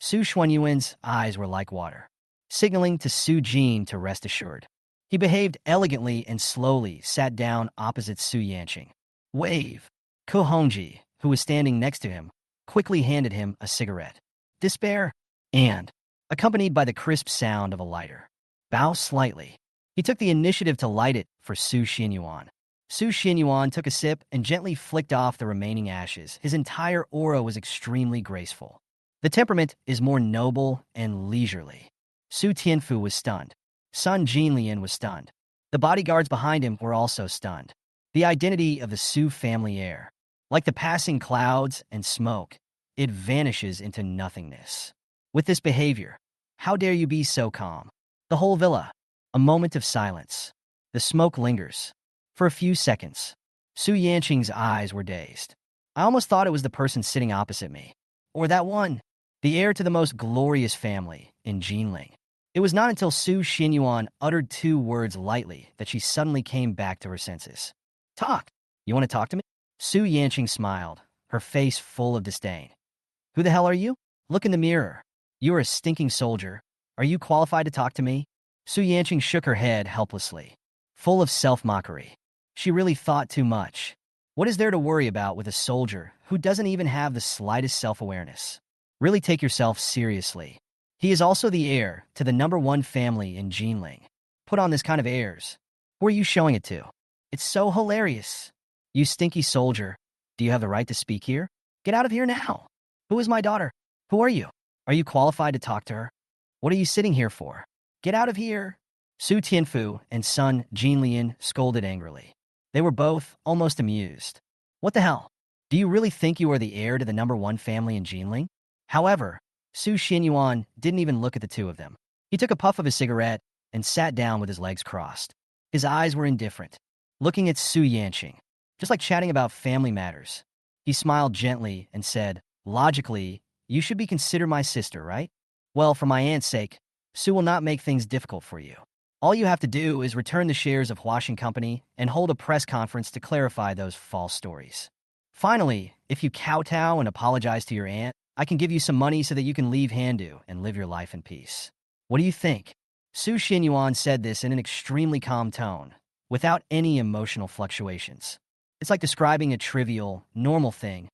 Su Xuanyuan's eyes were like water, signaling to Su Jin to rest assured. He behaved elegantly and slowly sat down opposite Su Yanqing. Wave. Ko Hongji, who was standing next to him, quickly handed him a cigarette. Despair, and, accompanied by the crisp sound of a lighter. Bow slightly. He took the initiative to light it for Su Xinyuan. Su Xinyuan took a sip and gently flicked off the remaining ashes. His entire aura was extremely graceful. The temperament is more noble and leisurely. Su Tianfu was stunned. Sun Jinlian was stunned. The bodyguards behind him were also stunned. The identity of the Su family heir. Like the passing clouds and smoke, it vanishes into nothingness. With this behavior, how dare you be so calm? The whole villa. A moment of silence. The smoke lingers. For a few seconds, Su Yanqing's eyes were dazed. I almost thought it was the person sitting opposite me. Or that one. The heir to the most glorious family in Jinling. It was not until Su Xinyuan uttered 2 words lightly that she suddenly came back to her senses. Talk. You want to talk to me? Su Yanqing smiled, her face full of disdain. Who the hell are you? Look in the mirror. You are a stinking soldier. Are you qualified to talk to me? Su Yanqing shook her head helplessly, full of self-mockery. She really thought too much. What is there to worry about with a soldier who doesn't even have the slightest self-awareness? Really take yourself seriously. He is also the heir to the #1 family in Jinling. Put on this kind of airs. Who are you showing it to? It's so hilarious. You stinky soldier. Do you have the right to speak here? Get out of here now. Who is my daughter? Who are you? Are you qualified to talk to her? What are you sitting here for? Get out of here. Su Tianfu and Sun Jinlian scolded angrily. They were both almost amused. What the hell? Do you really think you are the heir to the #1 family in Jinling? However, Su Xinyuan didn't even look at the two of them. He took a puff of his cigarette and sat down with his legs crossed. His eyes were indifferent, looking at Su Yanqing, just like chatting about family matters. He smiled gently and said, logically, you should be considered my sister, right? Well, for my aunt's sake, Su will not make things difficult for you. All you have to do is return the shares of Huaxin Company and hold a press conference to clarify those false stories. Finally, if you kowtow and apologize to your aunt, I can give you some money so that you can leave Handu and live your life in peace. What do you think? Su Xinyuan said this in an extremely calm tone, without any emotional fluctuations. It's like describing a trivial, normal thing.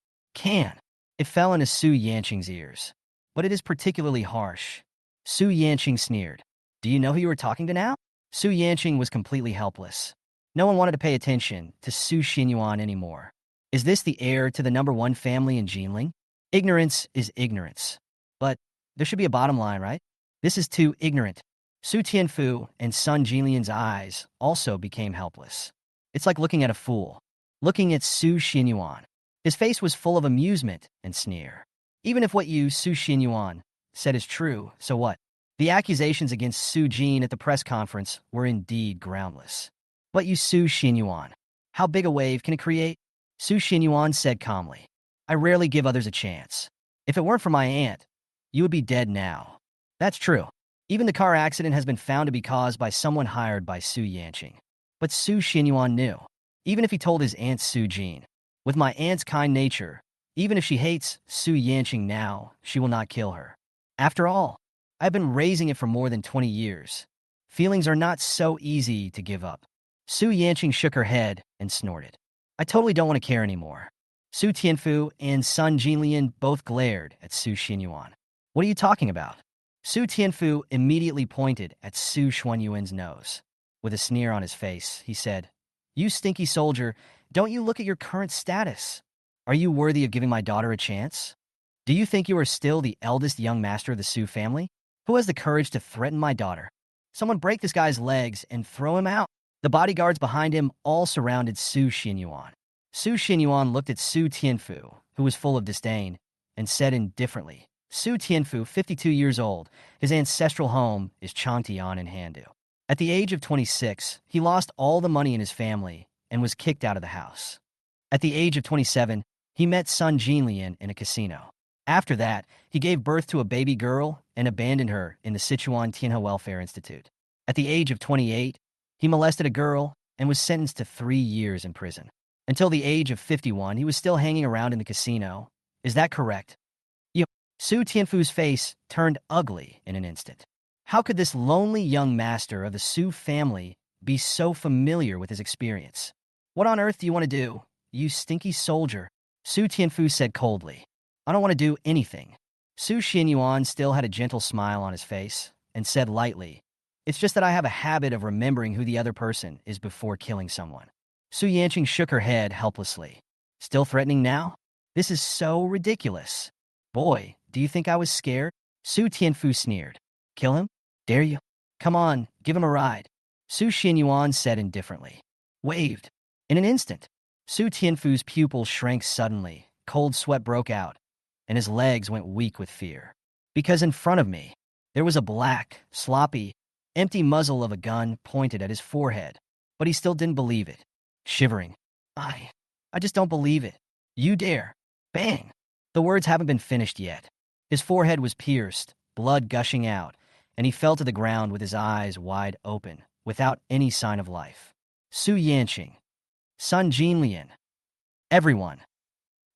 It fell into Su Yanqing's ears. But it is particularly harsh. Su Yanqing sneered. Do you know who you are talking to now? Su Yanqing was completely helpless. No one wanted to pay attention to Su Xinyuan anymore. Is this the heir to the #1 family in Jinling? Ignorance is ignorance. But there should be a bottom line, right? This is too ignorant. Su Tianfu and Sun Jinlian's eyes also became helpless. It's like looking at a fool. Looking at Su Xinyuan. His face was full of amusement and sneer. Even if what you, Su Xinyuan, said is true, so what? The accusations against Su Jin at the press conference were indeed groundless. But you, Su Xinyuan, how big a wave can it create? Su Xinyuan said calmly. I rarely give others a chance. If it weren't for my aunt, you would be dead now. That's true. Even the car accident has been found to be caused by someone hired by Su Yanqing. But Su Xinyuan knew, even if he told his aunt Su Jin, with my aunt's kind nature, even if she hates Su Yanqing now, she will not kill her. After all, I've been raising it for more than 20 years. Feelings are not so easy to give up. Su Yanqing shook her head and snorted. I totally don't want to care anymore. Su Tianfu and Sun Jinlian both glared at Su Xinyuan. What are you talking about? Su Tianfu immediately pointed at Su Xuanyuan's nose. With a sneer on his face, he said, You stinky soldier, don't you look at your current status? Are you worthy of giving my daughter a chance? Do you think you are still the eldest young master of the Su family? Who has the courage to threaten my daughter? Someone break this guy's legs and throw him out. The bodyguards behind him all surrounded Su Xinyuan. Su Xinyuan looked at Su Tianfu, who was full of disdain, and said indifferently, Su Tianfu, 52 years old, his ancestral home is Changtian in Handu. At the age of 26, he lost all the money in his family and was kicked out of the house. At the age of 27, he met Sun Jinlian in a casino. After that, he gave birth to a baby girl and abandoned her in the Sichuan Tianhe Welfare Institute. At the age of 28, he molested a girl and was sentenced to 3 years in prison. Until the age of 51, he was still hanging around in the casino. Is that correct? Yep. Su Tianfu's face turned ugly in an instant. How could this lonely young master of the Su family be so familiar with his experience? What on earth do you want to do, you stinky soldier? Su Tianfu said coldly. I don't want to do anything. Su Xinyuan still had a gentle smile on his face and said lightly, it's just that I have a habit of remembering who the other person is before killing someone. Su Yanqing shook her head helplessly. Still threatening now? This is so ridiculous. Boy, do you think I was scared? Su Tianfu sneered. Kill him? Dare you? Come on, give him a ride. Su Xinyuan said indifferently. Waved. In an instant, Su Tianfu's pupils shrank suddenly, cold sweat broke out, and his legs went weak with fear. Because in front of me, there was a black, sloppy, empty muzzle of a gun pointed at his forehead, but he still didn't believe it. Shivering. I just don't believe it. You dare. Bang! The words haven't been finished yet. His forehead was pierced, blood gushing out, and he fell to the ground with his eyes wide open, without any sign of life. Su Yanqing. Sun Jinlian. Everyone.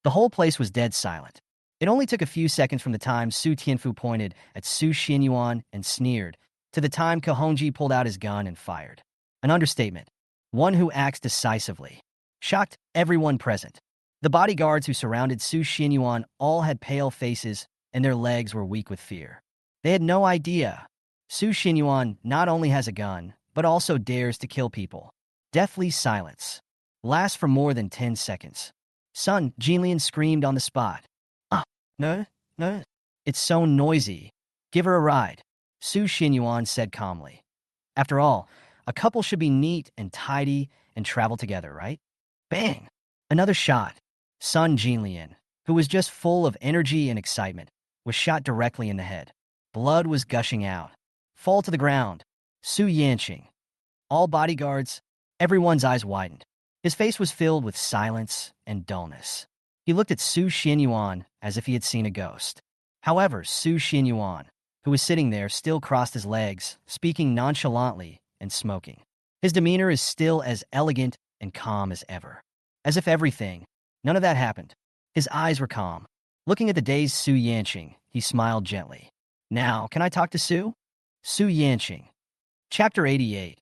The whole place was dead silent. It only took a few seconds from the time Su Tianfu pointed at Su Xinyuan and sneered, to the time Ko Hongji pulled out his gun and fired. An understatement. One who acts decisively. Shocked everyone present. The bodyguards who surrounded Su Xinyuan all had pale faces, and their legs were weak with fear. They had no idea. Su Xinyuan not only has a gun, but also dares to kill people. Deathly silence. Lasts for more than 10 seconds. Sun Jinlian screamed on the spot. No. It's so noisy. Give her a ride. Su Xinyuan said calmly. After all, a couple should be neat and tidy and travel together, right? Bang! Another shot. Sun Jinlian, who was just full of energy and excitement, was shot directly in the head. Blood was gushing out. Fall to the ground. Su Yanqing. All bodyguards, everyone's eyes widened. His face was filled with silence and dullness. He looked at Su Xinyuan as if he had seen a ghost. However, Su Xinyuan, who was sitting there, still crossed his legs, speaking nonchalantly and smoking. His demeanor is still as elegant and calm as ever. As if everything, none of that happened. His eyes were calm. Looking at the dazed Su Yanqing, he smiled gently. Now, can I talk to Su? Su Yanqing. Chapter 88.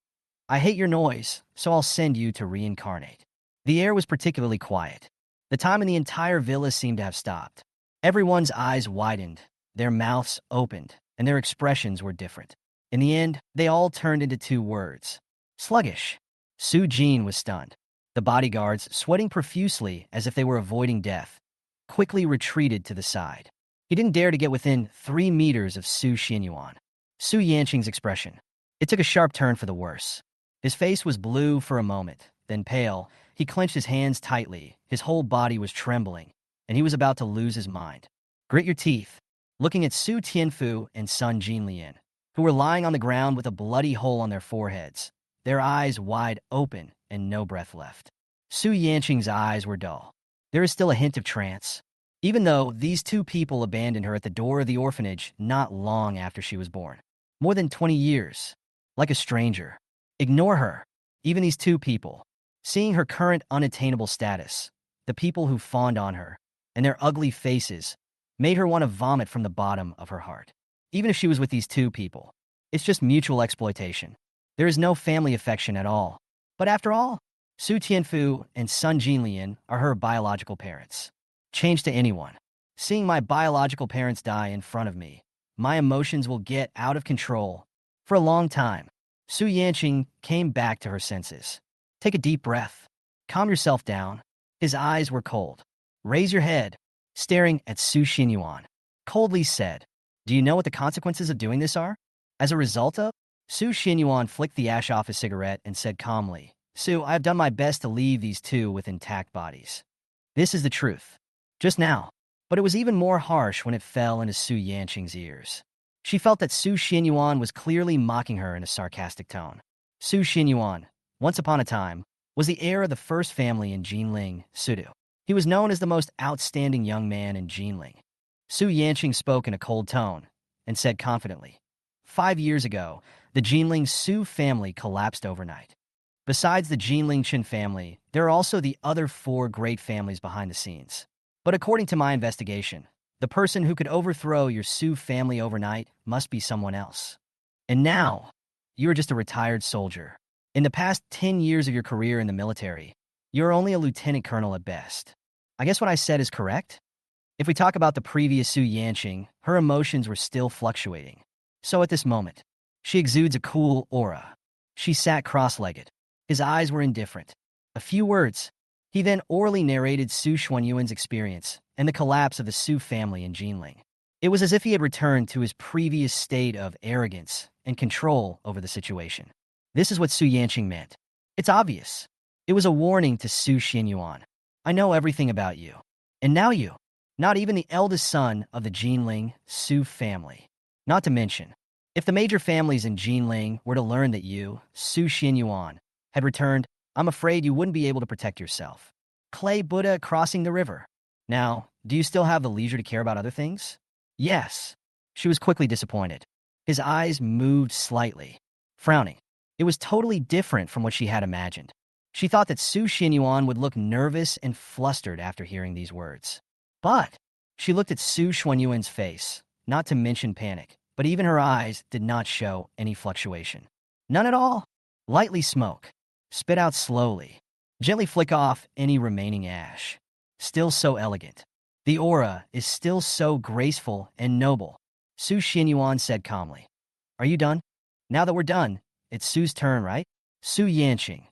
I hate your noise, so I'll send you to reincarnate. The air was particularly quiet. The time in the entire villa seemed to have stopped. Everyone's eyes widened, their mouths opened, and their expressions were different. In the end, they all turned into 2 words. Sluggish. Su Jin was stunned. The bodyguards, sweating profusely as if they were avoiding death, quickly retreated to the side. He didn't dare to get within 3 meters of Su Xinyuan. Su Yanqing's expression. It took a sharp turn for the worse. His face was blue for a moment, then pale. He clenched his hands tightly, his whole body was trembling, and he was about to lose his mind. Grit your teeth. Looking at Su Tianfu and Sun Jinlian, who were lying on the ground with a bloody hole on their foreheads, their eyes wide open and no breath left. Su Yanqing's eyes were dull. There is still a hint of trance. Even though these 2 people abandoned her at the door of the orphanage not long after she was born. More than 20 years. Like a stranger. Ignore her. Even these 2 people. Seeing her current unattainable status, the people who fawned on her, and their ugly faces, made her want to vomit from the bottom of her heart. Even if she was with these 2 people, it's just mutual exploitation. There is no family affection at all. But after all, Su Tianfu and Sun Jinlian are her biological parents. Change to anyone. Seeing my biological parents die in front of me, my emotions will get out of control. For a long time, Su Yanqing came back to her senses. Take a deep breath. Calm yourself down. His eyes were cold. Raise your head. Staring at Su Xinyuan, coldly said, do you know what the consequences of doing this are? As a result of? Su Xinyuan flicked the ash off his cigarette and said calmly, Su, I have done my best to leave these 2 with intact bodies. This is the truth. Just now. But it was even more harsh when it fell into Su Yanqing's ears. She felt that Su Xinyuan was clearly mocking her in a sarcastic tone. Su Xinyuan, once upon a time, was the heir of the first family in Jinling, Sudu. He was known as the most outstanding young man in Jinling. Su Yanqing spoke in a cold tone and said confidently, 5 years ago, the Jinling Su family collapsed overnight. Besides the Jinling Chen family, there are also the other four great families behind the scenes. But according to my investigation, the person who could overthrow your Su family overnight must be someone else. And now, you are just a retired soldier. In the past 10 years of your career in the military, you're only a lieutenant colonel at best. I guess what I said is correct? If we talk about the previous Su Yanqing, her emotions were still fluctuating. So at this moment, she exudes a cool aura. She sat cross-legged. His eyes were indifferent. A few words. He then orally narrated Su Xuanyuan's experience and the collapse of the Su family in Jinling. It was as if he had returned to his previous state of arrogance and control over the situation. This is what Su Yanqing meant. It's obvious. It was a warning to Su Xianyuan. I know everything about you. And now you. Not even the eldest son of the Jinling Su family. Not to mention, if the major families in Jinling were to learn that you, Su Xianyuan, had returned, I'm afraid you wouldn't be able to protect yourself. Clay Buddha crossing the river. Now, do you still have the leisure to care about other things? Yes. She was quickly disappointed. His eyes moved slightly, frowning. It was totally different from what she had imagined. She thought that Su Xianyuan would look nervous and flustered after hearing these words. But she looked at Su Xuanyuan's face, not to mention panic, but even her eyes did not show any fluctuation. None at all. Lightly smoke. Spit out slowly. Gently flick off any remaining ash. Still so elegant. The aura is still so graceful and noble. Su Xianyuan said calmly. Are you done? Now that we're done, it's Su's turn, right? Su Yanqing.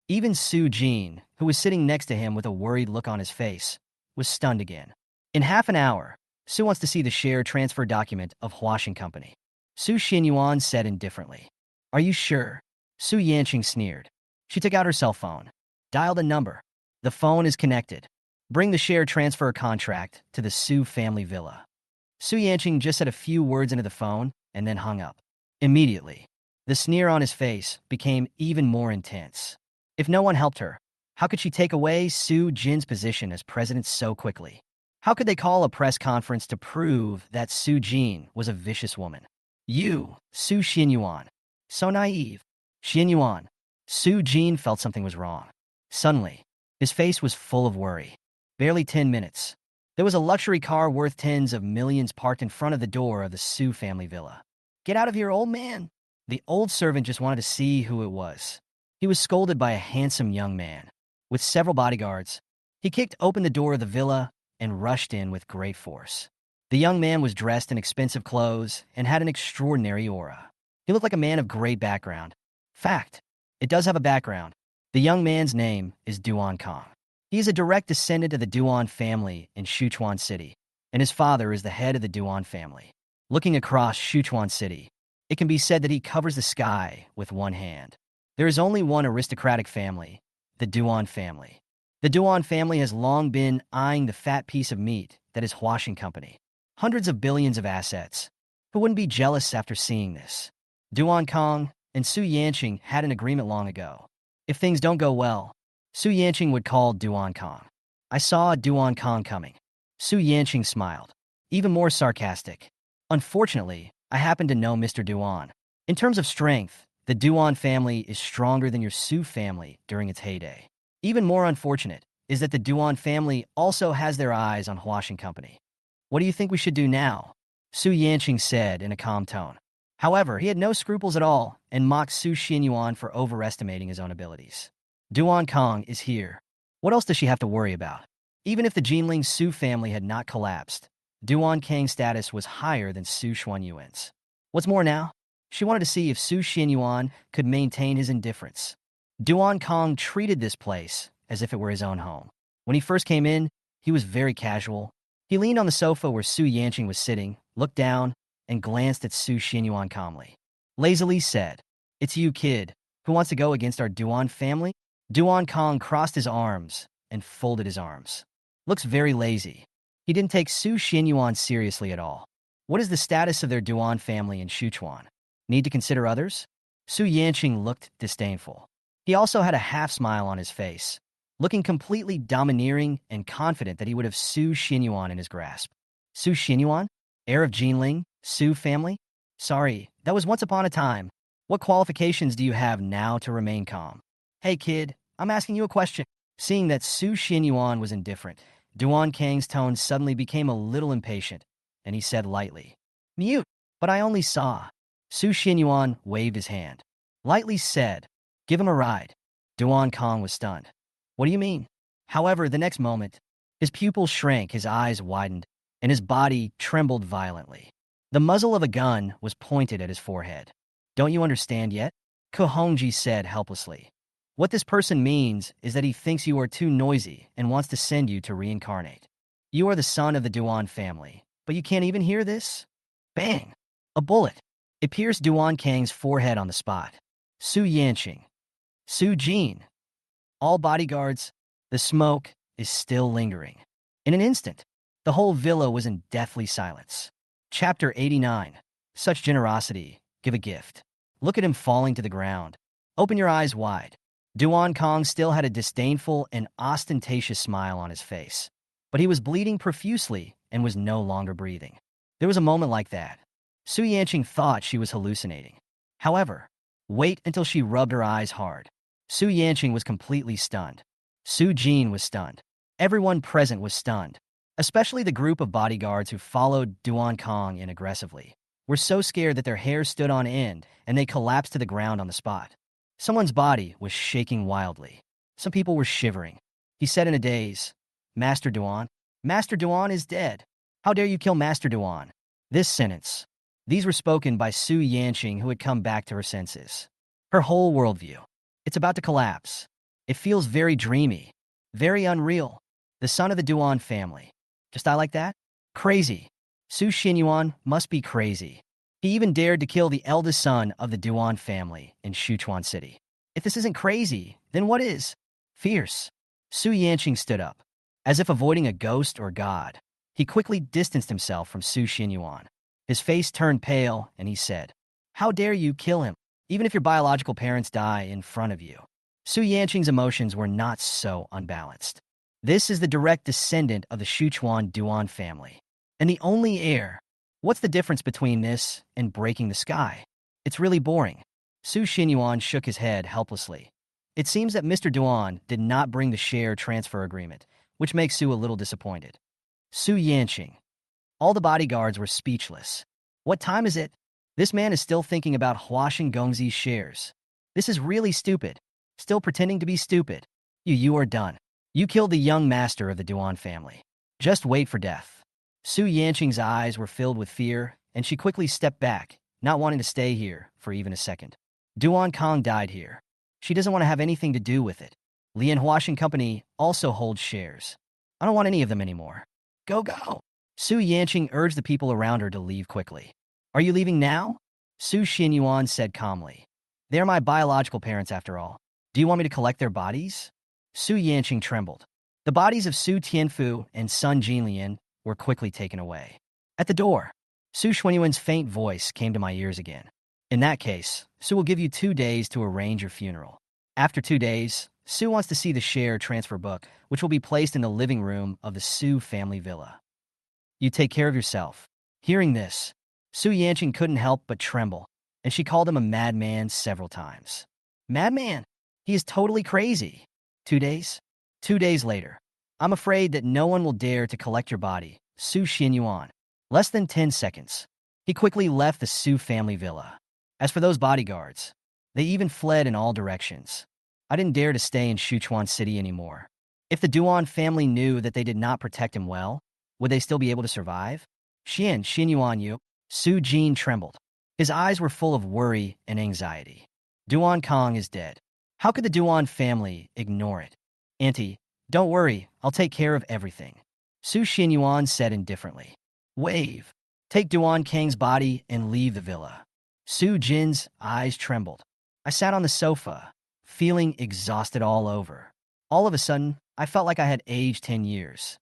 Even Su Jin, who was sitting next to him with a worried look on his face, was stunned again. In half an hour, Su wants to see the share transfer document of Huaxing Company. Su Xianyuan said indifferently. Are you sure? Su Yanqing sneered. She took out her cell phone, dialed a number. The phone is connected. Bring the share transfer contract to the Su family villa. Su Yanqing just said a few words into the phone and then hung up. Immediately, the sneer on his face became even more intense. If no one helped her, how could she take away Su Jin's position as president so quickly? How could they call a press conference to prove that Su Jin was a vicious woman? You, Su Xianyuan. So naive. Xianyuan. Su Jin felt something was wrong. Suddenly, his face was full of worry. Barely 10 minutes. There was a luxury car worth tens of millions parked in front of the door of the Su family villa. Get out of here, old man. The old servant just wanted to see who it was. He was scolded by a handsome young man. With several bodyguards, he kicked open the door of the villa and rushed in with great force. The young man was dressed in expensive clothes and had an extraordinary aura. He looked like a man of great background. Fact, it does have a background. The young man's name is Duan Kong. He is a direct descendant of the Duan family in Sichuan City, and his father is the head of the Duan family. Looking across Sichuan City, it can be said that he covers the sky with one hand. There is only one aristocratic family, the Duan family. The Duan family has long been eyeing the fat piece of meat that is Huaxing Company. Hundreds of billions of assets. Who wouldn't be jealous after seeing this? Duan Kong and Su Yanqing had an agreement long ago. If things don't go well, Su Yanqing would call Duan Kong. I saw Duan Kong coming. Su Yanqing smiled, even more sarcastic. Unfortunately, I happen to know Mr. Duan. In terms of strength, the Duan family is stronger than your Su family during its heyday. Even more unfortunate is that the Duan family also has their eyes on Huaxing Company. What do you think we should do now? Su Yanqing said in a calm tone. However, he had no scruples at all and mocked Su Xianyuan for overestimating his own abilities. Duan Kong is here. What else does she have to worry about? Even if the Jinling Su family had not collapsed, Duan Kang's status was higher than Su Xuanyuan's. What's more now? She wanted to see if Su Xianyuan could maintain his indifference. Duan Kong treated this place as if it were his own home. When he first came in, he was very casual. He leaned on the sofa where Su Yanqing was sitting, looked down, and glanced at Su Xianyuan calmly. Lazily said, It's you, kid, who wants to go against our Duan family? Duan Kong crossed his arms and folded his arms. Looks very lazy. He didn't take Su Xianyuan seriously at all. What is the status of their Duan family in Sichuan? Need to consider others? Su Yanqing looked disdainful. He also had a half-smile on his face, looking completely domineering and confident that he would have Su Xianyuan in his grasp. Su Xinyuan? Heir of Jinling? Su family? Sorry, that was once upon a time. What qualifications do you have now to remain calm? Hey kid, I'm asking you a question. Seeing that Su Xinyuan was indifferent, Duan Kang's tone suddenly became a little impatient, and he said lightly, "Mute." But I only saw. Su Xinyuan waved his hand. Lightly said, "Give him a ride." Duan Kang was stunned. What do you mean? However, the next moment, his pupils shrank, his eyes widened, and his body trembled violently. The muzzle of a gun was pointed at his forehead. Don't you understand yet? Ko Hongji said helplessly. What this person means is that he thinks you are too noisy and wants to send you to reincarnate. You are the son of the Duan family, but you can't even hear this? Bang! A bullet. It pierced Duan Kang's forehead on the spot. Su Yanqing. Su Jin. All bodyguards. The smoke is still lingering. In an instant, the whole villa was in deathly silence. Chapter 89. Such generosity. Give a gift. Look at him falling to the ground. Open your eyes wide. Duan Kang still had a disdainful and ostentatious smile on his face, but he was bleeding profusely and was no longer breathing. There was a moment like that. Su Yanqing thought she was hallucinating. However, wait until she rubbed her eyes hard. Su Yanqing was completely stunned. Su Jin was stunned. Everyone present was stunned, especially the group of bodyguards who followed Duan Kang in aggressively. Were so scared that their hair stood on end and they collapsed to the ground on the spot. Someone's body was shaking wildly. Some people were shivering. He said in a daze, "Master Duan? Master Duan is dead. How dare you kill Master Duan?" This sentence. These were spoken by Su Yanqing, who had come back to her senses. Her whole worldview. It's about to collapse. It feels very dreamy, very unreal. The son of the Duan family. Just I like that? Crazy. Su Xinyuan must be crazy. He even dared to kill the eldest son of the Duan family in Sichuan City. If this isn't crazy, then what is? Fierce. Su Yanqing stood up. As if avoiding a ghost or god, he quickly distanced himself from Su Xinyuan. His face turned pale, and he said, "How dare you kill him, even if your biological parents die in front of you?" Su Yanqing's emotions were not so unbalanced. This is the direct descendant of the Sichuan Duan family, and the only heir. What's the difference between this and breaking the sky? It's really boring. Su Xinyuan shook his head helplessly. It seems that Mr. Duan did not bring the share transfer agreement, which makes Su a little disappointed. Su Yanqing. All the bodyguards were speechless. What time is it? This man is still thinking about Huashan Gongzi's shares. This is really stupid. Still pretending to be stupid. You are done. You killed the young master of the Duan family. Just wait for death. Su Yanqing's eyes were filled with fear, and she quickly stepped back, not wanting to stay here for even a second. Duan Kang died here. She doesn't want to have anything to do with it. Lian Huashan Company also holds shares. I don't want any of them anymore. Go, go. Su Yanqing urged the people around her to leave quickly. Are you leaving now? Su Xinyuan said calmly. They are my biological parents after all. Do you want me to collect their bodies? Su Yanqing trembled. The bodies of Su Tianfu and Sun Jinlian were quickly taken away. At the door, Su Xuanyuan's faint voice came to my ears again. In that case, Su will give you 2 days to arrange your funeral. After 2 days, Su wants to see the share transfer book, which will be placed in the living room of the Su family villa. You take care of yourself. Hearing this, Su Yanqing couldn't help but tremble, and she called him a madman several times. Madman? He is totally crazy. 2 days? 2 days later. I'm afraid that no one will dare to collect your body, Su Xinyuan. Less than 10 seconds. He quickly left the Su family villa. As for those bodyguards, they even fled in all directions. I didn't dare to stay in Sichuan City anymore. If the Duan family knew that they did not protect him well, would they still be able to survive? Xinyuan Yu. Su Jin trembled. His eyes were full of worry and anxiety. Duan Kang is dead. How could the Duan family ignore it? Auntie, don't worry, I'll take care of everything. Su Xinyuan said indifferently. Wave. Take Duan Kang's body and leave the villa. Su Jin's eyes trembled. I sat on the sofa, feeling exhausted all over. All of a sudden, I felt like I had aged 10 years.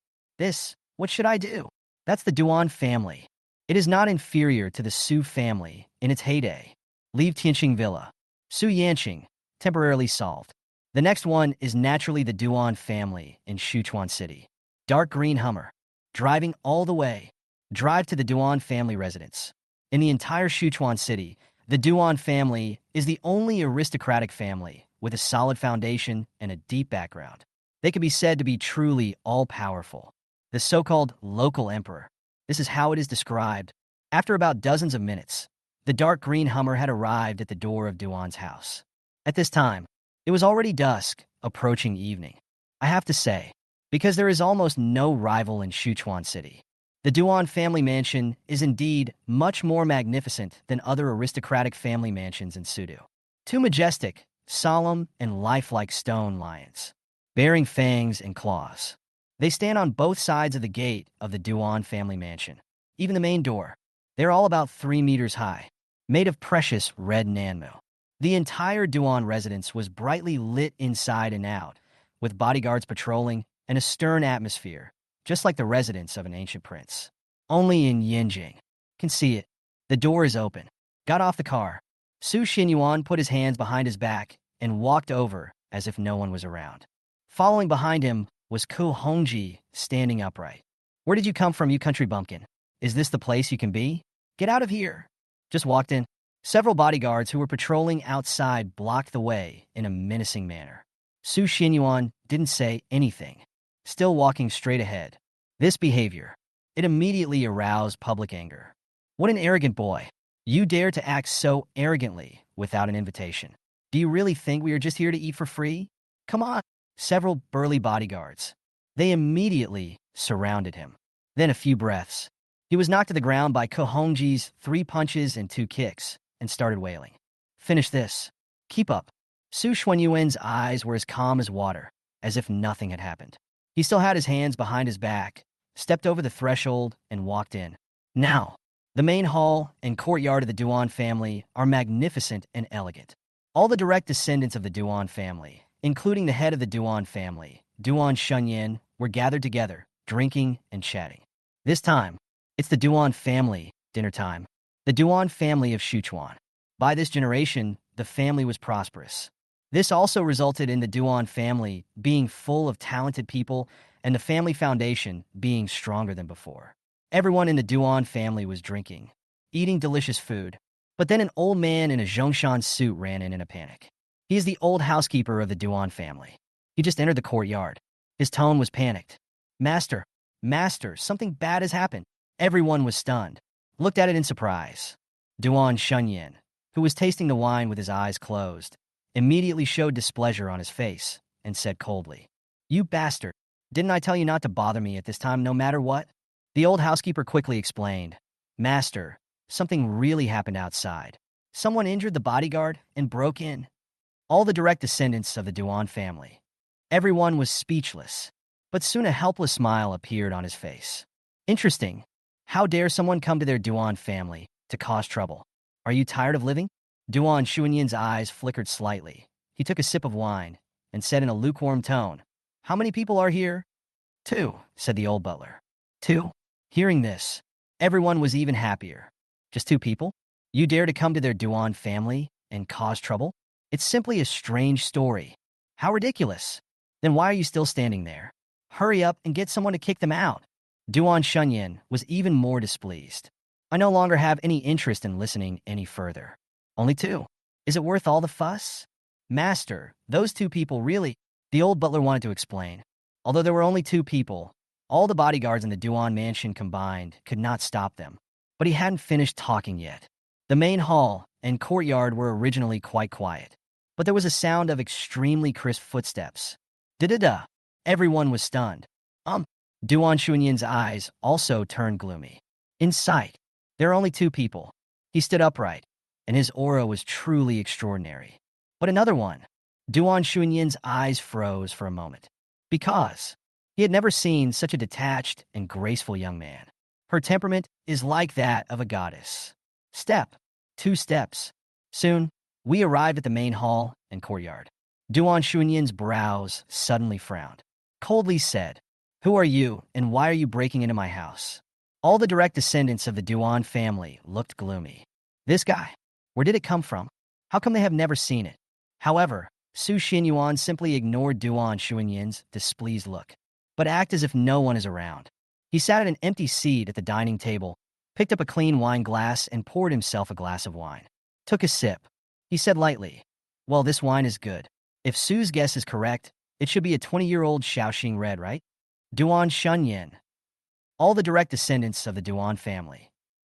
What should I do? That's the Duan family. It is not inferior to the Su family in its heyday. Leave Tianqing Villa. Su Yanqing, temporarily solved. The next one is naturally the Duan family in Sichuan City. Dark green Hummer. Driving all the way. drive to the Duan family residence. In the entire Sichuan city, the Duan family is the only aristocratic family with a solid foundation and a deep background. They can be said to be truly all-powerful. The so-called local emperor. This is how it is described. After about dozens of minutes, the dark green Hummer had arrived at the door of Duan's house. At this time, it was already dusk, approaching evening. I have to say, because there is almost no rival in Sichuan City, the Duan family mansion is indeed much more magnificent than other aristocratic family mansions in Sudu. Two majestic, solemn, and lifelike stone lions, bearing fangs and claws. They stand on both sides of the gate of the Duan family mansion. Even the main door. They're all about 3 meters high, made of precious red nanmu. The entire Duan residence was brightly lit inside and out, with bodyguards patrolling and a stern atmosphere, just like the residence of an ancient prince. Only in Yinjing. Can see it. The door is open. Got off the car. Su Xinyuan put his hands behind his back and walked over as if no one was around. Following behind him was Ku Hongji, standing upright. Where did you come from, you country bumpkin? Is this the place you can be? Get out of here. Just walked in. Several bodyguards who were patrolling outside blocked the way in a menacing manner. Su Xinyuan didn't say anything, still walking straight ahead. This behavior, it immediately aroused public anger. What an arrogant boy. You dare to act so arrogantly without an invitation. Do you really think we are just here to eat for free? Come on. Several burly bodyguards. They immediately surrounded him. Then a few breaths. He was knocked to the ground by Ko Hongji's 3 punches and 2 kicks and started wailing. Finish this. Keep up. Su Xuanyuan's eyes were as calm as water, as if nothing had happened. He still had his hands behind his back, stepped over the threshold, and walked in. Now, the main hall and courtyard of the Duan family are magnificent and elegant. All the direct descendants of the Duan family, including the head of the Duan family, Duan Shunyan, were gathered together, drinking and chatting. This time, it's the Duan family dinner time. The Duan family of Sichuan. By this generation, the family was prosperous. This also resulted in the Duan family being full of talented people and the family foundation being stronger than before. Everyone in the Duan family was drinking, eating delicious food. But then an old man in a Zhongshan suit ran in a panic. He is the old housekeeper of the Duan family. He just entered the courtyard. His tone was panicked. Master, something bad has happened. Everyone was stunned, looked at it in surprise. Duan Shunyan, who was tasting the wine with his eyes closed, immediately showed displeasure on his face and said coldly, "You bastard, didn't I tell you not to bother me at this time no matter what?" The old housekeeper quickly explained, "Master, something really happened outside. Someone injured the bodyguard and broke in." All the direct descendants of the Duan family. Everyone was speechless, but soon a helpless smile appeared on his face. Interesting. How dare someone come to their Duan family to cause trouble? Are you tired of living? Duan Xuanyan's eyes flickered slightly. He took a sip of wine and said in a lukewarm tone, "How many people are here?" 2, said the old butler. 2? Hearing this, everyone was even happier. Just 2 people? You dare to come to their Duan family and cause trouble? It's simply a strange story. How ridiculous. Then why are you still standing there? Hurry up and get someone to kick them out. Duan Shunyan was even more displeased. I no longer have any interest in listening any further. Only 2. Is it worth all the fuss? Master, those 2 people really... The old butler wanted to explain. Although there were only 2 people, all the bodyguards in the Duan mansion combined could not stop them. But he hadn't finished talking yet. The main hall and courtyard were originally quite quiet, but there was a sound of extremely crisp footsteps. Da-da-da. Everyone was stunned. Duan Shunyan's eyes also turned gloomy. In sight, there are only 2 people. He stood upright, and his aura was truly extraordinary. But another one. Duan Shunyan's eyes froze for a moment, because he had never seen such a detached and graceful young man. Her temperament is like that of a goddess. Step. 2 steps. Soon, we arrived at the main hall and courtyard. Duan Shunyan's brows suddenly frowned. Coldly said, "Who are you, and why are you breaking into my house?" All the direct descendants of the Duan family looked gloomy. This guy, where did it come from? How come they have never seen it? However, Su Xinyuan simply ignored Duan Shunyan's displeased look, but act as if no one is around. He sat at an empty seat at the dining table, picked up a clean wine glass, and poured himself a glass of wine. Took a sip. He said lightly, "Well, this wine is good. If Sue's guess is correct, it should be a 20-year-old Shaoxing red, right? Duan Shunyin. All the direct descendants of the Duan family.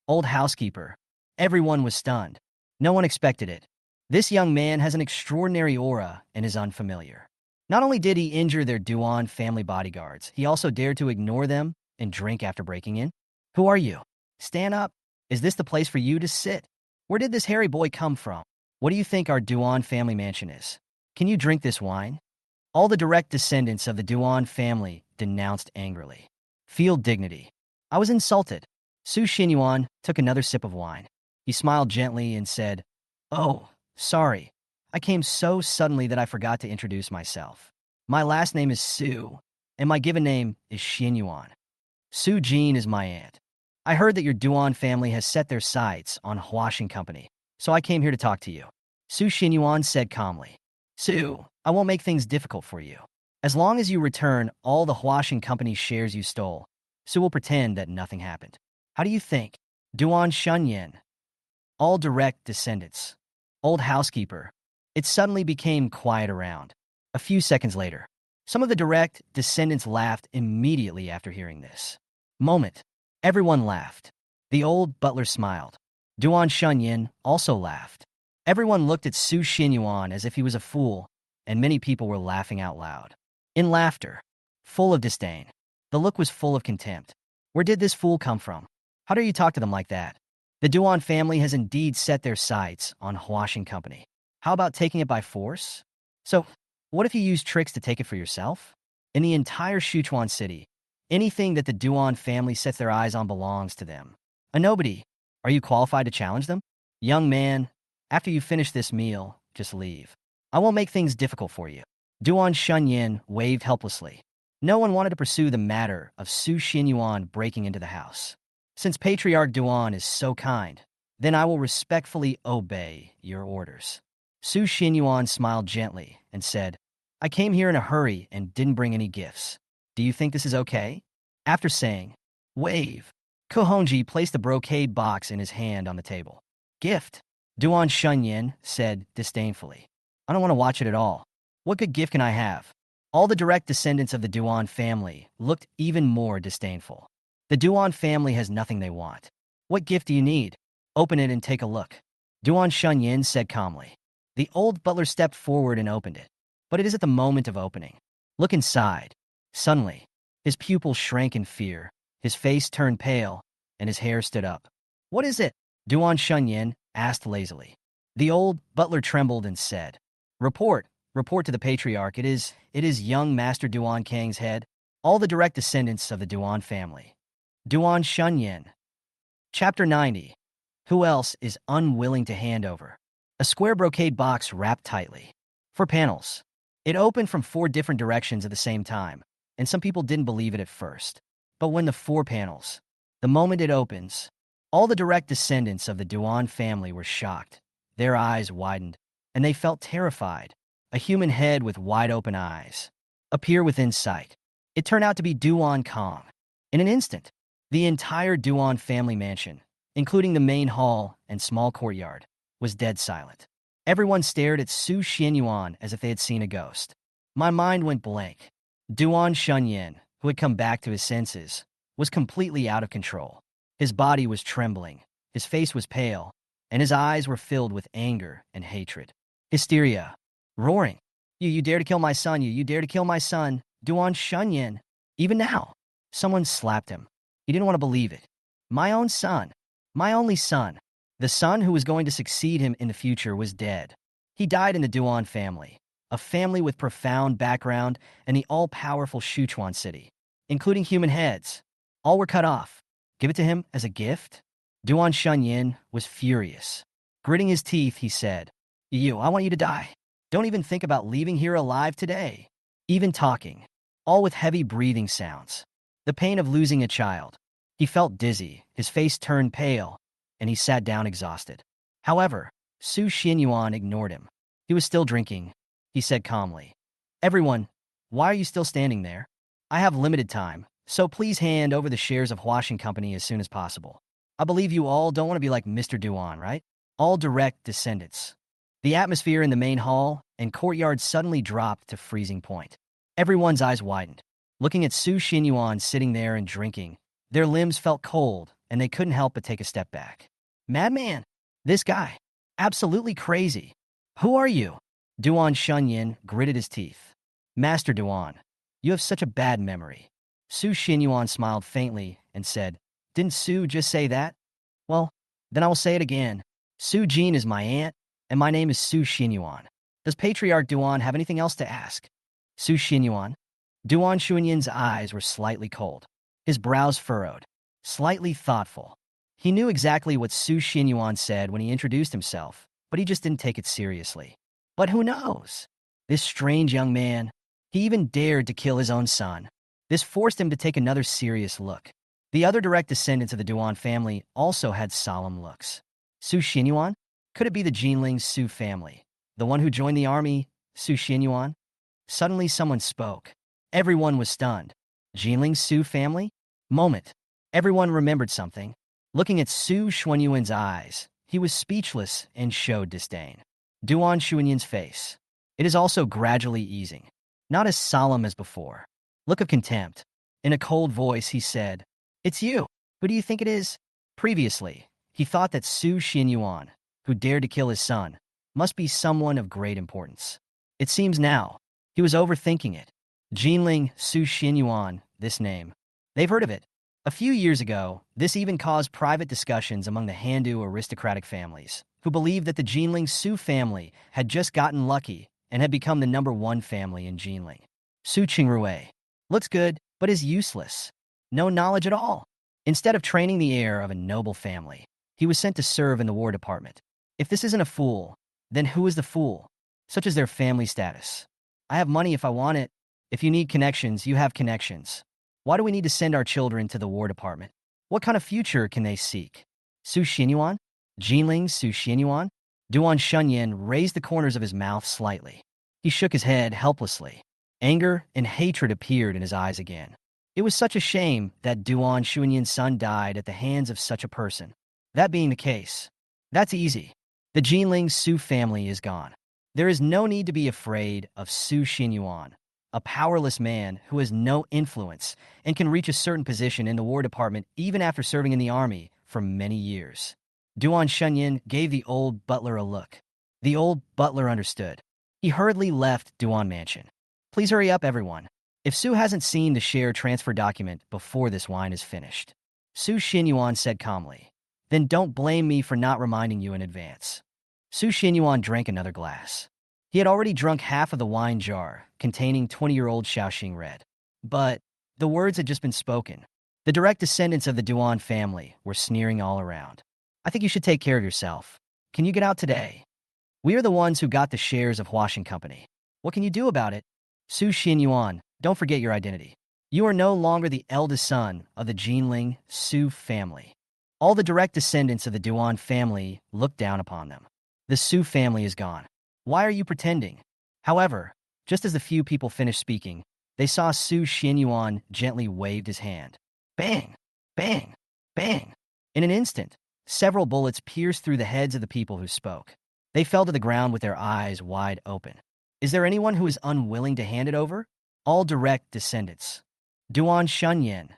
Old housekeeper. Everyone was stunned. No one expected it. This young man has an extraordinary aura and is unfamiliar. Not only did he injure their Duan family bodyguards, he also dared to ignore them and drink after breaking in. Who are you? Stand up. Is this the place for you to sit? Where did this hairy boy come from? What do you think our Duan family mansion is? Can you drink this wine?" All the direct descendants of the Duan family denounced angrily. Feel dignity. I was insulted. Su Xinyuan took another sip of wine. He smiled gently and said, "Oh, sorry. I came so suddenly that I forgot to introduce myself. My last name is Su, and my given name is Xinyuan. Su Jin is my aunt. I heard that your Duan family has set their sights on Huashing Company, so I came here to talk to you." Su Xinyuan said calmly. "Su, I won't make things difficult for you. As long as you return all the Huashing Company shares you stole, Su will pretend that nothing happened. How do you think? Duan Shunyin. All direct descendants. Old housekeeper." It suddenly became quiet around. A few seconds later, some of the direct descendants laughed immediately after hearing this. Moment. Everyone laughed. The old butler smiled. Duan Shunyin also laughed. Everyone looked at Su Xinyuan as if he was a fool, and many people were laughing out loud. In laughter, full of disdain. The look was full of contempt. Where did this fool come from? How dare you talk to them like that? The Duan family has indeed set their sights on Huashing Company. How about taking it by force? So, what if you use tricks to take it for yourself? In the entire Sichuan city, anything that the Duan family sets their eyes on belongs to them. A nobody. Are you qualified to challenge them? Young man, after you finish this meal, just leave. I won't make things difficult for you." Duan Shunyin waved helplessly. No one wanted to pursue the matter of Su Xinyuan breaking into the house. Since Patriarch Duan is so kind, then I will respectfully obey your orders. Su Xinyuan smiled gently and said, "I came here in a hurry and didn't bring any gifts. Do you think this is okay?" After saying, "Wave," Kohonji placed the brocade box in his hand on the table. "Gift," Duan Shunyin said disdainfully. "I don't want to watch it at all. What good gift can I have?" All the direct descendants of the Duan family looked even more disdainful. The Duan family has nothing they want. What gift do you need? Open it and take a look. Duan Shunyin said calmly. The old butler stepped forward and opened it. But it is at the moment of opening. Look inside. Suddenly, his pupils shrank in fear, his face turned pale, and his hair stood up. "What is it?" Duan Shunyin asked lazily. The old butler trembled and said, Report to the patriarch. It is young Master Duan Kang's head. All the direct descendants of the Duan family. Duan Shunyin. Chapter 90. Who else is unwilling to hand over? A square brocade box wrapped tightly. 4 panels. It opened from 4 different directions at the same time, and some people didn't believe it at first. But when the 4 panels, the moment it opens, all the direct descendants of the Duan family were shocked. Their eyes widened, and they felt terrified. A human head with wide-open eyes appear within sight. It turned out to be Duan Kong. In an instant, the entire Duan family mansion, including the main hall and small courtyard, was dead silent. Everyone stared at Su Xinyuan as if they had seen a ghost. My mind went blank. Duan Shunyin, who had come back to his senses, was completely out of control. His body was trembling, his face was pale, and his eyes were filled with anger and hatred. Hysteria. Roaring. You dare to kill my son, you dare to kill my son, Duan Shunyin. Even now, someone slapped him. He didn't want to believe it. My own son. My only son. The son who was going to succeed him in the future was dead. He died in the Duan family, a family with profound background in the all-powerful Sichuan city, including human heads. All were cut off. Give it to him as a gift? Duan Shunyin was furious. Gritting his teeth, he said, I want you to die. Don't even think about leaving here alive today. Even talking, all with heavy breathing sounds. The pain of losing a child. He felt dizzy, his face turned pale, and he sat down exhausted. However, Su Xinyuan ignored him. He was still drinking. He said calmly, Everyone, why are you still standing there? I have limited time. So please hand over the shares of Huashin Company as soon as possible. I believe you all don't want to be like Mr. Duan, right? All direct descendants. The atmosphere in the main hall and courtyard suddenly dropped to freezing point. Everyone's eyes widened. Looking at Su Xinyuan sitting there and drinking, their limbs felt cold, and they couldn't help but take a step back. Madman! This guy. Absolutely crazy. Who are you? Duan Shunyin gritted his teeth. Master Duan, you have such a bad memory. Su Xinyuan smiled faintly and said, Didn't Su just say that? Well, then I will say it again. Su Jin is my aunt, and my name is Su Xinyuan. Does Patriarch Duan have anything else to ask? Su Xinyuan? Duan Xunyin's eyes were slightly cold. His brows furrowed. Slightly thoughtful. He knew exactly what Su Xinyuan said when he introduced himself, but he just didn't take it seriously. But who knows? This strange young man, he even dared to kill his own son. This forced him to take another serious look. The other direct descendants of the Duan family also had solemn looks. Su Xinyuan? Could it be the Jinling Su family? The one who joined the army, Su Xinyuan? Suddenly someone spoke. Everyone was stunned. Jinling Su family? Moment. Everyone remembered something. Looking at Su Xuanyuan's eyes, he was speechless and showed disdain. Duan Xuanyuan's face. It is also gradually easing. Not as solemn as before. Look of contempt. In a cold voice, he said, It's you. Who do you think it is? Previously, he thought that Su Xinyuan, who dared to kill his son, must be someone of great importance. It seems now, he was overthinking it. Jinling Su Xinyuan, this name. They've heard of it. A few years ago, this even caused private discussions among the Handu aristocratic families, who believed that the Jinling Su family had just gotten lucky and had become the #1 family in Jinling. Su Qingrui. Looks good, but is useless. No knowledge at all. Instead of training the heir of a noble family, he was sent to serve in the War Department. If this isn't a fool, then who is the fool? Such as their family status. I have money if I want it. If you need connections, you have connections. Why do we need to send our children to the War Department? What kind of future can they seek? Su Xinyuan? Jinling Su Xinyuan? Duan Shunyin raised the corners of his mouth slightly. He shook his head helplessly. Anger and hatred appeared in his eyes again. It was such a shame that Duan Xuanyin's son died at the hands of such a person. That being the case, that's easy. The Jinling Su family is gone. There is no need to be afraid of Su Xinyuan, a powerless man who has no influence and can reach a certain position in the War Department even after serving in the army for many years. Duan Shunyin gave the old butler a look. The old butler understood. He hurriedly left Duan Mansion. Please hurry up, everyone. If Su hasn't seen the share transfer document before this wine is finished. Su Xinyuan said calmly. Then don't blame me for not reminding you in advance. Su Xinyuan drank another glass. He had already drunk half of the wine jar, containing 20-year-old Shaoxing Red. But the words had just been spoken. The direct descendants of the Duan family were sneering all around. I think you should take care of yourself. Can you get out today? We are the ones who got the shares of Huashin Company. What can you do about it? Su Xinyuan, don't forget your identity. You are no longer the eldest son of the Jinling Su family. All the direct descendants of the Duan family looked down upon them. The Su family is gone. Why are you pretending? However, just as the few people finished speaking, they saw Su Xinyuan gently waved his hand. Bang! Bang! Bang! In an instant, several bullets pierced through the heads of the people who spoke. They fell to the ground with their eyes wide open. Is there anyone who is unwilling to hand it over? All direct descendants. Duan Shunyin.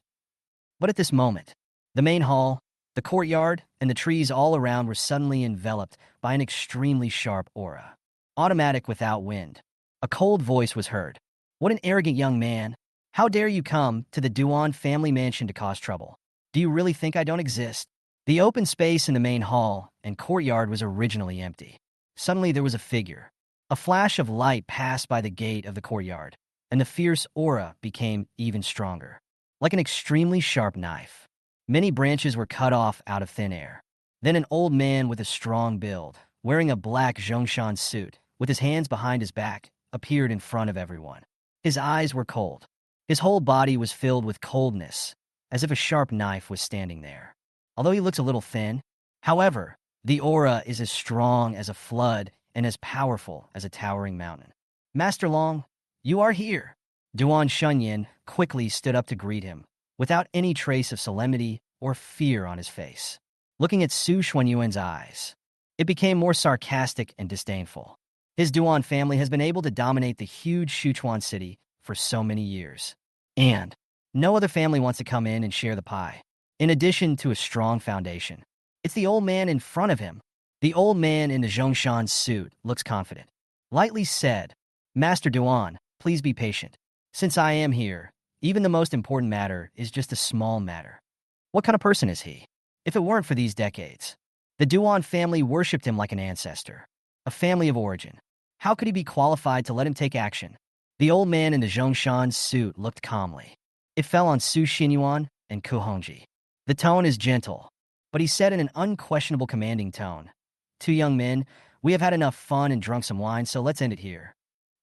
But at this moment, the main hall, the courtyard, and the trees all around were suddenly enveloped by an extremely sharp aura. Automatic without wind. A cold voice was heard. What an arrogant young man. How dare you come to the Duan family mansion to cause trouble? Do you really think I don't exist? The open space in the main hall and courtyard was originally empty. Suddenly there was a figure. A flash of light passed by the gate of the courtyard, and the fierce aura became even stronger. Like an extremely sharp knife. Many branches were cut off out of thin air. Then an old man with a strong build, wearing a black Zhongshan suit, with his hands behind his back, appeared in front of everyone. His eyes were cold. His whole body was filled with coldness, as if a sharp knife was standing there. Although he looks a little thin, however, the aura is as strong as a flood and as powerful as a towering mountain. Master Long, you are here. Duan Shunyin quickly stood up to greet him, without any trace of solemnity or fear on his face. Looking at Su Xuanyuan's eyes, it became more sarcastic and disdainful. His Duan family has been able to dominate the huge Sichuan city for so many years. And no other family wants to come in and share the pie. In addition to a strong foundation, it's the old man in front of him. The old man in the Zhongshan suit looks confident. Lightly said, "Master Duan, please be patient. Since I am here, even the most important matter is just a small matter." What kind of person is he? If it weren't for these decades, the Duan family worshipped him like an ancestor, a family of origin. How could he be qualified to let him take action? The old man in the Zhongshan suit looked calmly. It fell on Su Xinyuan and Ku Hongji. The tone is gentle, but he said in an unquestionable commanding tone, "Two young men, we have had enough fun and drunk some wine, so let's end it here.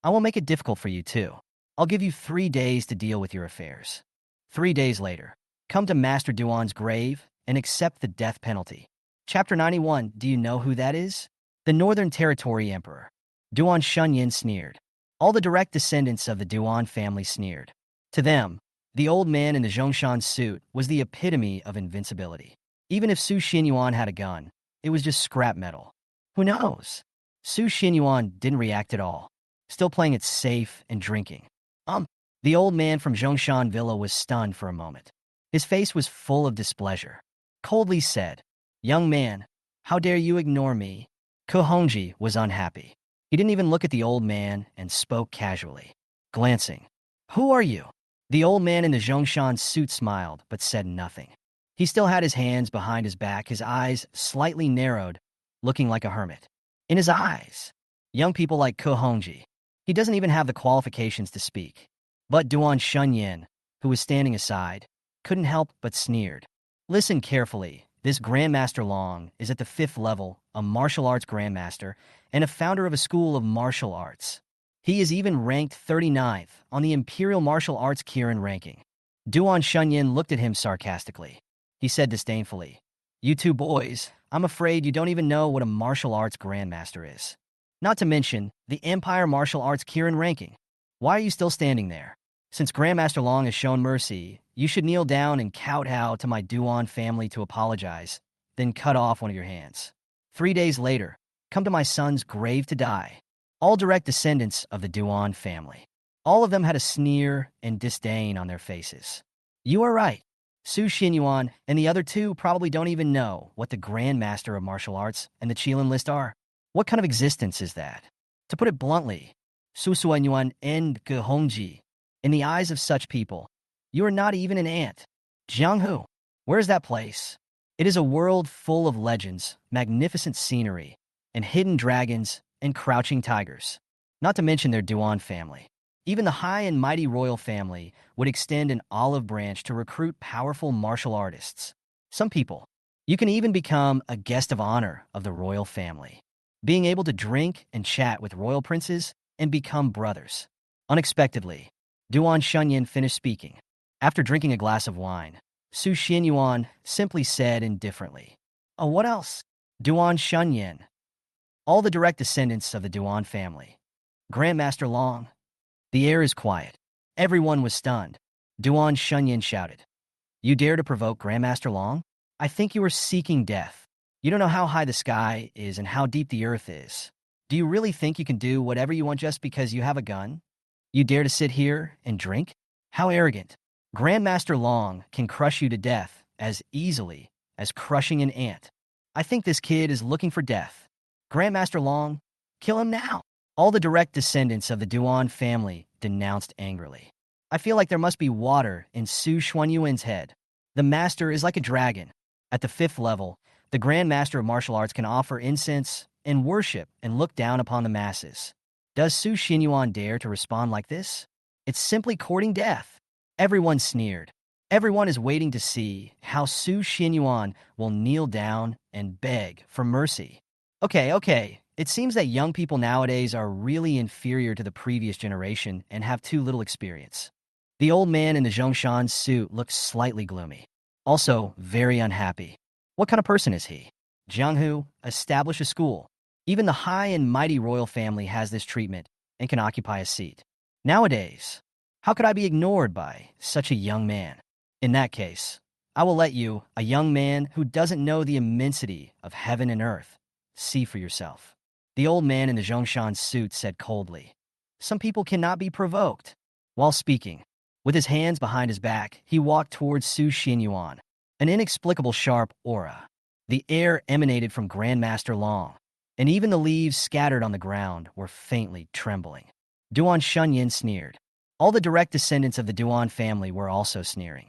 I will make it difficult for you, too. I'll give you 3 days to deal with your affairs. 3 days later, come to Master Duan's grave and accept the death penalty." Chapter 91, do you know who that is? The Northern Territory Emperor. Duan Shunyin sneered. All the direct descendants of the Duan family sneered. To them, the old man in the Zhongshan suit was the epitome of invincibility. Even if Su Xinyuan had a gun, it was just scrap metal. Who knows? Su Xinyuan didn't react at all, still playing it safe and drinking. The old man from Zhongshan Villa was stunned for a moment. His face was full of displeasure. Coldly said, "Young man, how dare you ignore me?" Ku Hongji was unhappy. He didn't even look at the old man and spoke casually, glancing. "Who are you?" The old man in the Zhongshan suit smiled, but said nothing. He still had his hands behind his back, his eyes slightly narrowed, looking like a hermit. In his eyes, young people like Ku Hongji. He doesn't even have the qualifications to speak. But Duan Shunyin, who was standing aside, couldn't help but sneered. Listen carefully. This Grandmaster Long is at the 5th level, a martial arts grandmaster, and a founder of a school of martial arts. He is even ranked 39th on the Imperial Martial Arts Kirin ranking. Duan Shunyin looked at him sarcastically. He said disdainfully, "You two boys, I'm afraid you don't even know what a martial arts grandmaster is. Not to mention the Empire Martial Arts Kirin ranking. Why are you still standing there? Since Grandmaster Long has shown mercy, you should kneel down and kowtow to my Duan family to apologize, then cut off one of your hands. 3 days later, come to my son's grave to die." All direct descendants of the Duan family. All of them had a sneer and disdain on their faces. You are right. Su Xinyuan and the other two probably don't even know what the Grandmaster of Martial Arts and the Qilin list are. What kind of existence is that? To put it bluntly, Su Suanyuan and Ge Hongji, in the eyes of such people, you are not even an ant. Jianghu, where is that place? It is a world full of legends, magnificent scenery, and hidden dragons and crouching tigers. Not to mention their Duan family. Even the high and mighty royal family would extend an olive branch to recruit powerful martial artists. Some people, you can even become a guest of honor of the royal family, being able to drink and chat with royal princes and become brothers. Unexpectedly, Duan Shunyin finished speaking. After drinking a glass of wine, Su Xinyuan simply said indifferently, "Oh, what else?" Duan Shunyin. All the direct descendants of the Duan family. Grandmaster Long. The air is quiet. Everyone was stunned. Duan Shunyin shouted, "You dare to provoke Grandmaster Long? I think you are seeking death. You don't know how high the sky is and how deep the earth is. Do you really think you can do whatever you want just because you have a gun? You dare to sit here and drink? How arrogant. Grandmaster Long can crush you to death as easily as crushing an ant. I think this kid is looking for death. Grandmaster Long, kill him now." All the direct descendants of the Duan family denounced angrily. I feel like there must be water in Su Xuanyuan's head. The master is like a dragon. At the 5th level, the Grand Master of Martial Arts can offer incense and worship and look down upon the masses. Does Su Xinyuan dare to respond like this? It's simply courting death. Everyone sneered. Everyone is waiting to see how Su Xinyuan will kneel down and beg for mercy. Okay. It seems that young people nowadays are really inferior to the previous generation and have too little experience. The old man in the Zhongshan suit looked slightly gloomy. Also, very unhappy. What kind of person is he? Jianghu, establish a school. Even the high and mighty royal family has this treatment and can occupy a seat. Nowadays, how could I be ignored by such a young man? In that case, I will let you, a young man who doesn't know the immensity of heaven and earth, see for yourself. The old man in the Zhongshan suit said coldly. Some people cannot be provoked. While speaking, with his hands behind his back, he walked towards Su Xianyuan, an inexplicable sharp aura. The air emanated from Grandmaster Long, and even the leaves scattered on the ground were faintly trembling. Duan Shunyin sneered. All the direct descendants of the Duan family were also sneering.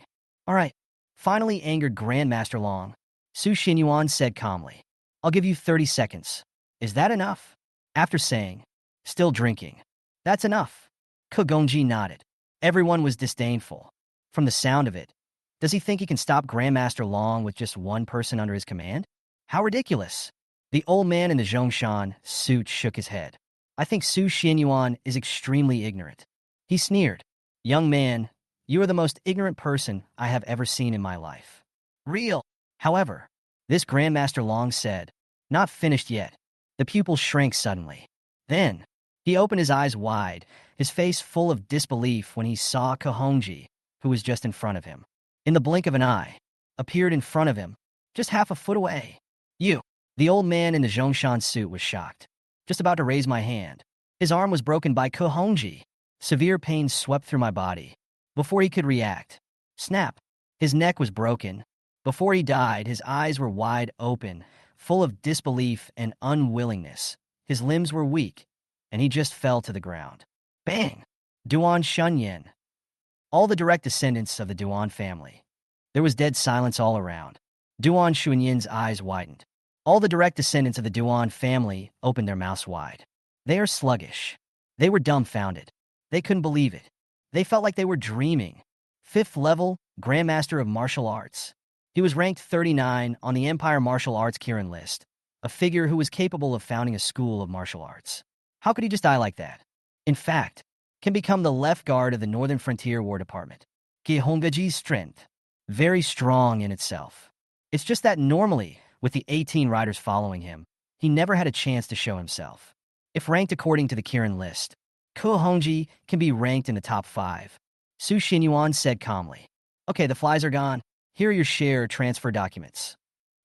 All right, finally angered Grandmaster Long, Su Xianyuan said calmly. I'll give you 30 seconds. Is that enough? After saying, still drinking. That's enough. Kogongji nodded. Everyone was disdainful. From the sound of it, does he think he can stop Grandmaster Long with just one person under his command? How ridiculous. The old man in the Zhongshan suit shook his head. I think Su Xianyuan is extremely ignorant. He sneered. Young man, you are the most ignorant person I have ever seen in my life. Real. However, this Grandmaster Long said, not finished yet. The pupil shrank suddenly. Then, he opened his eyes wide, his face full of disbelief when he saw Kohongji, who was just in front of him. In the blink of an eye, appeared in front of him, just half a foot away. You. The old man in the Zhongshan suit was shocked. Just about to raise my hand. His arm was broken by Kohongji. Severe pain swept through my body. Before he could react, snap. His neck was broken. Before he died, his eyes were wide open, full of disbelief and unwillingness. His limbs were weak, and he just fell to the ground. Bang! Duan Shunyin. All the direct descendants of the Duan family. There was dead silence all around. Duan Shunyin's eyes widened. All the direct descendants of the Duan family opened their mouths wide. They are sluggish. They were dumbfounded. They couldn't believe it. They felt like they were dreaming. 5th level, Grandmaster of Martial Arts. He was ranked 39 on the Empire Martial Arts Kirin list, a figure who was capable of founding a school of martial arts. How could he just die like that? In fact, can become the left guard of the Northern Frontier War Department. Gihongaji's strength, very strong in itself. It's just that normally, with the 18 riders following him, he never had a chance to show himself. If ranked according to the Kirin list, Kohongji can be ranked in the top 5. Su Xianyuan said calmly. Okay, the flies are gone. Here are your share transfer documents.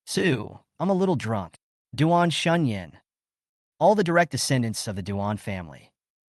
Su, I'm a little drunk. Duan Shunyin. All the direct descendants of the Duan family.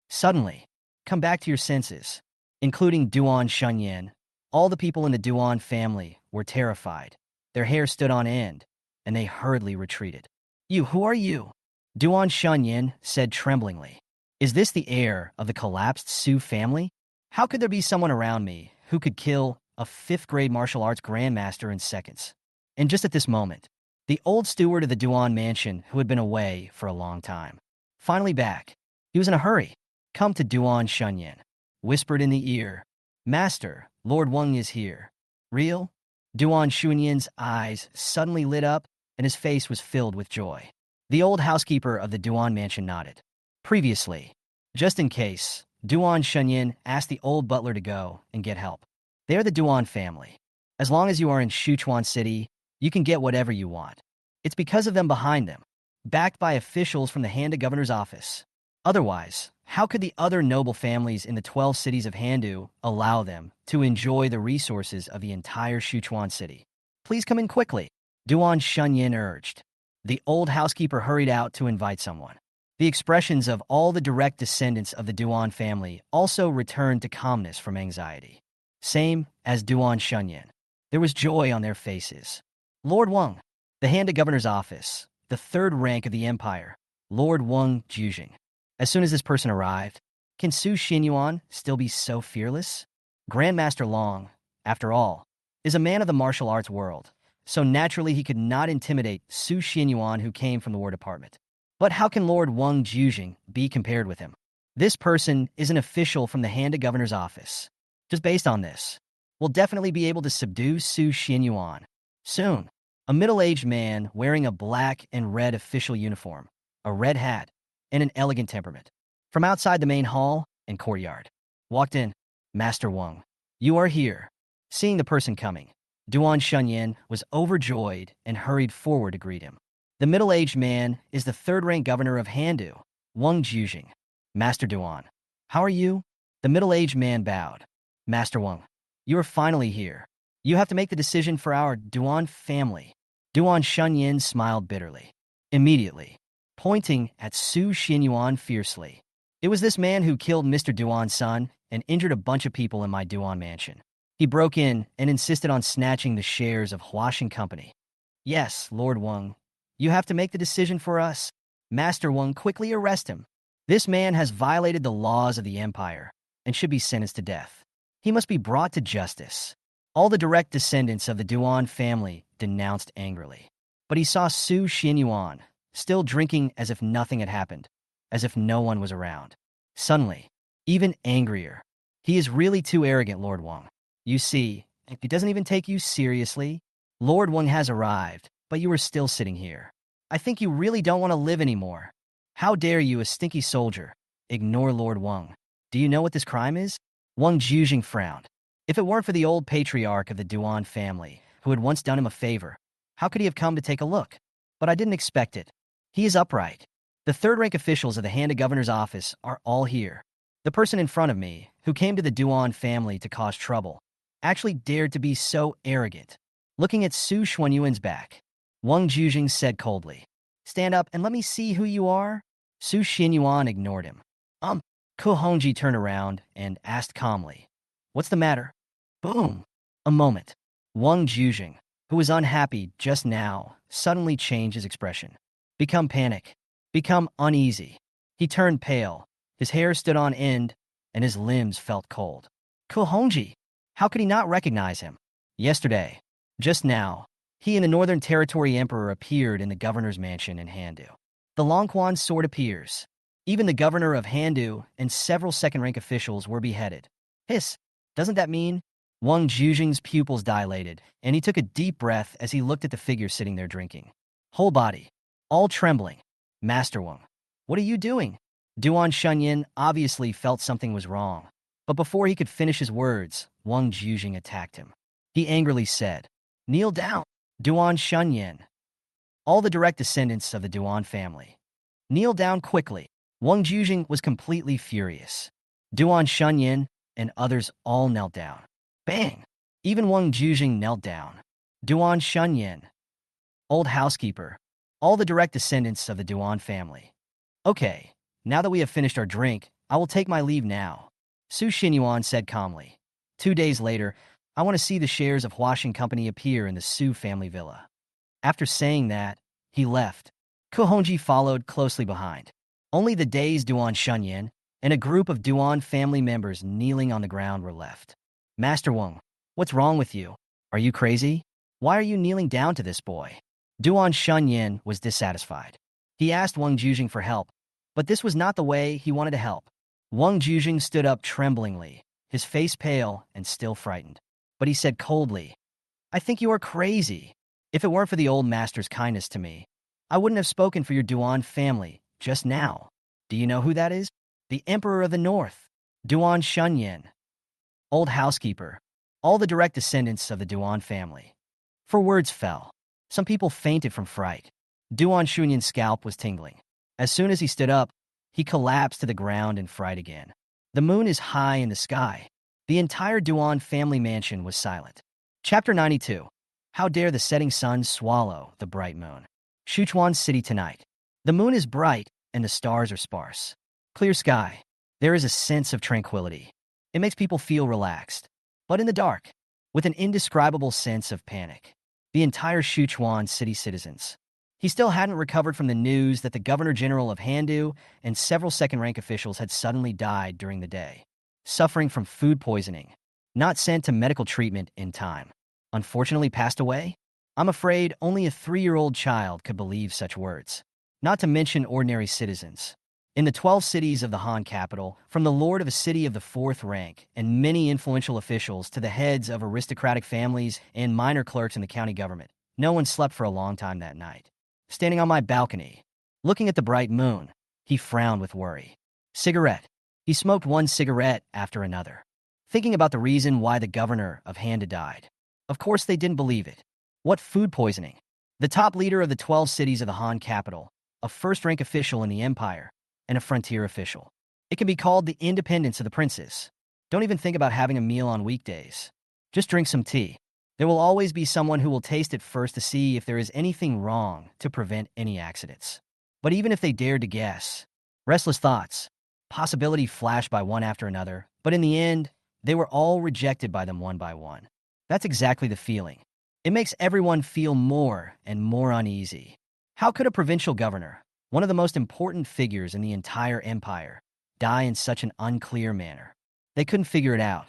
Suddenly, come back to your senses. Including Duan Shunyin, all the people in the Duan family were terrified. Their hair stood on end, and they hurriedly retreated. Who are you? Duan Shunyin said tremblingly. Is this the heir of the collapsed Su family? How could there be someone around me who could kill a 5th grade martial arts grandmaster in seconds? And just at this moment, the old steward of the Duan mansion who had been away for a long time, finally back. He was in a hurry. Come to Duan Shunyin. Whispered in the ear. Master, Lord Wang is here. Real? Duan Shunyin's eyes suddenly lit up and his face was filled with joy. The old housekeeper of the Duan mansion nodded. Previously, just in case, Duan Shunyin asked the old butler to go and get help. They are the Duan family. As long as you are in Sichuan City, you can get whatever you want. It's because of them behind them, backed by officials from the Handa governor's office. Otherwise, how could the other noble families in the 12 cities of Handu allow them to enjoy the resources of the entire Sichuan City? Please come in quickly, Duan Shunyin urged. The old housekeeper hurried out to invite someone. The expressions of all the direct descendants of the Duan family also returned to calmness from anxiety. Same as Duan Shunyin. There was joy on their faces. Lord Wang, the Handa governor's office, the 3rd rank of the empire, Lord Wang Jujing. As soon as this person arrived, can Su Xianyuan still be so fearless? Grandmaster Long, after all, is a man of the martial arts world, so naturally he could not intimidate Su Xianyuan who came from the War Department. But how can Lord Wang Jujing be compared with him? This person is an official from the Handa governor's office. Just based on this, we'll definitely be able to subdue Su Xianyuan. Soon, a middle-aged man wearing a black and red official uniform, a red hat, and an elegant temperament, from outside the main hall and courtyard, walked in. Master Wang, you are here. Seeing the person coming, Duan Shunyin was overjoyed and hurried forward to greet him. The middle-aged man is the 3rd-rank governor of Handu, Wang Jujing. Master Duan, how are you? The middle-aged man bowed. Master Wang, you are finally here. You have to make the decision for our Duan family. Duan Shunyin smiled bitterly. Immediately, pointing at Su Xinyuan fiercely. It was this man who killed Mr. Duan's son and injured a bunch of people in my Duan mansion. He broke in and insisted on snatching the shares of Huashan Company. Yes, Lord Wang, you have to make the decision for us. Master Wang, quickly arrest him. This man has violated the laws of the empire and should be sentenced to death. He must be brought to justice. All the direct descendants of the Duan family denounced angrily. But he saw Su Xinyuan, still drinking as if nothing had happened, as if no one was around. Suddenly, even angrier. He is really too arrogant, Lord Wang. You see, he doesn't even take you seriously. Lord Wang has arrived, but you are still sitting here. I think you really don't want to live anymore. How dare you, a stinky soldier, ignore Lord Wang? Do you know what this crime is? Wang Jujing frowned. If it weren't for the old patriarch of the Duan family, who had once done him a favor, how could he have come to take a look? But I didn't expect it. He is upright. The third-rank officials of the Handa governor's office are all here. The person in front of me, who came to the Duan family to cause trouble, actually dared to be so arrogant. Looking at Su Xuanyuan's back, Wang Jujing said coldly, "Stand up and let me see who you are." Su Xinyuan ignored him. Ko Hongji turned around and asked calmly, "What's the matter?" Boom! A moment. Wang Jujing, who was unhappy just now, suddenly changed his expression. Become panic. Become uneasy. He turned pale. His hair stood on end, and his limbs felt cold. Ko Hongji! How could he not recognize him? Yesterday, just now, he and the Northern Territory Emperor appeared in the governor's mansion in Handu. The Longquan sword appears. Even the governor of Handu and several second-rank officials were beheaded. Hiss! Doesn't that mean? Wang Jujing's pupils dilated, and he took a deep breath as he looked at the figure sitting there drinking. Whole body, all trembling. Master Wang, what are you doing? Duan Shunyin obviously felt something was wrong. But before he could finish his words, Wang Jujing attacked him. He angrily said, "Kneel down, Duan Shunyin. All the direct descendants of the Duan family. Kneel down quickly." Wang Jujing was completely furious. Duan Shunyin and others all knelt down. Bang! Even Wang Jujing knelt down. Duan Shunyin, old housekeeper, all the direct descendants of the Duan family. Okay, now that we have finished our drink, I will take my leave now. Su Xinyuan said calmly. 2 days later, I want to see the shares of Huashan Company appear in the Su family villa. After saying that, he left. Ko Hongji followed closely behind. Only the dazed Duan Shunyin and a group of Duan family members kneeling on the ground were left. Master Wang, what's wrong with you? Are you crazy? Why are you kneeling down to this boy? Duan Shunyin was dissatisfied. He asked Wang Jujing for help, but this was not the way he wanted to help. Wang Jujing stood up tremblingly, his face pale and still frightened. But he said coldly, "I think you are crazy. If it weren't for the old master's kindness to me, I wouldn't have spoken for your Duan family just now. Do you know who that is? The Emperor of the North, Duan Shunyin, old housekeeper, all the direct descendants of the Duan family." For words fell. Some people fainted from fright. Duan Shunyin's scalp was tingling. As soon as he stood up, he collapsed to the ground in fright again. The moon is high in the sky. The entire Duan family mansion was silent. Chapter 92. How dare the setting sun swallow the bright moon? Shuchuan City tonight. The moon is bright and the stars are sparse. Clear sky. There is a sense of tranquility. It makes people feel relaxed. But in the dark, with an indescribable sense of panic. The entire Shuchuan City citizens. He still hadn't recovered from the news that the Governor General of Handu and several second-rank officials had suddenly died during the day, suffering from food poisoning, not sent to medical treatment in time. Unfortunately passed away? I'm afraid only a 3-year-old child could believe such words, not to mention ordinary citizens. In the 12 cities of the Han capital, from the lord of a city of the 4th rank and many influential officials to the heads of aristocratic families and minor clerks in the county government, no one slept for a long time that night. Standing on my balcony, looking at the bright moon, he frowned with worry. Cigarette. He smoked one cigarette after another, thinking about the reason why the governor of Handa died. Of course they didn't believe it. What food poisoning? The top leader of the 12 cities of the Han capital, a first-rank official in the empire, and a frontier official. It can be called the independence of the princes. Don't even think about having a meal on weekdays. Just drink some tea. There will always be someone who will taste it first to see if there is anything wrong to prevent any accidents. But even if they dared to guess, restless thoughts, possibility flashed by one after another, but in the end, they were all rejected by them one by one. That's exactly the feeling. It makes everyone feel more and more uneasy. How could a provincial governor, one of the most important figures in the entire empire, die in such an unclear manner? They couldn't figure it out.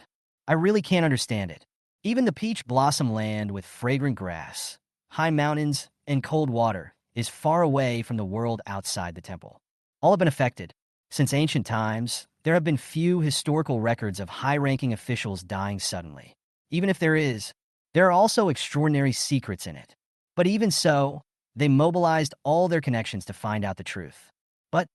I really can't understand it. Even the peach blossom land with fragrant grass, high mountains, and cold water is far away from the world outside the temple. All have been affected. Since ancient times, there have been few historical records of high-ranking officials dying suddenly. Even if there are also extraordinary secrets in it. But even so, they mobilized all their connections to find out the truth. But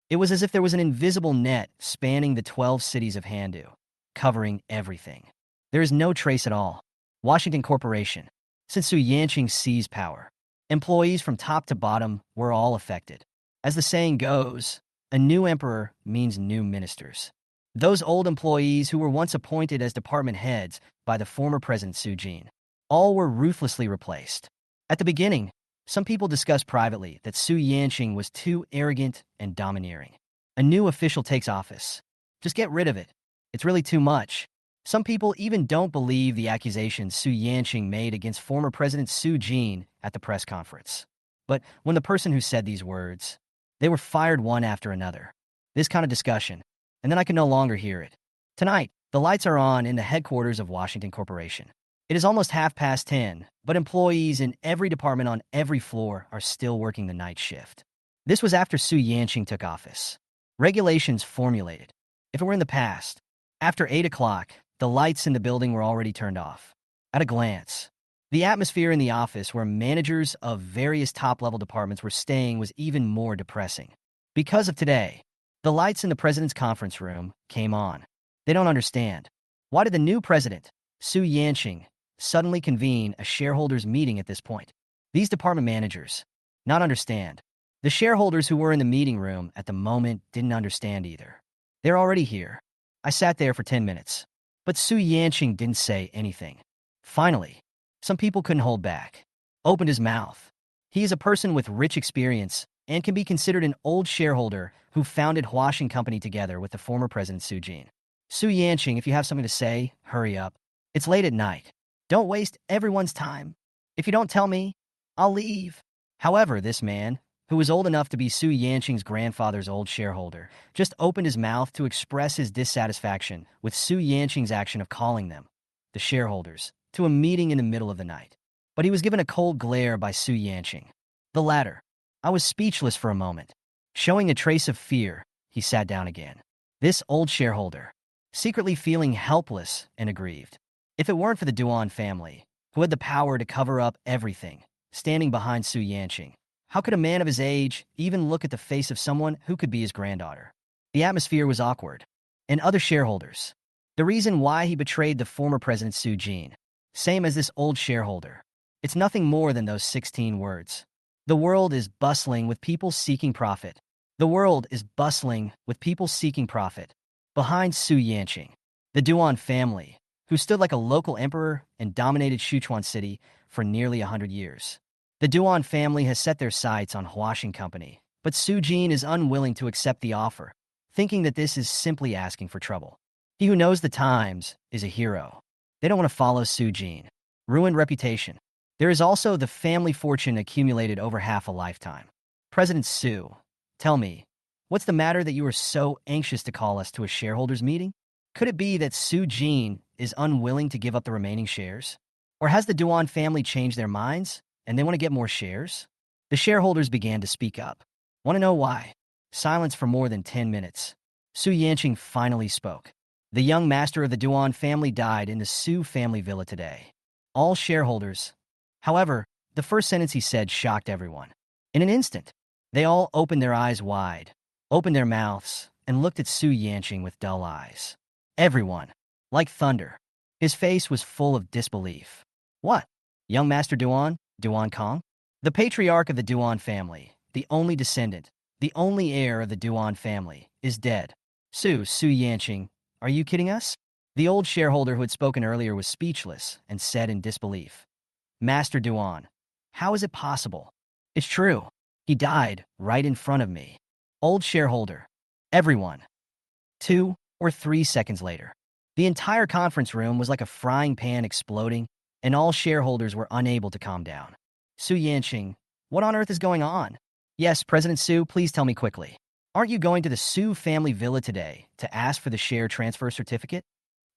it was as if there was an invisible net spanning the 12 cities of Handu, covering everything. There is no trace at all. Washington Corporation. Since Su Yanqing seized power, employees from top to bottom were all affected. As the saying goes, a new emperor means new ministers. Those old employees who were once appointed as department heads by the former President Su Jin, all were ruthlessly replaced. At the beginning, some people discussed privately that Su Yanqing was too arrogant and domineering. A new official takes office. Just get rid of it. It's really too much. Some people even don't believe the accusations Su Yanqing made against former President Su Jin at the press conference. But when the person who said these words, they were fired one after another. This kind of discussion, and then I could no longer hear it. Tonight, the lights are on in the headquarters of Washington Corporation. It is almost 10:30, but employees in every department on every floor are still working the night shift. This was after Su Yanqing took office. Regulations formulated. If it were in the past, after 8 o'clock, the lights in the building were already turned off. At a glance, the atmosphere in the office where managers of various top-level departments were staying was even more depressing. Because of today, the lights in the president's conference room came on. They don't understand. Why did the new president, Su Yanqing, suddenly convene a shareholders' meeting at this point? These department managers not understand. The shareholders who were in the meeting room at the moment didn't understand either. They're already here. I sat there for 10 minutes. But Su Yanqing didn't say anything. Finally, some people couldn't hold back. Opened his mouth. He is a person with rich experience and can be considered an old shareholder who founded Huaxing Company together with the former President Su Jin. Su Yanqing, if you have something to say, hurry up. It's late at night. Don't waste everyone's time. If you don't tell me, I'll leave. However, this man, who was old enough to be Su Yanqing's grandfather's old shareholder, just opened his mouth to express his dissatisfaction with Su Yanqing's action of calling them, the shareholders, to a meeting in the middle of the night. But he was given a cold glare by Su Yanqing. The latter. I was speechless for a moment. Showing a trace of fear, he sat down again. This old shareholder, secretly feeling helpless and aggrieved. If it weren't for the Duan family, who had the power to cover up everything, standing behind Su Yanqing, how could a man of his age even look at the face of someone who could be his granddaughter? The atmosphere was awkward. And other shareholders. The reason why he betrayed the former President Su Jin, same as this old shareholder. It's nothing more than those 16 words. The world is bustling with people seeking profit. The world is bustling with people seeking profit. Behind Su Yanqing, the Duan family, who stood like a local emperor and dominated Sichuan City for nearly 100 years. The Duan family has set their sights on Huaxing Company, but Su Jin is unwilling to accept the offer, thinking that this is simply asking for trouble. He who knows the times is a hero. They don't want to follow Su Jin. Ruined reputation. There is also the family fortune accumulated over half a lifetime. President Su, tell me, what's the matter that you are so anxious to call us to a shareholders meeting? Could it be that Su Jin is unwilling to give up the remaining shares? Or has the Duan family changed their minds and they want to get more shares? The shareholders began to speak up. Want to know why? Silence for more than 10 minutes. Su Yanqing finally spoke. The young master of the Duan family died in the Su family villa today. All shareholders. However, the first sentence he said shocked everyone. In an instant, they all opened their eyes wide, opened their mouths, and looked at Su Yanqing with dull eyes. Everyone, like thunder. His face was full of disbelief. What? Young Master Duan? Duan Kong? The patriarch of the Duan family, the only descendant, the only heir of the Duan family, is dead. Su Yanqing, are you kidding us? The old shareholder who had spoken earlier was speechless and said in disbelief, Master Duan, how is it possible? It's true. He died right in front of me. Old shareholder. Everyone. 2 or 3 seconds later. The entire conference room was like a frying pan exploding, and all shareholders were unable to calm down. Su Yanqing, what on earth is going on? Yes, President Su, please tell me quickly. Aren't you going to the Su family villa today to ask for the share transfer certificate?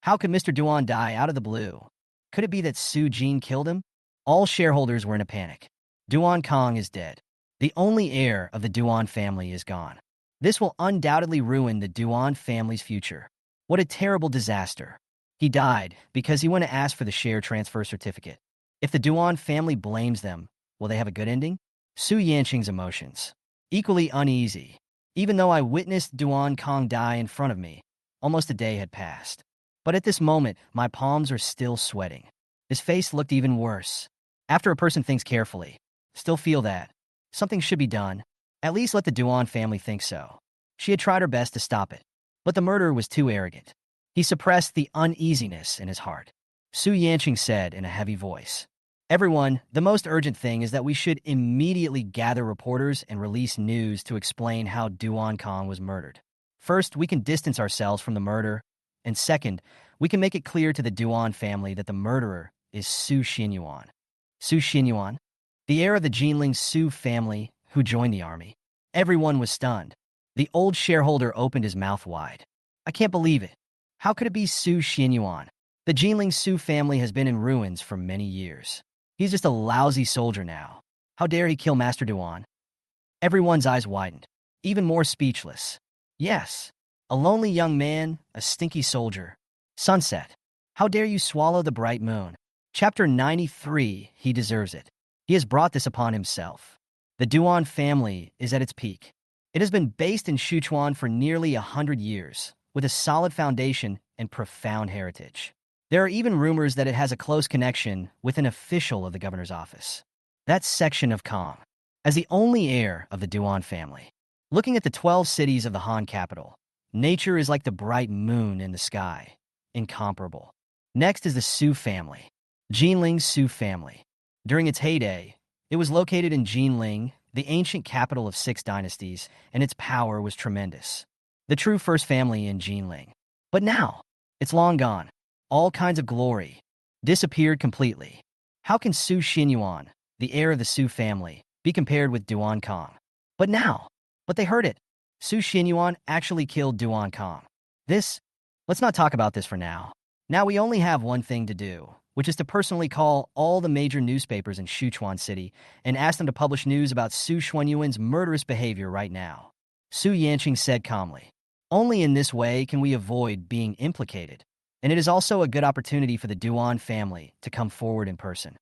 How could Mr. Duan die out of the blue? Could it be that Su Jin killed him? All shareholders were in a panic. Duan Kong is dead. The only heir of the Duan family is gone. This will undoubtedly ruin the Duan family's future. What a terrible disaster. He died because he went to ask for the share transfer certificate. If the Duan family blames them, will they have a good ending? Su Yanqing's emotions. Equally uneasy. Even though I witnessed Duan Kong die in front of me, almost a day had passed. But at this moment, my palms are still sweating. His face looked even worse. After a person thinks carefully, still feel that something should be done. At least let the Duan family think so. She had tried her best to stop it, but the murderer was too arrogant. He suppressed the uneasiness in his heart. Su Yanqing said in a heavy voice, Everyone, the most urgent thing is that we should immediately gather reporters and release news to explain how Duan Kong was murdered. First, we can distance ourselves from the murder, and second, we can make it clear to the Duan family that the murderer is Su Xinyuan. Su Xinyuan? The heir of the Jinling Su family who joined the army. Everyone was stunned. The old shareholder opened his mouth wide. I can't believe it. How could it be Su Xinyuan? The Jinling Su family has been in ruins for many years. He's just a lousy soldier now. How dare he kill Master Duan? Everyone's eyes widened, even more speechless. Yes, a lonely young man, a stinky soldier. Sunset. How dare you swallow the bright moon? Chapter 93, he deserves it. He has brought this upon himself. The Duan family is at its peak. It has been based in Sichuan for nearly 100 years, with a solid foundation and profound heritage. There are even rumors that it has a close connection with an official of the governor's office. That section of Kong. As the only heir of the Duan family, looking at the 12 cities of the Han capital, nature is like the bright moon in the sky, incomparable. Next is the Su family, Jinling Su family. During its heyday, it was located in Jinling, the ancient capital of 6 dynasties, and its power was tremendous. The true first family in Jinling. But now, it's long gone. All kinds of glory disappeared completely. How can Su Xinyuan, the heir of the Su family, be compared with Duan Kong? But they heard it. Su Xinyuan actually killed Duan Kong. Let's not talk about this for now. Now we only have one thing to do, which is to personally call all the major newspapers in Sichuan City and ask them to publish news about Su Xuanyuan's murderous behavior right now. Su Yanqing said calmly. Only in this way can we avoid being implicated. And it is also a good opportunity for the Duan family to come forward in person.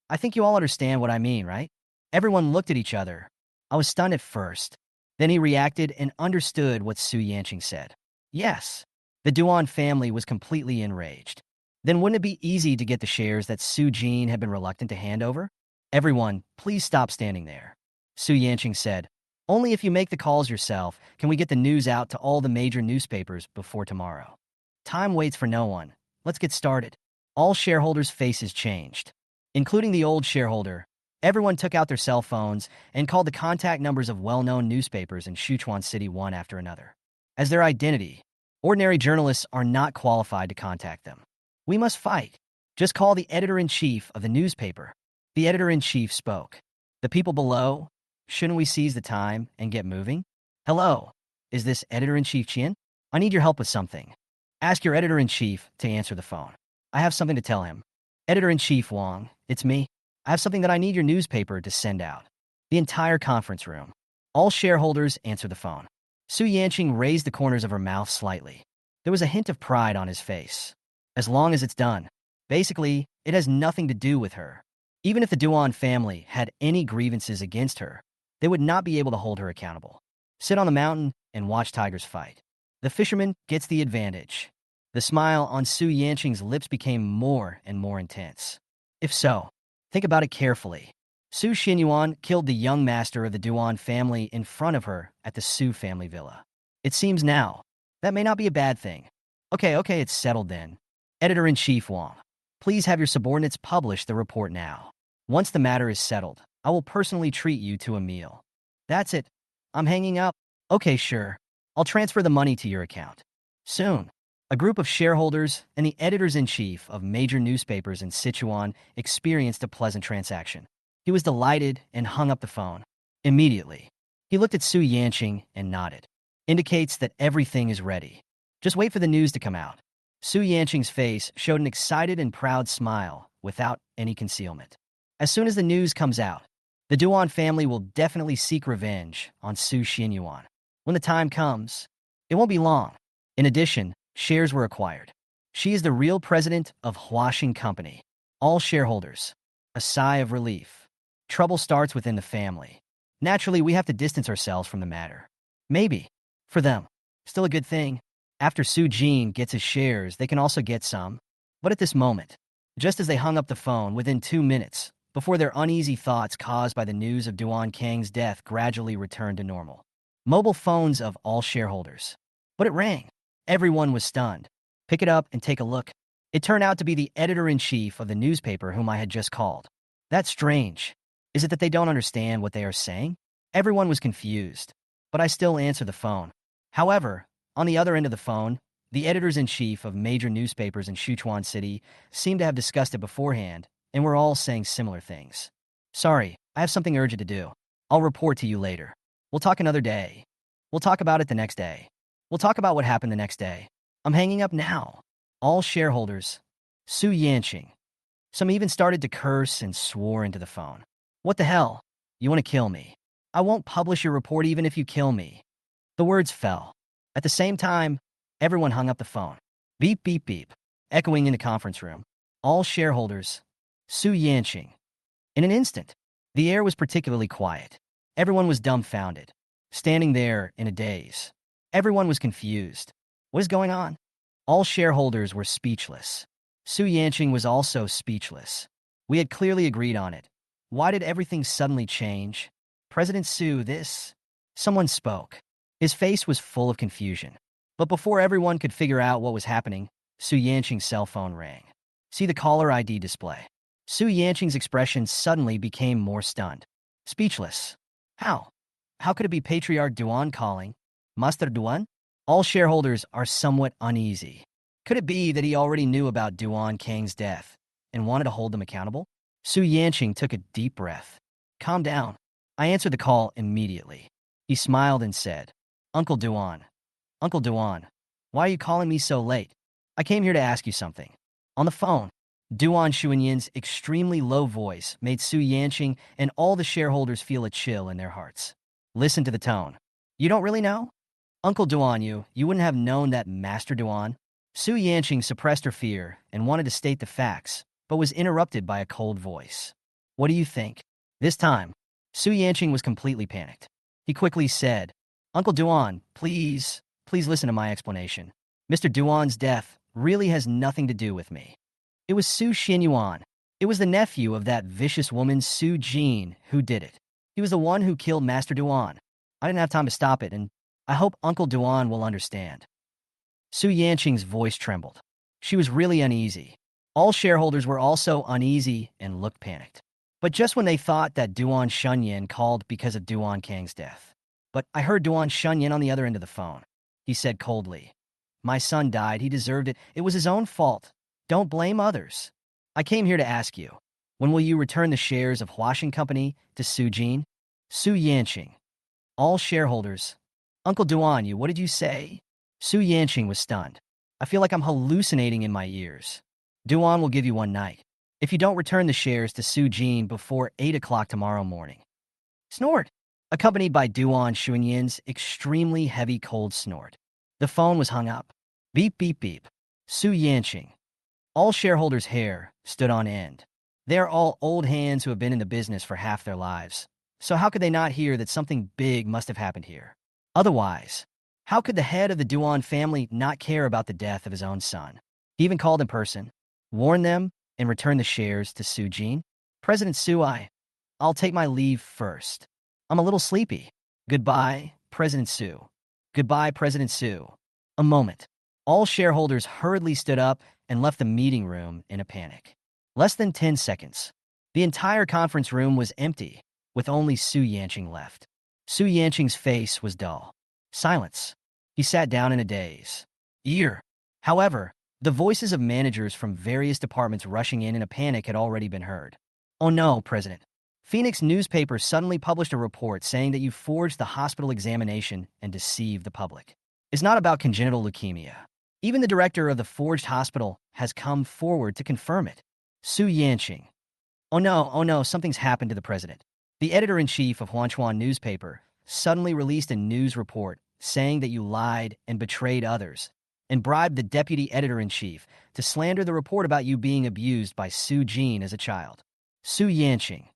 I think you all understand what I mean, right? Everyone looked at each other. I was stunned at first. Then he reacted and understood what Su Yanqing said. Yes, the Duan family was completely enraged. Then wouldn't it be easy to get the shares that Su Jin had been reluctant to hand over? Everyone, please stop standing there. Su Yanqing said, Only if you make the calls yourself can we get the news out to all the major newspapers before tomorrow. Time waits for no one. Let's get started. All shareholders' faces changed, including the old shareholder. Everyone took out their cell phones and called the contact numbers of well-known newspapers in Sichuan City one after another. As their identity, ordinary journalists are not qualified to contact them. We must fight. Just call the editor-in-chief of the newspaper. The editor-in-chief spoke. The people below, shouldn't we seize the time and get moving? Hello, is this editor-in-chief Qian? I need your help with something. Ask your editor-in-chief to answer the phone. I have something to tell him. Editor-in-chief Wang, it's me. I have something that I need your newspaper to send out. The entire conference room. All shareholders answer the phone. Su Yanqing raised the corners of her mouth slightly. There was a hint of pride on his face. As long as it's done. Basically, it has nothing to do with her. Even if the Duan family had any grievances against her, they would not be able to hold her accountable. Sit on the mountain and watch tigers fight. The fisherman gets the advantage. The smile on Su Yanqing's lips became more and more intense. If so, think about it carefully. Su Xinyuan killed the young master of the Duan family in front of her at the Su family villa. It seems now, that may not be a bad thing. Okay, it's settled then. Editor-in-Chief Wong, please have your subordinates publish the report now. Once the matter is settled, I will personally treat you to a meal. That's it. I'm hanging up. Okay, sure. I'll transfer the money to your account. Soon. A group of shareholders and the editors-in-chief of major newspapers in Sichuan experienced a pleasant transaction. He was delighted and hung up the phone. Immediately, he looked at Su Yanqing and nodded. Indicates that everything is ready. Just wait for the news to come out. Su Yanqing's face showed an excited and proud smile without any concealment. As soon as the news comes out, the Duan family will definitely seek revenge on Su Xinyuan. When the time comes, it won't be long. In addition, shares were acquired. She is the real president of Huaxing Company. All shareholders. A sigh of relief. Trouble starts within the family. Naturally, we have to distance ourselves from the matter. Maybe. For them. Still a good thing. After Su Jin gets his shares, they can also get some. But at this moment, just as they hung up the phone within 2 minutes, before their uneasy thoughts caused by the news of Duan Kang's death gradually returned to normal. Mobile phones of all shareholders. But it rang. Everyone was stunned. Pick it up and take a look. It turned out to be the editor-in-chief of the newspaper whom I had just called. That's strange. Is it that they don't understand what they are saying? Everyone was confused, but I still answer the phone. However, on the other end of the phone, the editors-in-chief of major newspapers in Sichuan City seemed to have discussed it beforehand, and were all saying similar things. Sorry, I have something urgent to do. I'll report to you later. We'll talk another day. We'll talk about it the next day. We'll talk about what happened the next day. I'm hanging up now. All shareholders. Su Yanqing. Some even started to curse and swore into the phone. What the hell? You want to kill me? I won't publish your report even if you kill me. The words fell. At the same time, everyone hung up the phone. Beep, beep, beep. Echoing in the conference room. All shareholders. Su Yanqing. In an instant, the air was particularly quiet. Everyone was dumbfounded, standing there in a daze. Everyone was confused. What is going on? All shareholders were speechless. Su Yanqing was also speechless. We had clearly agreed on it. Why did everything suddenly change? President Su, this... Someone spoke. His face was full of confusion. But before everyone could figure out what was happening, Su Yanqing's cell phone rang. See the caller ID display. Su Yanqing's expression suddenly became more stunned. Speechless. How? How could it be Patriarch Duan calling? Master Duan? All shareholders are somewhat uneasy. Could it be that he already knew about Duan Kang's death and wanted to hold them accountable? Su Yanqing took a deep breath. Calm down. I answered the call immediately. He smiled and said, Uncle Duan. Uncle Duan, why are you calling me so late? I came here to ask you something. On the phone. Duan Xuanyin's extremely low voice made Su Yanqing and all the shareholders feel a chill in their hearts. Listen to the tone. You don't really know? Uncle Duan, you wouldn't have known that Master Duan? Su Yanqing suppressed her fear and wanted to state the facts, but was interrupted by a cold voice. What do you think? This time, Su Yanqing was completely panicked. He quickly said, Uncle Duan, please listen to my explanation. Mr. Duan's death really has nothing to do with me. It was Su Xinyuan. It was the nephew of that vicious woman Su Jin who did it. He was the one who killed Master Duan. I didn't have time to stop it, and I hope Uncle Duan will understand. Su Yanqing's voice trembled. She was really uneasy. All shareholders were also uneasy and looked panicked. But just when they thought that Duan Shunyin called because of Duan Kang's death. But I heard Duan Shunyin on the other end of the phone. He said coldly, My son died. He deserved it. It was his own fault. Don't blame others. I came here to ask you, when will you return the shares of Huaxing Company to Su Jin? Su Yanqing. All shareholders. Uncle Duan, what did you say? Su Yanqing was stunned. I feel like I'm hallucinating in my ears. Duan will give you one night. If you don't return the shares to Su Jin before 8 o'clock tomorrow morning. Snort. Accompanied by Duan Xuanyin's extremely heavy cold snort. The phone was hung up. Beep, beep, beep. Su Yanqing. All shareholders' hair stood on end. They are all old hands who have been in the business for half their lives. So how could they not hear that something big must have happened here? Otherwise, how could the head of the Duan family not care about the death of his own son? He even called in person, warned them, and returned the shares to Su Jin. President Su, I'll take my leave first. I'm a little sleepy. Goodbye, President Su. Goodbye, President Su. A moment. All shareholders hurriedly stood up and left the meeting room in a panic. Less than 10 seconds. The entire conference room was empty, with only Su Yanqing left. Su Yanqing's face was dull. Silence. He sat down in a daze. However, the voices of managers from various departments rushing in a panic had already been heard. "Oh no, President. Phoenix newspaper suddenly published a report saying that you forged the hospital examination and deceived the public. It's not about congenital leukemia. Even the director of the forged hospital has come forward to confirm it." Su Yanqing. Oh no, something's happened to the president. The editor-in-chief of Huanchuan newspaper suddenly released a news report saying that you lied and betrayed others and bribed the deputy editor-in-chief to slander the report about you being abused by Su Jin as a child. Su Yanqing.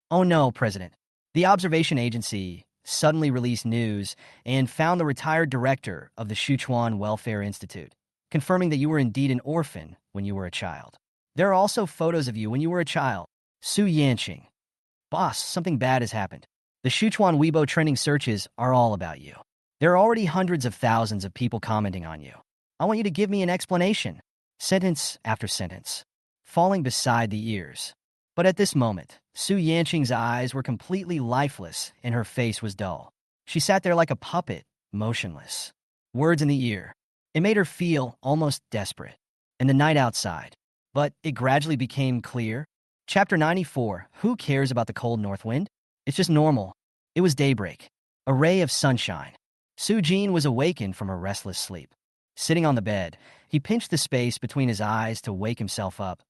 Oh no, President. The observation agency suddenly released news and found the retired director of the Sichuan Welfare Institute, confirming that you were indeed an orphan when you were a child. There are also photos of you when you were a child. Su Yanqing. Boss, something bad has happened. The Sichuan Weibo trending searches are all about you. There are already hundreds of thousands of people commenting on you. I want you to give me an explanation. Sentence after sentence, falling beside the ears. But at this moment, Su Yanqing's eyes were completely lifeless and her face was dull. She sat there like a puppet, motionless. Words in the ear. It made her feel almost desperate. And the night outside. But it gradually became clear. Chapter 94, Who cares about the cold north wind? It's just normal. It was daybreak. A ray of sunshine. Su Jin was awakened from her restless sleep. Sitting on the bed, he pinched the space between his eyes to wake himself up,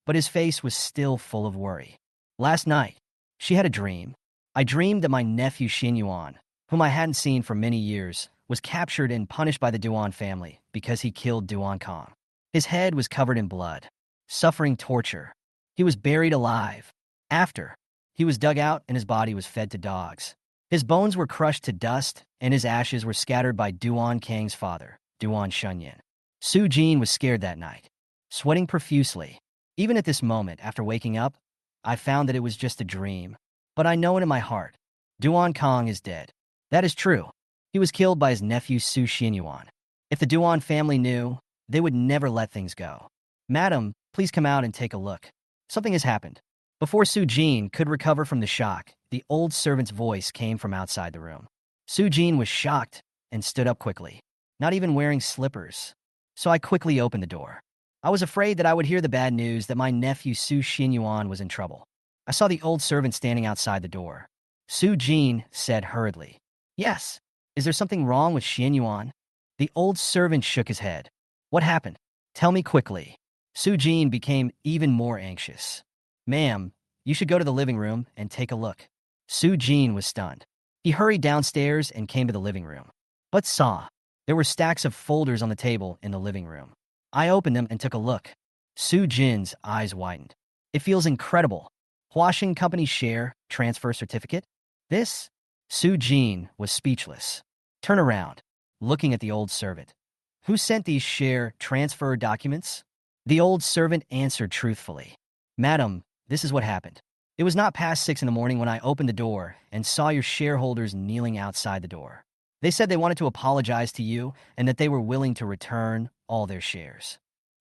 but his face was still full of worry. Last night, she had a dream. I dreamed that my nephew Xinyuan, whom I hadn't seen for many years, was captured and punished by the Duan family because he killed Duan Kong. His head was covered in blood, suffering torture. He was buried alive. After, he was dug out and his body was fed to dogs. His bones were crushed to dust and his ashes were scattered by Duan Kang's father, Duan Shunyan. Su Jin was scared that night, sweating profusely. Even at this moment, after waking up, I found that it was just a dream. But I know it in my heart. Duan Kong is dead. That is true. He was killed by his nephew Su Xinyuan. If the Duan family knew, they would never let things go. Madam, please come out and take a look. Something has happened. Before Su Jin could recover from the shock, the old servant's voice came from outside the room. Su Jin was shocked and stood up quickly, not even wearing slippers. So I quickly opened the door. I was afraid that I would hear the bad news that my nephew Su Xinyuan was in trouble. I saw the old servant standing outside the door. Su Jin said hurriedly, "Yes. Is there something wrong with Xinyuan?" The old servant shook his head. "What happened? Tell me quickly." Su Jin became even more anxious. "Ma'am, you should go to the living room and take a look." Su Jin was stunned. He hurried downstairs and came to the living room, but saw there were stacks of folders on the table in the living room. I opened them and took a look. Su Jin's eyes widened. "It feels incredible. Huaxing Company share transfer certificate? This?" Su Jin was speechless. Turn around, looking at the old servant. "Who sent these share transfer documents?" The old servant answered truthfully. "Madam, this is what happened. It was not past 6 in the morning when I opened the door and saw your shareholders kneeling outside the door. They said they wanted to apologize to you and that they were willing to return all their shares.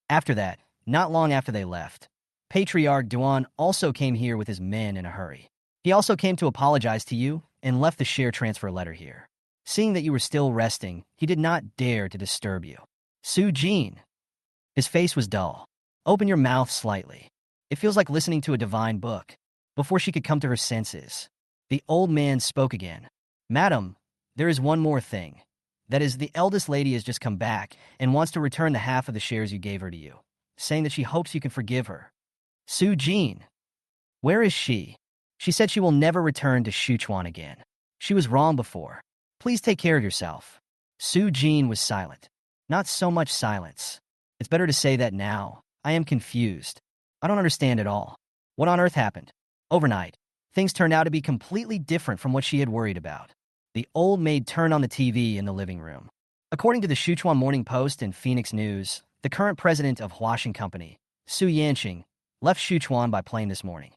After that, not long after they left, Patriarch Duan also came here with his men in a hurry. He also came to apologize to you and left the share transfer letter here. Seeing that you were still resting, he did not dare to disturb you." Su Jin. His face was dull. "Open your mouth slightly. It feels like listening to a divine book." Before she could come to her senses, the old man spoke again. "Madam, there is one more thing. That is, the eldest lady has just come back and wants to return the half of the shares you gave her to you, saying that she hopes you can forgive her." Su Jin. "Where is she? She said she will never return to Sichuan again. She was wrong before. Please take care of yourself." Su Jin was silent. Not so much silence. It's better to say that now. I am confused. I don't understand at all. What on earth happened? Overnight, things turned out to be completely different from what she had worried about. The old maid turned on the TV in the living room. According to the Sichuan Morning Post and Phoenix News, the current president of Huaxing Company, Su Yanqing, left Sichuan by plane this morning.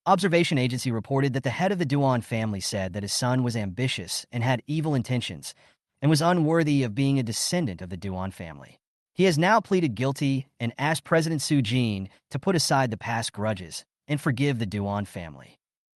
Observation agency reported that the head of the Duan family said that his son was ambitious and had evil intentions and was unworthy of being a descendant of the Duan family. He has now pleaded guilty and asked President Soo Jin to put aside the past grudges and forgive the Duan family,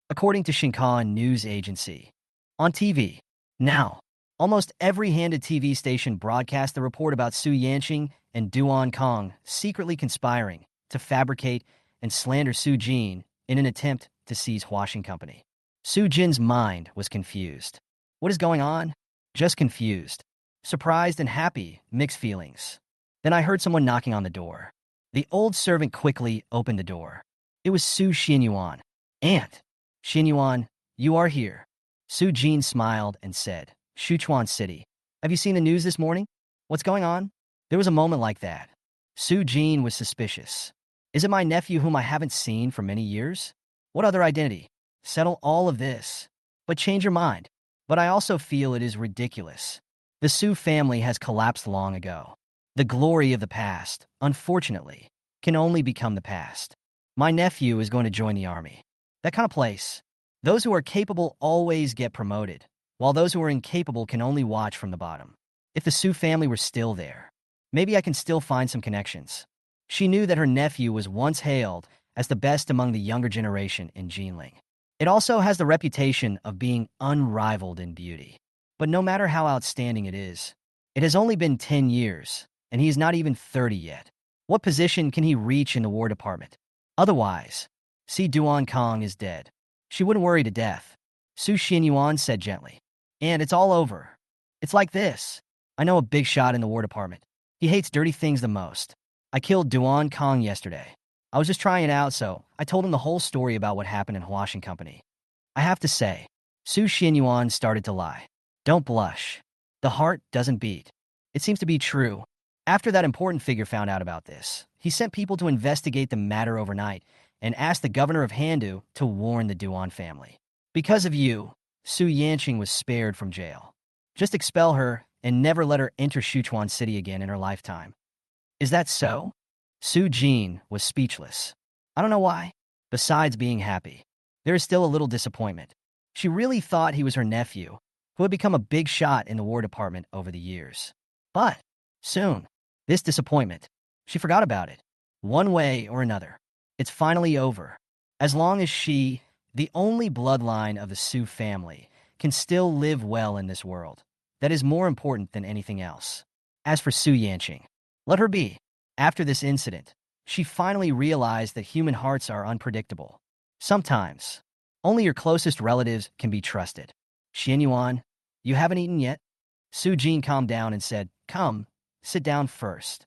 according to Shinkan News Agency. On TV. Now, almost every handed TV station broadcast the report about Su Yanqing and Duan Kong secretly conspiring to fabricate and slander Su Jin in an attempt to seize Huaxing Company. Su Jin's mind was confused. What is going on? Just confused. Surprised and happy, mixed feelings. Then I heard someone knocking on the door. The old servant quickly opened the door. It was Su Xinyuan. Aunt, Xinyuan, you are here. Su Jin smiled and said, Sichuan City. Have you seen the news this morning? What's going on? There was a moment like that. Su Jin was suspicious. Is it my nephew whom I haven't seen for many years? What other identity? Settle all of this. But change your mind. But I also feel it is ridiculous. The Su family has collapsed long ago. The glory of the past, unfortunately, can only become the past. My nephew is going to join the army. That kind of place. Those who are capable always get promoted, while those who are incapable can only watch from the bottom. If the Su family were still there, maybe I can still find some connections. She knew that her nephew was once hailed as the best among the younger generation in Jinling. It also has the reputation of being unrivaled in beauty. But no matter how outstanding it has only been 10 years, and he is not even 30 yet. What position can he reach in the War Department? Otherwise, see Duan Kong is dead. She wouldn't worry to death. Su Xinyuan said gently. And it's all over. It's like this. I know a big shot in the War Department. He hates dirty things the most. I killed Duan Kong yesterday. I was just trying it out, so I told him the whole story about what happened in Huaxing Company. I have to say, Su Xinyuan started to lie. Don't blush. The heart doesn't beat. It seems to be true. After that important figure found out about this, he sent people to investigate the matter overnight and asked the governor of Handu to warn the Duan family. Because of you, Su Yanqing was spared from jail. Just expel her and never let her enter Sichuan City again in her lifetime. Is that so? Su Jin was speechless. I don't know why. Besides being happy, there is still a little disappointment. She really thought he was her nephew, who had become a big shot in the War Department over the years. But soon, this disappointment, she forgot about it. One way or another, it's finally over. As long as she, the only bloodline of the Su family, can still live well in this world, that is more important than anything else. As for Su Yanqing, let her be. After this incident, she finally realized that human hearts are unpredictable. Sometimes, only your closest relatives can be trusted. Xinyuan, you haven't eaten yet? Su Jin calmed down and said, Come, sit down first.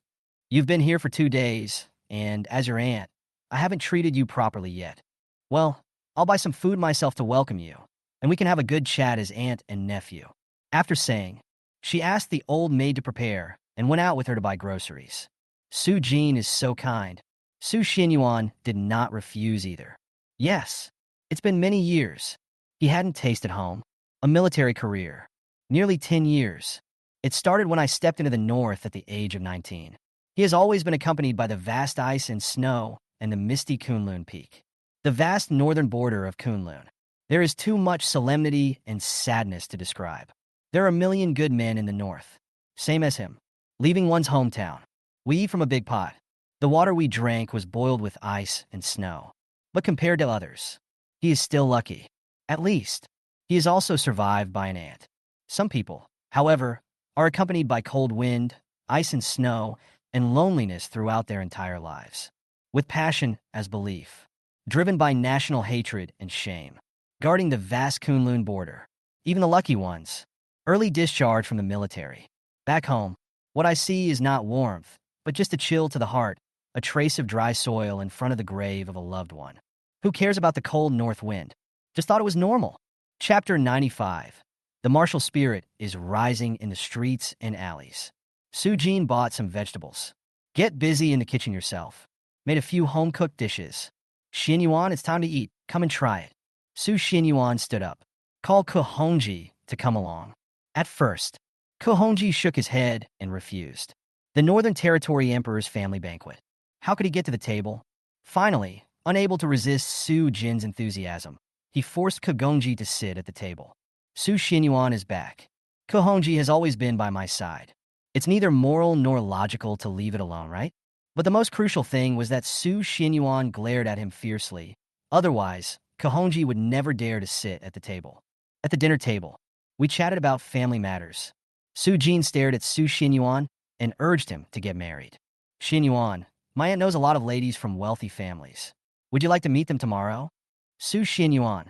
You've been here for 2 days, and as your aunt, I haven't treated you properly yet. Well, I'll buy some food myself to welcome you, and we can have a good chat as aunt and nephew. After saying, she asked the old maid to prepare and went out with her to buy groceries. Su Jin is so kind. Su Xinyuan did not refuse either. Yes, it's been many years. He hadn't tasted home. A military career. Nearly 10 years. It started when I stepped into the north at the age of 19. He has always been accompanied by the vast ice and snow and the misty Kunlun Peak. The vast northern border of Kunlun. There is too much solemnity and sadness to describe. There are a million good men in the north. Same as him. Leaving one's hometown. We eat from a big pot. The water we drank was boiled with ice and snow. But compared to others, he is still lucky. At least, he is also survived by an aunt. Some people, however, are accompanied by cold wind, ice and snow, and loneliness throughout their entire lives. With passion as belief. Driven by national hatred and shame. Guarding the vast Kunlun border. Even the lucky ones. Early discharge from the military. Back home, what I see is not warmth, but just a chill to the heart, a trace of dry soil in front of the grave of a loved one. Who cares about the cold north wind? Just thought it was normal. Chapter 95. The martial spirit is rising in the streets and alleys. Su Jin bought some vegetables. Get busy in the kitchen yourself. Made a few home-cooked dishes. Xinyuan, it's time to eat. Come and try it. Su Xinyuan stood up. Called Ke Hongji to come along. At first, Ke Hongji shook his head and refused. The Northern Territory Emperor's family banquet. How could he get to the table? Finally, unable to resist Su Jin's enthusiasm, he forced Ke Hongji to sit at the table. Su Xinyuan is back. Ke Hongji has always been by my side. It's neither moral nor logical to leave it alone, right? But the most crucial thing was that Su Xinyuan glared at him fiercely. Otherwise, Kohonji would never dare to sit at the table. At the dinner table, we chatted about family matters. Su Jin stared at Su Xinyuan and urged him to get married. Xinyuan, my aunt knows a lot of ladies from wealthy families. Would you like to meet them tomorrow? Su Xinyuan.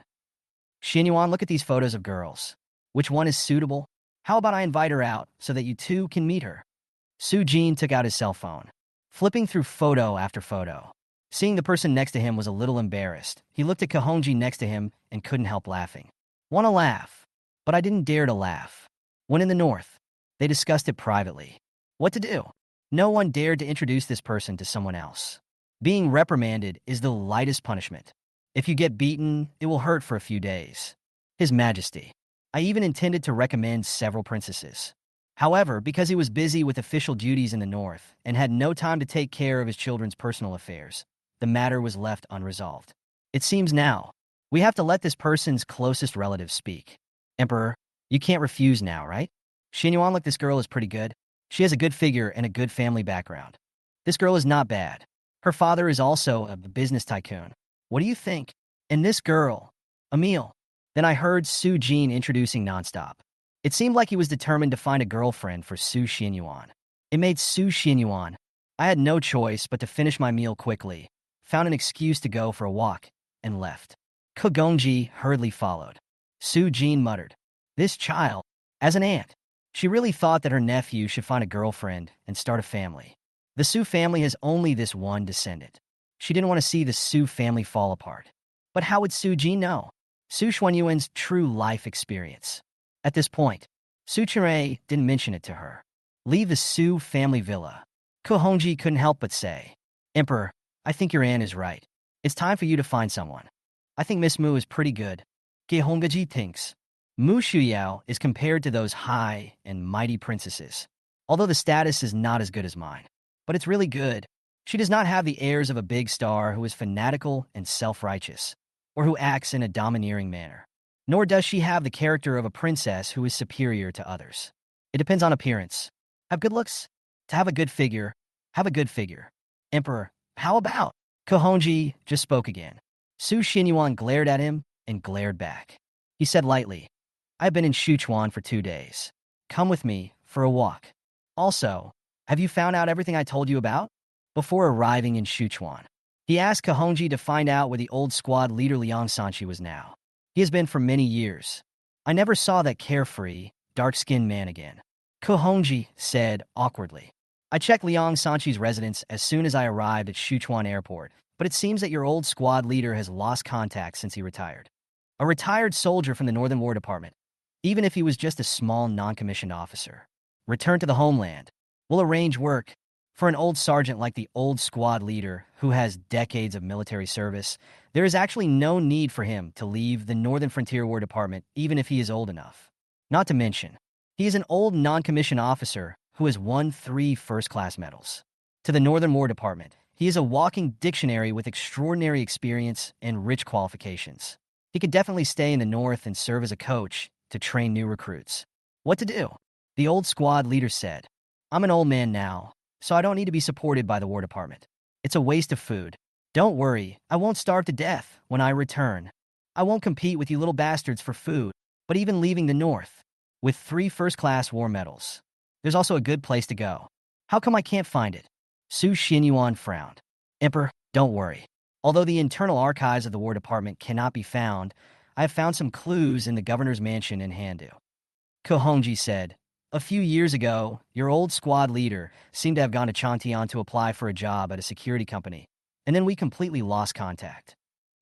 Xinyuan, look at these photos of girls. Which one is suitable? How about I invite her out so that you two can meet her? Su Jin took out his cell phone, flipping through photo after photo. Seeing the person next to him was a little embarrassed. He looked at Kohonji next to him and couldn't help laughing. Want to laugh, but I didn't dare to laugh. When in the north, they discussed it privately. What to do? No one dared to introduce this person to someone else. Being reprimanded is the lightest punishment. If you get beaten, it will hurt for a few days. His Majesty. I even intended to recommend several princesses. However, because he was busy with official duties in the north and had no time to take care of his children's personal affairs, the matter was left unresolved. It seems now, we have to let this person's closest relatives speak. Emperor, you can't refuse now, right? Xinyuan, look, this girl is pretty good. She has a good figure and a good family background. This girl is not bad. Her father is also a business tycoon. What do you think? And this girl, Emil. Then I heard Su Jin introducing nonstop. It seemed like he was determined to find a girlfriend for Su Xinyuan. It made Su Xinyuan. I had no choice but to finish my meal quickly, found an excuse to go for a walk, and left. Kogonji hurriedly followed. Su Jin muttered, "This child, as an aunt." She really thought that her nephew should find a girlfriend and start a family. The Su family has only this one descendant. She didn't want to see the Su family fall apart. But how would Su Jin know? Su Xuanyuan's true life experience. At this point, Su Chirei didn't mention it to her. Leave the Su family villa. Kohonji couldn't help but say, Emperor, I think your aunt is right. It's time for you to find someone. I think Miss Mu is pretty good. Gehongaji thinks. Mu Shuyao is compared to those high and mighty princesses. Although the status is not as good as mine. But it's really good. She does not have the airs of a big star who is fanatical and self-righteous, or who acts in a domineering manner. Nor does she have the character of a princess who is superior to others. It depends on appearance. Have good looks? To have a good figure, have a good figure. Emperor, how about? Kohonji just spoke again. Su Xinyuan glared at him and glared back. He said lightly, I've been in Shuchuan for 2 days. Come with me for a walk. Also, have you found out everything I told you about? Before arriving in Shuchuan, he asked Kohonji to find out where the old squad leader Liang Sanchi was now. He has been for many years. I never saw that carefree, dark-skinned man again. Kohonji said awkwardly. I checked Liang Sanchi's residence as soon as I arrived at Shuchuan Airport, but it seems that your old squad leader has lost contact since he retired. A retired soldier from the Northern War Department, even if he was just a small non-commissioned officer. Return to the homeland. We'll arrange work. For an old sergeant like the old squad leader who has decades of military service, there is actually no need for him to leave the Northern Frontier War Department even if he is old enough. Not to mention, he is an old non-commissioned officer who has won 3 first-class medals. To the Northern War Department, he is a walking dictionary with extraordinary experience and rich qualifications. He could definitely stay in the North and serve as a coach to train new recruits. What to do? The old squad leader said, I'm an old man now, so I don't need to be supported by the War Department. It's a waste of food. Don't worry, I won't starve to death when I return. I won't compete with you little bastards for food, but even leaving the North, with 3 first-class war medals, there's also a good place to go. How come I can't find it? Su Xinyuan frowned. Emperor, don't worry. Although the internal archives of the War Department cannot be found, I have found some clues in the governor's mansion in Handu. Kohonji said, a few years ago, your old squad leader seemed to have gone to Chantian to apply for a job at a security company, and then we completely lost contact.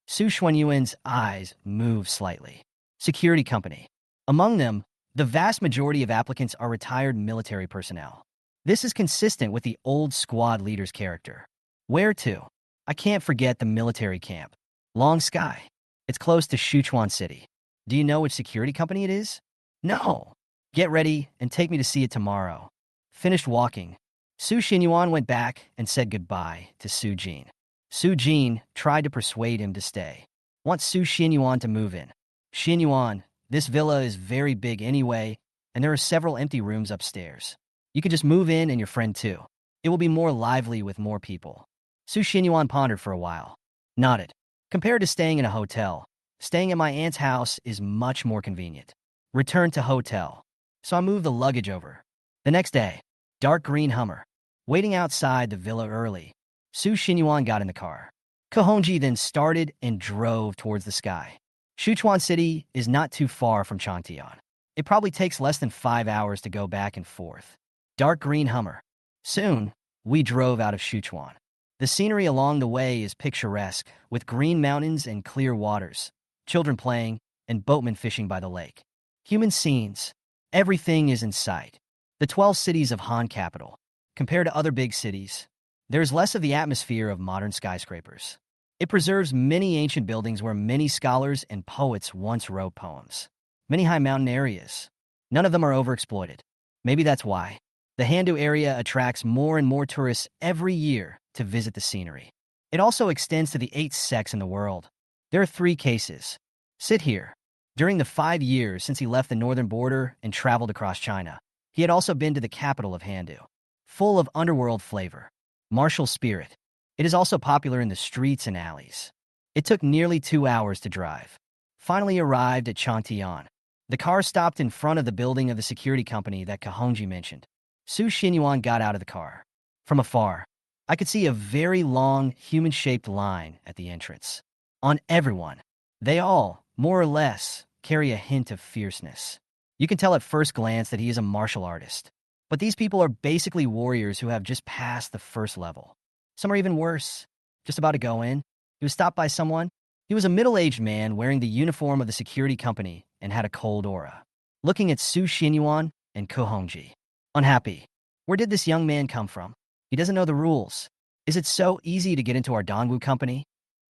Su Xuanyuan's eyes moved slightly. Security company. Among them, the vast majority of applicants are retired military personnel. This is consistent with the old squad leader's character. Where to? I can't forget the military camp. Long Sky. It's close to Shuchuan City. Do you know which security company it is? No. Get ready and take me to see it tomorrow. Finished walking. Su Xinyuan went back and said goodbye to Su Jin. Su Jin tried to persuade him to stay. Want Su Xinyuan to move in. Xinyuan, this villa is very big anyway, and there are several empty rooms upstairs. You could just move in and your friend too. It will be more lively with more people. Su Xinyuan pondered for a while. Nodded. Compared to staying in a hotel, staying at my aunt's house is much more convenient. Returned to hotel. So I moved the luggage over. The next day, dark green Hummer. Waiting outside the villa early, Su Xinyuan got in the car. Kohonji then started and drove towards the sky. Sichuan City is not too far from Changtian. It probably takes less than 5 hours to go back and forth. Dark green Hummer. Soon, we drove out of Sichuan. The scenery along the way is picturesque, with green mountains and clear waters, children playing, and boatmen fishing by the lake. Human scenes. Everything is in sight. The 12 cities of Han capital. Compared to other big cities, there's less of the atmosphere of modern skyscrapers. It preserves many ancient buildings where many scholars and poets once wrote poems. Many high mountain areas. None of them are overexploited. Maybe that's why. The Handu area attracts more and more tourists every year to visit the scenery. It also extends to the 8th sex in the world. There are 3 cases. Sit here. During the 5 years since he left the northern border and traveled across China, he had also been to the capital of Handu. Full of underworld flavor. Martial spirit. It is also popular in the streets and alleys. It took nearly 2 hours to drive. Finally arrived at Changtian. The car stopped in front of the building of the security company that Kohonji mentioned. Su Xinyuan got out of the car. From afar, I could see a very long, human-shaped line at the entrance. On everyone, they all, more or less, carry a hint of fierceness. You can tell at first glance that he is a martial artist. But these people are basically warriors who have just passed the first level. Some are even worse, just about to go in. He was stopped by someone. He was a middle-aged man wearing the uniform of the security company and had a cold aura. Looking at Su Xinyuan and Kohonji. Unhappy. Where did this young man come from? He doesn't know the rules. Is it so easy to get into our Dongwu company?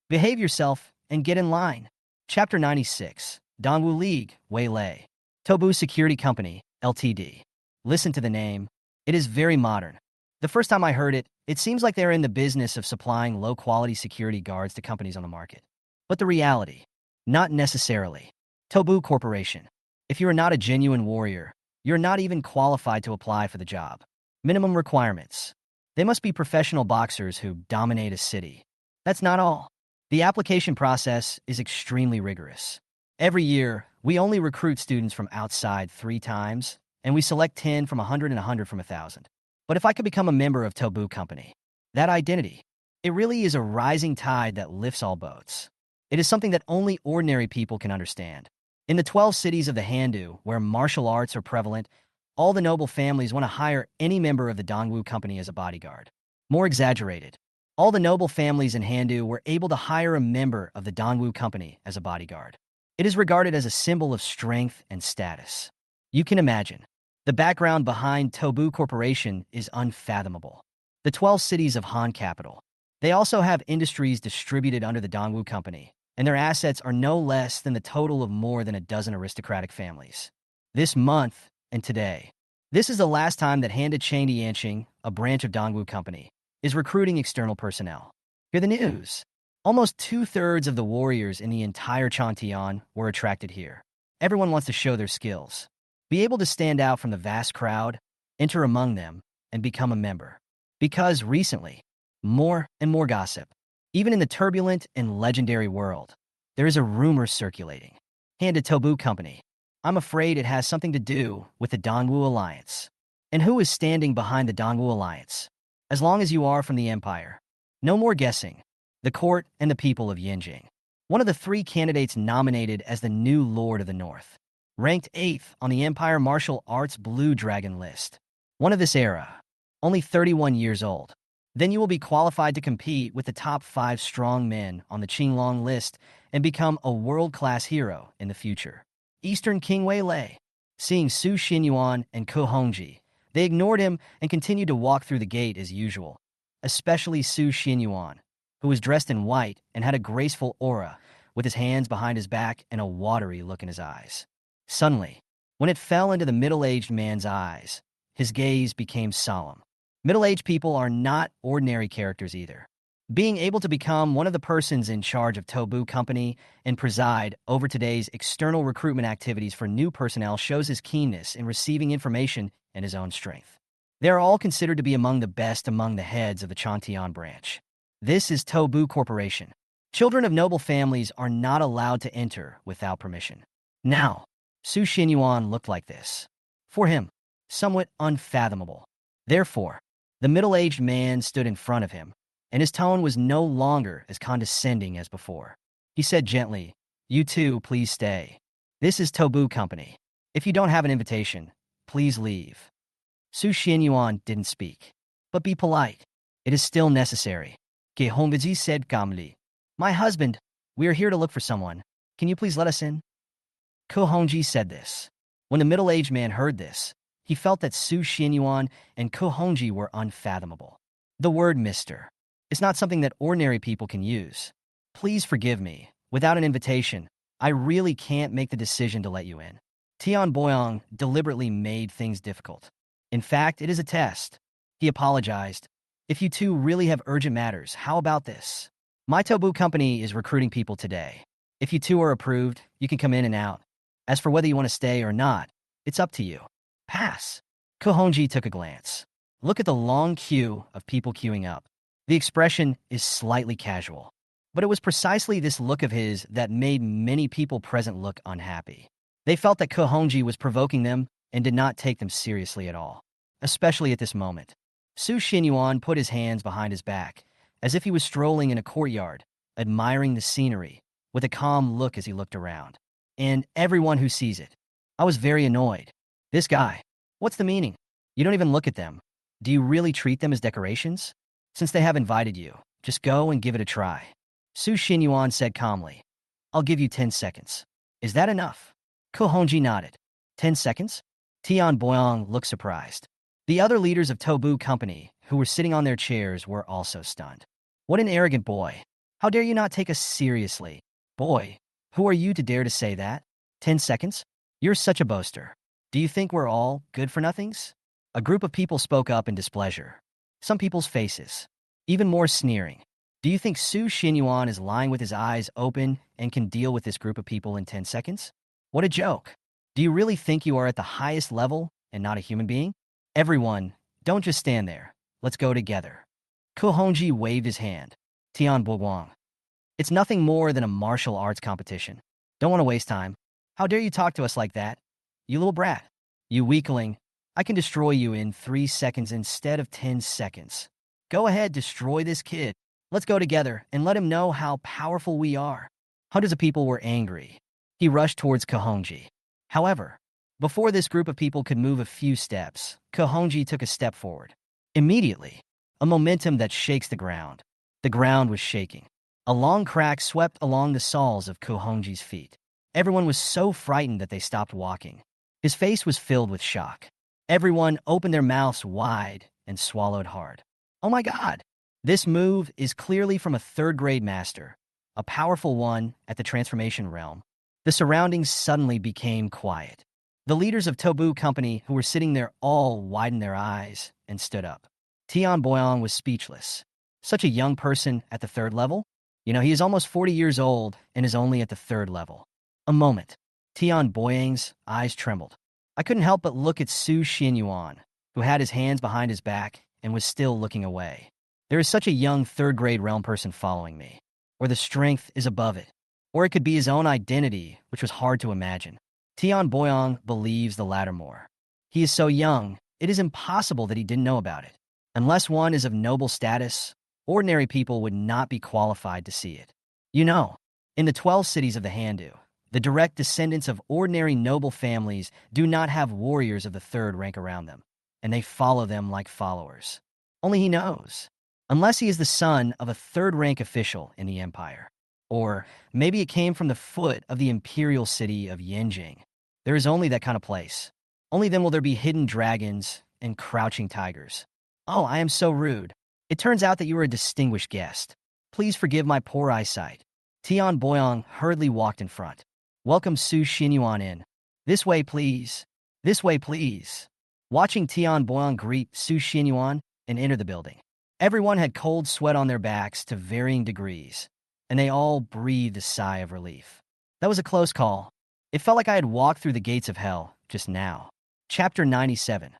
Behave yourself and get in line. Chapter 96. Dongwu League, Weilei. Tobu Security Company, Ltd. Listen to the name. It is very modern. The first time I heard it, it seems like they're in the business of supplying low-quality security guards to companies on the market. But the reality, not necessarily. Tobu Corporation. If you are not a genuine warrior, you're not even qualified to apply for the job. Minimum requirements. They must be professional boxers who dominate a city. That's not all. The application process is extremely rigorous. Every year, we only recruit students from outside 3 times, and we select 10 from 100 and 100 from 1,000. But if I could become a member of Tobu Company, that identity, it really is a rising tide that lifts all boats. It is something that only ordinary people can understand. In the 12 cities of the Handu, where martial arts are prevalent, all the noble families want to hire any member of the Dongwu Company as a bodyguard. More exaggerated, all the noble families in Handu were able to hire a member of the Dongwu Company as a bodyguard. It is regarded as a symbol of strength and status. You can imagine. The background behind Tobu Corporation is unfathomable. The 12 cities of Han capital. They also have industries distributed under the Dongwu Company, and their assets are no less than the total of more than a dozen aristocratic families. This month and today, this is the last time that Handa Changdianqing, a branch of Dongwu Company, is recruiting external personnel. Hear the news. Almost 2/3 of the warriors in the entire Changtian were attracted here. Everyone wants to show their skills. Be able to stand out from the vast crowd, enter among them, and become a member. Because recently, more and more gossip. Even in the turbulent and legendary world, there is a rumor circulating. Handa Tobu Company. I'm afraid it has something to do with the Dongwu Alliance. And who is standing behind the Dongwu Alliance? As long as you are from the Empire. No more guessing. The court and the people of Yinjing. One of the 3 candidates nominated as the new Lord of the North. Ranked 8th on the Empire Martial Arts Blue Dragon list. One of this era. Only 31 years old. Then you will be qualified to compete with the top 5 strong men on the Qinglong list and become a world-class hero in the future. Eastern King Weilei. Seeing Su Xinyuan and Kohonji, they ignored him and continued to walk through the gate as usual. Especially Su Xinyuan, who was dressed in white and had a graceful aura, with his hands behind his back and a watery look in his eyes. Suddenly, when it fell into the middle-aged man's eyes, his gaze became solemn. Middle-aged people are not ordinary characters either. Being able to become one of the persons in charge of Tobu Company and preside over today's external recruitment activities for new personnel shows his keenness in receiving information and his own strength. They are all considered to be among the best among the heads of the Chantian branch. This is Tobu Corporation. Children of noble families are not allowed to enter without permission. Now, Su Xinyuan looked like this. For him, somewhat unfathomable. Therefore, the middle-aged man stood in front of him, and his tone was no longer as condescending as before. He said gently, "You two, please stay. This is Tobu Company. If you don't have an invitation, please leave." Su Xinyuan didn't speak. "But be polite. It is still necessary." Gehongzi said calmly. "My husband, we are here to look for someone. Can you please let us in?" Ko Hongji said this. When the middle-aged man heard this, he felt that Su Xinyuan and Ko Hongji were unfathomable. The word Mr. is not something that ordinary people can use. "Please forgive me. Without an invitation, I really can't make the decision to let you in." Tian Boyong deliberately made things difficult. "In fact, it is a test." He apologized. "If you two really have urgent matters, how about this? My Tobu company is recruiting people today. If you two are approved, you can come in and out. As for whether you want to stay or not, it's up to you. Pass." Ko Hongji took a glance. Look at the long queue of people queuing up. The expression is slightly casual. But it was precisely this look of his that made many people present look unhappy. They felt that Ko Hongji was provoking them and did not take them seriously at all, especially at this moment. Su Xinyuan put his hands behind his back, as if he was strolling in a courtyard, admiring the scenery, with a calm look as he looked around. And everyone who sees it. I was very annoyed. This guy, what's the meaning? You don't even look at them. Do you really treat them as decorations? Since they have invited you, just go and give it a try. Su Xinyuan said calmly. "I'll give you 10 seconds. Is that enough?" Ko Hongji nodded. 10 seconds? Tian Boyong looked surprised. The other leaders of Tobu Company, who were sitting on their chairs, were also stunned. What an arrogant boy. How dare you not take us seriously? Boy, who are you to dare to say that? 10 seconds? You're such a boaster. Do you think we're all good-for-nothings? A group of people spoke up in displeasure. Some people's faces, even more sneering. Do you think Su Xinyuan is lying with his eyes open and can deal with this group of people in 10 seconds? What a joke. Do you really think you are at the highest level and not a human being? Everyone, don't just stand there. Let's go together. Ko Hongji waved his hand. Tian Boguang. It's nothing more than a martial arts competition. Don't want to waste time. How dare you talk to us like that? You little brat. You weakling. I can destroy you in 3 seconds instead of 10 seconds. Go ahead, destroy this kid. Let's go together and let him know how powerful we are. Hundreds of people were angry. He rushed towards Ko Hongji. However, before this group of people could move a few steps, Ko Hongji took a step forward. Immediately, a momentum that shakes the ground. The ground was shaking. A long crack swept along the soles of Ko Hongji's feet. Everyone was so frightened that they stopped walking. His face was filled with shock. Everyone opened their mouths wide and swallowed hard. Oh my God! This move is clearly from a third-grade master, a powerful one at the transformation realm. The surroundings suddenly became quiet. The leaders of Tobu Company who were sitting there all widened their eyes and stood up. Tian Boyong was speechless. Such a young person at the 3rd level? He is almost 40 years old and is only at the 3rd level. A moment. Tian Boyong's eyes trembled. I couldn't help but look at Su Xinyuan, who had his hands behind his back and was still looking away. There is such a young 3rd-grade realm person following me. Or the strength is above it. Or it could be his own identity, which was hard to imagine. Tian Boyong believes the latter more. He is so young, it is impossible that he didn't know about it. Unless one is of noble status, ordinary people would not be qualified to see it. In the 12 cities of the Handu, the direct descendants of ordinary noble families do not have warriors of the 3rd rank around them, and they follow them like followers. Only he knows. Unless he is the son of a 3rd-rank official in the empire. Or maybe it came from the foot of the imperial city of Yenjing. There is only that kind of place. Only then will there be hidden dragons and crouching tigers. Oh, I am so rude. It turns out that you are a distinguished guest. Please forgive my poor eyesight. Tian Boyong hurriedly walked in front. Welcome Su Xinyuan in. This way, please. This way, please. Watching Tian Boyong greet Su Xinyuan and enter the building. Everyone had cold sweat on their backs to varying degrees, and they all breathed a sigh of relief. That was a close call. It felt like I had walked through the gates of hell just now. Chapter 97.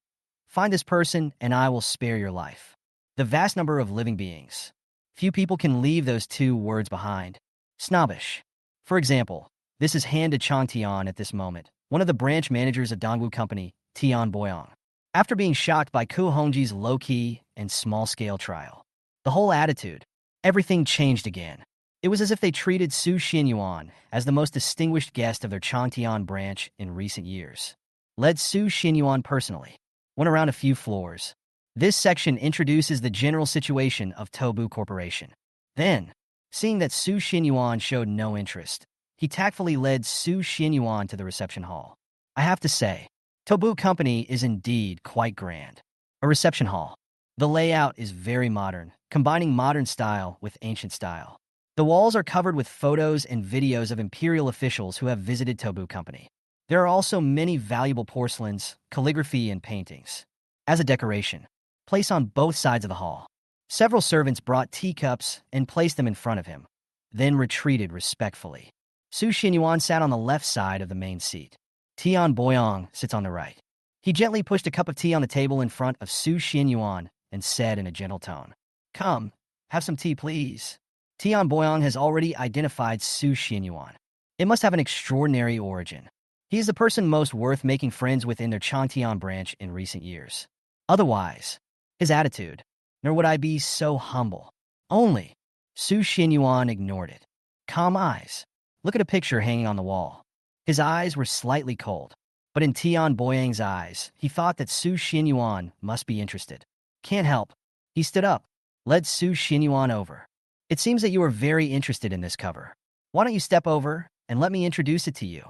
Find this person and I will spare your life. The vast number of living beings. Few people can leave those two words behind. Snobbish. For example, this is Han de Changtian at this moment, one of the branch managers of Dongwu Company, Tian Boyong. After being shocked by Ku Hongji's low-key and small-scale trial. The whole attitude, everything changed again. It was as if they treated Su Xinyuan as the most distinguished guest of their Changtian branch in recent years. Led Su Xinyuan personally. Went around a few floors. This section introduces the general situation of Tobu Corporation. Then, seeing that Su Xinyuan showed no interest, he tactfully led Su Xinyuan to the reception hall. I have to say, Tobu Company is indeed quite grand. A reception hall. The layout is very modern, combining modern style with ancient style. The walls are covered with photos and videos of imperial officials who have visited Tobu Company. There are also many valuable porcelains, calligraphy, and paintings. As a decoration, place on both sides of the hall. Several servants brought teacups and placed them in front of him, then retreated respectfully. Su Xinyuan sat on the left side of the main seat. Tian Boyong sits on the right. He gently pushed a cup of tea on the table in front of Su Xinyuan and said in a gentle tone, "Come, have some tea, please." Tian Boyong has already identified Su Xinyuan. It must have an extraordinary origin. He is the person most worth making friends with in their Changtian branch in recent years. Otherwise, his attitude, nor would I be so humble. Only, Su Xinyuan ignored it. Calm eyes. Look at a picture hanging on the wall. His eyes were slightly cold, but in Tian Boyang's eyes, he thought that Su Xinyuan must be interested. Can't help. He stood up, led Su Xinyuan over. It seems that you are very interested in this cover. Why don't you step over and let me introduce it to you?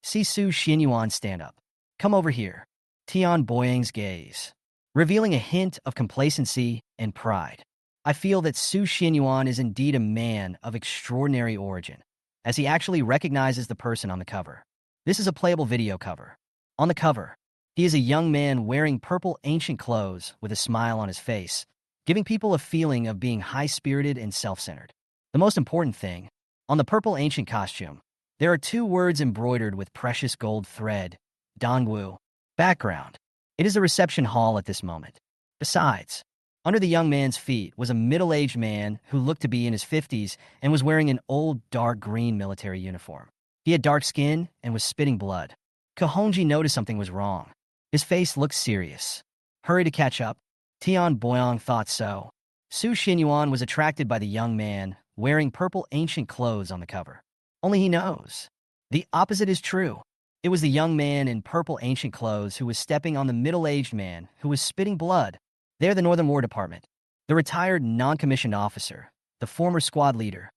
See Su Xinyuan stand up. Come over here. Tian Boyang's gaze, revealing a hint of complacency and pride. I feel that Su Xinyuan is indeed a man of extraordinary origin, as he actually recognizes the person on the cover. This is a playable video cover. On the cover, he is a young man wearing purple ancient clothes with a smile on his face, giving people a feeling of being high-spirited and self-centered. The most important thing, on the purple ancient costume, there are two words embroidered with precious gold thread, Dongwu. Background. It is a reception hall at this moment. Besides, under the young man's feet was a middle-aged man who looked to be in his 50s and was wearing an old dark green military uniform. He had dark skin and was spitting blood. Kohonji noticed something was wrong. His face looked serious. Hurry to catch up. Tian Boyong thought so. Su Xinyuan was attracted by the young man wearing purple ancient clothes on the cover. Only he knows. The opposite is true. It was the young man in purple ancient clothes who was stepping on the middle-aged man who was spitting blood. They're the Northern War Department. The retired non-commissioned officer, the former squad leader,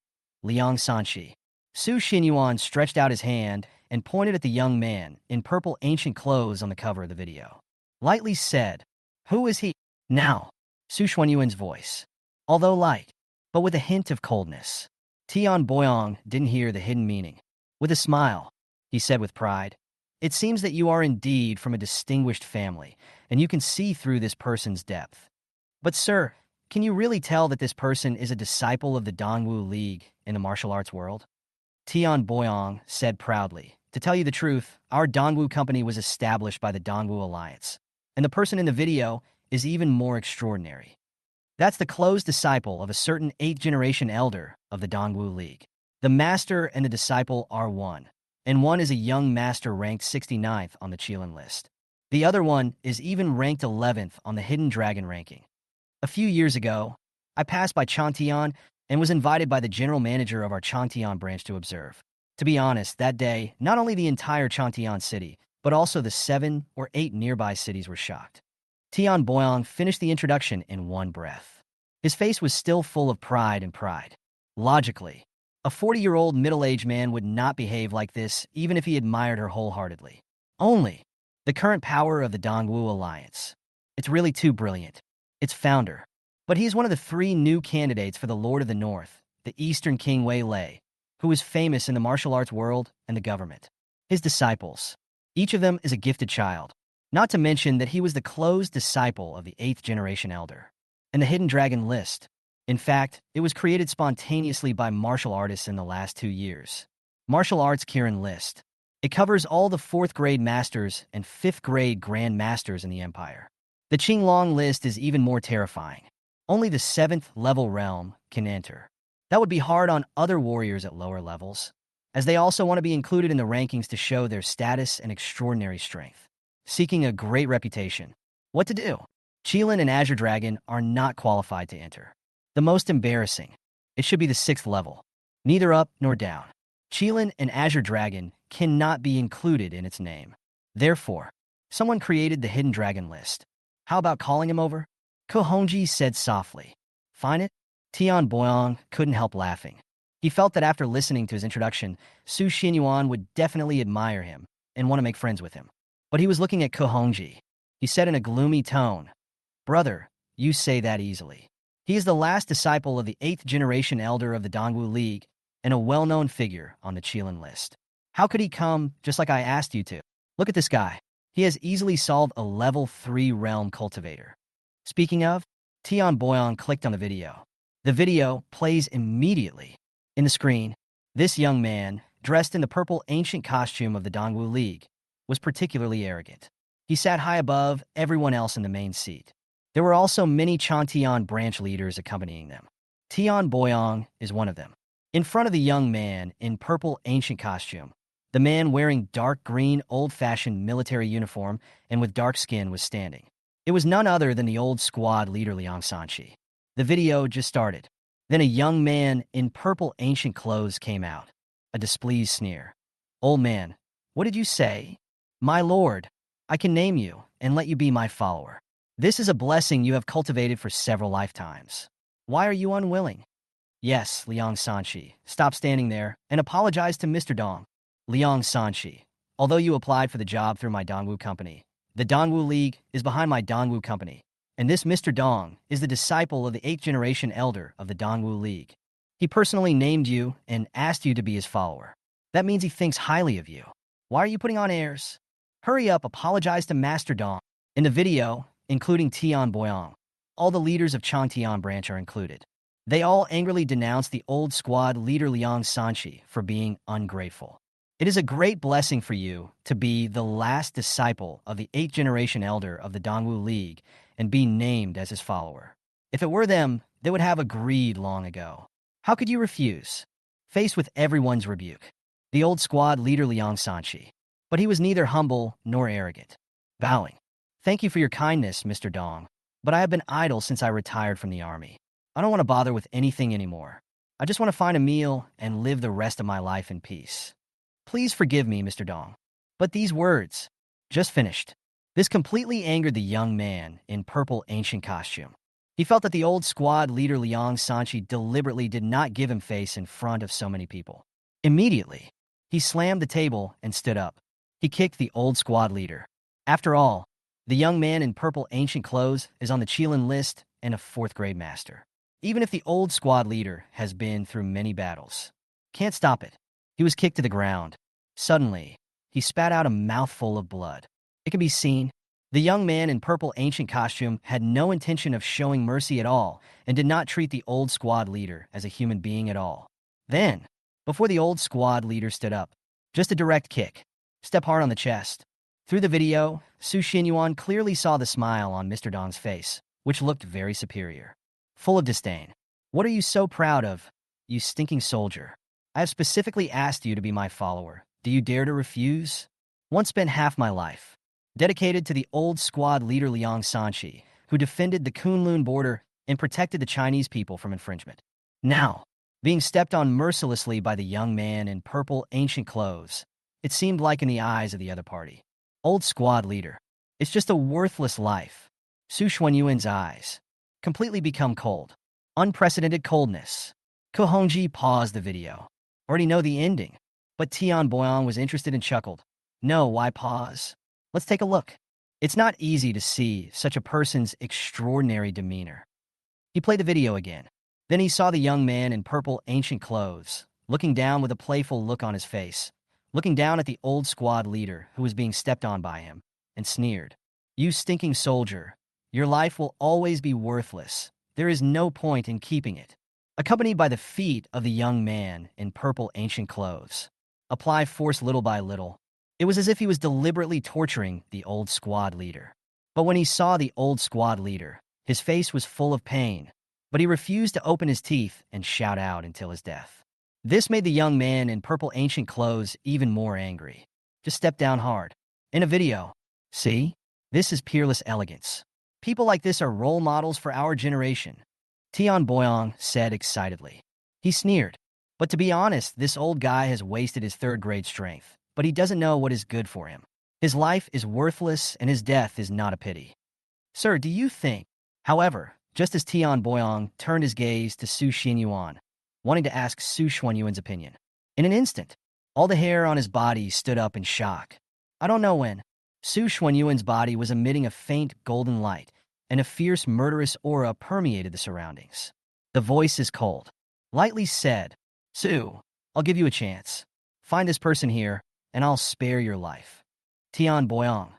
Liang Sanshi. Su Xinyuan stretched out his hand and pointed at the young man in purple ancient clothes on the cover of the video. Lightly said, "Who is he?" Now, Su Xinyuan's voice, although light, but with a hint of coldness. Tian Boyong didn't hear the hidden meaning. With a smile, he said with pride, "It seems that you are indeed from a distinguished family, and you can see through this person's depth. But sir, can you really tell that this person is a disciple of the Dongwu League in the martial arts world?" Tian Boyong said proudly, "To tell you the truth, our Dongwu company was established by the Dongwu Alliance, and the person in the video is even more extraordinary. That's the close disciple of a certain 8th-generation elder of the Dongwu League. The master and the disciple are one, and one is a young master ranked 69th on the Qilin list. The other one is even ranked 11th on the Hidden Dragon ranking. A few years ago, I passed by Changtian and was invited by the general manager of our Changtian branch to observe. To be honest, that day, not only the entire Changtian city, but also the 7 or 8 nearby cities were shocked." Tian Boyong finished the introduction in one breath. His face was still full of pride and pride. Logically, a 40-year-old middle-aged man would not behave like this even if he admired her wholeheartedly. Only the current power of the Dongwu Alliance. It's really too brilliant. Its founder. But he's one of the 3 new candidates for the Lord of the North, the Eastern King Wei Lei, who is famous in the martial arts world and the government. His disciples. Each of them is a gifted child. Not to mention that he was the close disciple of the 8th-generation elder. And the Hidden Dragon list. In fact, it was created spontaneously by martial artists in the last 2 years. Martial Arts Kirin list. It covers all the 4th-grade masters and 5th-grade grand masters in the empire. The Qinglong list is even more terrifying. Only the 7th level realm can enter. That would be hard on other warriors at lower levels, as they also want to be included in the rankings to show their status and extraordinary strength. Seeking a great reputation. What to do? Qilin and Azure Dragon are not qualified to enter. The most embarrassing. It should be the 6th level. Neither up nor down. Qilin and Azure Dragon cannot be included in its name. Therefore, someone created the Hidden Dragon list. How about calling him over? Ko Hongji said softly. Find it? Tian Boyong couldn't help laughing. He felt that after listening to his introduction, Su Xinyuan would definitely admire him and want to make friends with him. But he was looking at Ko Hongji. He said in a gloomy tone, Brother, you say that easily. He is the last disciple of the 8th generation elder of the Dongwu League and a well-known figure on the Qilin list. How could he come just like I asked you to? Look at this guy. He has easily solved a level 3 realm cultivator. Speaking of, Tian Boyong clicked on the video. The video plays immediately. In the screen, this young man, dressed in the purple ancient costume of the Dongwu League, was particularly arrogant. He sat high above everyone else in the main seat. There were also many Chantian branch leaders accompanying them. Tian Boyong is one of them. In front of the young man in purple ancient costume, the man wearing dark green old-fashioned military uniform and with dark skin was standing. It was none other than the old squad leader Liang Sanchi. The video just started. Then a young man in purple ancient clothes came out. A displeased sneer. Old man, what did you say? My lord, I can name you and let you be my follower. This is a blessing you have cultivated for several lifetimes. Why are you unwilling? Yes, Liang Sanchi, stop standing there and apologize to Mr. Dong. Liang Sanchi, although you applied for the job through my Dongwu company, the Dongwu League is behind my Dongwu company, and this Mr. Dong is the disciple of the 8th generation elder of the Dongwu League. He personally named you and asked you to be his follower. That means he thinks highly of you. Why are you putting on airs? Hurry up, apologize to Master Dong. In the video, including Tian Boyong, all the leaders of Changtian branch are included. They all angrily denounce the old squad leader Liang Sanchi for being ungrateful. It is a great blessing for you to be the last disciple of the 8th generation elder of the Dongwu League and be named as his follower. If it were them, they would have agreed long ago. How could you refuse? Faced with everyone's rebuke, the old squad leader Liang Sanchi. But he was neither humble nor arrogant. Bowing. Thank you for your kindness, Mr. Dong, but I have been idle since I retired from the army. I don't want to bother with anything anymore. I just want to find a meal and live the rest of my life in peace. Please forgive me, Mr. Dong. But these words, just finished. This completely angered the young man in purple ancient costume. He felt that the old squad leader Liang Sanchi deliberately did not give him face in front of so many people. Immediately, he slammed the table and stood up. He kicked the old squad leader. After all, the young man in purple ancient clothes is on the Qilin list and a 4th grade master. Even if the old squad leader has been through many battles. Can't stop it. He was kicked to the ground. Suddenly, he spat out a mouthful of blood. It can be seen. The young man in purple ancient costume had no intention of showing mercy at all and did not treat the old squad leader as a human being at all. Then, before the old squad leader stood up, just a direct kick. Step hard on the chest. Through the video, Su Xinyuan clearly saw the smile on Mr. Dong's face, which looked very superior. Full of disdain. What are you so proud of, you stinking soldier? I have specifically asked you to be my follower. Do you dare to refuse? Once spent half my life dedicated to the old squad leader Liang Sanchi, who defended the Kunlun border and protected the Chinese people from infringement. Now, being stepped on mercilessly by the young man in purple ancient clothes, it seemed like in the eyes of the other party. Old squad leader. It's just a worthless life. Su Xuanyuan's eyes completely become cold. Unprecedented coldness. Ko Hongji paused the video. Already know the ending. But Tian Boyong was interested and chuckled. No, why pause? Let's take a look. It's not easy to see such a person's extraordinary demeanor. He played the video again. Then he saw the young man in purple ancient clothes, looking down with a playful look on his face, looking down at the old squad leader who was being stepped on by him, and sneered. You stinking soldier, your life will always be worthless. There is no point in keeping it. Accompanied by the feet of the young man in purple ancient clothes. Apply force little by little. It was as if he was deliberately torturing the old squad leader. But when he saw the old squad leader, his face was full of pain, but he refused to open his teeth and shout out until his death. This made the young man in purple ancient clothes even more angry. Just step down hard. In a video, see? This is peerless elegance. People like this are role models for our generation, Tian Boyong said excitedly. He sneered. But to be honest, this old guy has wasted his third-grade strength, but he doesn't know what is good for him. His life is worthless and his death is not a pity. Sir, do you think? However, just as Tian Boyong turned his gaze to Su Xinyuan, wanting to ask Su Xuanyuan's opinion, in an instant, all the hair on his body stood up in shock. I don't know when. Su Xuanyuan's body was emitting a faint golden light, and a fierce murderous aura permeated the surroundings. The voice is cold. Lightly said, Su, I'll give you a chance. Find this person here, and I'll spare your life. Tian Boyong.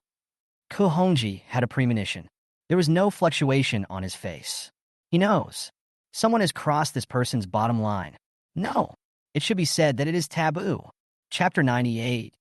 Ko Hongji had a premonition. There was no fluctuation on his face. He knows. Someone has crossed this person's bottom line. No, it should be said that it is taboo. Chapter 98.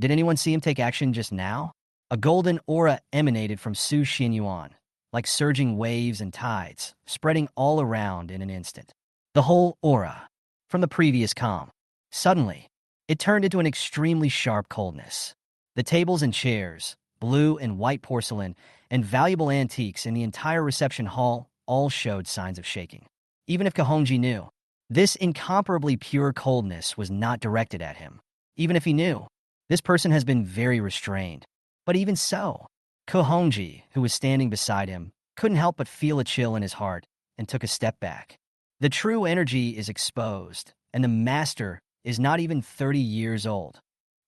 Did anyone see him take action just now? A golden aura emanated from Su Xinyuan, like surging waves and tides, spreading all around in an instant. The whole aura, from the previous calm, suddenly, it turned into an extremely sharp coldness. The tables and chairs, blue and white porcelain, and valuable antiques in the entire reception hall all showed signs of shaking. Even if Kahongji knew, this incomparably pure coldness was not directed at him. Even if he knew, this person has been very restrained. But even so, Kahongji, who was standing beside him, couldn't help but feel a chill in his heart and took a step back. The true energy is exposed, and the master is not even 30 years old.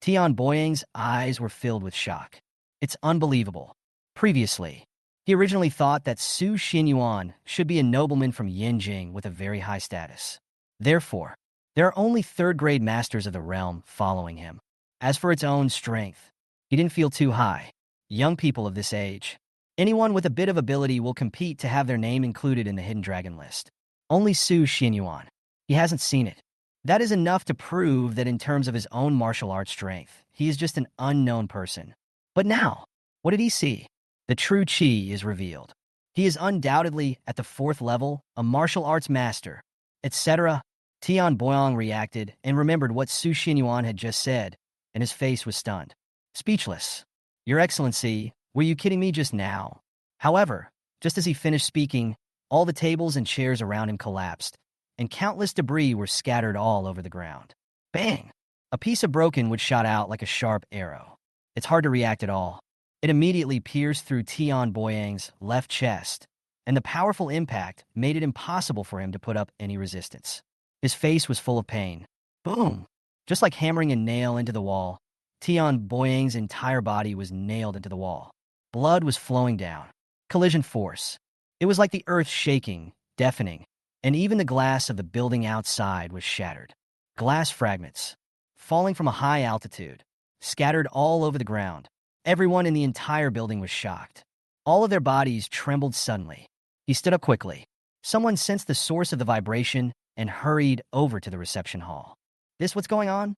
Tian Boyang's eyes were filled with shock. It's unbelievable. Previously, he originally thought that Su Xinyuan should be a nobleman from Yinjing with a very high status. Therefore, there are only third-grade masters of the realm following him. As for its own strength, he didn't feel too high. Young people of this age, anyone with a bit of ability will compete to have their name included in the Hidden Dragon list. Only Su Xinyuan. He hasn't seen it. That is enough to prove that in terms of his own martial arts strength, he is just an unknown person. But now, what did he see? The true Qi is revealed. He is undoubtedly, at the 4th level, a martial arts master, etc. Tian Boyong reacted and remembered what Su Xinyuan had just said, and his face was stunned. Speechless. Your Excellency, were you kidding me just now? However, just as he finished speaking, all the tables and chairs around him collapsed, and countless debris were scattered all over the ground. Bang! A piece of broken wood shot out like a sharp arrow. It's hard to react at all. It immediately pierced through Tian Boyang's left chest, and the powerful impact made it impossible for him to put up any resistance. His face was full of pain. Boom! Just like hammering a nail into the wall, Tian Boyang's entire body was nailed into the wall. Blood was flowing down. Collision force. It was like the earth shaking, deafening, and even the glass of the building outside was shattered. Glass fragments, falling from a high altitude, scattered all over the ground. Everyone in the entire building was shocked. All of their bodies trembled suddenly. He stood up quickly. Someone sensed the source of the vibration and hurried over to the reception hall. This what's going on?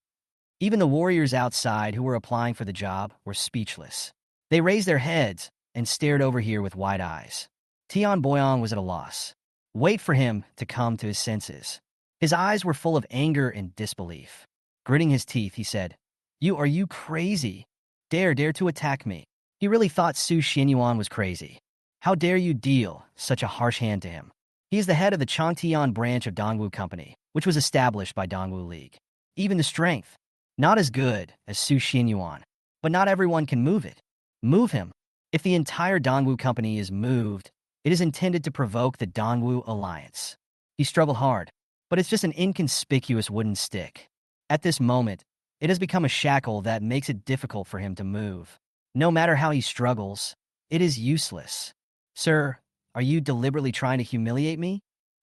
Even the warriors outside who were applying for the job were speechless. They raised their heads and stared over here with wide eyes. Tian Boyong was at a loss. Wait for him to come to his senses. His eyes were full of anger and disbelief. Gritting his teeth, he said, Are you crazy? Dare to attack me. He really thought Su Xinyuan was crazy. How dare you deal such a harsh hand to him? He is the head of the Changtian branch of Dongwu Company, which was established by Dongwu League. Even the strength, not as good as Su Xinyuan, but not everyone can move it. Move him. If the entire Dongwu Company is moved, it is intended to provoke the Dongwu Alliance. He struggled hard, but it's just an inconspicuous wooden stick. At this moment, it has become a shackle that makes it difficult for him to move. No matter how he struggles, it is useless. Sir, are you deliberately trying to humiliate me?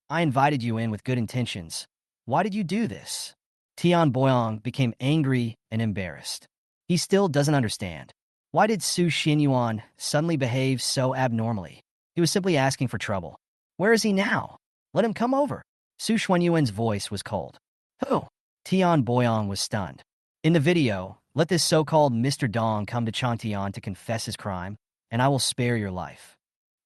I invited you in with good intentions. Why did you do this? Tian Boyong became angry and embarrassed. He still doesn't understand. Why did Su Xinyuan suddenly behave so abnormally? He was simply asking for trouble. Where is he now? Let him come over. Su Xuanyuan's voice was cold. Who? Tian Boyong was stunned. In the video, let this so-called Mr. Dong come to Changtian to confess his crime. and I will spare your life.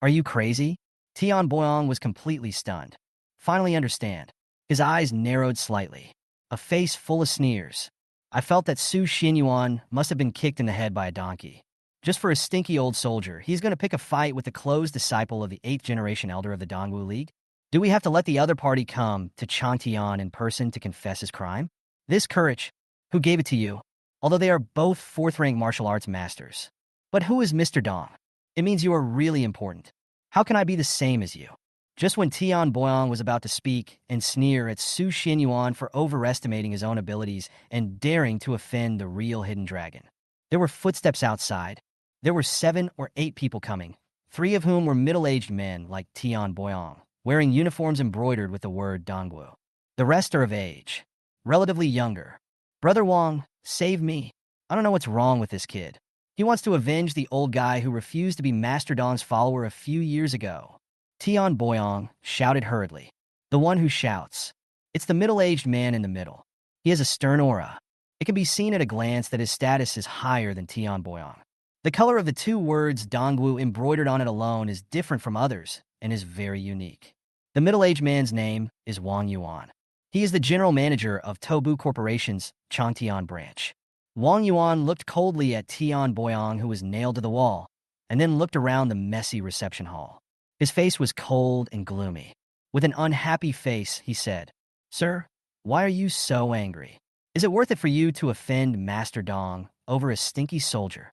Are you crazy? Tian Boyong was completely stunned. Finally understand. His eyes narrowed slightly. A face full of sneers. I felt that Su Xinyuan must have been kicked in the head by a donkey. Just for a stinky old soldier, he's going to pick a fight with the closed disciple of the 8th generation elder of the Dongwu League? Do we have to let the other party come to Changtian in person to confess his crime? This courage, who gave it to you? Although they are both 4th-rank martial arts masters. But who is Mr. Dong? It means you are really important. How can I be the same as you? Just when Tian Boyong was about to speak and sneer at Su Xinyuan for overestimating his own abilities and daring to offend the real hidden dragon, there were footsteps outside. There were 7 or 8 people coming, 3 of whom were middle-aged men like Tian Boyong, wearing uniforms embroidered with the word Dongwu. The rest are of age, relatively younger. Brother Wong, save me. I don't know what's wrong with this kid. He wants to avenge the old guy who refused to be Master Dong's follower a few years ago. Tian Boyong shouted hurriedly. The one who shouts. It's the middle-aged man in the middle. He has a stern aura. It can be seen at a glance that his status is higher than Tian Boyong. The color of the 2 words Dongwu embroidered on it alone is different from others and is very unique. The middle-aged man's name is Wang Yuan. He is the general manager of Tobu Corporation's Changtian branch. Wang Yuan looked coldly at Tian Boyong, who was nailed to the wall, and then looked around the messy reception hall. His face was cold and gloomy. With an unhappy face, he said, "Sir, why are you so angry? Is it worth it for you to offend Master Dong over a stinky soldier?"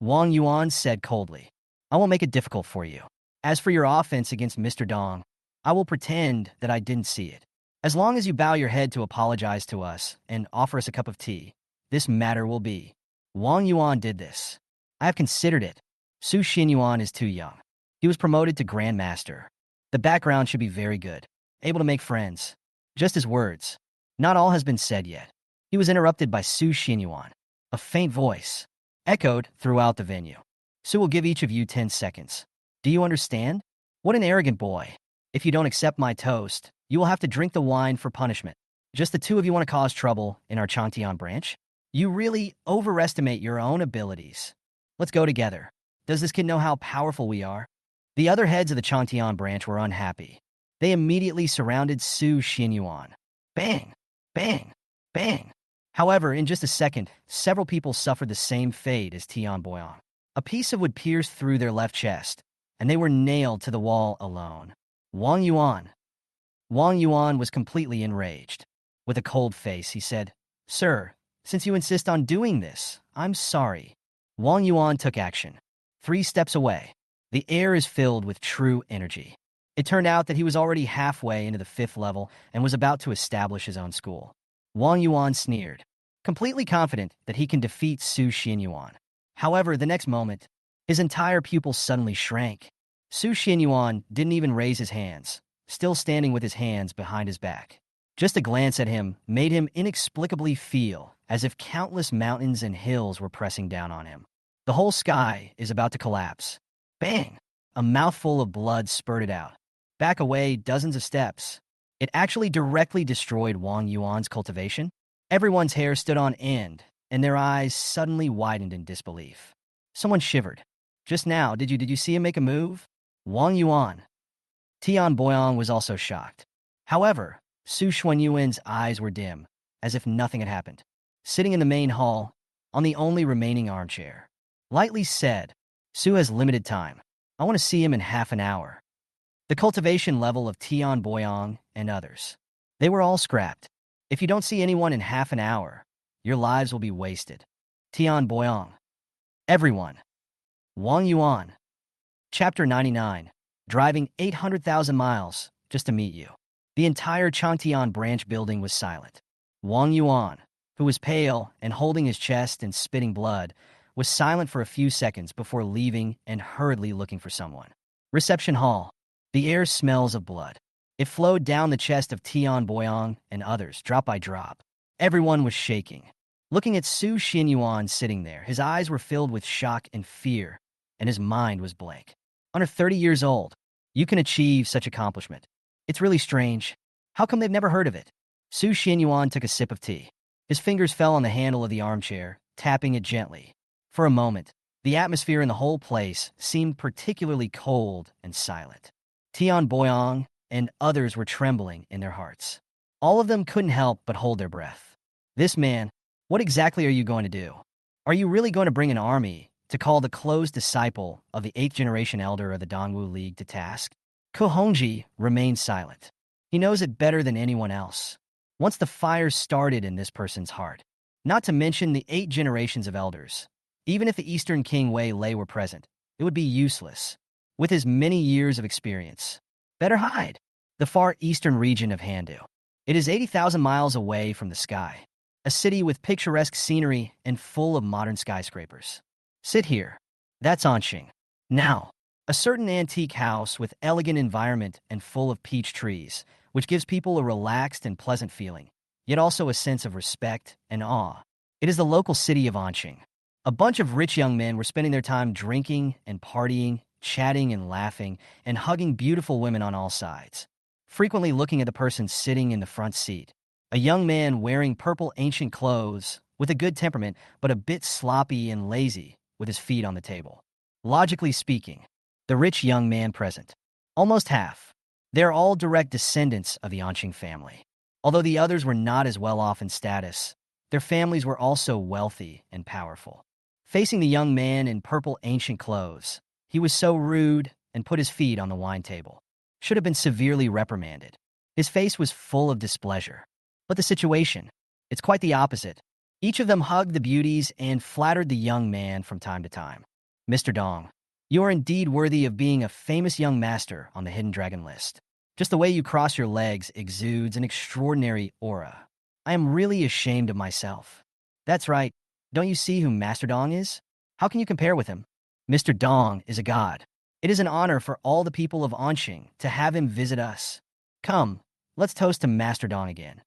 Wang Yuan said coldly, "I won't make it difficult for you. As for your offense against Mr. Dong, I will pretend that I didn't see it. As long as you bow your head to apologize to us and offer us a cup of tea, this matter will be." Wang Yuan did this. "I have considered it. Su Xinyuan is too young. He was promoted to Grand Master. The background should be very good, able to make friends. Just his words. Not all has been said yet." He was interrupted by Su Xinyuan. A faint voice echoed throughout the venue. "Su will give each of you 10 seconds. Do you understand? What an arrogant boy. If you don't accept my toast, you will have to drink the wine for punishment. Just the 2 of you want to cause trouble in our Changtian branch? You really overestimate your own abilities. Let's go together. Does this kid know how powerful we are?" The other heads of the Changtian branch were unhappy. They immediately surrounded Su Xinyuan. Bang! Bang! Bang! However, in just a second, several people suffered the same fate as Tian Boyong. A piece of wood pierced through their left chest, and they were nailed to the wall alone. Wang Yuan. Wang Yuan was completely enraged. With a cold face, he said, "Sir, since you insist on doing this, I'm sorry." Wang Yuan took action. 3 steps away. The air is filled with true energy. It turned out that he was already halfway into the 5th level and was about to establish his own school. Wang Yuan sneered, completely confident that he can defeat Su Xinyuan. However, the next moment, his entire pupil suddenly shrank. Su Xinyuan didn't even raise his hands, still standing with his hands behind his back. Just a glance at him made him inexplicably feel as if countless mountains and hills were pressing down on him. The whole sky is about to collapse. Bang! A mouthful of blood spurted out. Back away dozens of steps. It actually directly destroyed Wang Yuan's cultivation. Everyone's hair stood on end, and their eyes suddenly widened in disbelief. Someone shivered. Just now, did you see him make a move? Wang Yuan. Tian Boyong was also shocked. However, Su Xuanyuan's eyes were dim, as if nothing had happened. Sitting in the main hall, on the only remaining armchair, lightly said, "Su has limited time. I want to see him in half an hour." The cultivation level of Tian Boyong and others. They were all scrapped. If you don't see anyone in half an hour, your lives will be wasted. Tian Boyong. Everyone. Wang Yuan. Chapter 99. Driving 800,000 miles just to meet you. The entire Changtian branch building was silent. Wang Yuan, who was pale and holding his chest and spitting blood, was silent for a few seconds before leaving and hurriedly looking for someone. Reception hall. The air smells of blood. It flowed down the chest of Tian Boyong and others, drop by drop. Everyone was shaking. Looking at Su Xinyuan sitting there, his eyes were filled with shock and fear, and his mind was blank. Under 30 years old, you can achieve such accomplishment. It's really strange. How come they've never heard of it? Su Xinyuan took a sip of tea. His fingers fell on the handle of the armchair, tapping it gently. For a moment, The atmosphere in the whole place seemed particularly cold and silent. Tian Boyong and others were trembling in their hearts. All of them couldn't help but hold their breath. This man, what exactly are you going to do? Are you really going to bring an army to call the closed disciple of the 8th generation elder of the Dongwu League to task? Ko Hongji remained silent. He knows it better than anyone else. Once the fire started in this person's heart, not to mention the 8 generations of elders, even if the Eastern King Wei Lei were present, it would be useless. With his many years of experience, better hide. The far eastern region of Handu. It is 80,000 miles away from the sky, a city with picturesque scenery and full of modern skyscrapers. Sit here. That's Anqing. Now, a certain antique house with elegant environment and full of peach trees, which gives people a relaxed and pleasant feeling, yet also a sense of respect and awe. It is the local city of Anqing. A bunch of rich young men were spending their time drinking and partying, chatting and laughing, and hugging beautiful women on all sides, frequently looking at the person sitting in the front seat. A young man wearing purple ancient clothes, with a good temperament, but a bit sloppy and lazy, with his feet on the table. Logically speaking, the rich young man present. Almost half. They are all direct descendants of the Anqing family. Although the others were not as well off in status, their families were also wealthy and powerful. Facing the young man in purple ancient clothes, he was so rude and put his feet on the wine table. Should have been severely reprimanded. His face was full of displeasure. But the situation, it's quite the opposite. Each of them hugged the beauties and flattered the young man from time to time. Mr. Dong, you are indeed worthy of being a famous young master on the Hidden Dragon list. Just the way you cross your legs exudes an extraordinary aura. I am really ashamed of myself. That's right. Don't you see who Master Dong is? How can you compare with him? Mr. Dong is a god. It is an honor for all the people of Anqing to have him visit us. Come, let's toast to Master Dong again.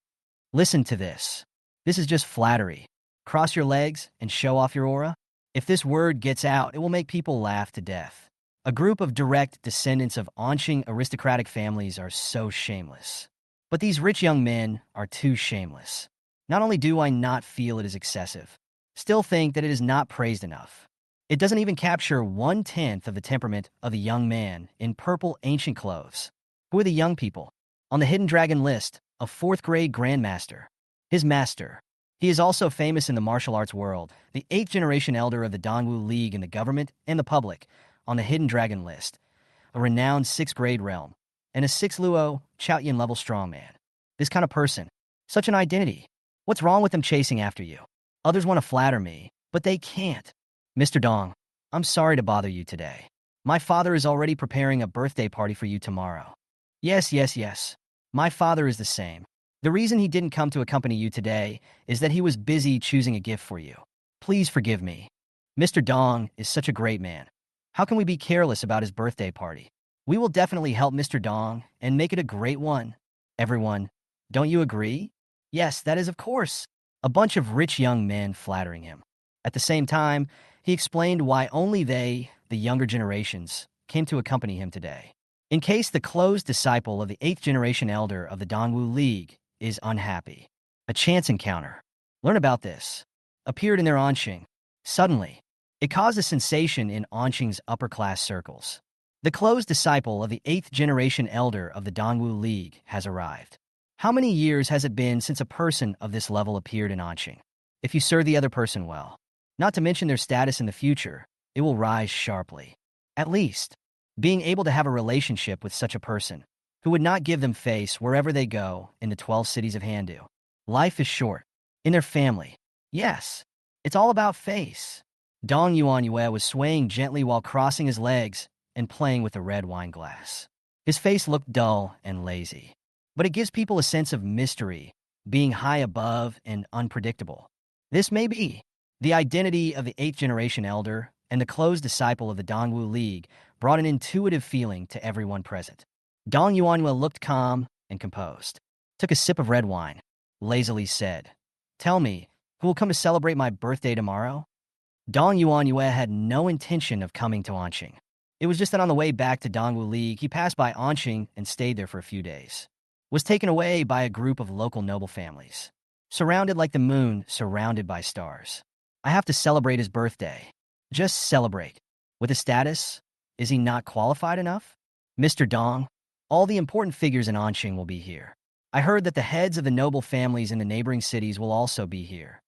Listen to this. This is just flattery. Cross your legs and show off your aura. If this word gets out, it will make people laugh to death. A group of direct descendants of Anqing aristocratic families are so shameless. But these rich young men are too shameless. Not only do I not feel it is excessive, still think that it is not praised enough. It doesn't even capture 1/10 of the temperament of the young man in purple ancient clothes. Who are the young people? On the Hidden Dragon list, a 4th grade grandmaster. His master. He is also famous in the martial arts world, the 8th generation elder of the Dongwu League in the government and the public, on the Hidden Dragon list, a renowned 6th grade realm, and a 6 Luo Chaotian level strongman. This kind of person, such an identity. What's wrong with them chasing after you? Others want to flatter me, but they can't. Mr. Dong, I'm sorry to bother you today. My father is already preparing a birthday party for you tomorrow. Yes. My father is the same. The reason he didn't come to accompany you today is that he was busy choosing a gift for you. Please forgive me. Mr. Dong is such a great man. How can we be careless about his birthday party? We will definitely help Mr. Dong and make it a great one. Everyone, don't you agree? Yes, that is of course. A bunch of rich young men flattering him. At the same time, he explained why only they, the younger generations, came to accompany him today. In case the closed disciple of the 8th generation elder of the Dongwu League is unhappy. A chance encounter. Learn about this. Appeared in their Anqing. Suddenly, it caused a sensation in Anqing's upper-class circles. The closed disciple of the 8th generation elder of the Dongwu League has arrived. How many years has it been since a person of this level appeared in Anqing? If you serve the other person well, not to mention their status in the future, it will rise sharply. At least, being able to have a relationship with such a person, who would not give them face wherever they go in the 12 cities of Handu. Life is short. In their family. Yes, it's all about face. Dong Yuanyue was swaying gently while crossing his legs and playing with a red wine glass. His face looked dull and lazy, but it gives people a sense of mystery, being high above and unpredictable. This may be the identity of the 8th generation elder, and the closed disciple of the Dongwu League brought an intuitive feeling to everyone present. Dong Yuanyue looked calm and composed, took a sip of red wine, lazily said, "Tell me, who will come to celebrate my birthday tomorrow?" Dong Yuanyue had no intention of coming to Anqing. It was just that on the way back to Dongwu League, he passed by Anqing and stayed there for a few days. Was taken away by a group of local noble families. Surrounded like the moon, surrounded by stars. I have to celebrate his birthday. Just celebrate. With his status, is he not qualified enough? Mr. Dong, all the important figures in Anqing will be here. I heard that the heads of the noble families in the neighboring cities will also be here.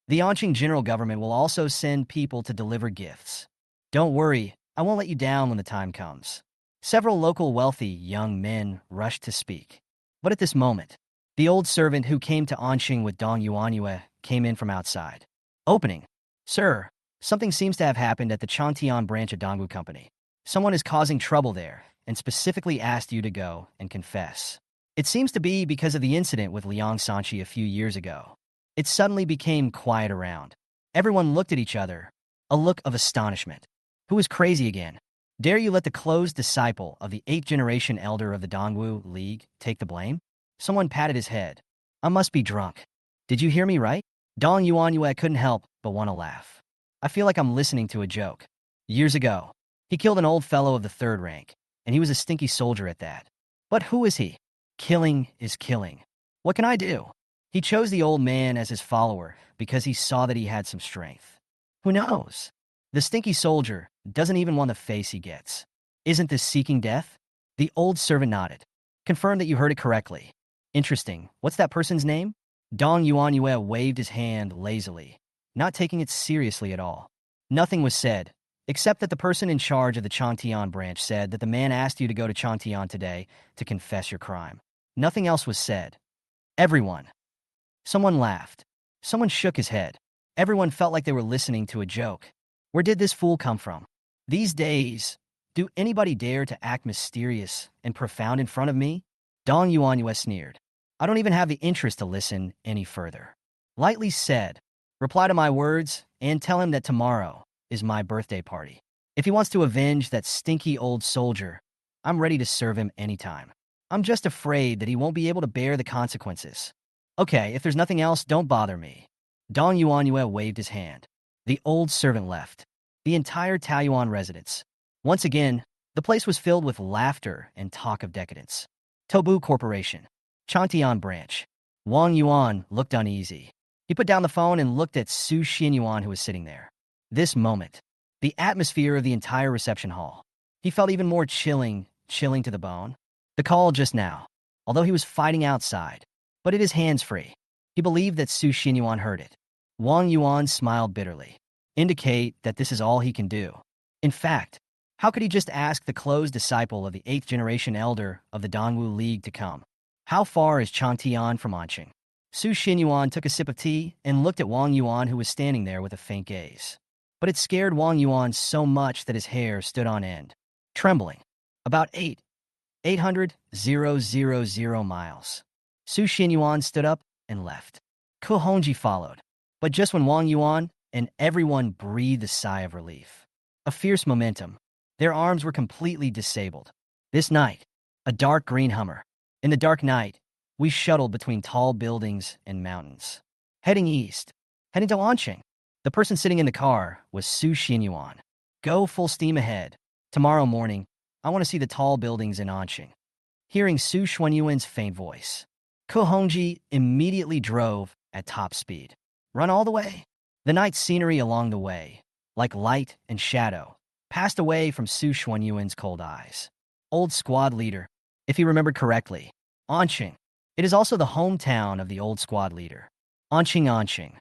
The Anqing general government will also send people to deliver gifts. Don't worry, I won't let you down when the time comes. Several local wealthy young men rushed to speak. But at this moment, the old servant who came to Anqing with Dong Yuanyue came in from outside. Opening. Sir, something seems to have happened at the Changtian branch of Dongwu Company. Someone is causing trouble there and specifically asked you to go and confess. It seems to be because of the incident with Liang Sanchi a few years ago. It suddenly became quiet around. Everyone looked at each other, a look of astonishment. Who is crazy again? Dare you let the closed disciple of the 8th generation elder of the Dongwu League take the blame? Someone patted his head. I must be drunk. Did you hear me right? Dong Yuanyue couldn't help but want to laugh. I feel like I'm listening to a joke. Years ago, he killed an old fellow of the 3rd rank, and he was a stinky soldier at that. But who is he? Killing is killing. What can I do? He chose the old man as his follower because he saw that he had some strength. Who knows? The stinky soldier doesn't even want the face he gets. Isn't this seeking death? The old servant nodded. Confirm that you heard it correctly. Interesting. What's that person's name? Dong Yuanyue waved his hand lazily, not taking it seriously at all. Nothing was said, except that the person in charge of the Changtian branch said that the man asked you to go to Changtian today to confess your crime. Nothing else was said. Everyone. Someone laughed. Someone shook his head. Everyone felt like they were listening to a joke. Where did this fool come from? These days, do anybody dare to act mysterious and profound in front of me? Dong Yuanyue sneered. I don't even have the interest to listen any further. Lightly said, reply to my words and tell him that tomorrow is my birthday party. If he wants to avenge that stinky old soldier, I'm ready to serve him anytime. I'm just afraid that he won't be able to bear the consequences. Okay, if there's nothing else, don't bother me. Dong Yuanyue waved his hand. The old servant left. The entire Taoyuan residence. Once again, the place was filled with laughter and talk of decadence. Tobu Corporation. Changtian branch. Wang Yuan looked uneasy. He put down the phone and looked at Su Xinyuan who was sitting there. This moment, the atmosphere of the entire reception hall. He felt even more chilling to the bone. The call just now, although he was fighting outside, but it is hands-free. He believed that Su Xinyuan heard it. Wang Yuan smiled bitterly, indicate that this is all he can do. In fact, how could he just ask the closed disciple of the 8th generation elder of the Dongwu League to come? How far is Changtian from Anqing? Su Xinyuan took a sip of tea and looked at Wang Yuan who was standing there with a faint gaze. But it scared Wang Yuan so much that his hair stood on end. Trembling. About 800,000 miles. Su Xinyuan stood up and left. Ko Hongji followed. But just when Wang Yuan and everyone breathed a sigh of relief. A fierce momentum. Their arms were completely disabled. This night, a dark green Hummer. In the dark night, we shuttled between tall buildings and mountains. Heading east. Heading to Anqing. The person sitting in the car was Su Xinyuan. Go full steam ahead. Tomorrow morning, I want to see the tall buildings in Anqing. Hearing Su Xinyuan's faint voice, Ko Hongji immediately drove at top speed. Run all the way. The night scenery along the way, like light and shadow, passed away from Su Xinyuan's cold eyes. Old squad leader. If he remembered correctly, Anqing. It is also the hometown of the old squad leader. Anqing.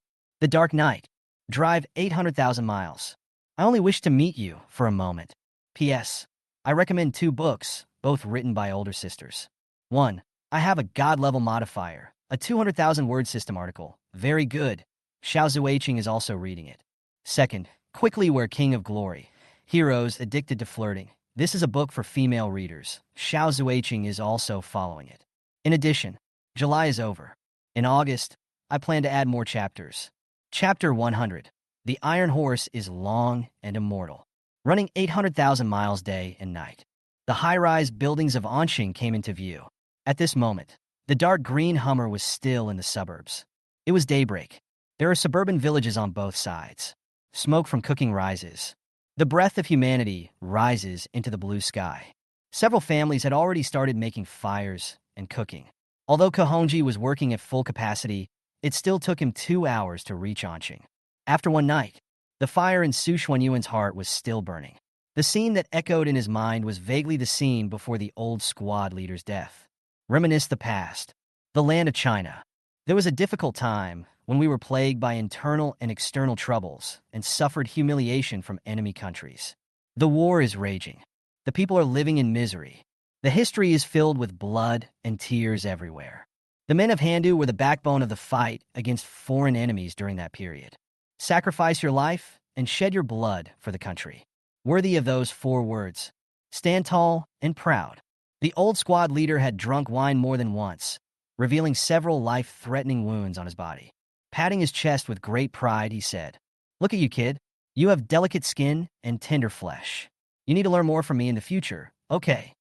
The dark night. Drive 800,000 miles. I only wish to meet you for a moment. P.S. I recommend 2 books, both written by older sisters. 1. I have a God-level modifier, a 200,000 word system article. Very good. Xiao Zuiqing is also reading it. 2nd, Quickly Wear King of Glory. Heroes Addicted to Flirting. This is a book for female readers. Xiao Zuiqing is also following it. In addition, July is over. In August, I plan to add more chapters. Chapter 100. The Iron Horse is long and immortal. Running 800,000 miles day and night. The high-rise buildings of Anqing came into view. At this moment, the dark green Hummer was still in the suburbs. It was daybreak. There are suburban villages on both sides. Smoke from cooking rises. The breath of humanity rises into the blue sky. Several families had already started making fires and cooking. Although Ko Hongji was working at full capacity, it still took him 2 hours to reach Anqing. After one night, the The fire in Su Xuanyuan's heart was still burning. The scene that echoed in his mind was vaguely the scene before the old squad leader's death. Reminisce the past. The land of China. There was a difficult time when we were plagued by internal and external troubles and suffered humiliation from enemy countries. The war is raging. The people are living in misery. The history is filled with blood and tears everywhere. The men of Handu were the backbone of the fight against foreign enemies during that period. Sacrifice your life and shed your blood for the country. Worthy of those 4 words. Stand tall and proud. The old squad leader had drunk wine more than once, revealing several life-threatening wounds on his body. Patting his chest with great pride, he said, "Look at you, kid. You have delicate skin and tender flesh. You need to learn more from me in the future, okay?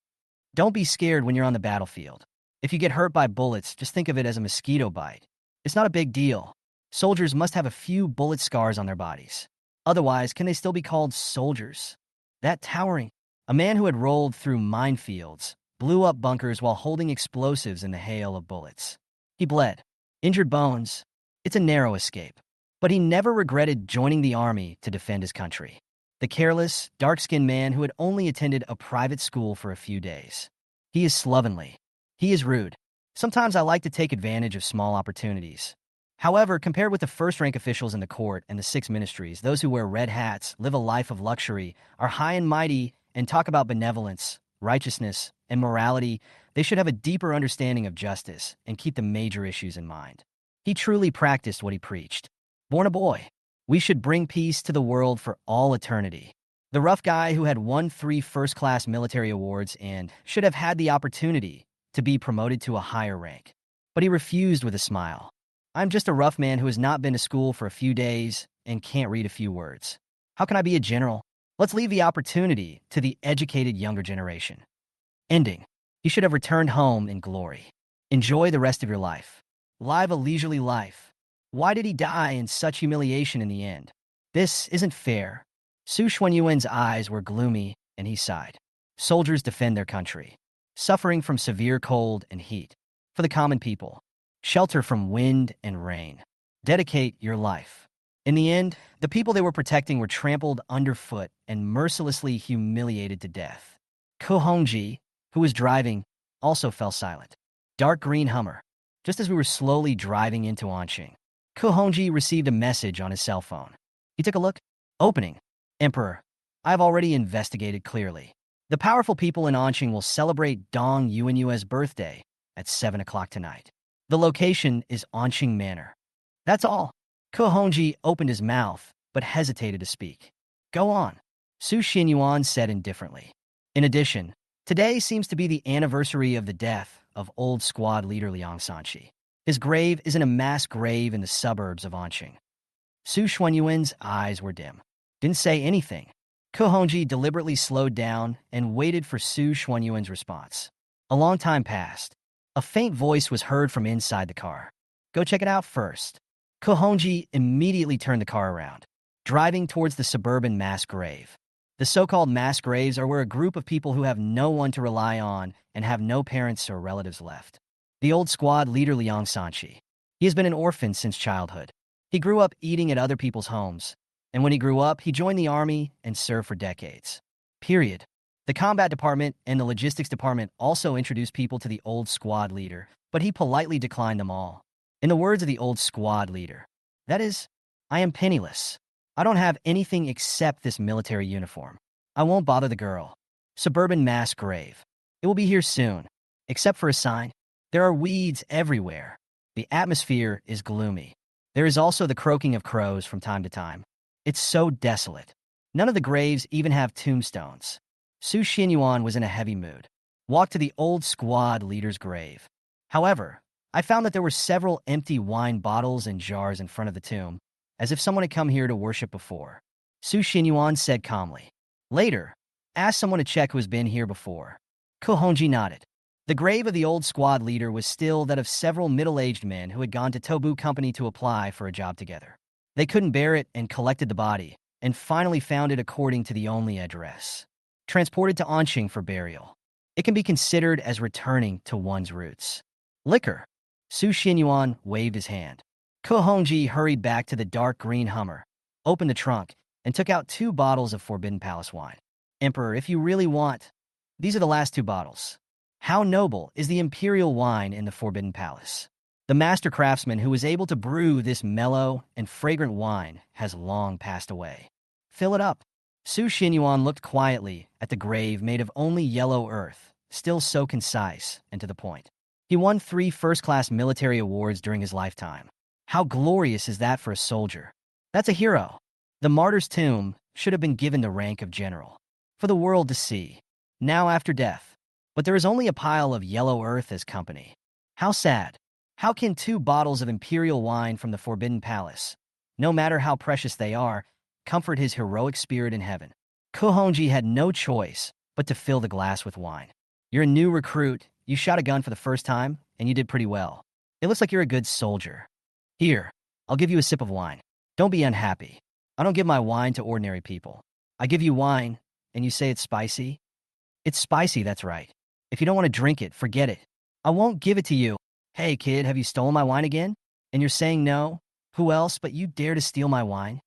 Don't be scared when you're on the battlefield. If you get hurt by bullets, just think of it as a mosquito bite. It's not a big deal. Soldiers must have a few bullet scars on their bodies. Otherwise, can they still be called soldiers?" That towering, a man who had rolled through minefields, blew up bunkers while holding explosives in the hail of bullets. He bled. Injured bones. It's a narrow escape. But he never regretted joining the army to defend his country. The careless, dark-skinned man who had only attended a private school for a few days. He is slovenly. He is rude. Sometimes I like to take advantage of small opportunities. However, compared with the first-rank officials in the court and the 6 ministries, those who wear red hats, live a life of luxury, are high and mighty, and talk about benevolence, righteousness, and morality, they should have a deeper understanding of justice and keep the major issues in mind. He truly practiced what he preached. Born a boy, we should bring peace to the world for all eternity. The rough guy who had won 3 first-class military awards and should have had the opportunity to be promoted to a higher rank. But he refused with a smile. "I'm just a rough man who has not been to school for a few days and can't read a few words. How can I be a general? Let's leave the opportunity to the educated younger generation." Ending. He should have returned home in glory. Enjoy the rest of your life. Live a leisurely life. Why did he die in such humiliation in the end? This isn't fair. Su Xuanyuan's eyes were gloomy, and he sighed. Soldiers defend their country, suffering from severe cold and heat. For the common people, shelter from wind and rain. Dedicate your life. In the end, the people they were protecting were trampled underfoot and mercilessly humiliated to death. Ko Hongji, who was driving, also fell silent. Dark green Hummer. Just as we were slowly driving into Anqing, Ko Hongji received a message on his cell phone. He took a look. Opening. Emperor, I have already investigated clearly. The powerful people in Anqing will celebrate Dong Yuanyue's birthday at 7 o'clock tonight. The location is Anqing Manor. That's all. Ko Hongji opened his mouth, but hesitated to speak. Go on, Su Xinyuan said indifferently. In addition, today seems to be the anniversary of the death of old squad leader Liang Sanchi. His grave is in a mass grave in the suburbs of Anqing. Su Xuanyuan's eyes were dim. Didn't say anything. Ko Hongji deliberately slowed down and waited for Su Xuanyuan's response. A long time passed. A faint voice was heard from inside the car. Go check it out first. Ko Hongji immediately turned the car around, driving towards the suburban mass grave. The so-called mass graves are where a group of people who have no one to rely on and have no parents or relatives left. The old squad leader Liang Sanchi. He has been an orphan since childhood. He grew up eating at other people's homes, and when he grew up, he joined the army and served for decades. Period. The combat department and the logistics department also introduced people to the old squad leader, but he politely declined them all. In the words of the old squad leader, that is, I am penniless. I don't have anything except this military uniform. I won't bother the girl. Suburban mass grave. It will be here soon. Except for a sign. There are weeds everywhere. The atmosphere is gloomy. There is also the croaking of crows from time to time. It's so desolate. None of the graves even have tombstones. Su Xinyuan was in a heavy mood. Walked to the old squad leader's grave. However, I found that there were several empty wine bottles and jars in front of the tomb, as if someone had come here to worship before. Su Xinyuan said calmly. Later, ask someone to check who has been here before. Ko Hongji nodded. The grave of the old squad leader was still that of several middle-aged men who had gone to Tobu Company to apply for a job together. They couldn't bear it and collected the body, and finally found it according to the only address. Transported to Anqing for burial. It can be considered as returning to one's roots. Liquor. Su Xinyuan waved his hand. Ko Hongji hurried back to the dark green Hummer, opened the trunk, and took out 2 bottles of Forbidden Palace wine. Emperor, if you really want, these are the last 2 bottles. How noble is the imperial wine in the Forbidden Palace. The master craftsman who was able to brew this mellow and fragrant wine has long passed away. Fill it up. Su Xinyuan looked quietly at the grave made of only yellow earth, still so concise and to the point. He won 3 first-class military awards during his lifetime. How glorious is that for a soldier? That's a hero. The martyr's tomb should have been given the rank of general, for the world to see, now after death. But there is only a pile of yellow earth as company. How sad. How can 2 bottles of imperial wine from the Forbidden Palace, no matter how precious they are, comfort his heroic spirit in heaven? Kohonji had no choice but to fill the glass with wine. You're a new recruit, you shot a gun for the first time, and you did pretty well. It looks like you're a good soldier. Here, I'll give you a sip of wine. Don't be unhappy. I don't give my wine to ordinary people. I give you wine, and you say it's spicy? It's spicy, that's right. If you don't want to drink it, forget it. I won't give it to you. Hey, kid, have you stolen my wine again? And you're saying no? Who else but you dare to steal my wine?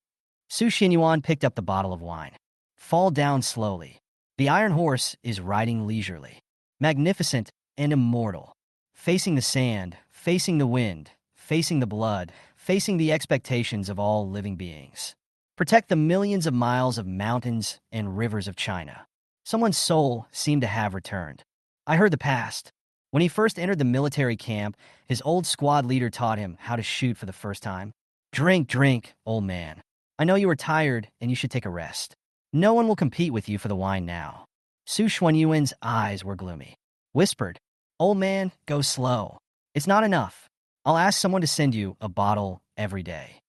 Su Xinyuan picked up the bottle of wine. Fall down slowly. The iron horse is riding leisurely, magnificent and immortal, facing the sand, facing the wind, facing the blood, facing the expectations of all living beings. Protect the millions of miles of mountains and rivers of China. Someone's soul seemed to have returned. I heard the past. When he first entered the military camp, his old squad leader taught him how to shoot for the first time. Drink, drink, old man. I know you are tired and you should take a rest. No one will compete with you for the wine now. Su Xuanyuan's eyes were gloomy. Whispered, old man, go slow. It's not enough. I'll ask someone to send you a bottle every day.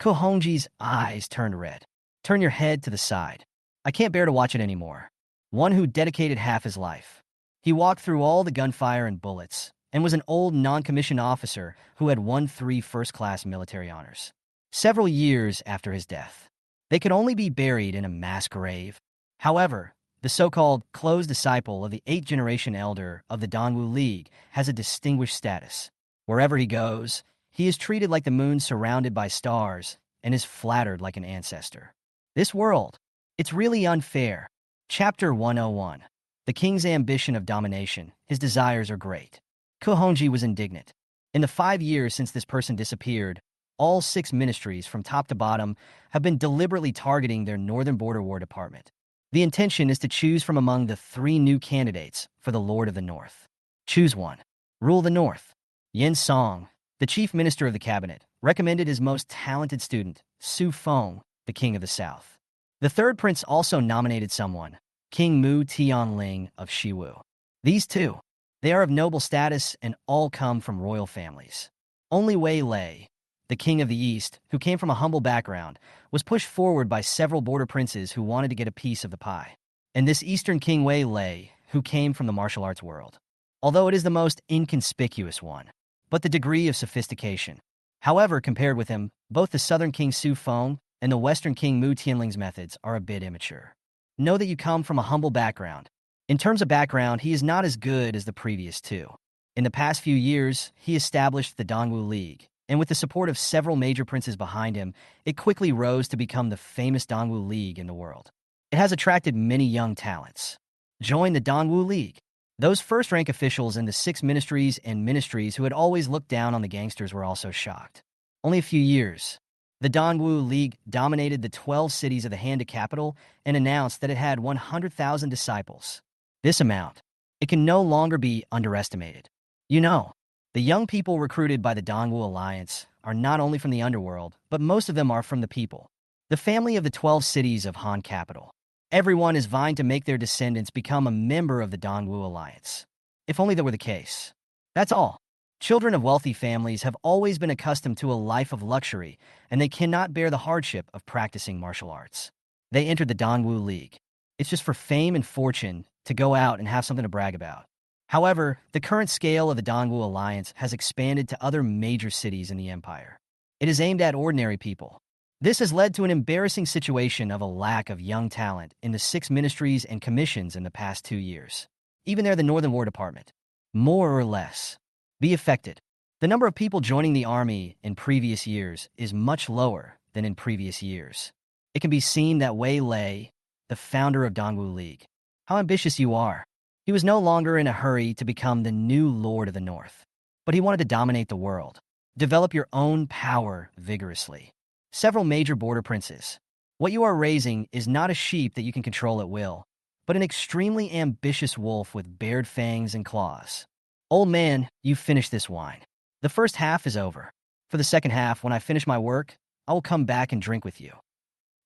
Kohonji's eyes turned red. Turn your head to the side. I can't bear to watch it anymore. One who dedicated half his life. He walked through all the gunfire and bullets, and was an old non-commissioned officer who had won 3 first-class military honors. Several years after his death, they could only be buried in a mass grave. However, the so-called close disciple of the 8th-generation elder of the Dongwu League has a distinguished status. Wherever he goes, he is treated like the moon surrounded by stars and is flattered like an ancestor. This world, it's really unfair. Chapter 101. The king's ambition of domination, his desires are great. Kohonji was indignant. In the 5 years since this person disappeared, all 6 ministries from top to bottom have been deliberately targeting their northern border war department. The intention is to choose from among the 3 new candidates for the Lord of the North. Choose one. Rule the North. Yen Song, the chief minister of the cabinet, recommended his most talented student, Su Feng, the king of the South. The 3rd prince also nominated someone, King Mu Tianling of Shiwu. These 2, they are of noble status and all come from royal families. Only Wei Lei, the king of the East, who came from a humble background, was pushed forward by several border princes who wanted to get a piece of the pie. And this Eastern King Wei Lei, who came from the martial arts world. Although it is the most inconspicuous one, but the degree of sophistication. However, compared with him, both the Southern King Su Feng and the Western King Mu Tianling's methods are a bit immature. Know that you come from a humble background. In terms of background, he is not as good as the previous 2. In the past few years, he established the Dongwu League, and with the support of several major princes behind him, it quickly rose to become the famous Dongwu League in the world. It has attracted many young talents. Join the Dongwu League. Those first-rank officials in the 6 ministries and ministries who had always looked down on the gangsters were also shocked. Only a few years, the Dongwu League dominated the 12 cities of the Han capital and announced that it had 100,000 disciples. This amount, it can no longer be underestimated. You know, the young people recruited by the Dongwu Alliance are not only from the underworld, but most of them are from the people. The family of the 12 cities of Han capital. Everyone is vying to make their descendants become a member of the Dongwu Alliance. If only that were the case. That's all. Children of wealthy families have always been accustomed to a life of luxury, and they cannot bear the hardship of practicing martial arts. They entered the Dongwu League. It's just for fame and fortune to go out and have something to brag about. However, the current scale of the Dongwu Alliance has expanded to other major cities in the empire. It is aimed at ordinary people. This has led to an embarrassing situation of a lack of young talent in the 6 ministries and commissions in the past 2 years. Even there, the Northern War Department. More or less. Be affected. The number of people joining the army in previous years is much lower than in previous years. it can be seen that Wei Lei, the founder of Dongwu League, how ambitious you are. He was no longer in a hurry to become the new Lord of the North, but he wanted to dominate the world. Develop your own power vigorously. Several major border princes. What you are raising is not a sheep that you can control at will, but an extremely ambitious wolf with bared fangs and claws. Old man, you've finished this wine. The first half is over. For the second half, when I finish my work, I will come back and drink with you.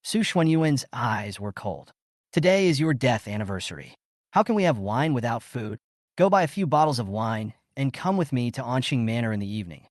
Su Xuanyuan's eyes were cold. Today is your death anniversary. How can we have wine without food? Go buy a few bottles of wine and come with me to Anqing Manor in the evening.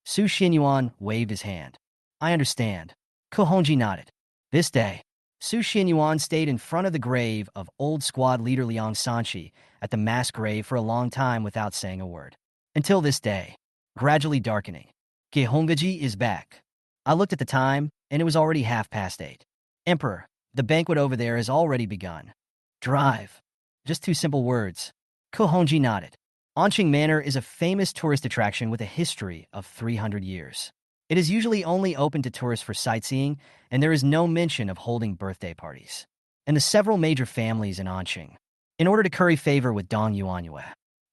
Su Xianyuan waved his hand. I understand. Ko Hongji nodded. This day, Su Xianyuan stayed in front of the grave of old squad leader Liang Sanchi at the mass grave for a long time without saying a word. Until this day, gradually darkening. Ge Hongji is back. I looked at the time, and it was already 8:30. Emperor, the banquet over there has already begun. Drive. Just two simple words. Ko Hongji nodded. Anqing Manor is a famous tourist attraction with a history of 300 years. It is usually only open to tourists for sightseeing, and there is no mention of holding birthday parties. And the several major families in Anqing, in order to curry favor with Dong Yuanyue,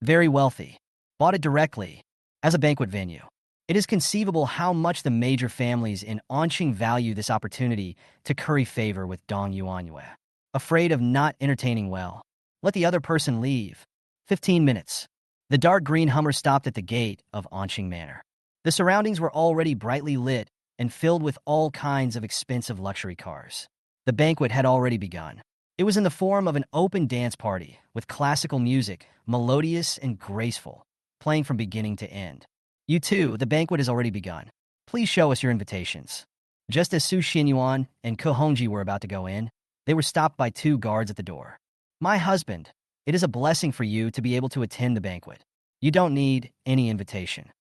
very wealthy, bought it directly as a banquet venue. It is conceivable how much the major families in Anqing value this opportunity to curry favor with Dong Yuanyue. Afraid of not entertaining well, let the other person leave. 15 minutes. The dark green Hummer stopped at the gate of Anqing Manor. The surroundings were already brightly lit and filled with all kinds of expensive luxury cars. The banquet had already begun. It was in the form of an open dance party with classical music, melodious and graceful, playing from beginning to end. You too, the banquet has already begun. Please show us your invitations. Just as Su Xianyuan and Ko Hongji were about to go in, they were stopped by two guards at the door. My husband, it is a blessing for you to be able to attend the banquet. You don't need any invitation.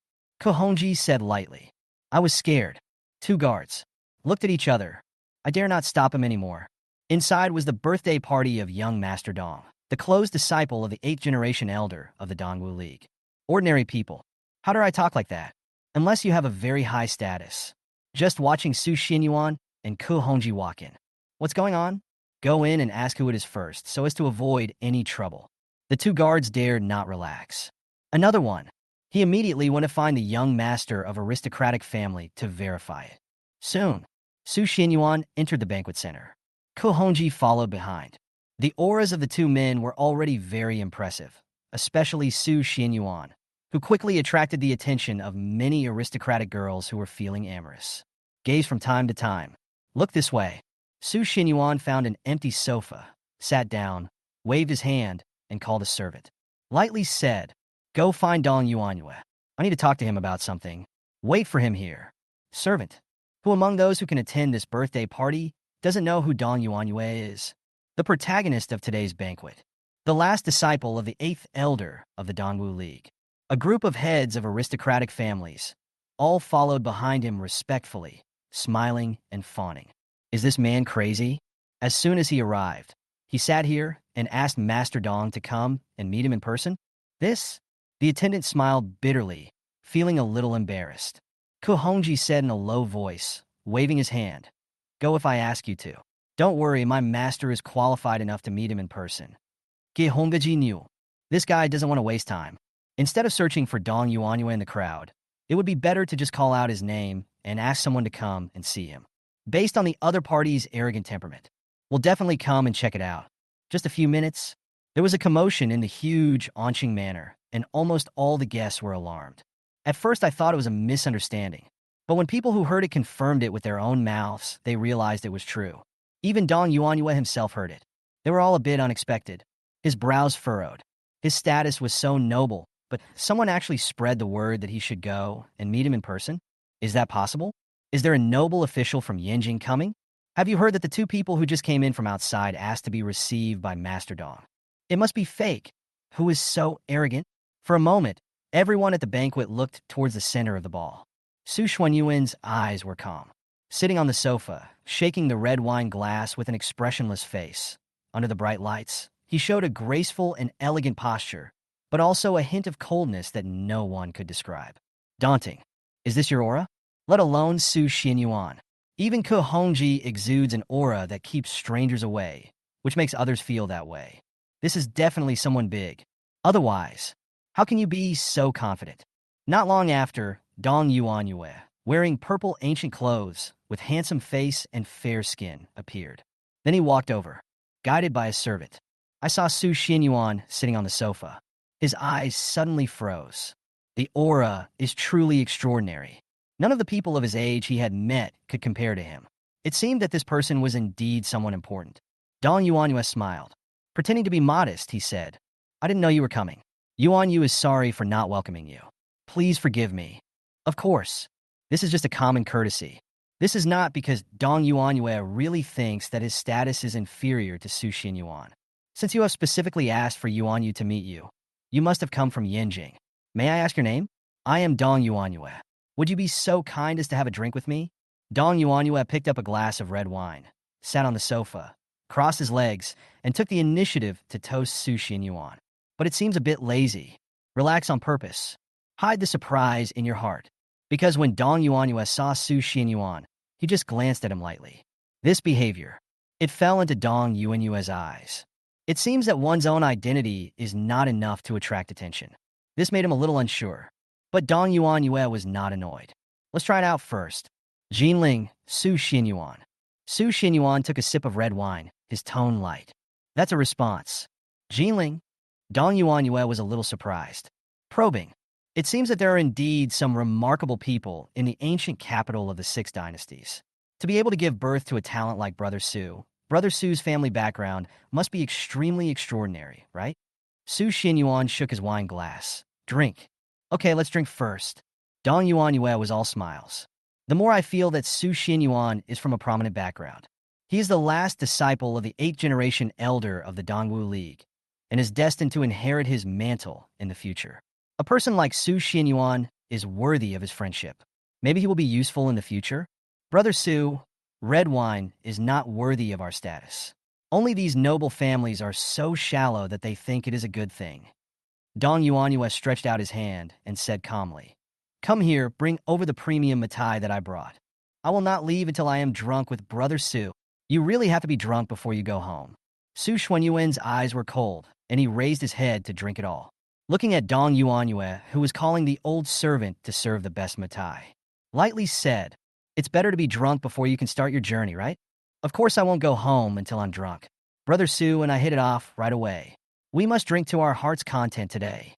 Ko Hongji said lightly. I was scared. Two guards looked at each other. I dare not stop him anymore. Inside was the birthday party of young Master Dong, the close disciple of the 8th generation elder of the Dongwu League. Ordinary people. How dare I talk like that? Unless you have a very high status. Just watching Su Xianyuan and Ko Hongji walk in. What's going on? Go in and ask who it is first, so as to avoid any trouble. The two guards dared not relax. Another one. He immediately went to find the young master of aristocratic family to verify it. Soon, Su Xianyuan entered the banquet center. Ko Hongji followed behind. The auras of the two men were already very impressive, especially Su Xianyuan, who quickly attracted the attention of many aristocratic girls who were feeling amorous. Gaze from time to time. Look this way. Su Xianyuan found an empty sofa, sat down, waved his hand, and called a servant. Lightly said, Go find Dong Yuanyue. I need to talk to him about something. Wait for him here. Servant, who among those who can attend this birthday party doesn't know who Dong Yuanyue is? The protagonist of today's banquet. The last disciple of the 8th elder of the Dongwu League. A group of heads of aristocratic families, all followed behind him respectfully, smiling and fawning. Is this man crazy? As soon as he arrived, he sat here and asked Master Dong to come and meet him in person. The attendant smiled bitterly, feeling a little embarrassed. Ko Hongji said in a low voice, waving his hand, Go if I ask you to. Don't worry, my master is qualified enough to meet him in person. Ge Hongji knew. This guy doesn't want to waste time. Instead of searching for Dong Yuanyue in the crowd, it would be better to just call out his name and ask someone to come and see him. Based on the other party's arrogant temperament, we'll definitely come and check it out. Just a few minutes. There was a commotion in the huge Anqing Manor, and almost all the guests were alarmed. At first I thought it was a misunderstanding, but when people who heard it confirmed it with their own mouths, they realized it was true. Even Dong Yuanyue himself heard it. They were all a bit unexpected. His brows furrowed. His status was so noble, but someone actually spread the word that he should go and meet him in person? Is that possible? Is there a noble official from Yanjing coming? Have you heard that the two people who just came in from outside asked to be received by Master Dong? It must be fake. Who is so arrogant? For a moment, everyone at the banquet looked towards the center of the ball. Su Xuanyuan's eyes were calm. Sitting on the sofa, shaking the red wine glass with an expressionless face. Under the bright lights, he showed a graceful and elegant posture, but also a hint of coldness that no one could describe. Daunting. Is this your aura? Let alone Su Xianyuan. Even Kohonji exudes an aura that keeps strangers away, which makes others feel that way. This is definitely someone big. Otherwise, how can you be so confident? Not long after, Dong Yuanyue, wearing purple ancient clothes, with handsome face and fair skin, appeared. Then he walked over, guided by a servant. I saw Su Xinyuan sitting on the sofa. His eyes suddenly froze. The aura is truly extraordinary. None of the people of his age he had met could compare to him. It seemed that this person was indeed someone important. Dong Yuanyue smiled. Pretending to be modest, he said, I didn't know you were coming. Yuanyu is sorry for not welcoming you. Please forgive me. Of course. This is just a common courtesy. This is not because Dong Yuanyue really thinks that his status is inferior to Su Xinyuan. Since you have specifically asked for Yuanyu to meet you, you must have come from Yanjing. May I ask your name? I am Dong Yuanyue. Would you be so kind as to have a drink with me? Dong Yuanyue picked up a glass of red wine, sat on the sofa, crossed his legs, and took the initiative to toast Su Xinyuan. But it seems a bit lazy. Relax on purpose. Hide the surprise in your heart. Because when Dong Yuanyue saw Su Xinyuan, he just glanced at him lightly. This behavior, it fell into Dong Yuanyue's eyes. It seems that one's own identity is not enough to attract attention. This made him a little unsure. But Dong Yuanyue was not annoyed. Let's try it out first. Jinling, Su Xinyuan. Su Xinyuan took a sip of red wine, his tone light. That's a response. Jinling. Dong Yuanyue was a little surprised. Probing. It seems that there are indeed some remarkable people in the ancient capital of the Six Dynasties. To be able to give birth to a talent like Brother Su's family background must be extremely extraordinary, right? Su Xinyuan shook his wine glass. Drink. Okay, let's drink first. Dong Yuanyue was all smiles. The more I feel that Su Xinyuan is from a prominent background. He is the last disciple of the 8th generation elder of the Dongwu League, and is destined to inherit his mantle in the future. A person like Su Xinyuan is worthy of his friendship. Maybe he will be useful in the future? Brother Su, red wine is not worthy of our status. Only these noble families are so shallow that they think it is a good thing. Dong Yuanyue stretched out his hand and said calmly, Come here, bring over the premium matai that I brought. I will not leave until I am drunk with Brother Su. You really have to be drunk before you go home. Su Xuanyuan's eyes were cold, and he raised his head to drink it all. Looking at Dong Yuanyue, who was calling the old servant to serve the best matai, lightly said, It's better to be drunk before you can start your journey, right? Of course I won't go home until I'm drunk. Brother Su and I hit it off right away. We must drink to our heart's content today.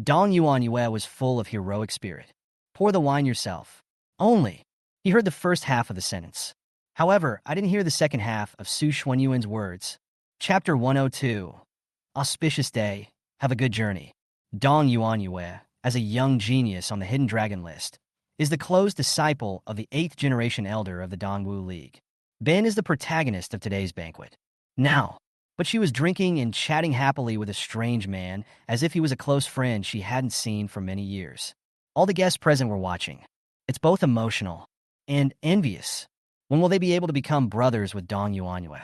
Dong Yuanyue was full of heroic spirit. Pour the wine yourself. Only. He heard the first half of the sentence. However, I didn't hear the second half of Su Xuanyuan's words. Chapter 102. Auspicious day. Have a good journey. Dong Yuanyue, as a young genius on the Hidden Dragon list, is the close disciple of the 8th generation elder of the Dongwu League. Ben is the protagonist of today's banquet. Now, but she was drinking and chatting happily with a strange man, as if he was a close friend she hadn't seen for many years. All the guests present were watching. It's both emotional and envious. When will they be able to become brothers with Dong Yuanyue?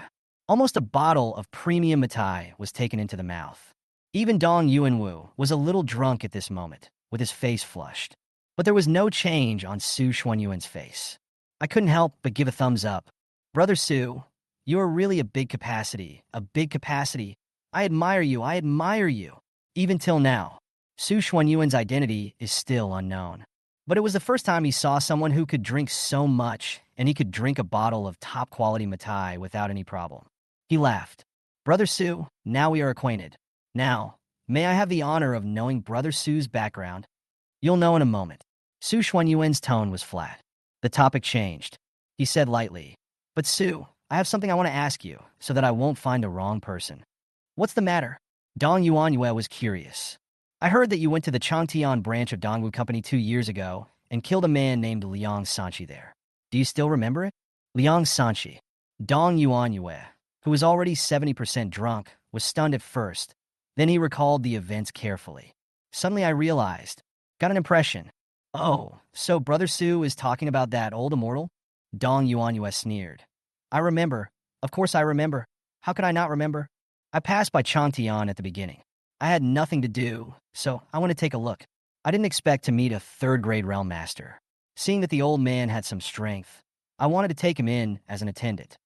Almost a bottle of premium matai was taken into the mouth. Even Dong Yuanwu was a little drunk at this moment, with his face flushed. But there was no change on Su Xuanyuan's face. I couldn't help but give a thumbs up. Brother Su, you are really a big capacity, a big capacity. I admire you. Even till now, Su Xuanyuan's identity is still unknown. But it was the first time he saw someone who could drink so much, and he could drink a bottle of top-quality matai without any problem. He laughed. Brother Su, now we are acquainted. Now, may I have the honor of knowing Brother Su's background? You'll know in a moment. Su Xuanyuan's tone was flat. The topic changed. He said lightly, But Su, I have something I want to ask you, so that I won't find the wrong person. What's the matter? Dong Yuanyue was curious. I heard that you went to the Changtian branch of Dongwu Company 2 years ago and killed a man named Liang Sanchi there. Do you still remember it? Liang Sanchi. Dong Yuanyue, who was already 70% drunk, was stunned at first. Then he recalled the events carefully. Suddenly I realized. Got an impression. Oh, so Brother Su is talking about that old immortal? Dong Yuanyue sneered. I remember. Of course I remember. How could I not remember? I passed by Changtian at the beginning. I had nothing to do, so I went to take a look. I didn't expect to meet a third-grade realm master. Seeing that the old man had some strength, I wanted to take him in as an attendant.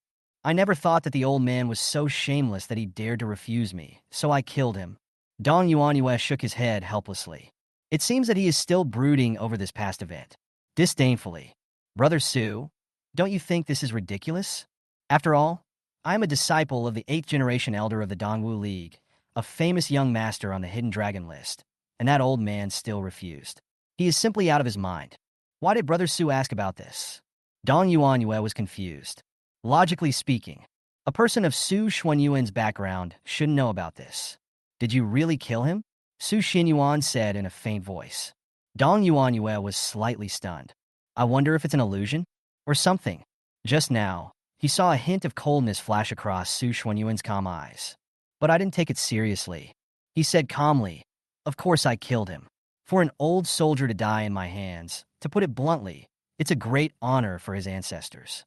I never thought that the old man was so shameless that he dared to refuse me, so I killed him. Dong Yuanyue shook his head helplessly. It seems that he is still brooding over this past event. Disdainfully, Brother Su, don't you think this is ridiculous? After all, I am a disciple of the 8th generation elder of the Dongwu League, a famous young master on the Hidden Dragon list, and that old man still refused. He is simply out of his mind. Why did Brother Su ask about this? Dong Yuanyue was confused. Logically speaking, a person of Su Xuanyuan's background shouldn't know about this. Did you really kill him? Su Xinyuan said in a faint voice. Dong Yuanyue was slightly stunned. I wonder if it's an illusion? Or something. Just now, he saw a hint of coldness flash across Su Xuanyuan's calm eyes. But I didn't take it seriously. He said calmly, of course I killed him. For an old soldier to die in my hands, to put it bluntly, it's a great honor for his ancestors.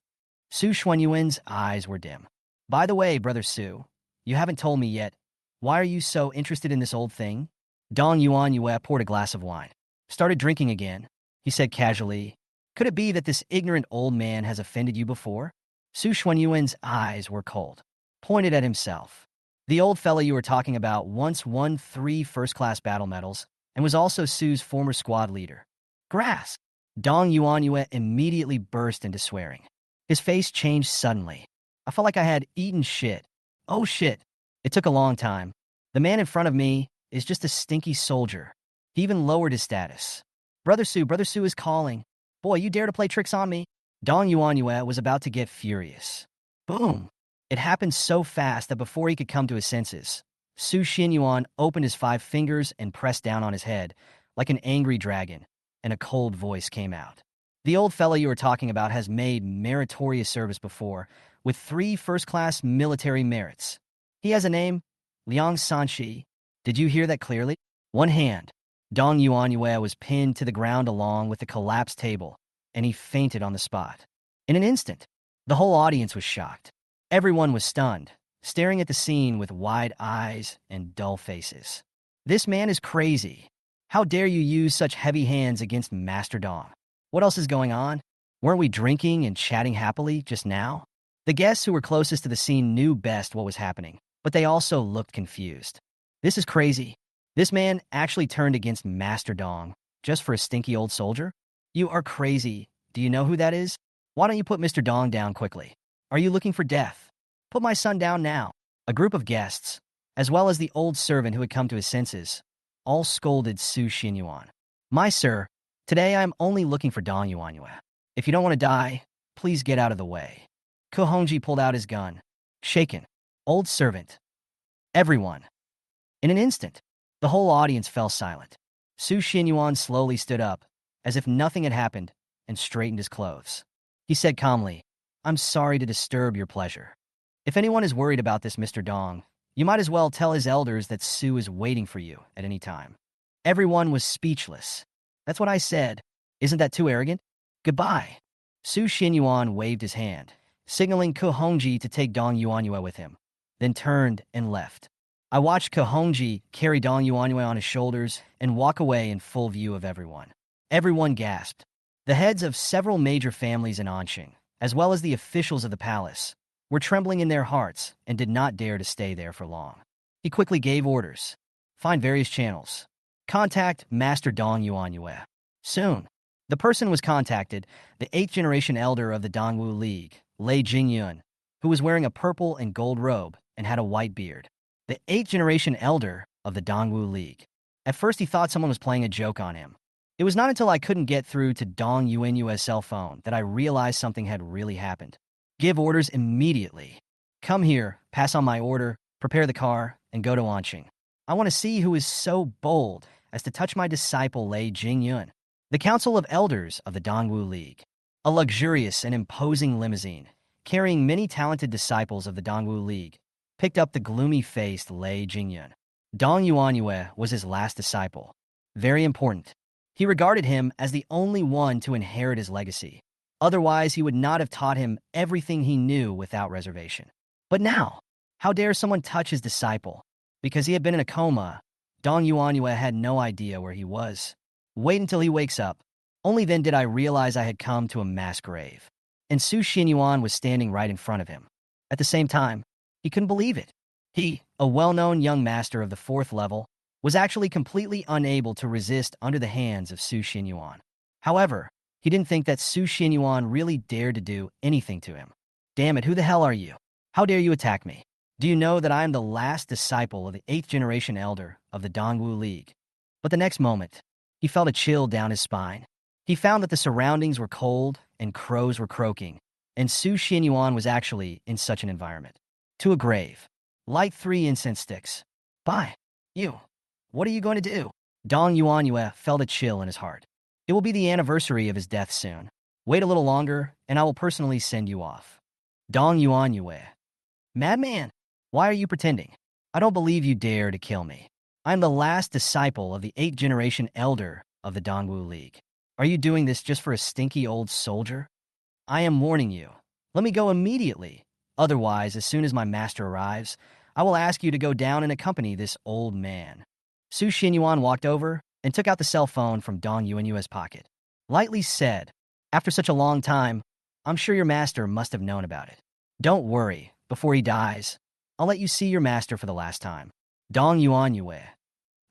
Su Xuanyuan's eyes were dim. By the way, Brother Su, you haven't told me yet, why are you so interested in this old thing? Dong Yuanyue poured a glass of wine. Started drinking again. He said casually, could it be that this ignorant old man has offended you before? Su Xuanyuan's eyes were cold. Pointed at himself. The old fella you were talking about once won 3 first-class battle medals and was also Su's former squad leader. Grass! Dong Yuanyue immediately burst into swearing. His face changed suddenly. I felt like I had eaten shit. Oh shit. It took a long time. The man in front of me is just a stinky soldier. He even lowered his status. Brother Su is calling. Boy, you dare to play tricks on me? Dong Yuanyue was about to get furious. Boom! It happened so fast that before he could come to his senses, Su Xinyuan opened his 5 fingers and pressed down on his head, like an angry dragon, and a cold voice came out. The old fella you were talking about has made meritorious service before, with 3 first-class military merits. He has a name, Liang Sanshi. Did you hear that clearly? One hand. Dong Yuanyue was pinned to the ground along with the collapsed table, and he fainted on the spot. In an instant, the whole audience was shocked. Everyone was stunned, staring at the scene with wide eyes and dull faces. This man is crazy. How dare you use such heavy hands against Master Dong? What else is going on? Weren't we drinking and chatting happily just now? The guests who were closest to the scene knew best what was happening, but they also looked confused. This is crazy. This man actually turned against Master Dong just for a stinky old soldier? You are crazy. Do you know who that is? Why don't you put Mr. Dong down quickly? Are you looking for death? Put my son down now. A group of guests, as well as the old servant who had come to his senses, all scolded Su Xinyuan. My sir, today I am only looking for Dong Yuanyue. If you don't want to die, please get out of the way. Ko Hongji pulled out his gun. Shaken. Old servant. Everyone. In an instant, the whole audience fell silent. Su Xinyuan slowly stood up, as if nothing had happened, and straightened his clothes. He said calmly, I'm sorry to disturb your pleasure. If anyone is worried about this Mr. Dong, you might as well tell his elders that Su is waiting for you at any time. Everyone was speechless. That's what I said. Isn't that too arrogant? Goodbye. Su Xinyuan waved his hand, signaling Ko Hongji to take Dong Yuanyue with him, then turned and left. I watched Ko Hongji carry Dong Yuanyue on his shoulders and walk away in full view of everyone. Everyone gasped. The heads of several major families in Anqing, as well as the officials of the palace, were trembling in their hearts and did not dare to stay there for long. He quickly gave orders. Find various channels. Contact Master Dong Yuanyue. Soon. The person was contacted, the 8th generation elder of the Dongwu League, Lei Jingyun, who was wearing a purple and gold robe and had a white beard. The 8th generation elder of the Dongwu League. At first he thought someone was playing a joke on him. It was not until I couldn't get through to Dong Yuanyue's cell phone that I realized something had really happened. Give orders immediately. Come here, pass on my order, prepare the car, and go to Anqing. I want to see who is so bold as to touch my disciple Lei Jingyun. The Council of Elders of the Dongwu League. A luxurious and imposing limousine, carrying many talented disciples of the Dongwu League, picked up the gloomy-faced Lei Jingyun. Dong Yuanyue was his last disciple. Very important. He regarded him as the only one to inherit his legacy. Otherwise, he would not have taught him everything he knew without reservation. But now, how dare someone touch his disciple? Because he had been in a coma, Dong Yuanyue had no idea where he was. Wait until he wakes up. Only then did I realize I had come to a mass grave. and Su Xinyuan was standing right in front of him. At the same time, he couldn't believe it. He, a well-known young master of the 4th level, was actually completely unable to resist under the hands of Su Xinyuan. However, he didn't think that Su Xinyuan really dared to do anything to him. Damn it, who the hell are you? How dare you attack me? Do you know that I am the last disciple of the 8th generation elder of the Dongwu League? But the next moment, he felt a chill down his spine. He found that the surroundings were cold and crows were croaking, and Su Xinyuan was actually in such an environment. To a grave. Light 3 incense sticks. Bye. You. What are you going to do? Dong Yuanyue felt a chill in his heart. It will be the anniversary of his death soon. Wait a little longer, and I will personally send you off. Dong Yuanyue. Madman, why are you pretending? I don't believe you dare to kill me. I am the last disciple of the 8th generation elder of the Dongwu League. Are you doing this just for a stinky old soldier? I am warning you. Let me go immediately. Otherwise, as soon as my master arrives, I will ask you to go down and accompany this old man. Su Xinyuan walked over and took out the cell phone from Dong Yuanyue's pocket. Lightly said, after such a long time, I'm sure your master must have known about it. Don't worry, before he dies, I'll let you see your master for the last time. Dong Yuanyue.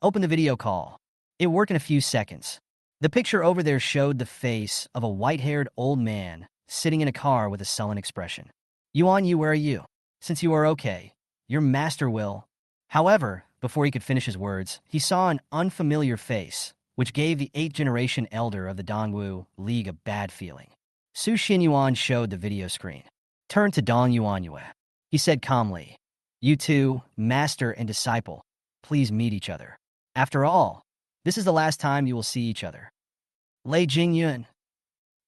Open the video call. It worked in a few seconds. The picture over there showed the face of a white-haired old man sitting in a car with a sullen expression. Yuan Yu, where are you? Since you are okay, your master will. However, before he could finish his words, he saw an unfamiliar face, which gave the 8th generation elder of the Dongwu League a bad feeling. Su Xinyuan showed the video screen. Turned to Dong Yuanyue. He said calmly, You two, master and disciple, please meet each other. After all, this is the last time you will see each other. Lei Jingyun.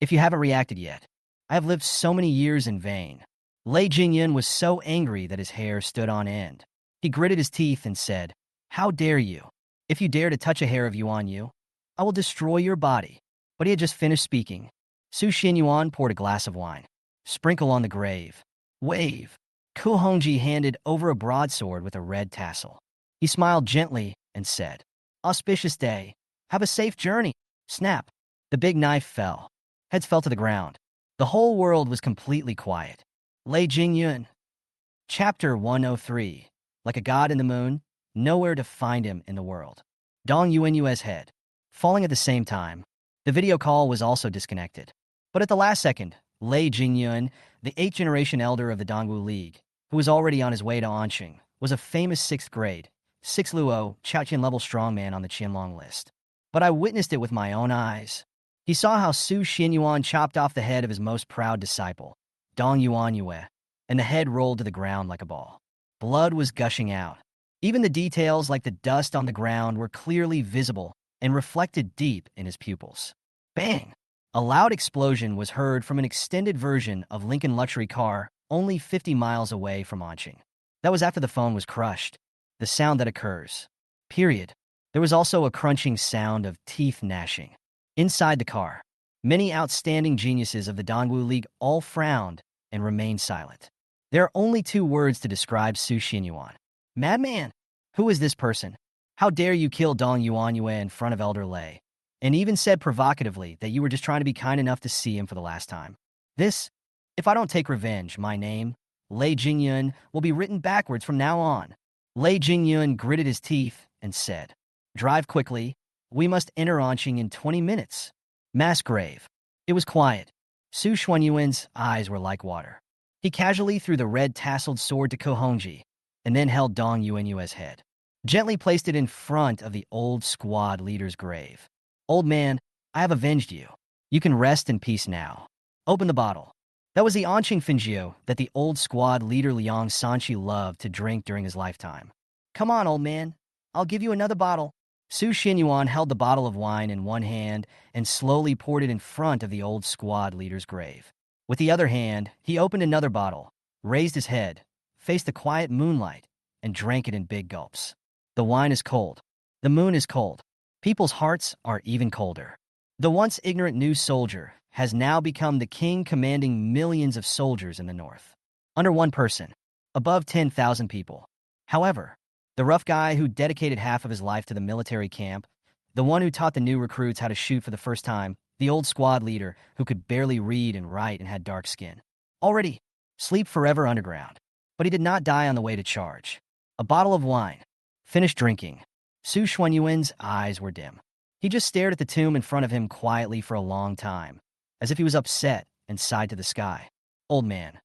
If you haven't reacted yet, I have lived so many years in vain. Lei Jingyun was so angry that his hair stood on end. He gritted his teeth and said, How dare you? If you dare to touch a hair of Yuan Yu, I will destroy your body. But he had just finished speaking. Su Xinyuan poured a glass of wine. Sprinkle on the grave. Wave. Ku Hongji handed over a broadsword with a red tassel. He smiled gently and said, Auspicious day. Have a safe journey. Snap. The big knife fell. Heads fell to the ground. The whole world was completely quiet. Lei Jingyun. Chapter 103. Like a god in the moon, nowhere to find him in the world. Dong Yuanyue's head. Falling at the same time. The video call was also disconnected. But at the last second, Lei Jingyun, the 8th generation elder of the Dongwu League, who was already on his way to Anqing, was a famous 6th grade, 6 Luo, Chaoqian level strongman on the Qianlong list. But I witnessed it with my own eyes. He saw how Su Xinyuan chopped off the head of his most proud disciple, Dong Yuanyue, and the head rolled to the ground like a ball. Blood was gushing out. Even the details like the dust on the ground were clearly visible and reflected deep in his pupils. Bang! A loud explosion was heard from an extended version of Lincoln luxury car only 50 miles away from Anqing. That was after the phone was crushed. The sound that occurs. Period. There was also a crunching sound of teeth gnashing. Inside the car, many outstanding geniuses of the Dongwu League all frowned and remained silent. There are only 2 words to describe Su Xinyuan. Madman! Who is this person? How dare you kill Dong Yuanyue in front of Elder Lei? And even said provocatively that you were just trying to be kind enough to see him for the last time. This, if I don't take revenge, my name, Lei Jingyun, will be written backwards from now on. Lei Jingyun gritted his teeth and said, Drive quickly. We must enter Anqing in 20 minutes. Mass grave. It was quiet. Su Xuanyuan's eyes were like water. He casually threw the red-tasseled sword to Ku Hongji, and then held Dong Yuanyue's head. Gently placed it in front of the old squad leader's grave. Old man, I have avenged you. You can rest in peace now. Open the bottle. That was the Anqing Fingio that the old squad leader Liang Sanchi loved to drink during his lifetime. Come on, old man. I'll give you another bottle. Su Xinyuan held the bottle of wine in one hand and slowly poured it in front of the old squad leader's grave. With the other hand, he opened another bottle, raised his head, faced the quiet moonlight, and drank it in big gulps. The wine is cold. The moon is cold. People's hearts are even colder. The once ignorant new soldier has now become the king commanding millions of soldiers in the north. Under one person. Above 10,000 people. However, the rough guy who dedicated half of his life to the military camp, the one who taught the new recruits how to shoot for the first time, the old squad leader who could barely read and write and had dark skin. Already, sleep forever underground. But he did not die on the way to charge. A bottle of wine. Finished drinking. Su Xuanyuan's eyes were dim. He just stared at the tomb in front of him quietly for a long time, as if he was upset and sighed to the sky. Old man,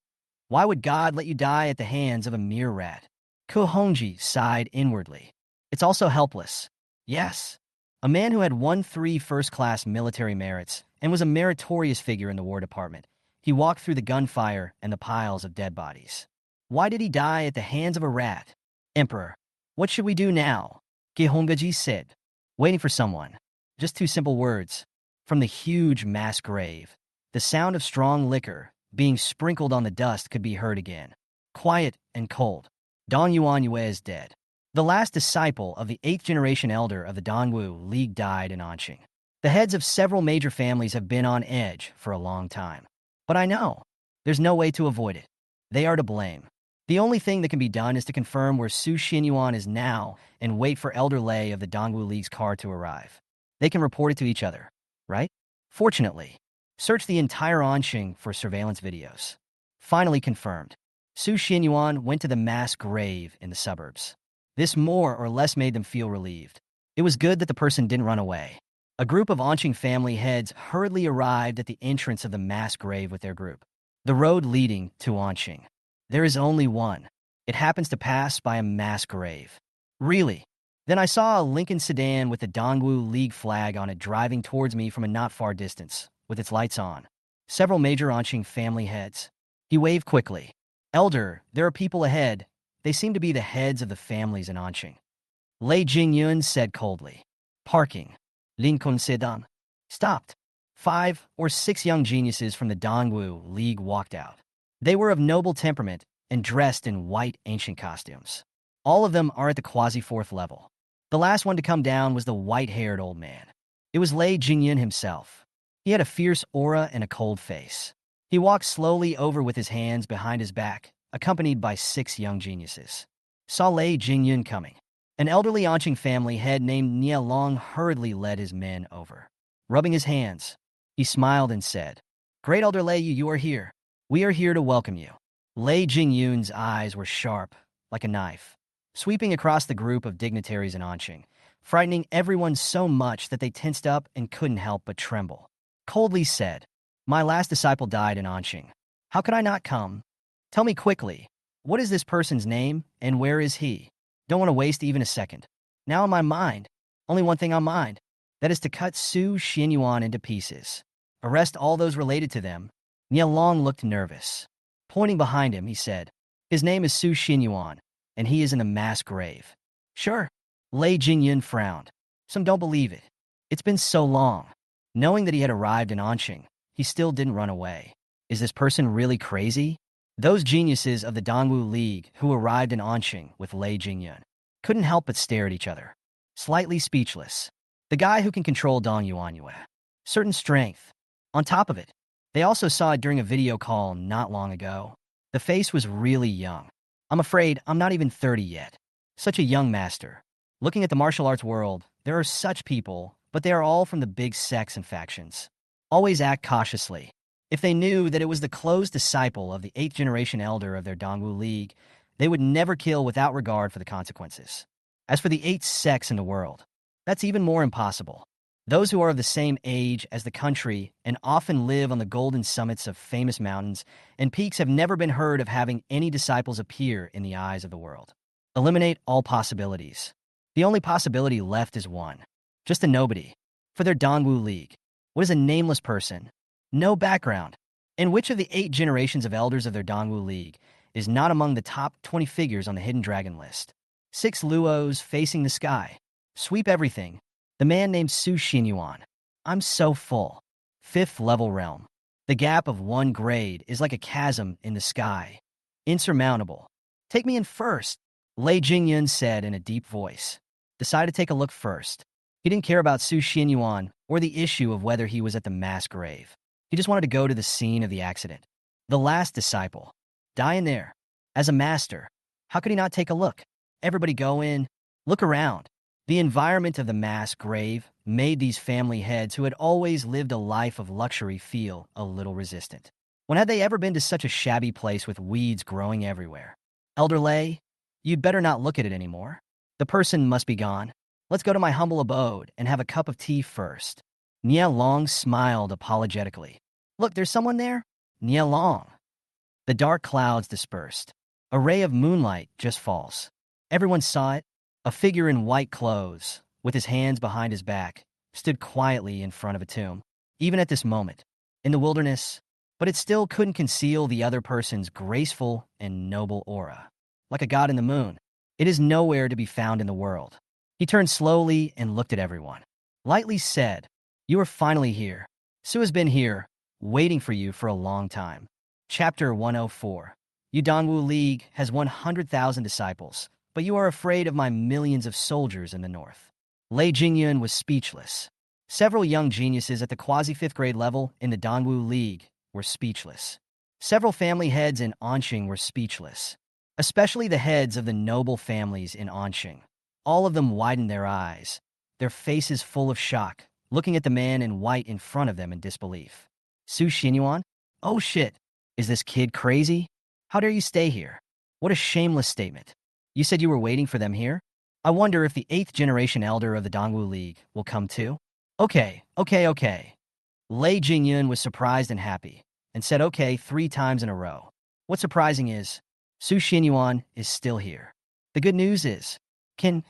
why would God let you die at the hands of a mere rat? Ko Hongji sighed inwardly. It's also helpless. Yes. A man who had won 3 first-class military merits and was a meritorious figure in the War Department. He walked through the gunfire and the piles of dead bodies. Why did he die at the hands of a rat? Emperor, what should we do now? Gihongaji said, waiting for someone. Just 2 simple words. From the huge mass grave, the sound of strong liquor being sprinkled on the dust could be heard again. Quiet and cold. Dong Yuanyue is dead. The last disciple of the 8th generation elder of the Dongwu League died in Anqing. The heads of several major families have been on edge for a long time. But I know, there's no way to avoid it. They are to blame. The only thing that can be done is to confirm where Su Xinyuan is now and wait for Elder Lei of the Dongwu League's car to arrive. They can report it to each other, right? Fortunately, search the entire Anqing for surveillance videos. Finally confirmed. Su Xinyuan went to the mass grave in the suburbs. This more or less made them feel relieved. It was good that the person didn't run away. A group of Anqing family heads hurriedly arrived at the entrance of the mass grave with their group. The road leading to Anqing. There is only one. It happens to pass by a mass grave. Really? Then I saw a Lincoln sedan with the Dongwu League flag on it driving towards me from a not far distance, with its lights on. Several major Anqing family heads. He waved quickly. Elder, there are people ahead. They seem to be the heads of the families in Anqing. Lei Jingyun said coldly. Parking. Lincoln sedan. Stopped. 5 or 6 young geniuses from the Dongwu League walked out. They were of noble temperament and dressed in white ancient costumes. All of them are at the quasi-4th level. The last one to come down was the white-haired old man. It was Lei Jingyun himself. He had a fierce aura and a cold face. He walked slowly over with his hands behind his back, accompanied by 6 young geniuses. Saw Lei Jingyun coming. An elderly Anqing family head named Nia Long hurriedly led his men over. Rubbing his hands, he smiled and said, Great Elder Lei, you are here. We are here to welcome you. Lei Jingyun's eyes were sharp, like a knife, sweeping across the group of dignitaries in Anqing, frightening everyone so much that they tensed up and couldn't help but tremble. Coldly said, My last disciple died in Anqing. How could I not come? Tell me quickly, what is this person's name and where is he? Don't want to waste even a second. Now in my mind, only one thing on mind. That is to cut Su Xinyuan into pieces. Arrest all those related to them. Nia Long looked nervous. Pointing behind him, he said, His name is Su Xinyuan, and he is in the mass grave. Sure. Lei Jingyun frowned. Some don't believe it. It's been so long. Knowing that he had arrived in Anqing, he still didn't run away. Is this person really crazy? Those geniuses of the Dongwu League who arrived in Anqing with Lei Jingyun couldn't help but stare at each other, slightly speechless. The guy who can control Dong Yuanyue. Certain strength. On top of it, they also saw it during a video call not long ago. The face was really young. I'm afraid I'm not even 30 yet. Such a young master. Looking at the martial arts world, there are such people, but they are all from the big sects and factions. Always act cautiously. If they knew that it was the closed disciple of the 8th generation elder of their Dongwu League, they would never kill without regard for the consequences. As for the 8 sects in the world, that's even more impossible. Those who are of the same age as the country and often live on the golden summits of famous mountains and peaks have never been heard of having any disciples appear in the eyes of the world. Eliminate all possibilities. The only possibility left is one. Just a nobody. For their Dongwu League. What is a nameless person? No background. And which of the 8 generations of elders of their Dongwu League is not among the top 20 figures on the Hidden Dragon list? 6 Luos facing the sky. Sweep everything. The man named Su Xinyuan. I'm so full. 5th level realm. The gap of 1 grade is like a chasm in the sky. Insurmountable. Take me in first, Lei Jingyun said in a deep voice. Decided to take a look first. He didn't care about Su Xinyuan or the issue of whether he was at the mass grave. He just wanted to go to the scene of the accident. The last disciple. Die in there. As a master, how could he not take a look? Everybody go in. Look around. The environment of the mass grave made these family heads who had always lived a life of luxury feel a little resistant. When had they ever been to such a shabby place with weeds growing everywhere? Elder Lay, you'd better not look at it anymore. The person must be gone. Let's go to my humble abode and have a cup of tea first. Nia Long smiled apologetically. Look, there's someone there? Nia Long. The dark clouds dispersed. A ray of moonlight just falls. Everyone saw it. A figure in white clothes, with his hands behind his back, stood quietly in front of a tomb. Even at this moment, in the wilderness, but it still couldn't conceal the other person's graceful and noble aura. Like a god in the moon, it is nowhere to be found in the world. He turned slowly and looked at everyone. Lightly said, "You are finally here. Sue has been here, waiting for you for a long time." Chapter 104. Yudongwu League has 100,000 disciples, but you are afraid of my millions of soldiers in the north. Lei Jingyun was speechless. Several young geniuses at the quasi-fifth grade level in the Dongwu League were speechless. Several family heads in Anqing were speechless, especially the heads of the noble families in Anqing. All of them widened their eyes, their faces full of shock, looking at the man in white in front of them in disbelief. Su Xinyuan? Oh shit, is this kid crazy? How dare you stay here? What a shameless statement. You said you were waiting for them here? I wonder if the 8th generation elder of the Dongwu League will come too? Okay. Lei Jingyun was surprised and happy, and said okay 3 times in a row. What's surprising is, Su Xinyuan is still here. The good news is, can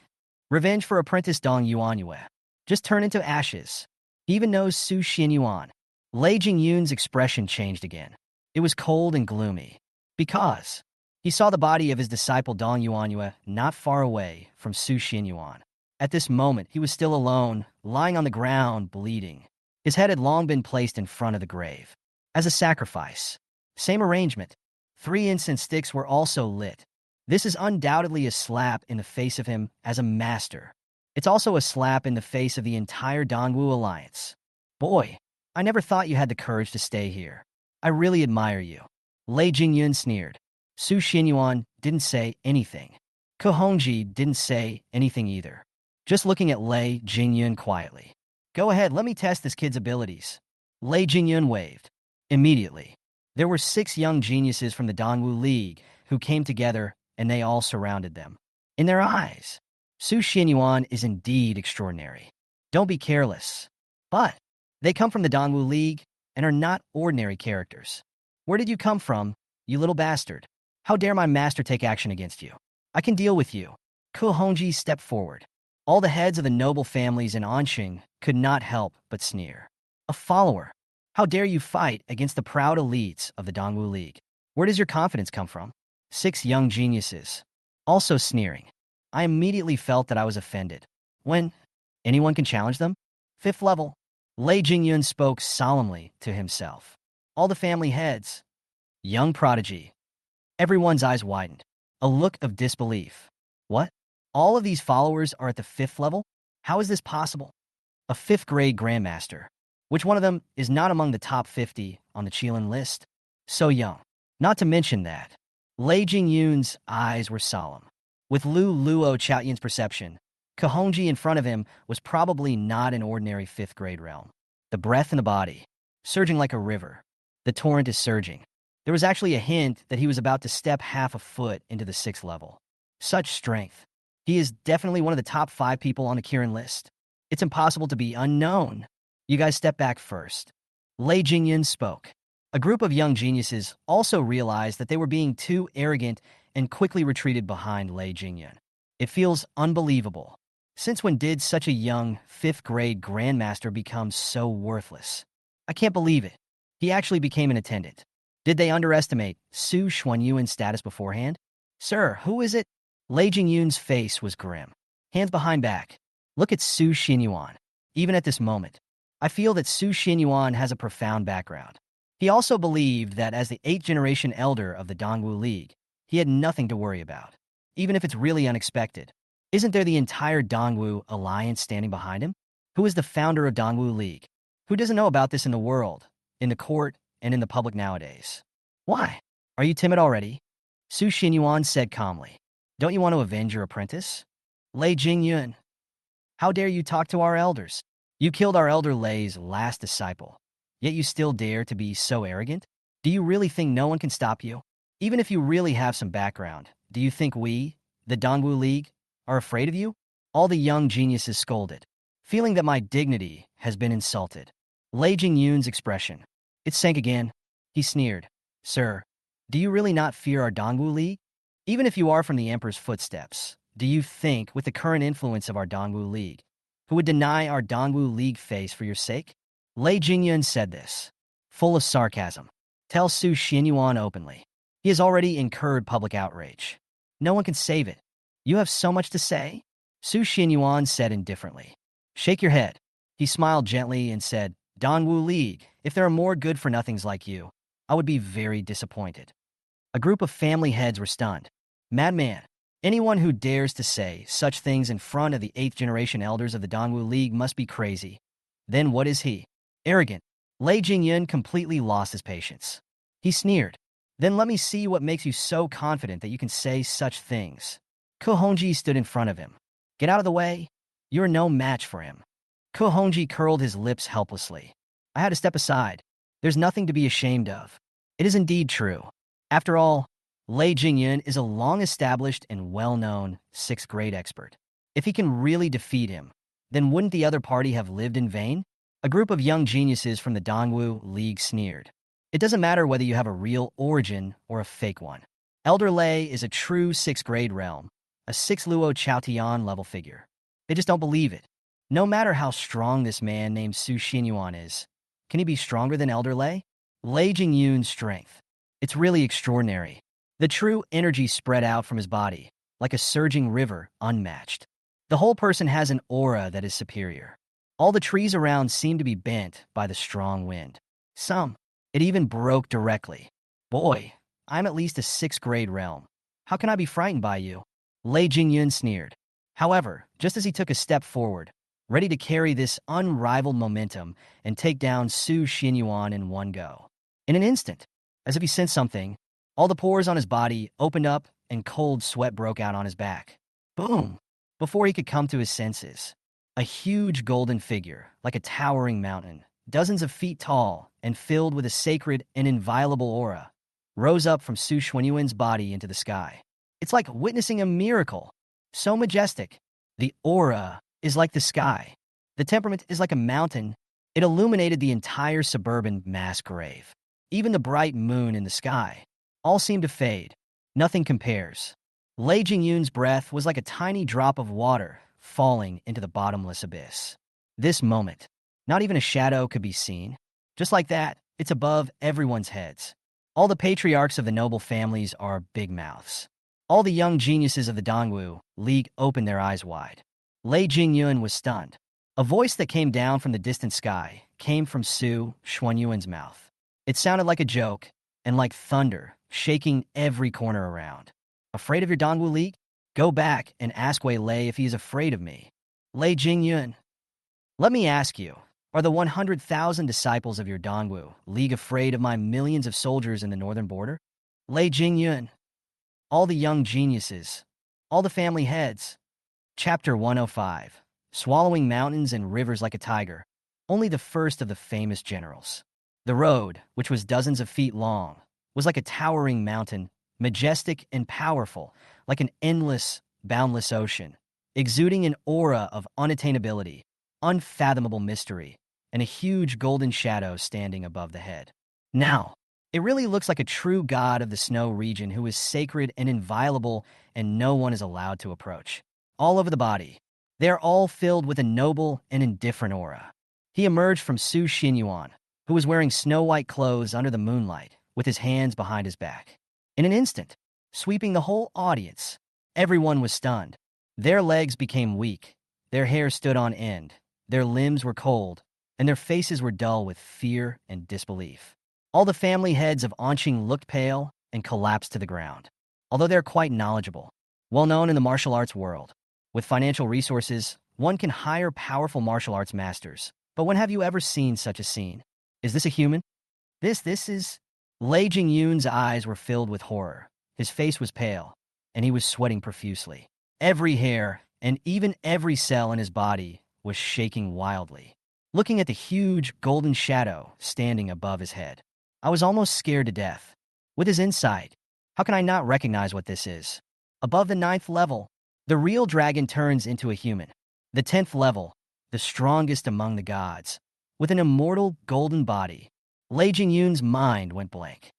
revenge for apprentice Dong Yuanyue just turn into ashes? He even knows Su Xinyuan. Lei Jingyun's expression changed again. It was cold and gloomy, because he saw the body of his disciple Dong Yuanyue not far away from Su Xinyuan. At this moment, he was still alone, lying on the ground, bleeding. His head had long been placed in front of the grave. As a sacrifice. Same arrangement. 3 incense sticks were also lit. This is undoubtedly a slap in the face of him as a master. It's also a slap in the face of the entire Dongwu Alliance. Boy, I never thought you had the courage to stay here. I really admire you. Lei Jingyun sneered. Su Xinyuan didn't say anything. Ke Hongji didn't say anything either. Just looking at Lei Jingyun quietly. Go ahead, let me test this kid's abilities. Lei Jingyun waved. Immediately, there were 6 young geniuses from the Dongwu League who came together, and they all surrounded them. In their eyes, Su Xinyuan is indeed extraordinary. Don't be careless. But they come from the Dongwu League and are not ordinary characters. Where did you come from, you little bastard? How dare my master take action against you? I can deal with you. Ke Hongji stepped forward. All the heads of the noble families in Anqing could not help but sneer. A follower. How dare you fight against the proud elites of the Dongwu League? Where does your confidence come from? 6 young geniuses. Also sneering. I immediately felt that I was offended. When anyone can challenge them? 5th level. Lei Jingyun spoke solemnly to himself. All the family heads. Young prodigy. Everyone's eyes widened. A look of disbelief. What? All of these followers are at the 5th level? How is this possible? A 5th grade grandmaster. Which one of them is not among the top 50 on the Qilin list? So young. Not to mention that. Lei Jingyun's eyes were solemn. With Lu Luo Chaoyin's perception, Ke Hongji in front of him was probably not an ordinary 5th grade realm. The breath in the body, surging like a river. The torrent is surging. There was actually a hint that he was about to step half a foot into the 6th level. Such strength. He is definitely one of the top 5 people on the Kirin list. It's impossible to be unknown. You guys step back first. Lei Jingyun spoke. A group of young geniuses also realized that they were being too arrogant and quickly retreated behind Lei Jingyun. It feels unbelievable. Since when did such a young 5th grade grandmaster become so worthless? I can't believe it. He actually became an attendant. Did they underestimate Su Xuanyuan's status beforehand? Sir, who is it? Lei Jingyun's face was grim. Hands behind back. Look at Su Xinyuan. Even at this moment, I feel that Su Xinyuan has a profound background. He also believed that as the 8th generation elder of the Dongwu League, he had nothing to worry about, even if it's really unexpected. Isn't there the entire Dongwu Alliance standing behind him? Who is the founder of Dongwu League? Who doesn't know about this in the world, in the court, and in the public nowadays? Why? Are you timid already? Su Xinyuan said calmly. Don't you want to avenge your apprentice? Lei Jingyun. How dare you talk to our elders? You killed our elder Lei's last disciple, yet you still dare to be so arrogant? Do you really think no one can stop you? Even if you really have some background, do you think we, the Dongwu League, are afraid of you? All the young geniuses scolded, feeling that my dignity has been insulted. Lei Jingyun's expression. It sank again. He sneered. Sir, do you really not fear our Dongwu League? Even if you are from the Emperor's footsteps, do you think, with the current influence of our Dongwu League, who would deny our Dongwu League face for your sake? Lei Jingyun said this, full of sarcasm. Tell Su Xinyuan openly. He has already incurred public outrage. No one can save it. You have so much to say? Su Xinyuan said indifferently. Shake your head. He smiled gently and said, Dongwu League, if there are more good-for-nothings like you, I would be very disappointed. A group of family heads were stunned. Madman, anyone who dares to say such things in front of the 8th-generation elders of the Dongwu League must be crazy. Then what is he? Arrogant. Lei Jingyun completely lost his patience. He sneered. Then let me see what makes you so confident that you can say such things. Ko Hongji stood in front of him. Get out of the way. You're no match for him. Ko Hongji curled his lips helplessly. I had to step aside. There's nothing to be ashamed of. It is indeed true. After all, Lei Jingyun is a long-established and well-known 6th-grade expert. If he can really defeat him, then wouldn't the other party have lived in vain? A group of young geniuses from the Dongwu League sneered. It doesn't matter whether you have a real origin or a fake one. Elder Lei is a true 6th-grade realm, a 6 Luo Chaotian level figure. They just don't believe it. No matter how strong this man named Su Xinyuan is, can he be stronger than Elder Lei? Lei Jingyun's strength. It's really extraordinary. The true energy spread out from his body, like a surging river, unmatched. The whole person has an aura that is superior. All the trees around seem to be bent by the strong wind. It even broke directly. Boy, I'm at least a 6th-grade realm. How can I be frightened by you? Lei Jingyun sneered. However, just as he took a step forward, ready to carry this unrivaled momentum and take down Su Xinyuan in one go. In an instant, as if he sensed something, all the pores on his body opened up and cold sweat broke out on his back. Boom! Before he could come to his senses, a huge golden figure, like a towering mountain, dozens of feet tall and filled with a sacred and inviolable aura, rose up from Su Xinyuan's body into the sky. It's like witnessing a miracle. So majestic. The aura is like the sky. The temperament is like a mountain. It illuminated the entire suburban mass grave. Even the bright moon in the sky. All seemed to fade. Nothing compares. Lei Jingyun's breath was like a tiny drop of water falling into the bottomless abyss. This moment, not even a shadow could be seen. Just like that, it's above everyone's heads. All the patriarchs of the noble families are big mouths. All the young geniuses of the Dongwu League opened their eyes wide. Lei Jingyun was stunned. A voice that came down from the distant sky came from Su Xinyuan's mouth. It sounded like a joke and like thunder, shaking every corner around. Afraid of your Dongwu League? Go back and ask Wei Lei if he is afraid of me. Lei Jingyun. Let me ask you, are the 100,000 disciples of your Dongwu League afraid of my millions of soldiers in the northern border? Lei Jingyun. All the young geniuses. All the family heads. Chapter 105. Swallowing mountains and rivers like a tiger. Only the first of the famous generals. The road, which was dozens of feet long, was like a towering mountain, majestic and powerful, like an endless, boundless ocean, exuding an aura of unattainability, unfathomable mystery, and a huge golden shadow standing above the head. Now, it really looks like a true god of the snow region who is sacred and inviolable and no one is allowed to approach. All over the body, they are all filled with a noble and indifferent aura. He emerged from Su Xinyuan, who was wearing snow-white clothes under the moonlight, with his hands behind his back. In an instant, sweeping the whole audience, everyone was stunned. Their legs became weak, their hair stood on end, their limbs were cold, and their faces were dull with fear and disbelief. All the family heads of Anqing looked pale and collapsed to the ground. Although they're quite knowledgeable, well known in the martial arts world, with financial resources, one can hire powerful martial arts masters. But when have you ever seen such a scene? Is this a human? This is... Lei Jingyun's eyes were filled with horror. His face was pale, and he was sweating profusely. Every hair, and even every cell in his body was shaking wildly. Looking at the huge golden shadow standing above his head, I was almost scared to death. With his insight, how can I not recognize what this is? Above the 9th level, the real dragon turns into a human. The 10th level, the strongest among the gods, with an immortal golden body. Lei Jingyun's mind went blank.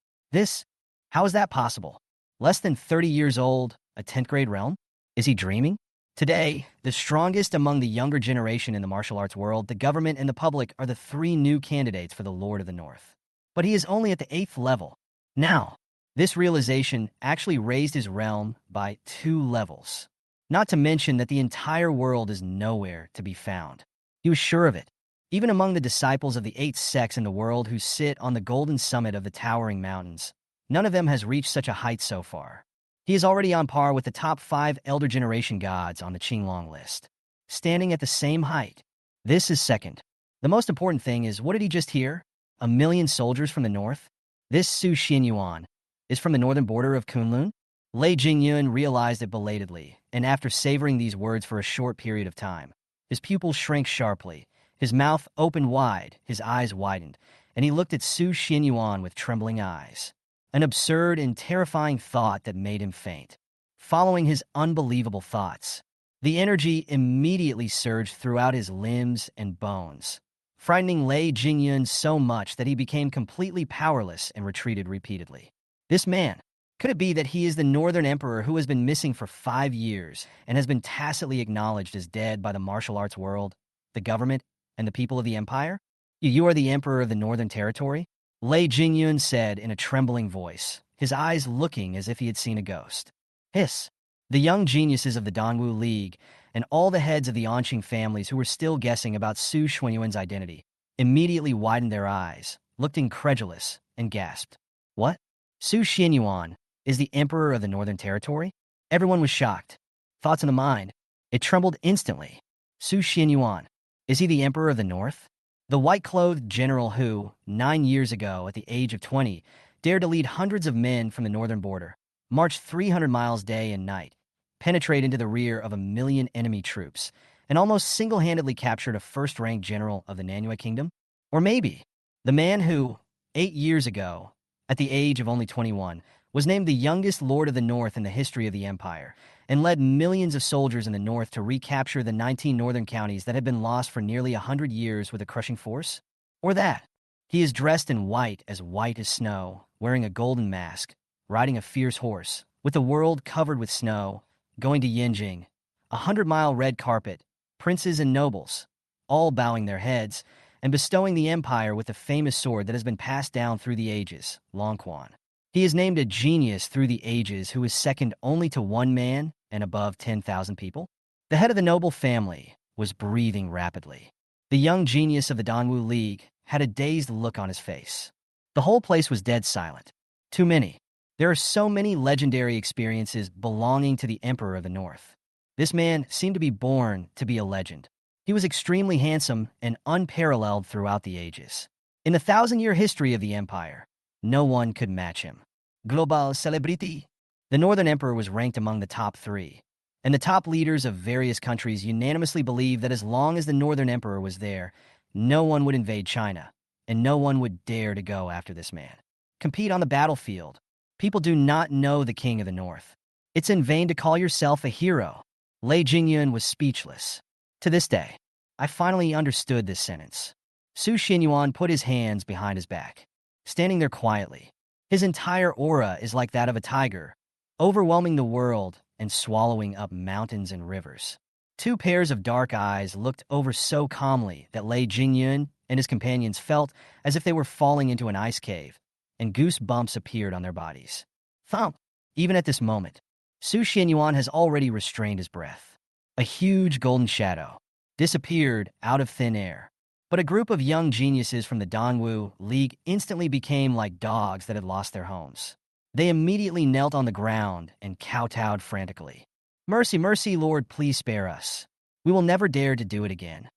How is that possible? Less than 30 years old, a 10th grade realm? Is he dreaming? Today, the strongest among the younger generation in the martial arts world, the government and the public are the 3 new candidates for the Lord of the North. But he is only at the 8th level. Now, this realization actually raised his realm by 2 levels. Not to mention that the entire world is nowhere to be found. He was sure of it. Even among the disciples of the 8 sects in the world who sit on the golden summit of the towering mountains, none of them has reached such a height so far. He is already on par with the top 5 elder generation gods on the Qinglong list, standing at the same height. This is second. The most important thing is, what did he just hear? 1,000,000 soldiers from the north? This Su Xianyuan is from the northern border of Kunlun? Lei Jingyun realized it belatedly, and after savoring these words for a short period of time, his pupils shrank sharply, his mouth opened wide, his eyes widened, and he looked at Su Xianyuan with trembling eyes. An absurd and terrifying thought that made him faint. Following his unbelievable thoughts, the energy immediately surged throughout his limbs and bones, frightening Lei Jingyun so much that he became completely powerless and retreated repeatedly. This man, could it be that he is the Northern Emperor who has been missing for 5 years and has been tacitly acknowledged as dead by the martial arts world, the government, and the people of the empire? You are the Emperor of the Northern Territory? Lei Jingyun said in a trembling voice, his eyes looking as if he had seen a ghost. Hiss! The young geniuses of the Dongwu League and all the heads of the Anqing families who were still guessing about Su Xuanyuan's identity immediately widened their eyes, looked incredulous, and gasped. What? Su Xianyuan is the Emperor of the Northern Territory? Everyone was shocked. Thoughts in the mind. It trembled instantly. Su Xianyuan, is he the Emperor of the North? The white-clothed general who, 9 years ago, at the age of 20, dared to lead hundreds of men from the northern border, march 300 miles day and night, penetrate into the rear of 1,000,000 enemy troops, and almost single-handedly captured a first-ranked general of the Manhwa kingdom? Or maybe the man who, 8 years ago, at the age of only 21, was named the youngest Lord of the North in the history of the empire, and led millions of soldiers in the north to recapture the 19 northern counties that had been lost for nearly 100 years with a crushing force? Or that he is dressed in white as snow, wearing a golden mask, riding a fierce horse, with the world covered with snow, going to Yinjing, 100-mile red carpet, princes and nobles, all bowing their heads, and bestowing the empire with the famous sword that has been passed down through the ages, Longquan. He is named a genius through the ages who is second only to one man and above 10,000 people. The head of the noble family was breathing rapidly. The young genius of the Dongwu League had a dazed look on his face. The whole place was dead silent. Too many. There are so many legendary experiences belonging to the Emperor of the North. This man seemed to be born to be a legend. He was extremely handsome and unparalleled throughout the ages. In the 1,000-year history of the empire, no one could match him. Global celebrity. The Northern Emperor was ranked among the top 3, and the top leaders of various countries unanimously believed that as long as the Northern Emperor was there, no one would invade China, and no one would dare to go after this man. Compete on the battlefield. People do not know the King of the North. It's in vain to call yourself a hero. Lei Jingyun was speechless. To this day, I finally understood this sentence. Su Xianyuan put his hands behind his back, standing there quietly. His entire aura is like that of a tiger, overwhelming the world and swallowing up mountains and rivers. 2 pairs of dark eyes looked over so calmly that Lei Jingyun and his companions felt as if they were falling into an ice cave, and goosebumps appeared on their bodies. Thump! Even at this moment, Su Xianyuan has already restrained his breath. A huge golden shadow disappeared out of thin air. But a group of young geniuses from the Dongwu League instantly became like dogs that had lost their homes. They immediately knelt on the ground and kowtowed frantically. Mercy, mercy, Lord, please spare us. We will never dare to do it again.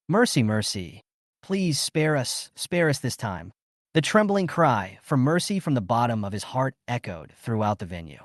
Mercy, mercy. Please spare us this time. The trembling cry for mercy from the bottom of his heart echoed throughout the venue.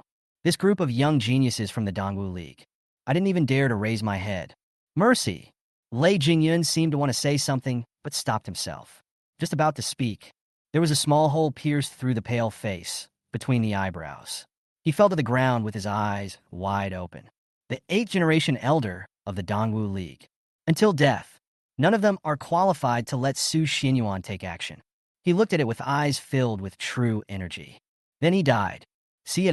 This group of young geniuses from the Dongwu League, I didn't even dare to raise my head. Mercy! Lei Jingyun seemed to want to say something, but stopped himself. Just about to speak, there was a small hole pierced through the pale face, between the eyebrows. He fell to the ground with his eyes wide open. The 8th generation elder of the Dongwu League. Until death, none of them are qualified to let Su Xinyuan take action. He looked at it with eyes filled with true energy. Then he died. See a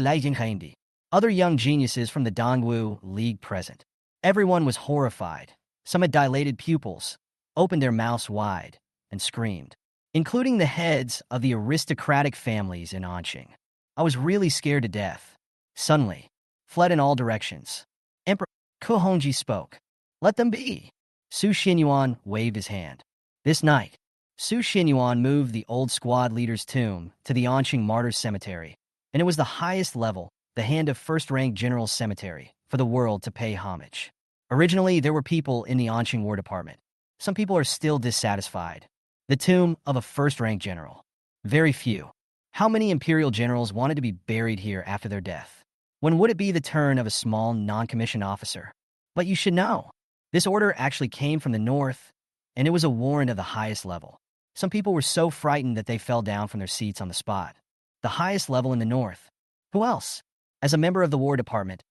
other young geniuses from the Dongwu League present. Everyone was horrified. Some had dilated pupils, opened their mouths wide, and screamed, including the heads of the aristocratic families in Anqing. I was really scared to death. Suddenly, fled in all directions. Emperor Ko Hongji spoke. Let them be. Su Xinyuan waved his hand. This night, Su Xinyuan moved the old squad leader's tomb to the Anqing Martyrs Cemetery, and it was the highest level, the hand of first-rank general's cemetery, for the world to pay homage. Originally, there were people in the Anqing War Department. Some people are still dissatisfied. The tomb of a first-rank general. Very few. How many imperial generals wanted to be buried here after their death? When would it be the turn of a small, non-commissioned officer? But you should know, this order actually came from the north, and it was a warrant of the highest level. Some people were so frightened that they fell down from their seats on the spot. The highest level in the north. Who else? As a member of the War Department,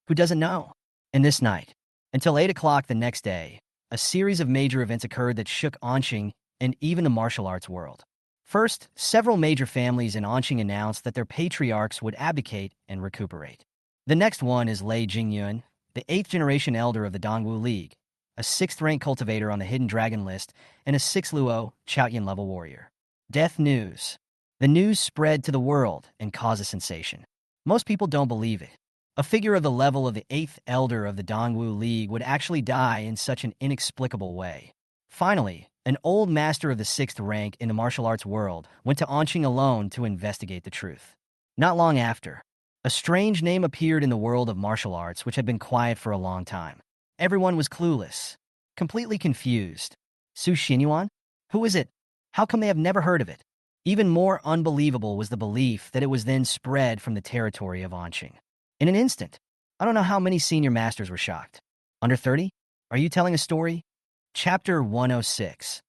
who doesn't know? And this night, until 8 o'clock the next day, a series of major events occurred that shook Anqing and even the martial arts world. First, several major families in Anqing announced that their patriarchs would abdicate and recuperate. The next one is Lei Jingyun, the 8th generation elder of the Dongwu League, a 6th-rank cultivator on the Hidden Dragon list, and a 6th Luo Chaotian level warrior. Death news. The news spread to the world and caused a sensation. Most people don't believe it. A figure of the level of the 8th elder of the Dongwu League would actually die in such an inexplicable way. Finally, an old master of the 6th rank in the martial arts world went to Anqing alone to investigate the truth. Not long after, a strange name appeared in the world of martial arts which had been quiet for a long time. Everyone was clueless, completely confused. Su Xinyuan? Who is it? How come they have never heard of it? Even more unbelievable was the belief that it was then spread from the territory of Anqing. In an instant, I don't know how many senior masters were shocked. Under 30? Are you telling a story? Chapter 106.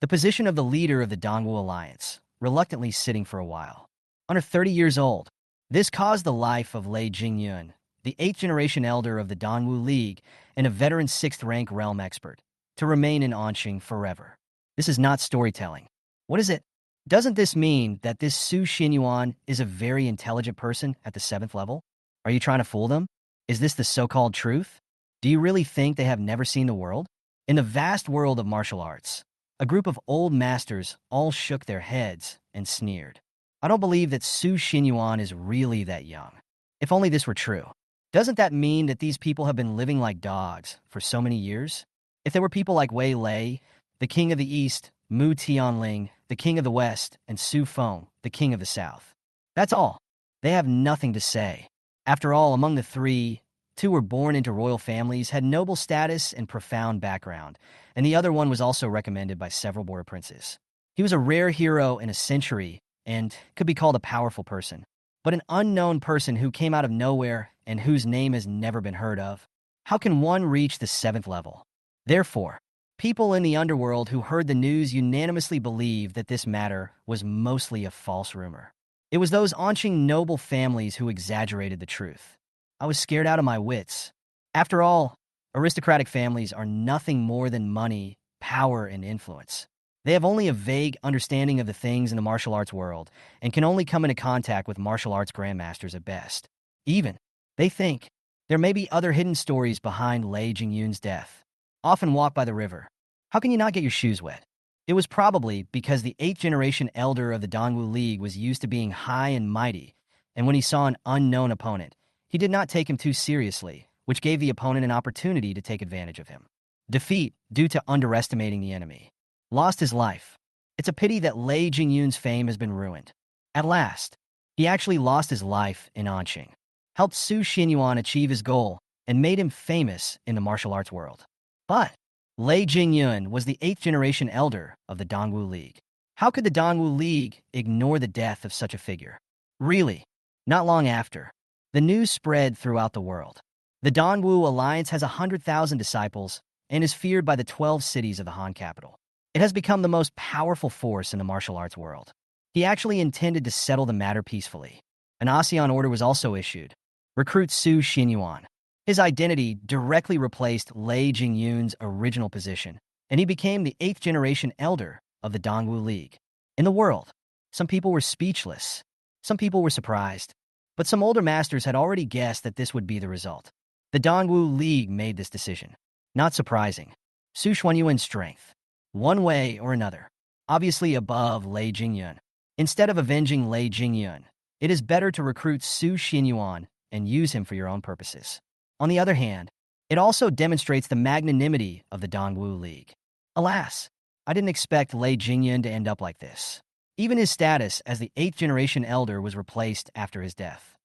The position of the leader of the Dongwu Alliance, reluctantly sitting for a while. Under 30 years old, this caused the life of Lei Jingyun, the 8th generation elder of the Dongwu League and a veteran 6th rank realm expert, to remain in Anqing forever. This is not storytelling. What is it? Doesn't this mean that this Su Xinyuan is a very intelligent person at the 7th level? Are you trying to fool them? Is this the so-called truth? Do you really think they have never seen the world? In the vast world of martial arts, a group of old masters all shook their heads and sneered. I don't believe that Su Xinyuan is really that young. If only this were true. Doesn't that mean that these people have been living like dogs for so many years? If there were people like Wei Lei, the king of the East, Mu Tianling, the king of the West, and Su Feng, the king of the South. That's all. They have nothing to say. After all, among the three, 2 were born into royal families, had noble status and profound background, and the other one was also recommended by several border princes. He was a rare hero in a century and could be called a powerful person, but an unknown person who came out of nowhere and whose name has never been heard of. How can one reach the 7th level? Therefore, people in the underworld who heard the news unanimously believed that this matter was mostly a false rumor. It was those Anqing noble families who exaggerated the truth. I was scared out of my wits. After all, aristocratic families are nothing more than money, power, and influence. They have only a vague understanding of the things in the martial arts world and can only come into contact with martial arts grandmasters at best. Even, they think, there may be other hidden stories behind Lei Jingyun's death. Often walk by the river. How can you not get your shoes wet? It was probably because the 8th generation elder of the Dongwu League was used to being high and mighty, and when he saw an unknown opponent, he did not take him too seriously, which gave the opponent an opportunity to take advantage of him. Defeat due to underestimating the enemy. Lost his life. It's a pity that Lei Jingyun's fame has been ruined. At last, he actually lost his life in Anqing, helped Su Xinyuan achieve his goal, and made him famous in the martial arts world. But Lei Jingyun was the 8th generation elder of the Dongwu League. How could the Dongwu League ignore the death of such a figure? Really, not long after, the news spread throughout the world. The Dongwu Alliance has 100,000 disciples and is feared by the 12 cities of the Han capital. It has become the most powerful force in the martial arts world. He actually intended to settle the matter peacefully. An ASEAN order was also issued. Recruit Su Xinyuan. His identity directly replaced Lei Jingyun's original position, and he became the 8th generation elder of the Dongwu League. In the world, some people were speechless. Some people were surprised. But some older masters had already guessed that this would be the result. The Dongwu League made this decision. Not surprising. Su Xinyuan's strength. One way or another. Obviously above Lei Jingyun. Instead of avenging Lei Jingyun, it is better to recruit Su Xinyuan and use him for your own purposes. On the other hand, it also demonstrates the magnanimity of the Dongwu League. Alas, I didn't expect Lei Jingyun to end up like this. Even his status as the 8th generation elder was replaced after his death.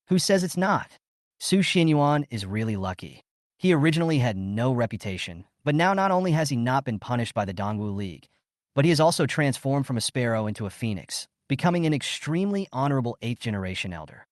Who says it's not? Su Xinyuan is really lucky. He originally had no reputation, but now not only has he not been punished by the Dongwu League, but he has also transformed from a sparrow into a phoenix, becoming an extremely honorable 8th generation elder.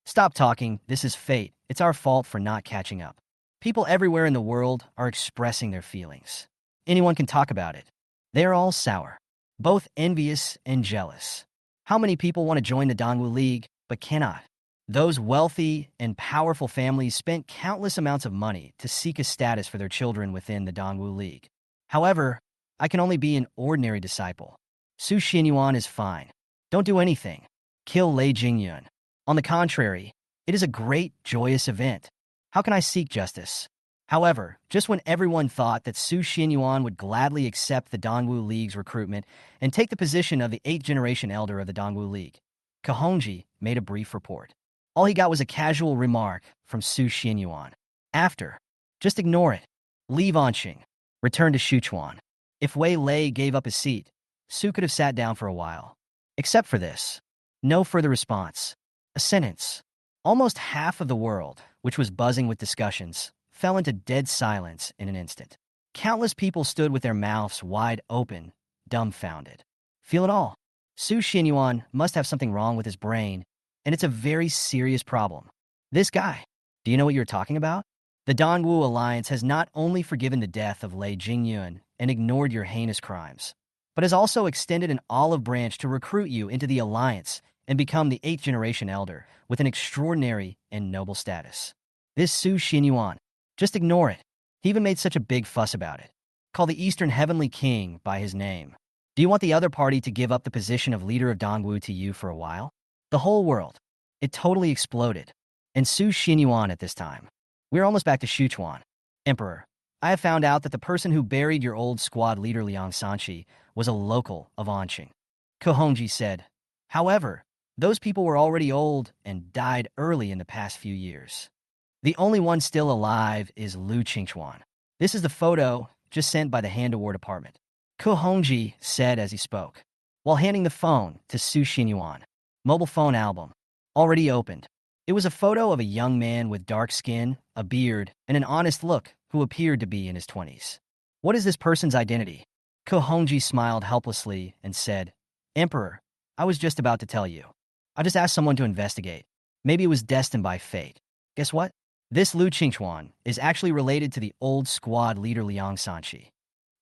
Stop talking, this is fate. It's our fault for not catching up. People everywhere in the world are expressing their feelings. Anyone can talk about it. They're all sour, both envious and jealous. How many people want to join the Dongwu League, but cannot? Those wealthy and powerful families spent countless amounts of money to seek a status for their children within the Dongwu League. However, I can only be an ordinary disciple. Su Xinyuan is fine. Don't do anything. Kill Lei Jingyun. On the contrary, it is a great, joyous event. How can I seek justice? However, just when everyone thought that Su Xinyuan would gladly accept the Dongwu League's recruitment and take the position of the 8th generation elder of the Dongwu League, Kahongji made a brief report. All he got was a casual remark from Su Xinyuan. After, just ignore it. Leave Anqing. Return to Shuchuan. If Wei Lei gave up his seat, Su could have sat down for a while. Except for this. No further response. A sentence. Almost half of the world, which was buzzing with discussions, fell into dead silence in an instant. Countless people stood with their mouths wide open, dumbfounded. Feel it all. Su Xinyuan must have something wrong with his brain, and it's a very serious problem. This guy, do you know what you're talking about? The Dongwu Alliance has not only forgiven the death of Lei Jingyun and ignored your heinous crimes, but has also extended an olive branch to recruit you into the Alliance and become the 8th generation elder with an extraordinary and noble status. This Su Xinyuan, just ignore it. He even made such a big fuss about it. Call the Eastern Heavenly King by his name. Do you want the other party to give up the position of leader of Dongwu to you for a while? The whole world. It totally exploded. And Su Xinyuan at this time. We're almost back to Shuchuan. Emperor, I have found out that the person who buried your old squad leader Liang Sanchi was a local of Anqing. Kohongji said. However, those people were already old and died early in the past few years. The only one still alive is Lu Qingchuan. This is the photo just sent by the Hand War Department. Kohongji said as he spoke, while handing the phone to Su Xinyuan. Mobile phone album. Already opened. It was a photo of a young man with dark skin, a beard, and an honest look who appeared to be in his 20s. What is this person's identity? Kohongji smiled helplessly and said, Emperor, I was just about to tell you. I just asked someone to investigate. Maybe it was destined by fate. Guess what? This Lu Qingchuan is actually related to the old squad leader Liang Sanchi.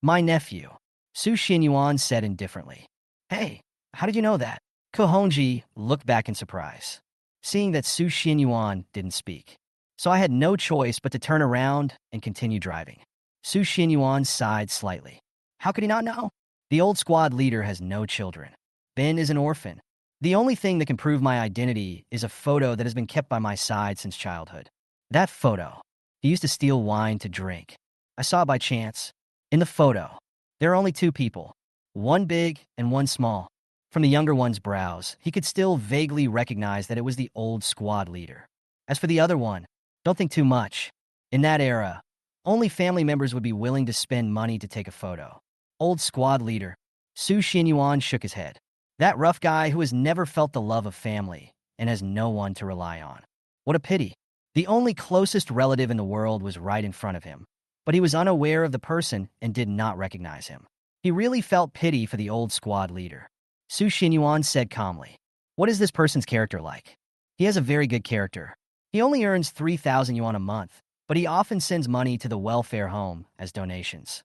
My nephew. Su Xinyuan said indifferently. Hey, how did you know that? Kohongji looked back in surprise, seeing that Su Xinyuan didn't speak. So I had no choice but to turn around and continue driving. Su Xinyuan sighed slightly. How could he not know? The old squad leader has no children. Ben is an orphan. The only thing that can prove my identity is a photo that has been kept by my side since childhood. That photo. He used to steal wine to drink. I saw it by chance. In the photo, there are only 2 people, one big and one small. From the younger one's brows, he could still vaguely recognize that it was the old squad leader. As for the other one, don't think too much. In that era, only family members would be willing to spend money to take a photo. Old squad leader. Su Xinyuan shook his head. That rough guy who has never felt the love of family and has no one to rely on. What a pity. The only closest relative in the world was right in front of him, but he was unaware of the person and did not recognize him. He really felt pity for the old squad leader. Su Xinyuan said calmly, What is this person's character like? He has a very good character. He only earns 3,000 yuan a month, but he often sends money to the welfare home as donations.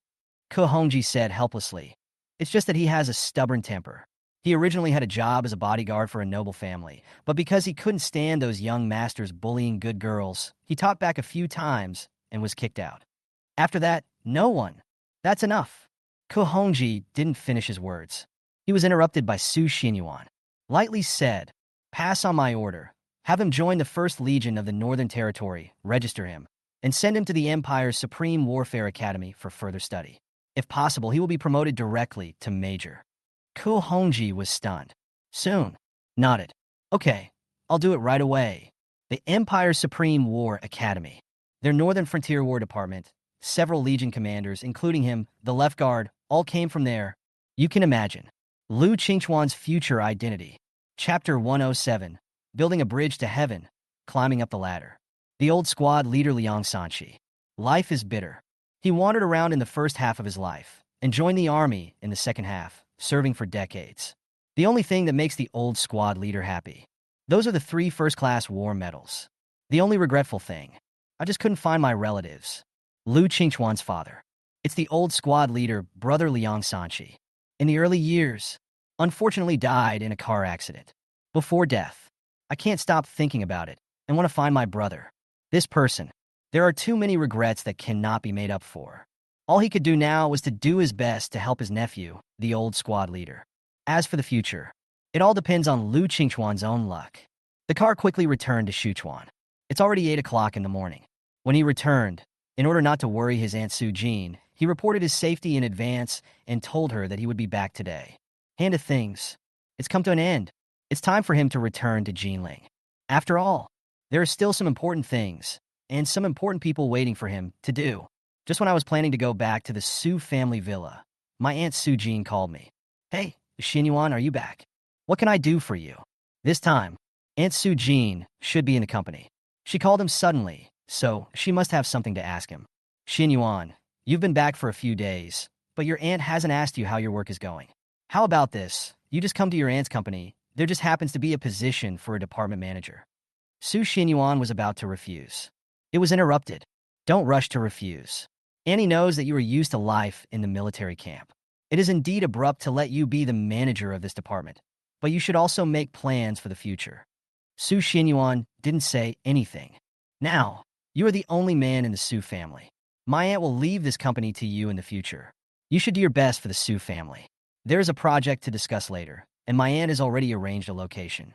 Ko Hongji said helplessly. It's just that he has a stubborn temper. He originally had a job as a bodyguard for a noble family, but because he couldn't stand those young masters bullying good girls, he talked back a few times and was kicked out. After that, no one. That's enough. Ko Hongji didn't finish his words. He was interrupted by Su Xinyuan. Lightly said, pass on my order. Have him join the 1st Legion of the Northern Territory, register him, and send him to the Empire's Supreme Warfare Academy for further study. If possible, he will be promoted directly to Major. Ko Hongji was stunned. Soon. Nodded. Okay, I'll do it right away. The Empire's Supreme War Academy. Their Northern Frontier War Department, several Legion commanders, including him, the Left Guard, all came from there. You can imagine. Lu Qingchuan's future identity. Chapter 107. Building a bridge to heaven. Climbing up the ladder. The old squad leader Liang Sanchi. Life is bitter. He wandered around in the first half of his life and joined the army in the second half, serving for decades. The only thing that makes the old squad leader happy. Those are the 3 first-class war medals. The only regretful thing. I just couldn't find my relatives. Lu Qingchuan's father. It's the old squad leader, brother Liang Sanchi. In the early years, unfortunately died in a car accident. Before death, I can't stop thinking about it and want to find my brother. This person. There are too many regrets that cannot be made up for. All he could do now was to do his best to help his nephew, the old squad leader. As for the future, it all depends on Lu Qingchuan's own luck. The car quickly returned to Shuchuan. It's already 8 o'clock in the morning. When he returned, in order not to worry his Aunt Su Jin, he reported his safety in advance and told her that he would be back today. Hand of things. It's come to an end. It's time for him to return to Jinling. After all, there are still some important things and some important people waiting for him to do. Just when I was planning to go back to the Su family villa, my Aunt Su Jin called me. Hey, Xinyuan, are you back? What can I do for you? This time, Aunt Su Jin should be in the company. She called him suddenly, so she must have something to ask him. Xinyuan, you've been back for a few days, but your aunt hasn't asked you how your work is going. How about this? You just come to your aunt's company. There just happens to be a position for a department manager. Su Xinyuan was about to refuse. It was interrupted. Don't rush to refuse. Annie knows that you are used to life in the military camp. It is indeed abrupt to let you be the manager of this department, but you should also make plans for the future. Su Xinyuan didn't say anything. Now, you are the only man in the Su family. My aunt will leave this company to you in the future. You should do your best for the Su family. There is a project to discuss later, and my aunt has already arranged a location.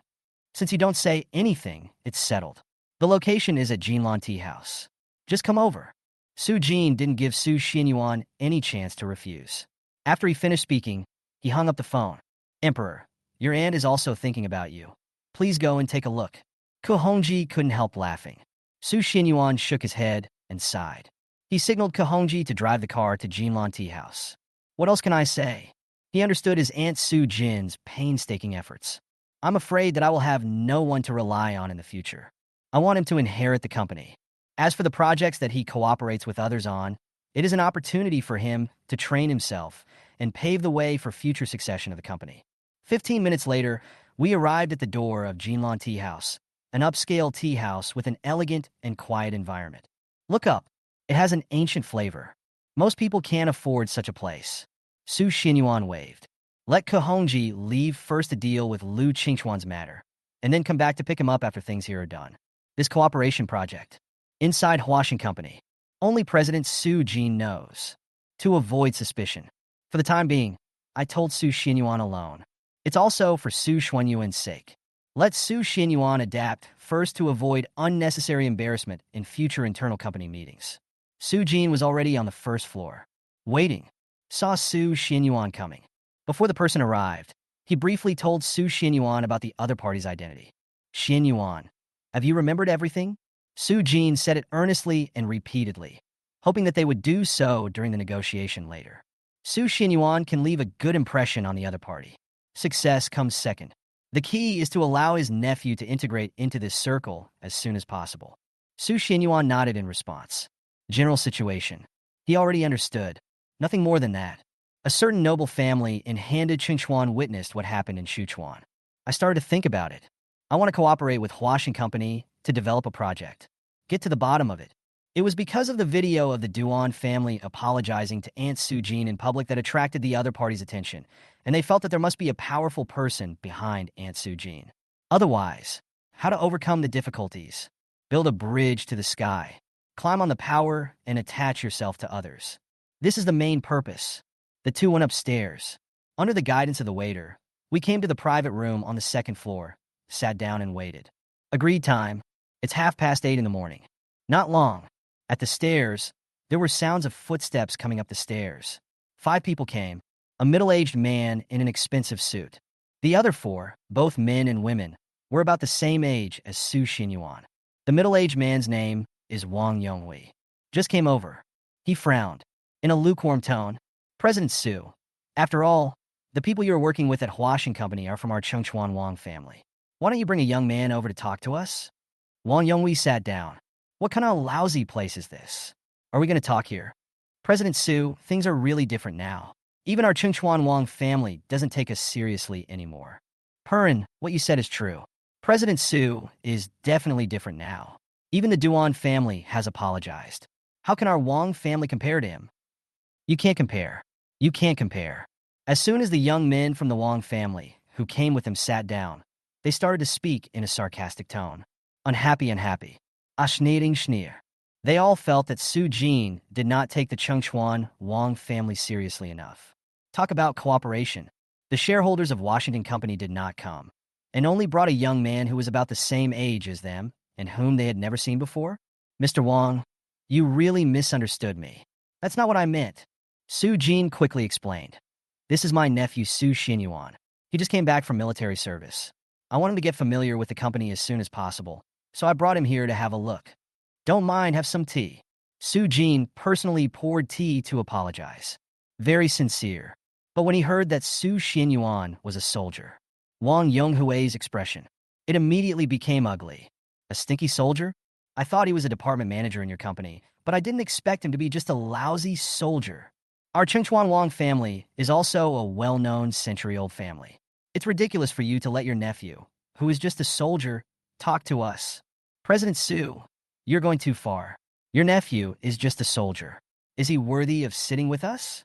Since you don't say anything, it's settled. The location is at Jinlan Tea House. Just come over. Su Jin didn't give Su Xinyuan any chance to refuse. After he finished speaking, he hung up the phone. Emperor, your aunt is also thinking about you. Please go and take a look. Ko Hongji couldn't help laughing. Su Xinyuan shook his head and sighed. He signaled Ko Hongji to drive the car to Jinlan Tea House. What else can I say? He understood his Aunt Su Jin's painstaking efforts. I'm afraid that I will have no one to rely on in the future. I want him to inherit the company. As for the projects that he cooperates with others on, it is an opportunity for him to train himself and pave the way for future succession of the company. 15 minutes later, we arrived at the door of Jinlan Tea House, an upscale tea house with an elegant and quiet environment. Look up. It has an ancient flavor. Most people can't afford such a place. Su Xinyuan waved. Let Ko Hongji leave first to deal with Lu Qingchuan's matter, and then come back to pick him up after things here are done. This cooperation project. Inside Huashan Company. Only President Su Jin knows. To avoid suspicion. For the time being, I told Su Xinyuan alone. It's also for Su Xuanyuan's sake. Let Su Xinyuan adapt first to avoid unnecessary embarrassment in future internal company meetings. Su Jin was already on the first floor. Waiting. Saw Su Xinyuan coming. Before the person arrived, he briefly told Su Xinyuan about the other party's identity. Xinyuan, have you remembered everything? Su Jin said it earnestly and repeatedly, hoping that they would do so during the negotiation later. Su Xinyuan can leave a good impression on the other party. Success comes second. The key is to allow his nephew to integrate into this circle as soon as possible. Su Xinyuan nodded in response. General situation. He already understood. Nothing more than that. A certain noble family in Handa Qingchuan witnessed what happened in Shuchuan. I started to think about it. I want to cooperate with Huashan Company to develop a project. Get to the bottom of it. It was because of the video of the Duan family apologizing to Aunt Sujin in public that attracted the other party's attention, and they felt that there must be a powerful person behind Aunt Sujin. Otherwise, how to overcome the difficulties? Build a bridge to the sky. Climb on the power and attach yourself to others. This is the main purpose. The two went upstairs. Under the guidance of the waiter, we came to the private room on the second floor, sat down and waited. Agreed time. It's 8:30 in the morning. Not long. At the stairs, there were sounds of footsteps coming up the stairs. 5 people came, a middle-aged man in an expensive suit. The other 4, both men and women, were about the same age as Su Xinyuan. The middle-aged man's name is Wang Yonghui. Just came over. He frowned. In a lukewarm tone, President Su, after all, the people you're working with at Huashan Company are from our Chengchuan Wang family. Why don't you bring a young man over to talk to us? Wang Yonghui sat down. What kind of lousy place is this? Are we going to talk here? President Su, things are really different now. Even our Chengchuan Wang family doesn't take us seriously anymore. Purin, what you said is true. President Su is definitely different now. Even the Duan family has apologized. How can our Wang family compare to him? You can't compare. You can't compare. As soon as the young men from the Wang family who came with him sat down, they started to speak in a sarcastic tone. Unhappy. Schneer. They all felt that Su Jin did not take the Chengchuan Wang family seriously enough. Talk about cooperation. The shareholders of Washington Company did not come, and only brought a young man who was about the same age as them and whom they had never seen before. Mr. Wang, you really misunderstood me. That's not what I meant. Su Jin quickly explained. This is my nephew Su Xinyuan. He just came back from military service. I want him to get familiar with the company as soon as possible, so I brought him here to have a look. Don't mind, have some tea. Su Jin personally poured tea to apologize. Very sincere. But when he heard that Su Xinyuan was a soldier, Wang Yonghui's expression, it immediately became ugly. A stinky soldier? I thought he was a department manager in your company, but I didn't expect him to be just a lousy soldier. Our Chengchuan Wang family is also a well-known century-old family. It's ridiculous for you to let your nephew, who is just a soldier, talk to us. President Su, you're going too far. Your nephew is just a soldier. Is he worthy of sitting with us?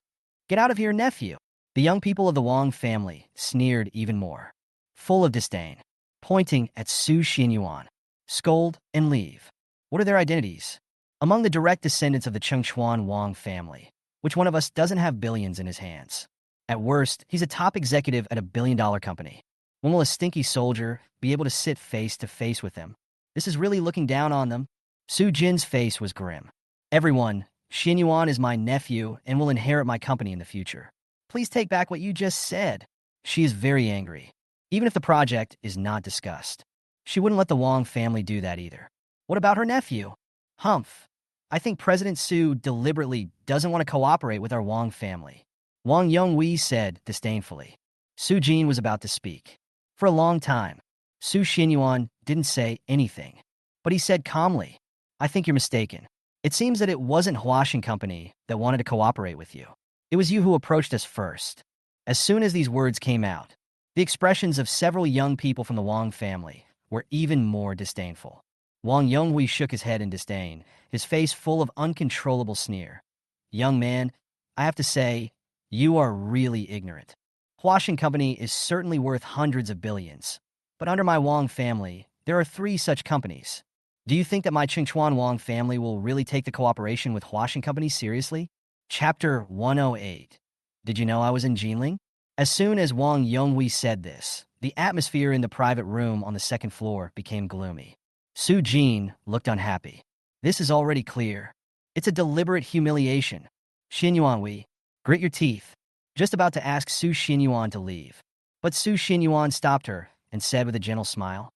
Get out of here, nephew. The young people of the Wang family sneered even more, full of disdain, pointing at Su Xinyuan. Scold and leave. What are their identities? Among the direct descendants of the Chengchuan Wang family, which one of us doesn't have billions in his hands? At worst, he's a top executive at a billion-dollar company. When will a stinky soldier be able to sit face-to-face with him? This is really looking down on them. Su Jin's face was grim. Everyone, Xinyuan is my nephew and will inherit my company in the future. Please take back what you just said. She is very angry, even if the project is not discussed. She wouldn't let the Wang family do that either. What about her nephew? Humph. I think President Su deliberately doesn't want to cooperate with our Wang family. Wang Yonghui said disdainfully. Su Jin was about to speak. For a long time, Su Xinyuan didn't say anything, but he said calmly, I think you're mistaken. It seems that it wasn't Huashan Company that wanted to cooperate with you. It was you who approached us first. As soon as these words came out, the expressions of several young people from the Wang family were even more disdainful. Wang Yonghui shook his head in disdain, his face full of uncontrollable sneer. Young man, I have to say, you are really ignorant. Huashan Company is certainly worth hundreds of billions, but under my Wang family, there are 3 such companies. Do you think that my Chengchuan Wang family will really take the cooperation with Huashan Company seriously? Chapter 108. Did you know I was in Jinling? As soon as Wang Yonghui said this, the atmosphere in the private room on the second floor became gloomy. Su Jin looked unhappy. This is already clear. It's a deliberate humiliation. Xinyuan, grit your teeth. Just about to ask Su Xinyuan to leave. But Su Xinyuan stopped her and said with a gentle smile,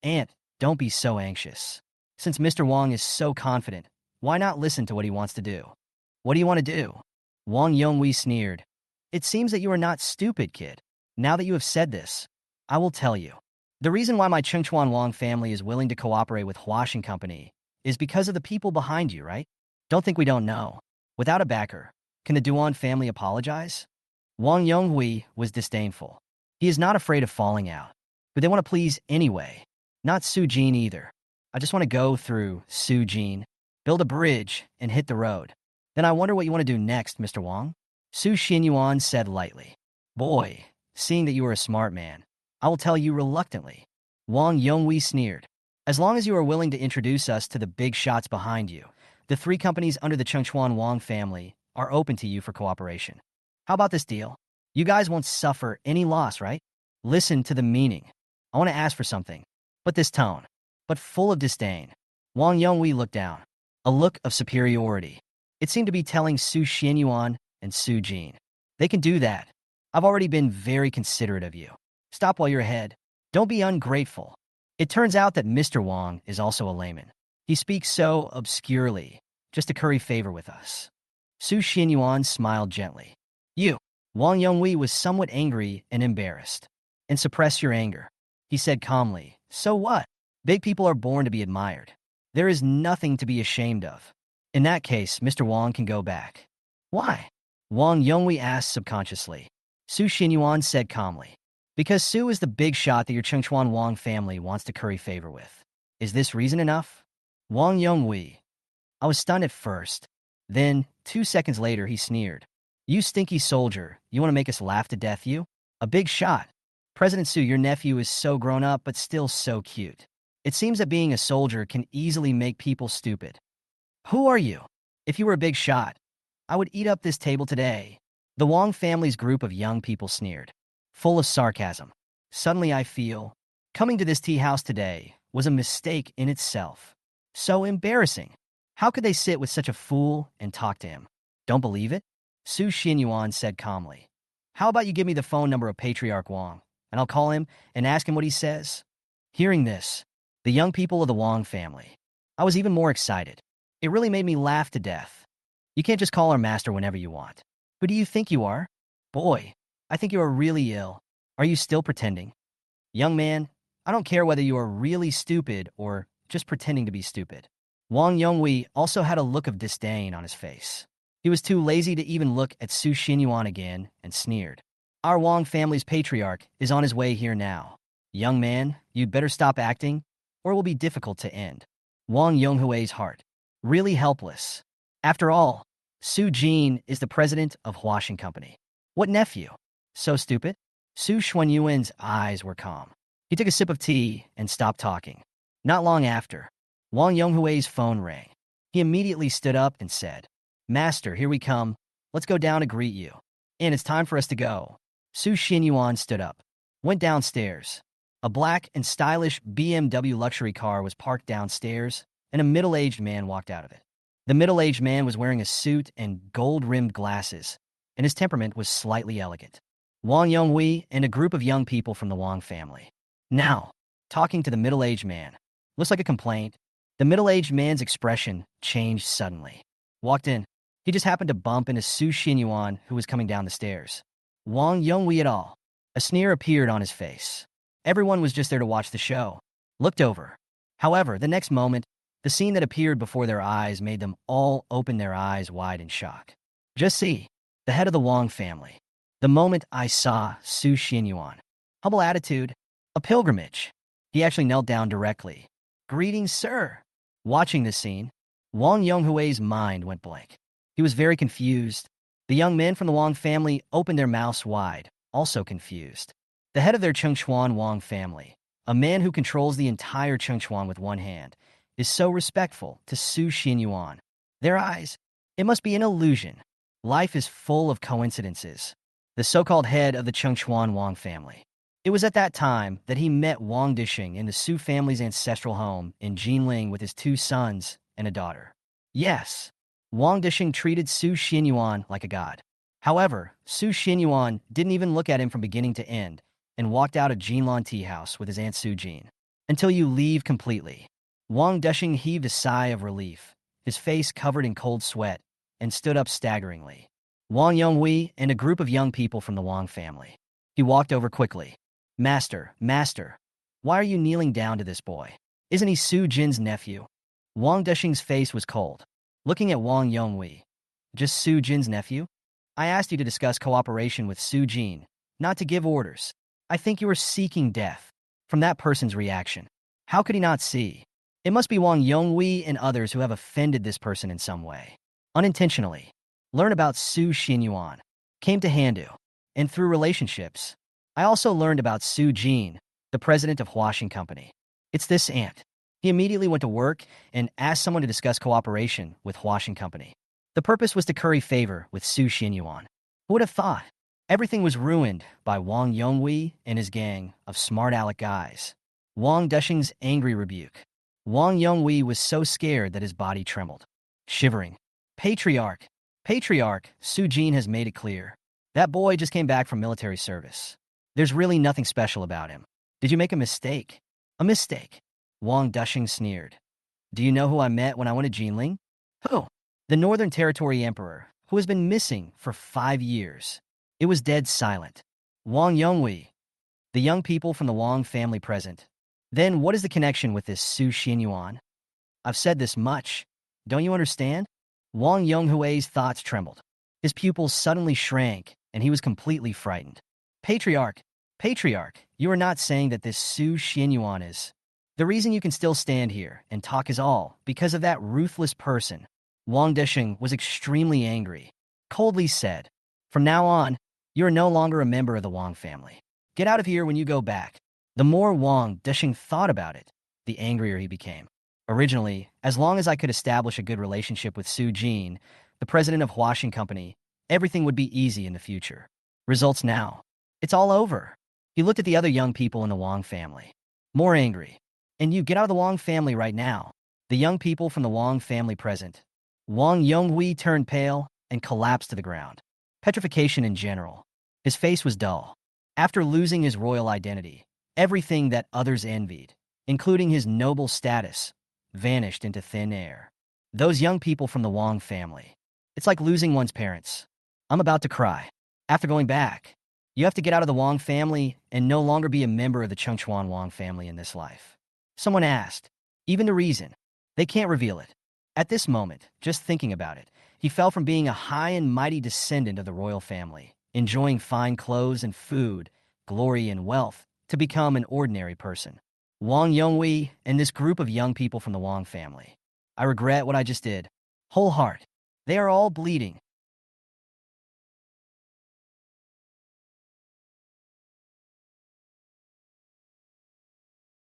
Aunt, don't be so anxious. Since Mr. Wang is so confident, why not listen to what he wants to do? What do you want to do? Wang Yonghui sneered. It seems that you are not stupid, kid. Now that you have said this, I will tell you. The reason why my Chengchuan Wang family is willing to cooperate with Huashan Company is because of the people behind you, right? Don't think we don't know. Without a backer, can the Duan family apologize? Wang Yonghui was disdainful. He is not afraid of falling out, but they want to please anyway. Not Su Jin either. I just want to go through Su Jin. build a bridge, and hit the road. Then I wonder what you want to do next, Mr. Wang? Su Xinyuan said lightly. Boy, seeing that you are a smart man, I will tell you reluctantly. Wang Yonghui sneered. As long as you are willing to introduce us to the big shots behind you, the 3 companies under the Chengchuan Wang family are open to you for cooperation. How about this deal? You guys won't suffer any loss, right? Listen to the meaning. I want to ask for something, but this tone, but full of disdain. Wang Yonghui looked down, a look of superiority. It seemed to be telling Su Xianyuan and Su Jin. They can do that. I've already been very considerate of you. Stop while you're ahead. Don't be ungrateful. It turns out that Mr. Wang is also a layman. He speaks so obscurely, just to curry favor with us. Su Xianyuan smiled gently. You. Wang Yonghui was somewhat angry and embarrassed. And suppress your anger. He said calmly, so what? Big people are born to be admired. There is nothing to be ashamed of. In that case, Mr. Wang can go back. Why? Wang Yonghui asked subconsciously. Su Xianyuan said calmly. Because Su is the big shot that your Chengchuan Wang family wants to curry favor with. Is this reason enough? Wang Yonghui. I was stunned at first. Then, 2 seconds later, he sneered. You stinky soldier, you want to make us laugh to death, you? A big shot. President Su, your nephew is so grown up but still so cute. It seems that being a soldier can easily make people stupid. Who are you? If you were a big shot, I would eat up this table today. The Wang family's group of young people sneered, full of sarcasm. Suddenly I feel, coming to this tea house today was a mistake in itself. So embarrassing. How could they sit with such a fool and talk to him? Don't believe it? Su Xianyuan said calmly. How about you give me the phone number of Patriarch Wang, and I'll call him and ask him what he says? Hearing this, the young people of the Wang family, I was even more excited. It really made me laugh to death. You can't just call our master whenever you want. Who do you think you are? Boy, I think you are really ill. Are you still pretending? Young man, I don't care whether you are really stupid or just pretending to be stupid. Wang Yonghui also had a look of disdain on his face. He was too lazy to even look at Su Xianyuan again and sneered. Our Wang family's patriarch is on his way here now. Young man, you'd better stop acting, or it will be difficult to end. Wang Yonghui's heart. Really helpless. After all, Su Jin is the president of Huaxing Company. What nephew? So stupid? Su Xuanyuan's eyes were calm. He took a sip of tea and stopped talking. Not long after, Wang Yonghui's phone rang. He immediately stood up and said, Master, here we come. Let's go down to greet you. And it's time for us to go. Su Xianyuan stood up, went downstairs. A black and stylish BMW luxury car was parked downstairs, and a middle-aged man walked out of it. The middle-aged man was wearing a suit and gold-rimmed glasses, and his temperament was slightly elegant. Wang Yonghui and a group of young people from the Wang family. Now, talking to the middle-aged man. Looks like a complaint. The middle-aged man's expression changed suddenly. Walked in. He just happened to bump into Su Xianyuan, who was coming down the stairs. Wang Yonghui et al. A sneer appeared on his face. Everyone was just there to watch the show. Looked over. However, the next moment, the scene that appeared before their eyes made them all open their eyes wide in shock. Just see, the head of the Wang family. The moment I saw Su Xianyuan. Humble attitude. A pilgrimage. He actually knelt down directly. Greetings, sir. Watching this scene, Wang Yonghui's mind went blank. He was very confused. The young men from the Wang family opened their mouths wide, also confused. The head of their Chengchuan Wang family, a man who controls the entire Chengchuan with one hand, is so respectful to Su Xianyuan. Their eyes, it must be an illusion. Life is full of coincidences. The so-called head of the Chengchuan Wang family. It was at that time that he met Wang Dishing in the Su family's ancestral home in Jinling with his 2 sons and a daughter. Yes, Wang Dishing treated Su Xianyuan like a god. However, Su Xianyuan didn't even look at him from beginning to end and walked out of Jinlan tea house with his Aunt Su Jin. Until you leave completely. Wang Dishing heaved a sigh of relief, his face covered in cold sweat, and stood up staggeringly. Wang Yonghui and a group of young people from the Wang family. He walked over quickly. Master, why are you kneeling down to this boy? Isn't he Su Jin's nephew? Wang Dishing's face was cold, looking at Wang Yonghui. Just Su Jin's nephew? I asked you to discuss cooperation with Su Jin, not to give orders. I think you are seeking death. From that person's reaction, how could he not see? It must be Wang Yonghui and others who have offended this person in some way. Unintentionally. Learn about Su Xinyuan. Came to Handu. And through relationships. I also learned about Su Jin, the president of Huaxing Company. It's this ant. He immediately went to work and asked someone to discuss cooperation with Huaxing Company. The purpose was to curry favor with Su Xinyuan. Who would have thought? Everything was ruined by Wang Yonghui and his gang of smart aleck guys. Wang Dushing's angry rebuke. Wang Yonghui was so scared that his body trembled. Shivering. Patriarch. Patriarch, Su Jin has made it clear. That boy just came back from military service. There's really nothing special about him. Did you make a mistake? A mistake. Wang Dushing sneered. Do you know who I met when I went to Jinling? Who? The Northern Territory Emperor, who has been missing for 5 years. It was dead silent. Wang Yonghui. The young people from the Wang family present. Then what is the connection with this Su Xinyuan? I've said this much. Don't you understand? Wang Yonghui's thoughts trembled. His pupils suddenly shrank, and he was completely frightened. Patriarch, Patriarch, you are not saying that this Su Xinyuan is. The reason you can still stand here and talk is all because of that ruthless person. Wang Desheng was extremely angry. Coldly said, from now on, you are no longer a member of the Wang family. Get out of here when you go back. The more Wang Desheng thought about it, the angrier he became. Originally, as long as I could establish a good relationship with Su Jin, the president of Huaxing Company, everything would be easy in the future. Results now. It's all over. He looked at the other young people in the Wang family. More angry. And you get out of the Wang family right now. The young people from the Wang family present. Wang Yonghui turned pale and collapsed to the ground. Petrification in general. His face was dull. After losing his royal identity, everything that others envied, including his noble status, vanished into thin air. Those young people from the Wang family. It's like losing one's parents. I'm about to cry. After going back, you have to get out of the Wang family and no longer be a member of the Chengchuan Wang family in this life. Someone asked. Even the reason. They can't reveal it. At this moment, just thinking about it, he fell from being a high and mighty descendant of the royal family, enjoying fine clothes and food, glory and wealth, to become an ordinary person. Wang Yonghui and this group of young people from the Wang family. I regret what I just did. Whole heart. They are all bleeding.